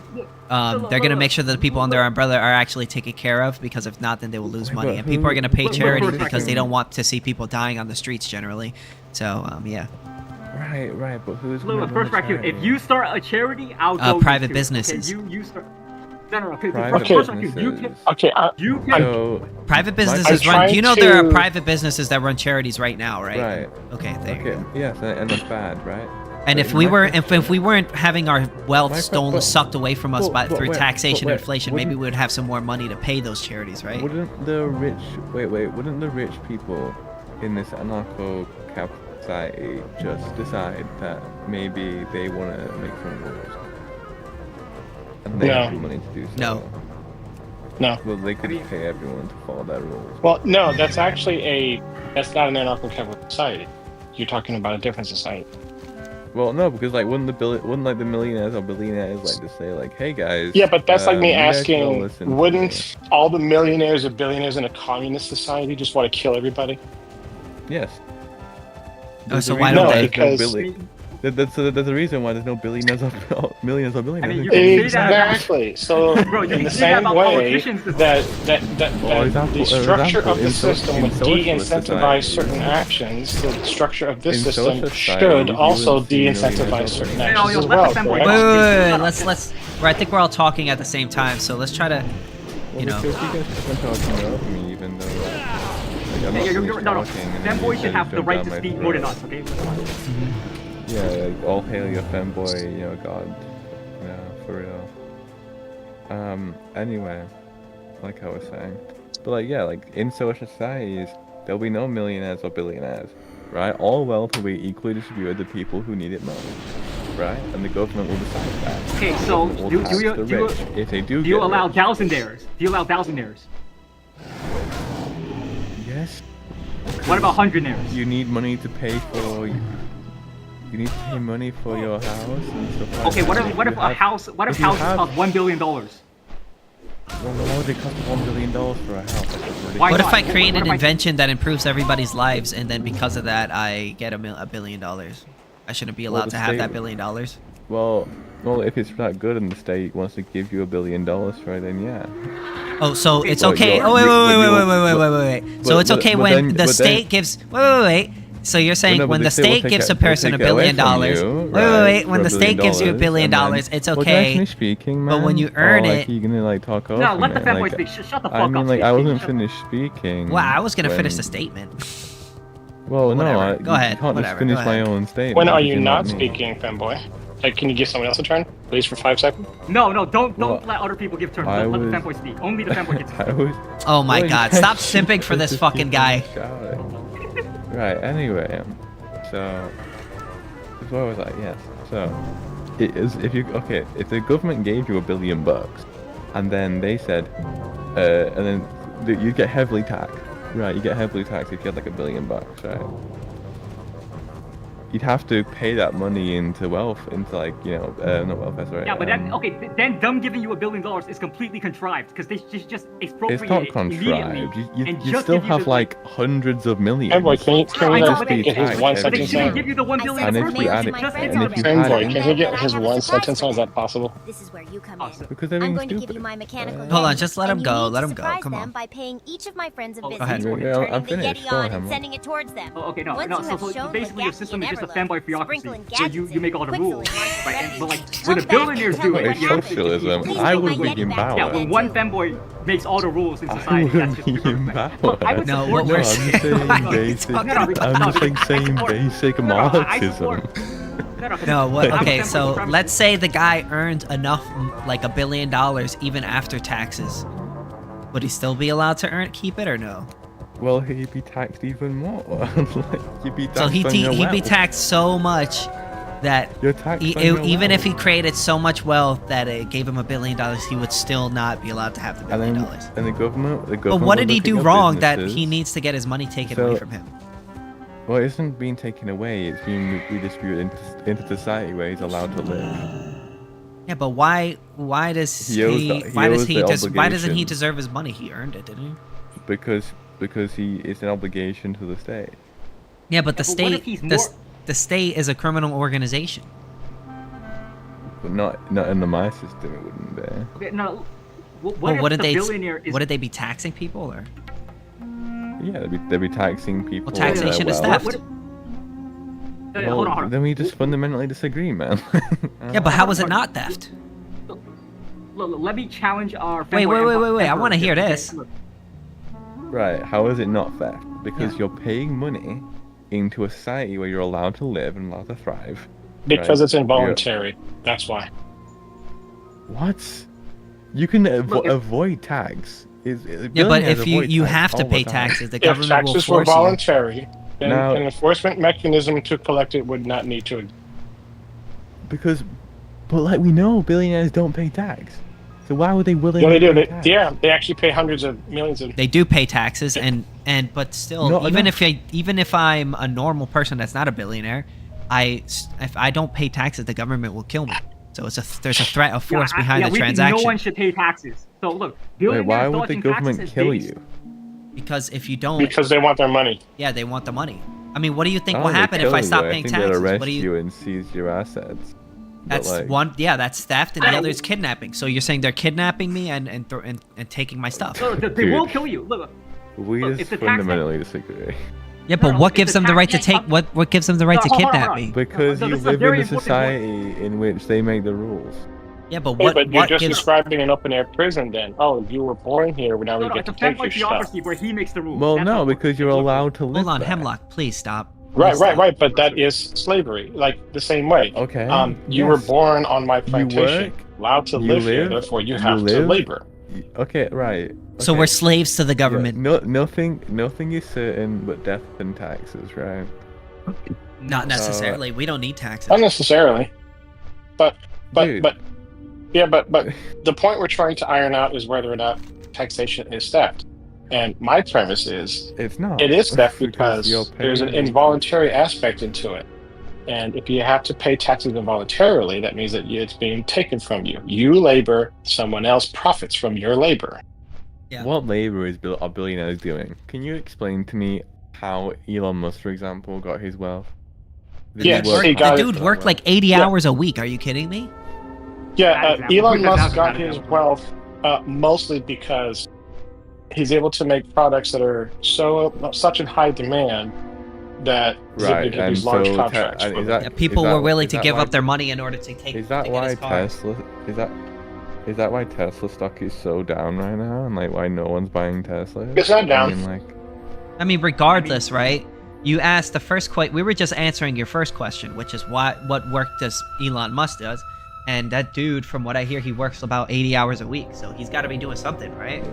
make sure that the people under their umbrella are actually taken care of, because if not, then they will lose money. And people are going to pay charities because they don't want to see people dying on the streets generally. So yeah.
Right, but who's
Look, first right here. If you start a charity, I'll go.
Private
to it,
businesses.
Okay, you start. No. Okay,
Private
first right here. You can.
Private businesses run. You know there are private businesses that run charities right now, right?
Right.
Okay. There you go.
Yes, and that's bad, right?
And if we weren't having our wealth sucked away from us through taxation and inflation, maybe we would have some more money to pay those charities, right?
Wouldn't the rich people in this anarcho-capitalist society just decide that maybe they want to make some rules? And they have the money to do so.
No.
Well, they could pay everyone to follow their rules.
Well, no, that's not an anarcho-capitalist society. You're talking about a different society.
Well, no, because wouldn't the millionaires or billionaires just say hey guys?
Yeah, but that's like me
you guys gotta
asking,
listen to
wouldn't all the millionaires or billionaires in a communist society just want to kill everybody?
Yes.
Oh, so why don't they?
That's the reason why there's no billionaires or millionaires or billionaires.
I mean, you can say that about-
Exactly. So
Bro, you
in
can
the
say that
same
about
way
politicians.
the structure of the
in
system would
socialist
de-incentivize
society-
certain actions, the structure of this
in
system
social society,
should
you
also
wouldn't see
de-incentivize
millionaires
certain
or
actions
yo,
as
let the
well,
fanboy
correct?
Wait. Let's. I think we're all talking at the same time, so let's try to, you know.
Because you guys keep on talking over me, even though like, I'm not
No,
finished
no.
talking, and then
Fanboys
you
should have the
jump
right
down
to
my
speak more than
throat.
us, okay?
Yeah, like, all hail your fanboy, you know, god. Yeah, for real. Anyway, like I was saying. But like, yeah, like, in social societies, there'll be no millionaires or billionaires, right? All wealth will be equally distributed to people who need it most, right? And the government will decide that.
Okay, so
Will
do
tax
you
the rich if they do
do you
get
allow
rich.
thousandaires? Do you allow thousandaires?
Yes.
What about hundredaires?
You need money to pay for. You need to pay money for your house and stuff like
Okay,
that.
what if a house? What if houses cost $1 billion?
Well, why would it cost $1 billion for a house? That's ridiculous.
What if I create an invention that improves everybody's lives, and then because of that, I get $1 billion? I shouldn't be allowed
the
to have
state-
that $1 billion.
Well, if it's that good and the state wants to give you $1 billion for it, then yeah.
Oh, so it's
But
okay.
you're-
Oh,
you-
wait. So it's okay when the state gives. Wait. So you're saying
Well, no,
when
but
the
the state will
state
take
gives
it-
a person $1
they'll take
billion
it away from you,
wait.
right,
When
for
the
$1
state gives you $1 billion,
and then-
it's
Well, can I
okay.
finish speaking, man?
But when you earn
Or,
it,
like, you're gonna like talk over
No, let the
me,
fanboy
like,
speak. Shut the fuck
I mean,
up.
like,
Speak,
I
speak,
wasn't
shut-
finished speaking.
well, I was gonna finish
when-
the statement.
Well, no,
Whatever. Go ahead,
you can't
whatever,
just
go
finish my
ahead.
own statement.
When are
because
you
you're
not
me.
speaking, fanboy? Like, can you give someone else a turn, please, for 5 seconds?
No, don't
Well,
let other people give turns.
I
Let the
was-
fanboy speak. Only the fanboy gets to
I
speak.
was.
Oh my
Well, you
God!
guys
Stop
should
simping for this
just
fucking
keep
guy.
on shouting. Right. Anyway, so that's what I was like. Yes. So it is if the government gave you $1 billion, and then they said, and then you get heavily taxed. Right. You get heavily taxed if you had like $1 billion, right? You'd have to pay that money into wealth, into like, not welfare, sorry.
Yeah, but then okay, then them giving you $1 billion is completely contrived because they just expropriate
It's not
it immediately.
contrived. You
and
you
just
still
give you
have
the,
like hundreds of millions.
Fanboy, can we
I know,
just
but they-
get his one
but they
sentence
shouldn't
on?
give you the $1 billion
And
in
if
the
we
first
add
place.
it,
Just
and
give
if
it
you
to
add
Fanboy,
it,
can he get his one sentence on? Is that possible?
This is where you come in.
because they're
I'm
being
going to give
stupid.
you my mechanical
Hold on,
gadget,
just let him
and you
go.
need
Let
to
him go.
surprise
Come
them
on.
by paying each of my friends a
Go
visit,
ahead.
turning
I'm
the
finished.
Yeti
Go
on
ahead,
and
man.
sending it towards them.
Oh, okay, no,
Once
no.
you have
So
shown
basically, your
the
system is
gadget
just a
you never
fanboy bureaucracy.
sprinkling
So
gadgets
you make all the
in
rules,
Quicksilver
right?
ready.
But like
Come
when the
back
billionaires
and tell
do
me
it,
what
you know,
happened.
Socialism.
Please
I
take
would
my
be
Yeti
in
back.
power.
Yeah, when one fanboy makes all the rules in
I
society, that's
would
just
be
pure
in
respect.
power.
Look, I would
No,
support
what we're
you.
I'm saying basic. I'm just saying basic Marxism.
No, what?
I'm
Okay,
a
so
fanboy
let's say the guy earned enough, like $1 billion, even after taxes. Would he still be allowed to keep it or no?
Well, he'd be taxed even more. Like, you'd be taxed
So he'd
on your
be
wealth.
taxed so much that
You're taxed on your
even if
wealth.
he created so much wealth that it gave him $1 billion, he would still not be allowed to have the $1 billion.
And the government.
But what did he
will look at
do
your
wrong that
businesses.
he needs to get his money taken away
So-
from him?
Well, it isn't being taken away. It's being redistributed into society where he's allowed to live.
Yeah, but why does
He owes
he
the- he
why does
owes
he
the
just why doesn't he
obligation.
deserve his money? He earned it, didn't he?
Because it's an obligation to the state.
Yeah, but the
but what if
state
he's
the state is a criminal organization.
But not under my system, it wouldn't be.
Okay, no. What
Well,
if
what did
the
they
billionaire is?
what did they be taxing people or?
Yeah, they'd be taxing people.
Well, taxation is theft.
Hold on.
Then we just fundamentally disagree, man.
Yeah, but how is it not theft?
Look, let me challenge our.
Wait,
fanboy
I want to hear
emperor.
this.
Look,
Right, how is it not theft? Because you're paying money into a society where you're allowed to live and allowed to thrive.
Because
right?
it's involuntary. That's why.
What? You can
Look,
avoid tax.
Yeah, but
billionaires
if you
avoid tax
have to
all the
pay
time.
taxes, the
If
government will
taxes were
force you.
voluntary, then
Now-
an enforcement mechanism to collect it would not need to.
But like we know, billionaires don't pay tax. So why would they willingly
Yeah, they do.
pay
They,
tax?
yeah, they actually pay hundreds of millions of.
They do pay taxes, but still,
Not enough.
even if I'm a normal person that's not a billionaire, if I don't pay taxes, the government will kill me. So there's a threat of force behind the
we think
transaction.
no one should pay taxes. So look,
Wait,
billionaires
why would the
dodging
government
taxes is
kill
based-
you?
Because if you don't,
Because they want their money.
yeah, they want the money. I mean, what do you think
I
will
don't think
happen
they'll
if I
kill
stop
you.
paying
I think
taxes?
they'll arrest
What do you?
you and seize your assets. But,
That's
like,
one. Yeah, that's theft, and the other is kidnapping. So you're saying they're kidnapping me and taking my stuff?
No, they
Dude.
will kill you. Look,
we
look, if
just
the tax man-
fundamentally disagree.
Yeah, but what gives them the right to take? What gives them the right to
hold on,
kidnap
hold on.
me?
Because
No,
you
this is a
live
very
in a
important
society in which they make the rules.
Yeah, but
Hey,
what?
but you're
what
just
gives?
describing an open air prison then. Oh, you were born here, now we
No,
get
it's
to
a
take your
family
stuff.
theocracy where he makes the rules.
Well,
That's
no,
how it works.
because you're allowed to live
Hold on,
there.
Hemlock, please stop.
Right,
Please
right,
stop.
right. But that is slavery, like the same way.
Okay.
You were born on my plantation,
work,
allowed to
you
live here,
live,
therefore you
you
have to
live.
labor.
Okay, right.
So
okay.
we're slaves to the government.
Yeah, nothing is certain but death and taxes, right?
Not necessarily. We don't need taxes.
Not necessarily, but
Dude.
but the point we're trying to iron out is whether or not taxation is theft. And my premise is
it's not.
It is theft
Because you're
because there's an
paying-
involuntary aspect into it. And if you have to pay taxes involuntarily, that means that it's being taken from you. You labor, someone else profits from your labor.
Yeah.
What labor is are billionaires doing? Can you explain to me how Elon Musk, for example, got his wealth? Did he
Yes,
work
he
hard
got
The
it.
dude
for that
worked
wealth?
like 80 hours a week. Are you kidding me?
Yeah, Elon Musk
That's
got
not
his
example.
wealth mostly because he's able to make products that are such in high demand that he's able to
Right,
get
and
these large
so
contracts.
and
for
is
them.
that,
Yeah, people
is that,
were willing
is
to
that
give
why,
up their money in order to take.
Is that
to get
why
his car.
Tesla? Is that why Tesla stock is so down right now, and like why no one's buying Tesla?
It's not down.
I mean,
Regardless, right? You asked the first question. We were just answering your firk question, which is what work does Elon Musk does, and that dude, from what I hear, he works about 80 hours a week. So he's got to be doing something, right?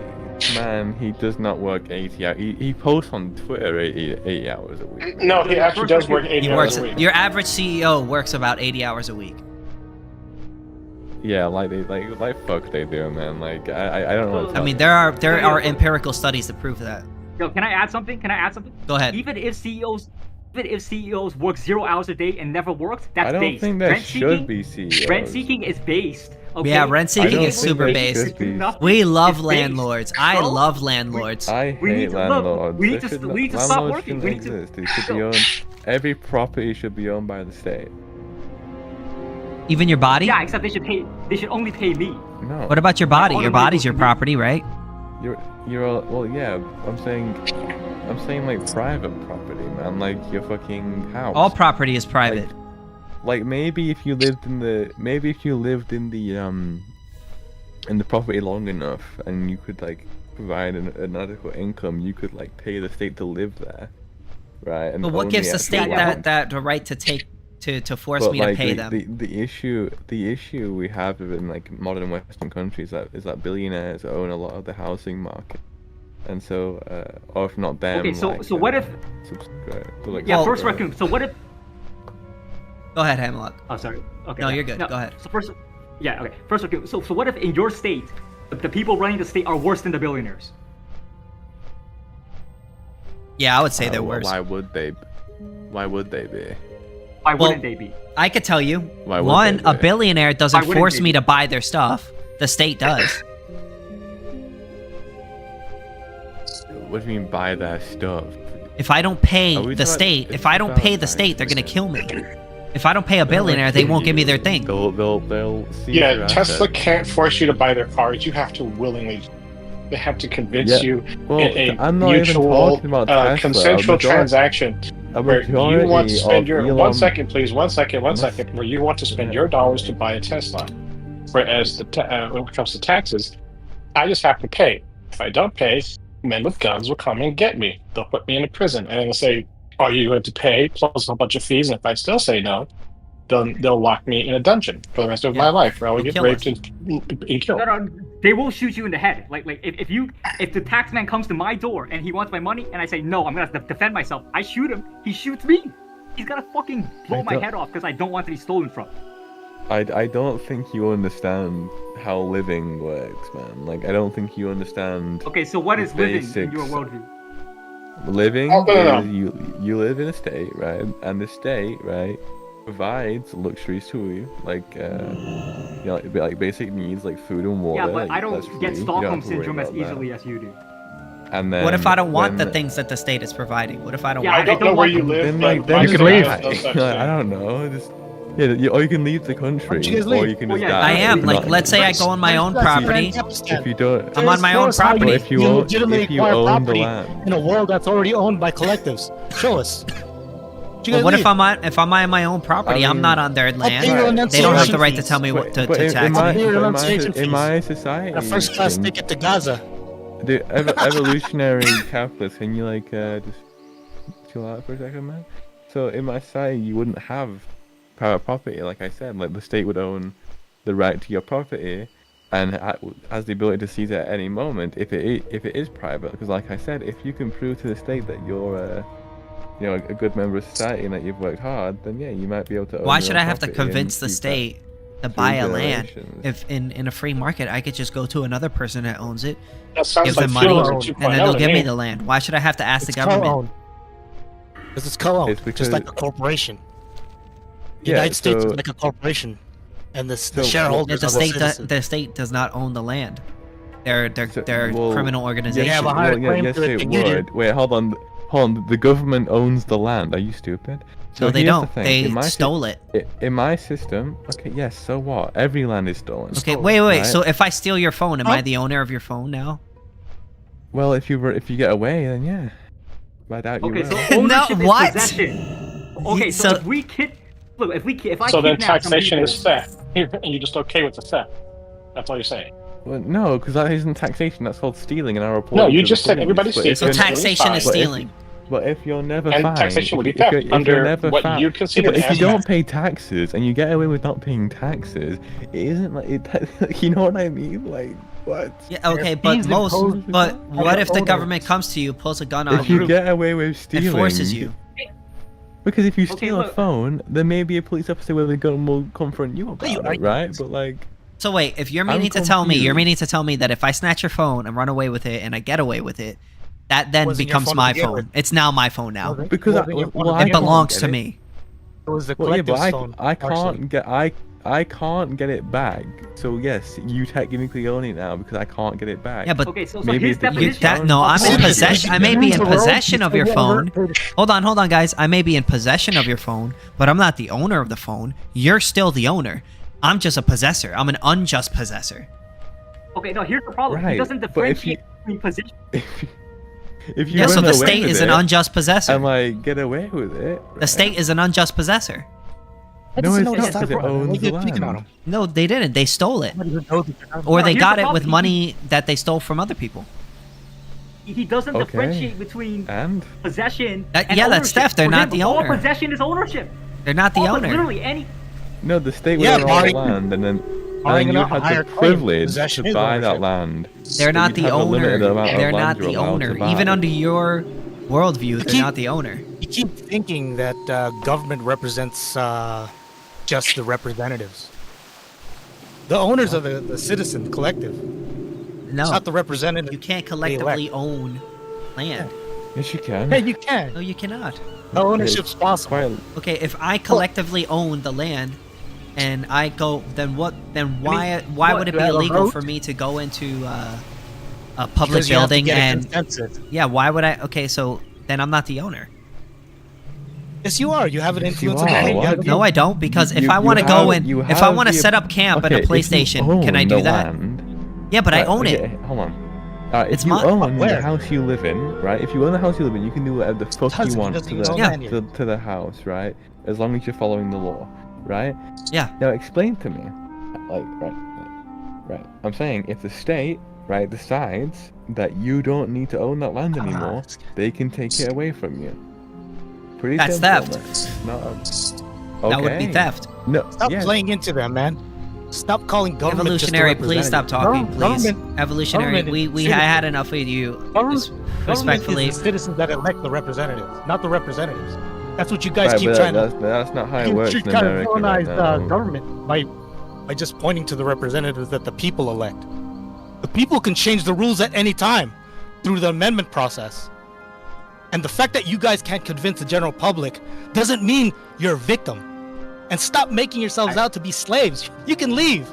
man, he does not work 80 hours. He posts on Twitter 80 hours a week.
No, he actually does work 80
He
hours
works.
a week.
Your average CEO works about 80 hours a week.
Yeah, like fuck they do, man. Like I don't know. What
I mean, there are empirical studies to prove that.
Yo, can I add something?
Go ahead.
Even if CEOs work 0 hours a day and never worked, that's
I don't
based.
think there
Rent
should
seeking,
be CEOs.
Rent seeking is based. Okay?
Yeah, rent seeking is super based. We love landlords. I love landlords.
I hate landlords.
we need to stop
Landlords
working.
shouldn't
We need to-
exist. It should be owned. Every property should be owned by the state.
Even your body?
Yeah, except they should only pay me.
No.
What about your body? Your body's your property, right?
Well, yeah. I'm saying like private property, man. Like your fucking house.
All property is private.
Like maybe if you lived in the property long enough and you could like provide an adequate income, you could like pay the state to live there, right? And
But what
own
gives the
actual
state
land.
that the right to take to force
But,
me
like,
to pay them?
The issue we have in like modern Western countries is that billionaires own a lot of the housing market, and so or if not them.
Okay, so
like,
what if?
Yeah,
first raccoon. So what if?
Go ahead, Hemlock.
Oh, sorry. Okay.
No,
yeah.
you're good.
No,
Go ahead.
So first, yeah, okay. First raccoon. So what if in your state, the people running the state are worse than the billionaires?
Yeah, I would say they're worse.
Why would they? Why would they be?
Why wouldn't they be?
I could tell you.
Why would
One,
they
a
be?
billionaire
Why
doesn't
wouldn't
force
they
me
be?
to buy their stuff. The state does.
What do you mean buy their stuff?
If I don't pay
Are we
the
talking-
state,
it's
if I don't
about
pay the state, they're gonna kill me. If I don't pay a billionaire, they won't give me their thing.
They'll see
Yeah,
your
Tesla
assets.
can't force you to buy their cars. You have to willingly. They have to convince
Yeah,
you
well,
in a
I'm not even
mutual,
talking about Tesla.
consensual transaction
A
where you
majority
want to spend your
of
one
Elon-
second, please, one second, where you want to spend your dollars to buy a Tesla. Whereas when it comes to taxes, I just have to pay. If I don't pay, men with guns will come and get me. They'll put me in a prison and they'll say, "Are you going to pay?" Plus a bunch of fees. And if I still say no, then they'll lock me in a dungeon for the rest of my life, where I will get raped and killed.
No, they will shoot you in the head. Like if the taxman comes to my door and he wants my money and I say no, I'm gonna defend myself. I shoot him. He shoots me. He's gonna fucking blow my head off because I don't want to be stolen from.
I don't think you understand how living works, man. Like I don't think you understand.
Okay, so what
the
is living in
basics.
your worldview?
Living
Oh, no.
is you live in a state, right? And the state, right, provides luxuries to you, like you know, like basic needs like food and water.
Yeah, but
like,
I don't
that's
get
free. You
Stockholm
have to worry
syndrome as
about that.
easily as you do.
And then
What if I don't want the
when-
things that the state is providing? What if I don't
Yeah,
want
I don't know where you live,
Then,
but
like, then
my
you
state
can leave.
has no such
I
thing.
don't know. Just, yeah, or you can leave the country,
you guys
or
leave?
you can
Oh,
just
yeah.
die.
I am.
If
Like,
not-
let's say I go on my own property.
If you don't,
I'm on my own
Show us how
property.
if you
you
own,
legitimately
if you
acquire
own the
property
land,
in a world that's already owned by collectives. Show us.
But what if I'm on my own property? I'm not on their land. They don't have the right to tell me what to tax me.
in my society,
A first-class
King,
ticket to Gaza.
the evolutionary capitalists, can you like just chill out for a second, man? So in my society, you wouldn't have private property, like I said. Like the state would own the right to your property, and has the ability to seize it at any moment if it is private. Because like I said, if you can prove to the state that you're a good member of society and that you've worked hard, then yeah, you might be able to own
Why
your
should
own
I have to
property and
convince the
keep that
state to
through
buy a land
generations.
if in a free market I could just go to another person that owns it,
That sounds
give
like
them money,
feudalism
and
2.0
then they'll
to
give me
me.
the land? Why should I have to ask the
It's
government?
co-owned. Because it's co-owned,
It's because-
just like a corporation. The
Yeah,
United States
so-
is like a corporation, and the
Yeah,
shareholders
the
are
state
citizens.
the state does not own the land. They're
Well,
criminal organization.
have a higher claim
yes,
to it
it
than you do.
would. Wait, hold on. The government owns the land. Are you stupid?
No, they
here's
don't.
the thing.
They
In my
stole it.
In my system, okay, yes. So what? Every land is stolen.
Okay, wait.
right?
So if I steal your phone, am I the owner of your phone now?
Well, if you get away, then yeah. But I doubt you
Okay,
will.
so ownership is
what?
possession. Okay, so
So-
if we look, if I
So then
kidnap some
taxation
people-
is theft, and you're just okay with the theft. That's all you're saying.
Well, no, because that isn't taxation. That's called stealing in our report.
No, you just said everybody steals.
So taxation is
But if-
stealing.
But if you're never
And
fined,
taxation would be
if you're-
theft
if
under
you're never
what
fined-
you consider
but if you
as
don't
theft.
pay taxes and you get away with not paying taxes, it isn't like it. You know what I mean? Like what?
Yeah, okay, but what if the government comes to you, pulls a gun on
If you get away with stealing,
and forces you?
Because if you steal a
look.
phone, there may be a police officer with a gun will confront you about it, right? But like,
So wait, if you're
I'm
meaning to tell me that if I snatch your phone and run away with it and I get away with it, that then
Wasn't your
becomes
phone
my
to begin
phone.
with.
It's now my phone now.
because
it belongs to me.
It was the
Well, yeah,
collective's
but
phone.
I can't get it back. So yes, you technically own it now because I can't get it back.
Yeah, but
Okay, so
maybe
his
it's the
definition.
That, no, I'm in possession. I may be in possession of your phone. Hold on, guys. I may be in possession of your phone, but I'm not the owner of the phone. You're still the owner. I'm just a possessor. I'm an unjust possessor.
Okay, no, here's the problem. He
Right,
doesn't
but if
differentiate between possession.
If you
Yeah, so
run
the
away
state
with
is an
it
unjust possessor.
and like get away with it,
The state is an unjust possessor.
no, it's not because it owns the land.
No, they didn't. They stole it. Or
No,
they
here's
got
the
it with
problem.
money that they stole from other people.
He doesn't
Okay.
differentiate between
And
possession
That-
and
yeah, that's
ownership.
theft. They're
For
not
him,
the
all
owner.
possession is ownership.
They're not the
All,
owner.
Literally any.
no, the state will
Yeah,
own all the
buying-
land, and then
buying
you
a
had
higher
the
claim,
privilege
possession
to
is
buy that
ownership.
land.
They're not
You'd
the
have a
owner.
limited amount of
They're
land
not
you're
the
allowed to
owner.
buy.
Even under your worldview, they're
keep-
not the owner.
You keep thinking that government represents just the representatives. The owners are the citizen collective.
No,
It's not the representative.
you can't
they
collectively
elect.
own land.
Yes, you can.
Yeah, you can.
No, you cannot.
No ownership's possible.
Quite,
Okay, if I collectively own the land, and I go, then what? Then why
what,
would it
you
be
have a
illegal
vote?
for me to go into a public
Because you have to
building
get a
and
consensus.
yeah? Why would I? Okay, so then I'm not the owner.
Yes, you are. You have an
Yes, you
influence on the
are.
whole.
What?
No, I don't, because if
You-
I want to
you
go
have-
and
you
if I
have
want to
the-
set up camp
okay,
at a
if you
PlayStation, can I
own
do
the
that?
land,
Yeah, but I
right,
own
okay,
it.
Hold on.
It's
if you
mine.
own the
Where?
house you live in, right? If you own the house you live in, you can do whatever the fuck
Husband
you want
doesn't
to
even own
the,
land yet.
to the house, right? As long as you're following the law, right?
Yeah.
Now explain to me, like, right. I'm saying if the state, right, decides that you don't need to own that land anymore, they can take it away from you. Pretty
That's
simple,
theft.
man. No,
That would be
okay.
theft.
No,
Stop
yes.
playing into them, man. Stop calling government
Evolutionary,
just a
please stop talking,
representative.
please.
Government-
Evolutionary,
government
we
is
had enough with you.
Government
Respectfully.
is the citizens that elect the representatives, not the representatives. That's what you guys
Right,
keep
but
trying
that's not how it
you
works
keep
in
trying to
America right
villainize
now.
government by just pointing to the representatives that the people elect. The people can change the rules at any time through the amendment process. And the fact that you guys can't convince the general public doesn't mean you're a victim. And stop making yourselves out to be slaves. You can leave.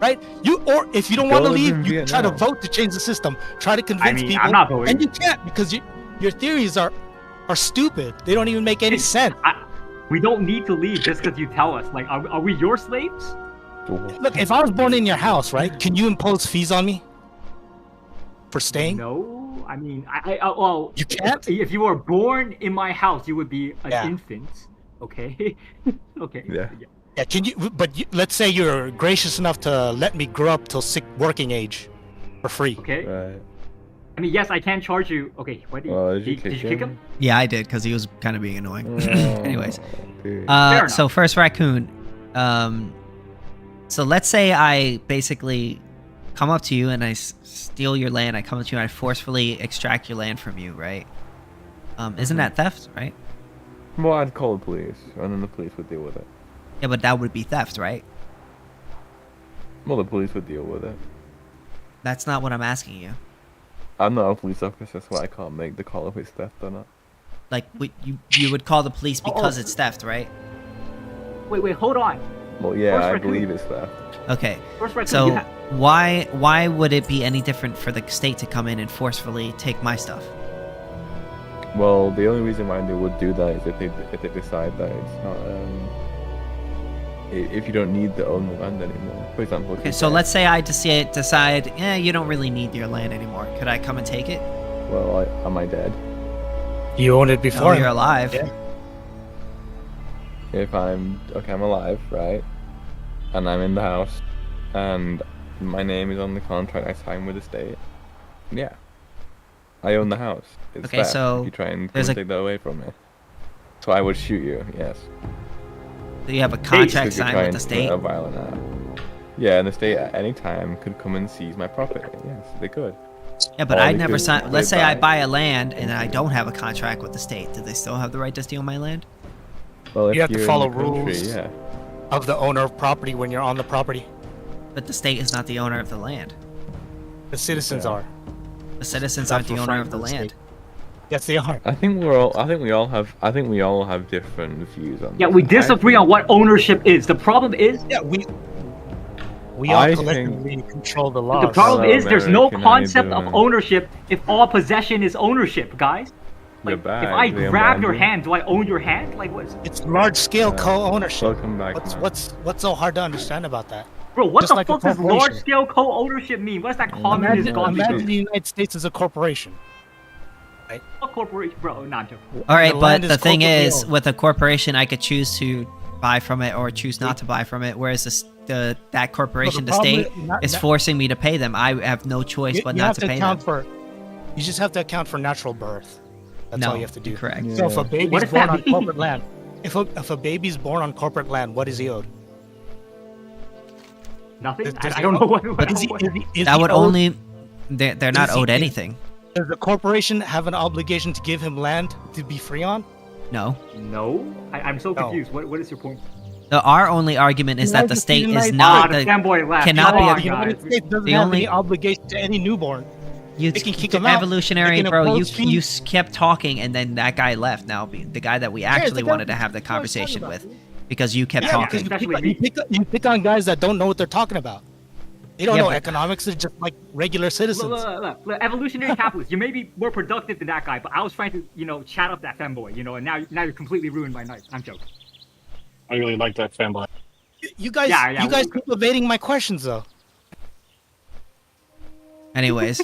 right? Or if you don't
Go
want to
live
leave,
in
you can try to
Vietnam.
vote to change the system. Try to convince
mean,
people,
I'm not voting.
and you can't because your theories are stupid. They don't even make any sense.
We don't need to leave just because you tell us. Like, are we your slaves?
Look, if I was born in your house, right? Can you impose fees on me for staying?
No, I mean, well,
you can't.
If you were born in my house, you would be an infant. Okay. Okay.
Yeah.
Yeah. Can you? But let's say you're gracious enough to let me grow up till working age, for free.
Okay.
Right.
I mean, yes, I can charge you. Okay. What did you kick him?
Yeah, I did because he was kind of being annoying. Anyways,
dude.
so first raccoon. So let's say I basically come up to you and I steal your land. I come up to you and I forcefully extract your land from you, right? Isn't that theft, right?
Well, I'd call the police, and then the police would deal with it.
Yeah, but that would be theft, right?
Well, the police would deal with it.
That's not what I'm asking you.
I'm not a police officer, so I can't make the call if it's theft or not.
Like, you would call the police because it's theft, right?
Wait, hold on.
Well, yeah,
First
I
raccoon.
believe it's theft.
Okay.
First raccoon,
So
yeah.
why would it be any different for the state to come in and forcefully take my stuff?
Well, the only reason why they would do that is if they decide that it's not if you don't need to own the land anymore. For example,
Okay, so let's say I decide, you don't really need your land anymore. Could I come and take it?
Well, am I dead?
You owned it before.
No, you're alive.
Yeah.
If I'm alive, right? And I'm in the house, and my name is on the contract I signed with the state. Yeah, I own the house. It's
Okay,
theft
so
if you try and
there's
take that away from me. So I would shoot you. Yes.
So you have a contract
Because you're
signed with
trying
the
to
state?
commit a violent act. Yeah, and the state at any time could come and seize my property. Yes, they could.
Yeah, but
Or
I
they
never
could
signed. Let's say
buy
I
it.
buy a land and I don't have a contract with the state. Do they still have the right to steal my land?
Well, if
You have to
you're in
follow
the country,
rules
yeah.
of the owner of property when you're on the property.
But the state is not the owner of the land.
The citizens are.
The citizens
That's
aren't the owner
referring
of the
to the
land.
state. Yes, they are.
I think we all have different views on.
Yeah,
this.
we disagree on what ownership is. The problem is,
we all
I
collectively control the laws.
the problem is there's no
American, how you
concept of
doing?
ownership if all possession is ownership, guys.
You're
Like,
back.
if I
Liam
grab your
Bradley.
hand, do I own your hand? Like, what is
It's large-scale co-ownership.
Welcome back, man.
What's so hard to understand about that?
Bro, what
Just
the
like a
fuck does
corporation.
large-scale co-ownership mean? What's that communist garbage?
Imagine the United States as a corporation.
What corporation, bro? Not joking.
All right,
The
but
land
the
is
thing
corporately
is,
owned.
with a corporation, I could choose to buy from it or choose not to buy from it. Whereas that corporation, the
problem
state,
is not-
is forcing me to pay them. I have no choice but
you
not
have
to
to
pay
account
them.
for. You just have to account for natural birth. That's
No,
all you have to do.
correct.
So if a
What
baby's
does
born
that
on
mean?
corporate land, if a baby's born on corporate land, what is he owed?
Nothing?
Does
I
he
don't
own-
know what.
But is
That
he
would
owed-
only. They're not
is he-
owed anything.
Does the corporation have an obligation to give him land to be free on?
No.
No? I'm so
No.
confused. What is your point?
Our only argument is that the state is
Ah,
not
the fanboy left.
cannot
Come on,
be
The
a,
United States doesn't
the
have
only-
any obligation to any newborn.
You
They can kick him out.
evolutionary,
They can
bro. You
impose fees.
kept talking, and then that guy left. Now the guy that we actually
the guy
wanted to have the
that's what I was talking
conversation
about.
with, because you kept
Yeah, because
talking.
you pick on guys that don't know what they're talking about. They don't
Yeah,
know
but-
economics. They're just like regular citizens.
Look, evolutionary capitalist. You may be more productive than that guy, but I was trying to, chat up that fanboy, and now you're completely ruined my night. I'm joking.
I really like that fanboy.
You guys,
Yeah,
you guys keep evading my questions though.
Anyways,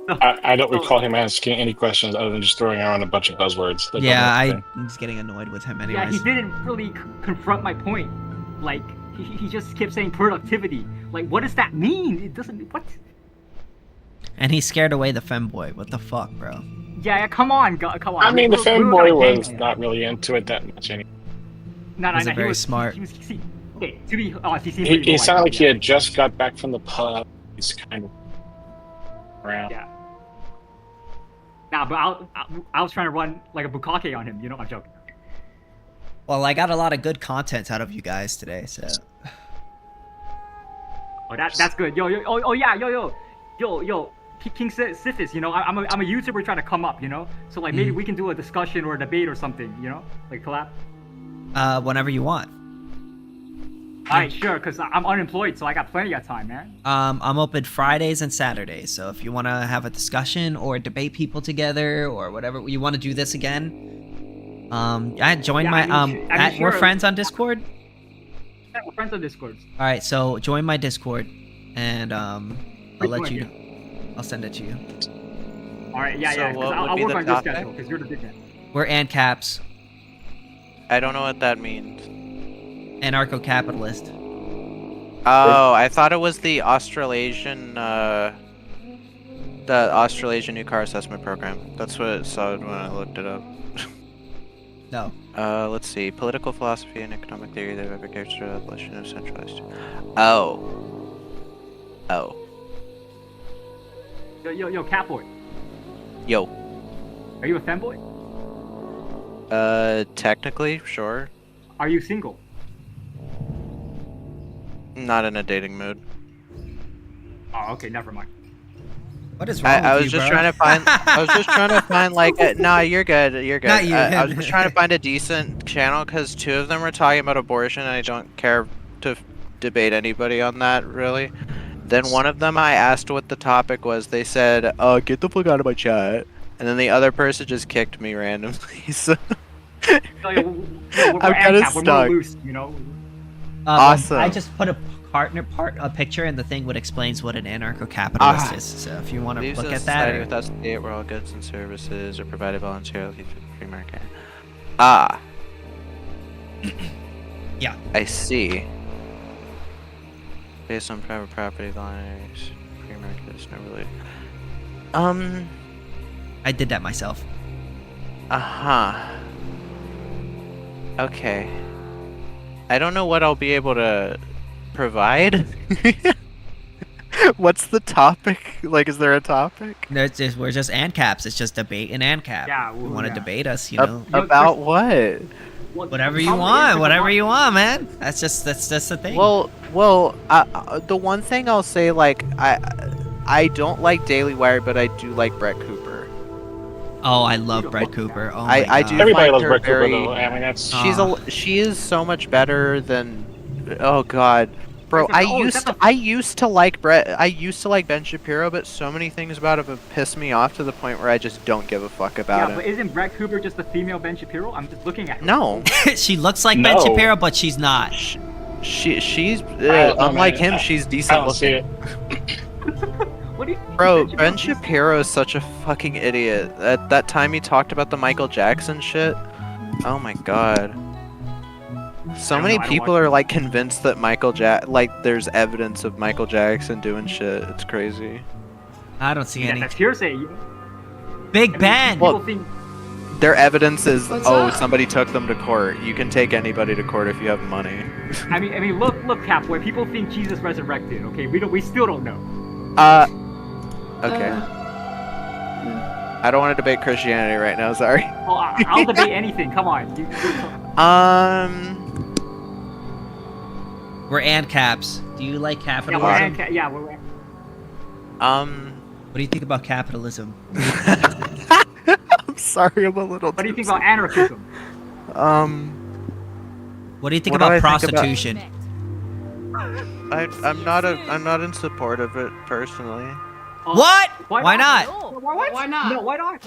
I don't recall him asking any questions other than just throwing around a bunch of buzzwords. that don't
yeah,
have anything.
I'm just getting annoyed with him.
Yeah,
Anyways,
he didn't really confront my point. Like, he just kept saying productivity. Like, what does that mean? It doesn't. What?
and he scared away the femboy. What the fuck, bro?
Yeah, come on, come on.
I mean, the
We were
fanboy
gonna
was
hang.
not really into it that much anyway.
No,
Was it
he
very
was
smart?
He was, see, okay, to be honest, he seemed
He
pretty
sounded like he
polite,
had just got back from the pub. He's kind of around.
Yeah. Nah, but I was trying to run like a bukkake on him. I'm joking.
Well, I got a lot of good content out of you guys today, so.
Oh, that's good. Yo, KingSithis. I'm a YouTuber trying to come up. So like maybe we can do a discussion or a debate or something. Like collab.
Whenever you want.
Alright, sure, because I'm unemployed, so I got plenty of time, man.
I'm open Fridays and Saturdays, so if you want to have a discussion or debate people together or whatever, you want to do this again, I join we're friends on Discord.
Yeah, we're friends on Discord.
All right, so join my Discord, and I'll let you. I'll send it to you.
All right, yeah,
So
yeah.
what
I'll
would be
work
the
on your
topic?
schedule because you're the big man.
We're Ancaps,
I don't know what that means.
anarcho-capitalist.
Oh, I thought it was the Australasian new car assessment program. That's what it said when I looked it up.
No.
Let's see. Political philosophy and economic theory that advocates for the abolition of centralized. Oh. Oh.
Yo, Catboy.
Yo.
Are you a femboy?
Technically, sure.
Are you single?
Not in a dating mood.
Oh, okay, never mind.
What is wrong
I
with
was
you,
just
bro?
trying to find. I was just trying to find like. Nah, you're good. You're good.
Not you.
I was just trying to find a decent channel because two of them were talking about abortion, and I don't care to debate anybody on that really. Then one of them, I asked what the topic was. They said, get the fuck out of my chat." And then the other person just kicked me randomly. So
We're
I'm kind of
Ancap, we're more
stuck.
loose, you know.
Awesome.
I just put a picture, and the thing would explains what an anarcho-capitalist is. So if you want to
Leaves
look
a
at that,
society
or...
without state where all goods and services are provided voluntarily through the free market.
Yeah.
I see. Based on private property lines, free market is not really.
I did that myself.
Okay. I don't know what I'll be able to provide. What's the topic? Like, is there a topic?
No, we're just Ancaps. It's just debate and Ancap.
Yeah,
you want to debate us, you know?
About what?
Whatever you want, whatever you want, man. That's just the thing.
Well, the one thing I'll say, like, I don't like Daily Wire, but I do like Brett Cooper.
Oh, I love Brett Cooper. Oh
I
my
do.
God.
Everybody
find
loves
her
Brett Cooper,
very-
though. I mean, that's.
She is so much better than. Oh God, bro! I used to like Brett. I used to like Ben Shapiro, but so many things about him have pissed me off to the point where I just don't give a fuck about
Yeah, but
him.
isn't Brett Cooper just a female Ben Shapiro? I'm just looking at her.
No.
She looks like Ben Shapiro, but she's not.
She's
don't know,
unlike
man.
him. She's
I
decent
don't see
looking.
it.
What do you?
Bro, Ben Shapiro is such a fucking idiot. At that time he talked about the Michael Jackson shit. Oh my god. So many people are like convinced that like there's evidence of Michael Jackson doing shit. It's crazy.
I don't see
Yeah,
any.
that's hearsay.
Big Ben.
People think.
Their evidence is,
What's
oh,
up?
somebody took them to court. You can take anybody to court if you have money.
I mean, look, Catboy. People think Jesus resurrected. Okay, we still don't know.
Okay. I don't want to debate Christianity right now, sorry.
Oh, I'll debate anything. Come on.
We're Ancaps. Do you like
Yeah,
capitalism?
we're Ancap. Yeah, we're.
What do you think about capitalism?
I'm sorry, I'm a little.
What do you think about anarchism?
What do you think
What do
about
I think about-
prostitution?
I'm not in support of it personally.
What? Why not?
Why not? No, why not?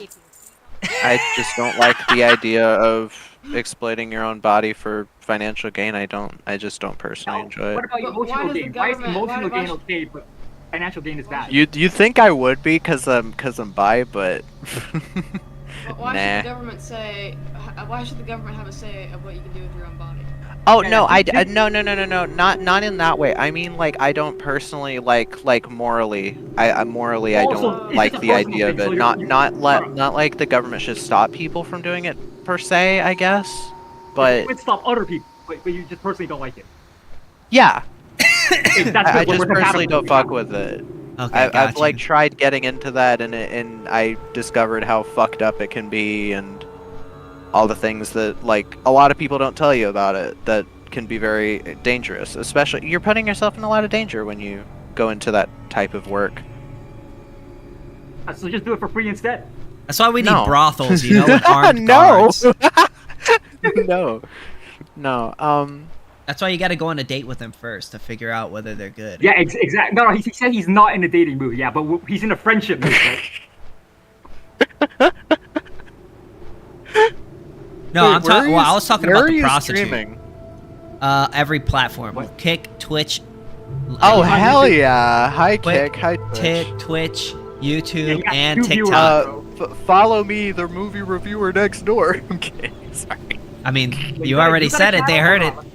I just don't like the idea of exploiting your own body for financial gain. I just don't personally enjoy
What
it.
about emotional gain? Why is emotional gain okay, but financial gain is bad?
You think I would be because I'm bi, but
But why should
nah.
the government say? Why should the government have a say of what you can do with your own body?
Oh no, no, not in that way. I mean, like, I don't personally like morally. I morally I
Also,
don't
it's
like
just a
the
personal
idea of
thing, so
it.
you're-
Not like the government should stop people from doing it per se. I guess, but
It would stop other people, but you just personally don't like it.
yeah,
That's
I
good,
just
we're
personally
compatible.
don't fuck with it.
Okay,
I've
gotcha.
like tried getting into that, and I discovered how fucked up it can be, and all the things that like a lot of people don't tell you about it that can be very dangerous. Especially, you're putting yourself in a lot of danger when you go into that type of work.
So just do it for free instead.
That's why we need
No.
brothels, you know, with armed
No.
guards.
no.
That's why you got to go on a date with them first to figure out whether they're good.
Yeah, exactly. No, he said he's not in a dating mood. Yeah, but he's in a friendship mood, right?
No,
Wait,
I'm talking. Well, I was talking
where
about
are
the
you
prostitute.
streaming?
Every platform. Kick, Twitch.
Oh hell yeah! Hi
Quick,
Kick, hi Twitch.
Twitch, YouTube,
Yeah,
and
two viewers,
TikTok.
Follow me, the movie reviewer next door. Okay, sorry.
I mean,
you
you
gotta-
already
you gotta
said it. They
channel
heard
or
it.
not?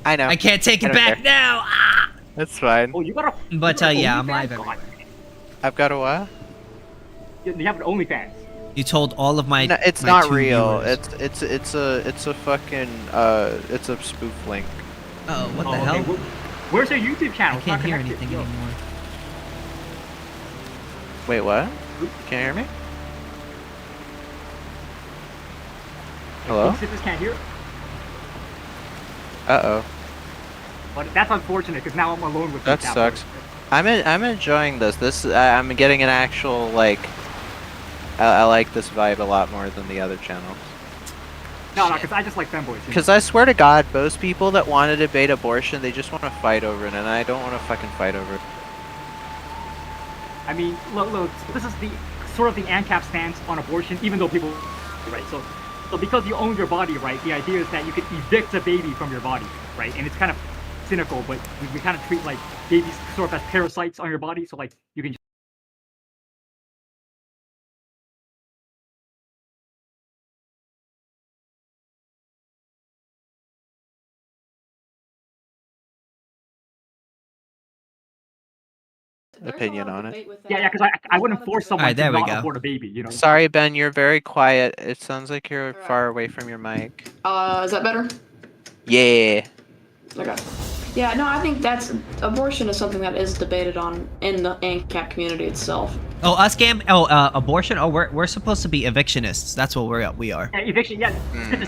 I know.
I can't take
I
it
don't
back
care.
now. Ah!
That's fine.
Oh, you gotta.
But yeah, I'm live everywhere.
I've got a what?
You have an OnlyFans.
You told all of my.
No, it's
my
not
2
real.
viewers.
It's a fucking it's a spoof link.
Oh, what the
okay.
hell?
Where's your YouTube channel?
I
It's
can't
not
hear
connected.
anything
Yo.
anymore.
Wait, what? Can't hear me? Hello?
KingSithis can't hear.
Uh-oh.
But that's unfortunate because now I'm alone with
That
you.
sucks. I'm enjoying this. I'm getting an actual like. I like this vibe a lot more than the other channels.
No, because I just like femboys. you know?
Because I swear to God, most people that want to debate abortion, they just want to fight over it, and I don't want to fucking fight over it.
I mean, look, this is the sort of the Ancap stance on abortion, even though people, right? So because you own your body, right? The idea is that you can evict a baby from your body, right? And it's kind of cynical, but we kind of treat like babies sort of as parasites on your body, so like you can.
Opinion on it.
Yeah, because I wouldn't force someone
Alright, there
to
we
not
go.
abort a baby, you know.
Sorry, Ben, you're very quiet. It sounds like you're far away from your mic.
Is that better?
Yeah.
Okay. Yeah, no, I think abortion is something that is debated on in the Ancap community itself.
Oh, us scam. Oh, abortion. Oh, we're supposed to be evictionists. That's what we are.
Yeah, eviction. Yeah,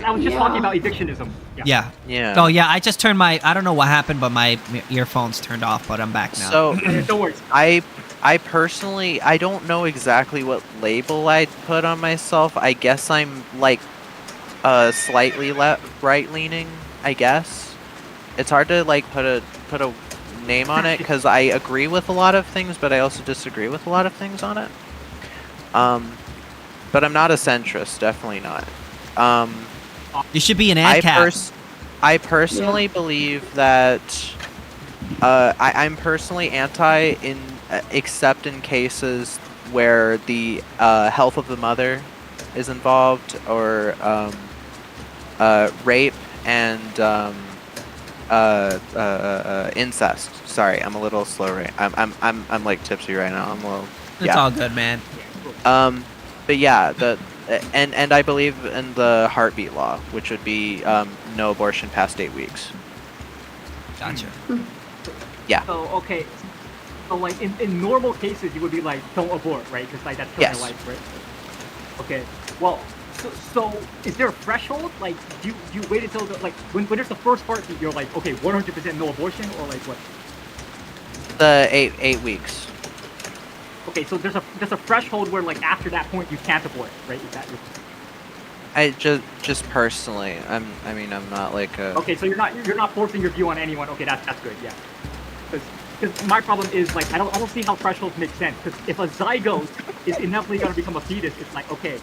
I was just talking about evictionism.
Yeah.
Yeah.
Oh yeah, I just turned my. I don't know what happened, but my earphones turned off. But I'm back now.
So,
Don't worry.
I personally, I don't know exactly what label I'd put on myself. I guess I'm like, slightly right-leaning. I guess. It's hard to like put a name on it because I agree with a lot of things, but I also disagree with a lot of things on it. But I'm not a centrist, definitely not.
You should be an Ancap.
I personally believe that I'm personally anti except in cases where the health of the mother is involved or rape and incest. Sorry, I'm a little slow right. I'm like tipsy right now. I'm a little.
It's all good, man.
But yeah, and I believe in the heartbeat law, which would be no abortion past 8 weeks.
Gotcha.
Yeah.
So okay, so like in normal cases you would be like don't abort, right? Because like that's killing
Yes.
your life, right? Okay. Well, so is there a threshold? Like do you wait until like when there's the first heartbeat, you're like okay 100% no abortion or like what?
The 8 weeks.
Okay, so there's a threshold where like after that point you can't abort, right? Is that
I just personally, I'm not like a.
okay? So you're not forcing your view on anyone. Okay, that's good. Yeah. Because my problem is like I don't see how thresholds make sense. Because if a zygote is inevitably going to become a fetus, it's like okay,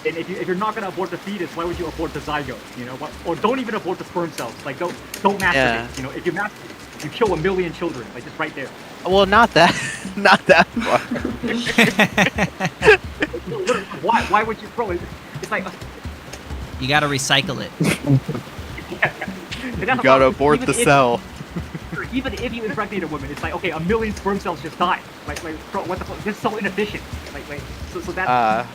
and if you're not going to abort the fetus, why would you abort the zygote? You know, or don't even abort the sperm cells. Like don't masturbate.
Yeah.
You know, if you masturbate, you kill 1 million children. Like just right there.
Well, not that far.
Why would you throw it? It's like
You gotta recycle it.
you
gotta abort the cell.
Even if you impregnate a woman, it's like okay, 1 million sperm cells just die. Like bro, what the fuck? This is so inefficient. Like so that.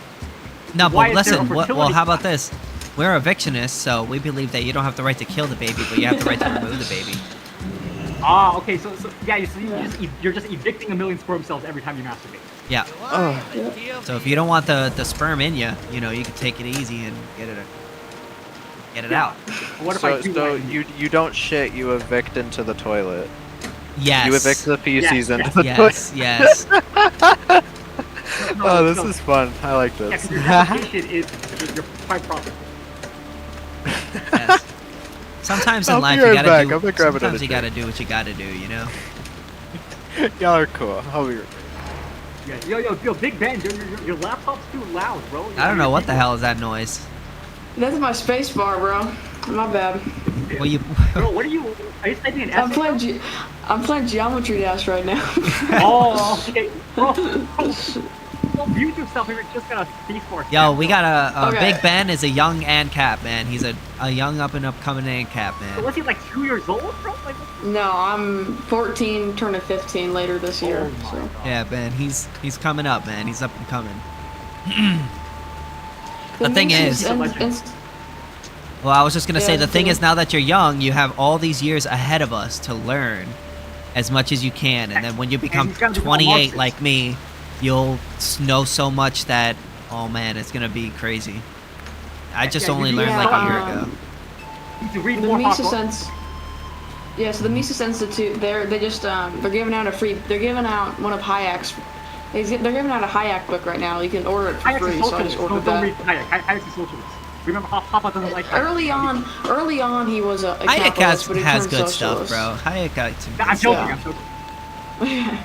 No,
why
but
is there a
listen. Well,
fertility
how about this? We're evictionists, so we believe that you don't have the right to kill the baby, but you have the right to remove the baby.
Ah, okay, so yeah, you're just evicting 1 million sperm cells every time you masturbate.
Yeah. So if you don't want the sperm in you, you know, you can take it easy and get it out.
What if I do
So
like-
you don't shit, you evict into the toilet.
Yes.
You evict the feces into the
yes,
toilet.
yes.
Oh, this is fun. I like
Yeah,
this.
'cause your defecation is you're quite proper.
Yes. Sometimes in
I'll
life
be
you
right
gotta
back.
do.
I'm gonna grab
Sometimes
another
you gotta do what you gotta do. You know.
Y'all are cool. I'll be right
Yeah, yo, Big Ben, your laptop's too loud, bro.
I don't know what the hell is that noise.
That's my space bar, bro. My bad.
Well, you.
Bro, what are you typing an
I'm
essay?
I'm playing Geometry Dash right now.
Oh, okay. Bro, mute yourself. You're just gonna space bar.
Yo, we got a
Okay.
Big Ben is a young Ancap, man. He's a young up and upcoming Ancap, man.
Was he like 2 years old, bro? Like,
No, I'm 14, turning 15 later this year. So.
Yeah, man. He's coming up, man. He's up and coming. The thing is, well, I was just gonna say the thing is now that you're young, you have all these years ahead of us to learn as much as you can, and then when you become 28 like me, you'll know so much that, oh man, it's gonna be crazy. I just only learned like a year ago.
The Mises Sense. Yeah, so the Mises Institute, they're giving out one of Hayek's. They're giving out a Hayek book right now. You can order it for
Hayek's
free.
a
So I just
socialist.
ordered
Don't
that.
read Hayek. Hayek's a socialist. Remember, Papa doesn't like Hayek.
Early on, he was a
Hayek
capitalist, but he
has
turned
good
socialist.
stuff, bro. Hayek got some good
I'm joking.
stuff.
I'm joking.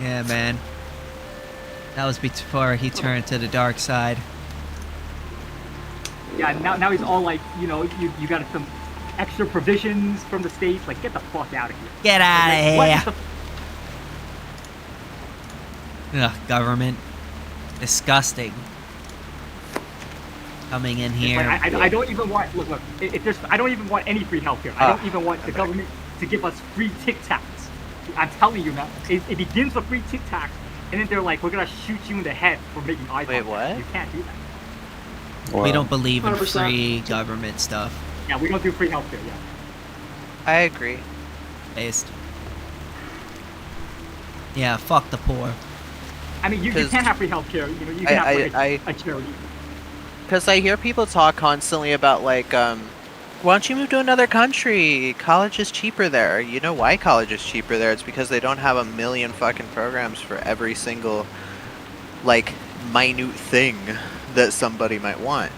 Yeah, man. That was before he turned to the dark side.
Yeah, now he's all like, you got some extra provisions from the states. Like, get the fuck out of here.
Get out of
What
here.
is the
Ugh, government. Disgusting. Coming in here.
Like, I don't even want look. I don't even want any free healthcare. I don't even want the government to give us free Tic Tacs. I'm telling you, man. It begins with free Tic Tacs, and then they're like, we're gonna shoot you in the head for making iPhones.
Wait, what?
You can't do that.
We don't believe in
100%.
free government stuff.
Yeah, we don't do free healthcare. Yeah.
I agree.
Based. Yeah, fuck the poor.
I mean, you
'Cause
can't have free healthcare. You can have like a charity.
Because I hear people talk constantly about like, why don't you move to another country? College is cheaper there. You know why college is cheaper there? It's because they don't have a million fucking programs for every single, like, minute thing that somebody might want.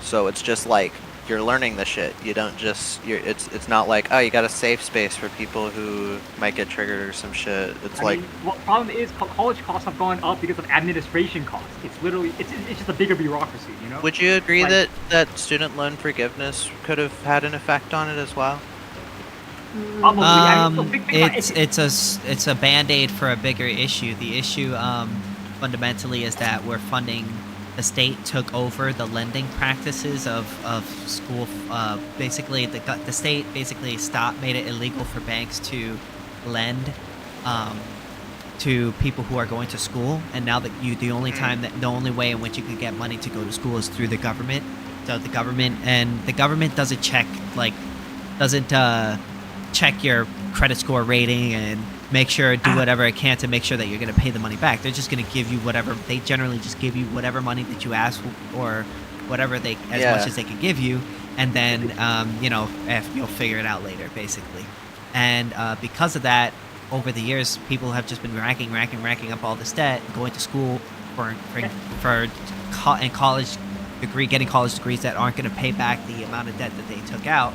So it's just like, you're learning the shit. You don't just, it's not like, oh, you got a safe space for people who might get triggered or some shit. It's
I
like,
mean, well, problem is college costs have gone up because of administration costs. It's literally, it's just a bigger bureaucracy, you know?
would you agree
Like-
that student loan forgiveness could have had an effect on it as well?
Probably. I mean, think about it.
It's a band-aid for a bigger issue. The issue fundamentally is that we're funding. The state took over the lending practices of school. Basically, the state basically made it illegal for banks to lend to people who are going to school. And now that the only way in which you can get money to go to school is through the government. So the government doesn't check check your credit score rating and do whatever it can to make sure that you're going to pay the money back. They're just going to give you whatever. They generally just give you whatever money that you ask for, or whatever much as they can give you, and then you'll figure it out later, basically. And because of that, over the years, people have just been racking up all this debt, going to school getting college degrees that aren't going to pay back the amount of debt that they took out.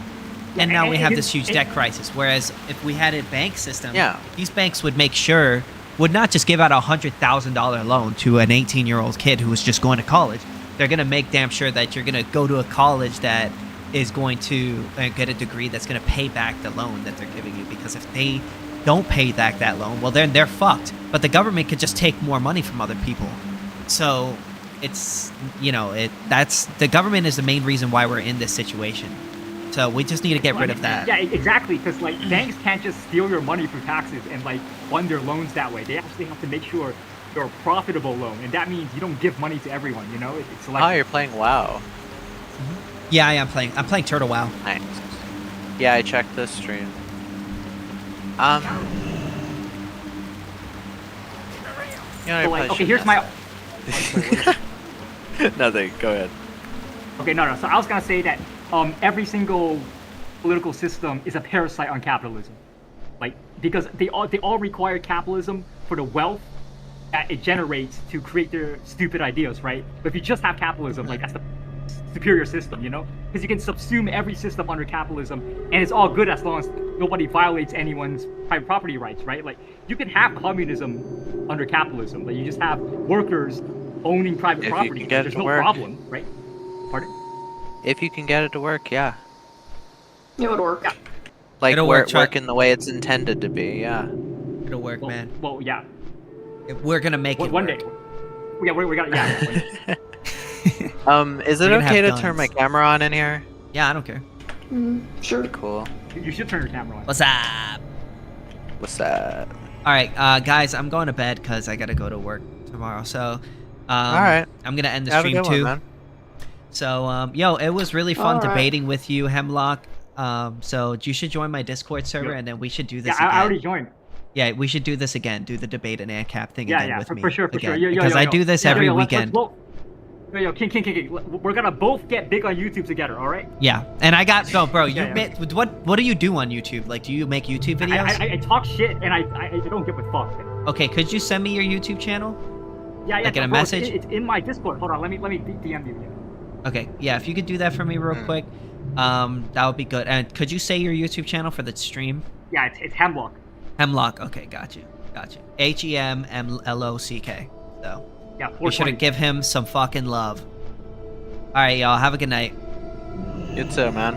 And now we have this huge debt crisis. Whereas if we had a bank system, these banks would not just give out a $100,000 loan to an 18-year-old kid who was just going to college. They're going to make damn sure that you're going to go to a college that is going to get a degree that's going to pay back the loan that they're giving you. Because if they don't pay back that loan, well, then they're fucked. But the government could just take more money from other people. So it's, the government is the main reason why we're in this situation. So we just need to get rid of that.
Yeah, exactly. Because banks can't just steal your money through taxes and fund their loans that way. They actually have to make sure they're a profitable loan, and that means you don't give money to everyone. It's selective.
Oh, you're playing WoW.
Yeah, I am playing. I'm playing Turtle WoW.
Nice. Yeah, I checked this stream.
Okay, here's my.
Nothing. Go ahead.
Okay, no. So I was gonna say that every single political system is a parasite on capitalism, because they all require capitalism for the wealth that it generates to create their stupid ideas, right? But if you just have capitalism, that's the superior system, you know? Because you can subsume every system under capitalism, and it's all good as long as nobody violates anyone's private property rights, right? Like, you can have communism under capitalism, but you just have workers owning private
If you
property.
can get it
There's
to
no
work.
problem, right? Pardon?
If you can get it to work, yeah.
It would work.
Like
It'll
work,
work,
working the way it's intended to be, yeah.
It'll work, man.
Well, yeah.
We're gonna make it
One
work.
day. Yeah, we got yeah.
Is it
We're gonna
okay to
have
turn my
guns.
camera on in here?
Yeah, I don't care.
Sure.
Cool.
You should turn your camera on.
What's up?
What's up?
All right, guys, I'm going to bed because I gotta go to work tomorrow. So,
All right.
I'm gonna end the
Have a
stream
good one,
too.
man.
So, yo, it was really fun
All right.
debating with you, Hemlock. So you should join my Discord server, and then we should do this
Yeah,
again.
I already joined.
Yeah, we should do this again. Do the debate and Ancap thing again with me.
For sure.
again,
Yo,
because I do this every weekend.
Yo, King. We're gonna both get big on YouTube together, all right?
Yeah, and I got bro. You
Yeah.
what do you do on YouTube? Like, do you make YouTube videos?
I talk shit and I don't give a fuck.
Okay, could you send me your YouTube channel?
Yeah.
Like in a
bro,
message?
It's in my Discord. Hold on, let me DM you.
Okay, yeah, if you could do that for me real quick, that would be good. And could you say your YouTube channel for the stream?
Yeah, it's Hemlock.
Hemlock. Okay, got you. HEMMLOCK. So
Yeah,
we should
420.
give him some fucking love. All right, y'all. Have a good night.
You too, man.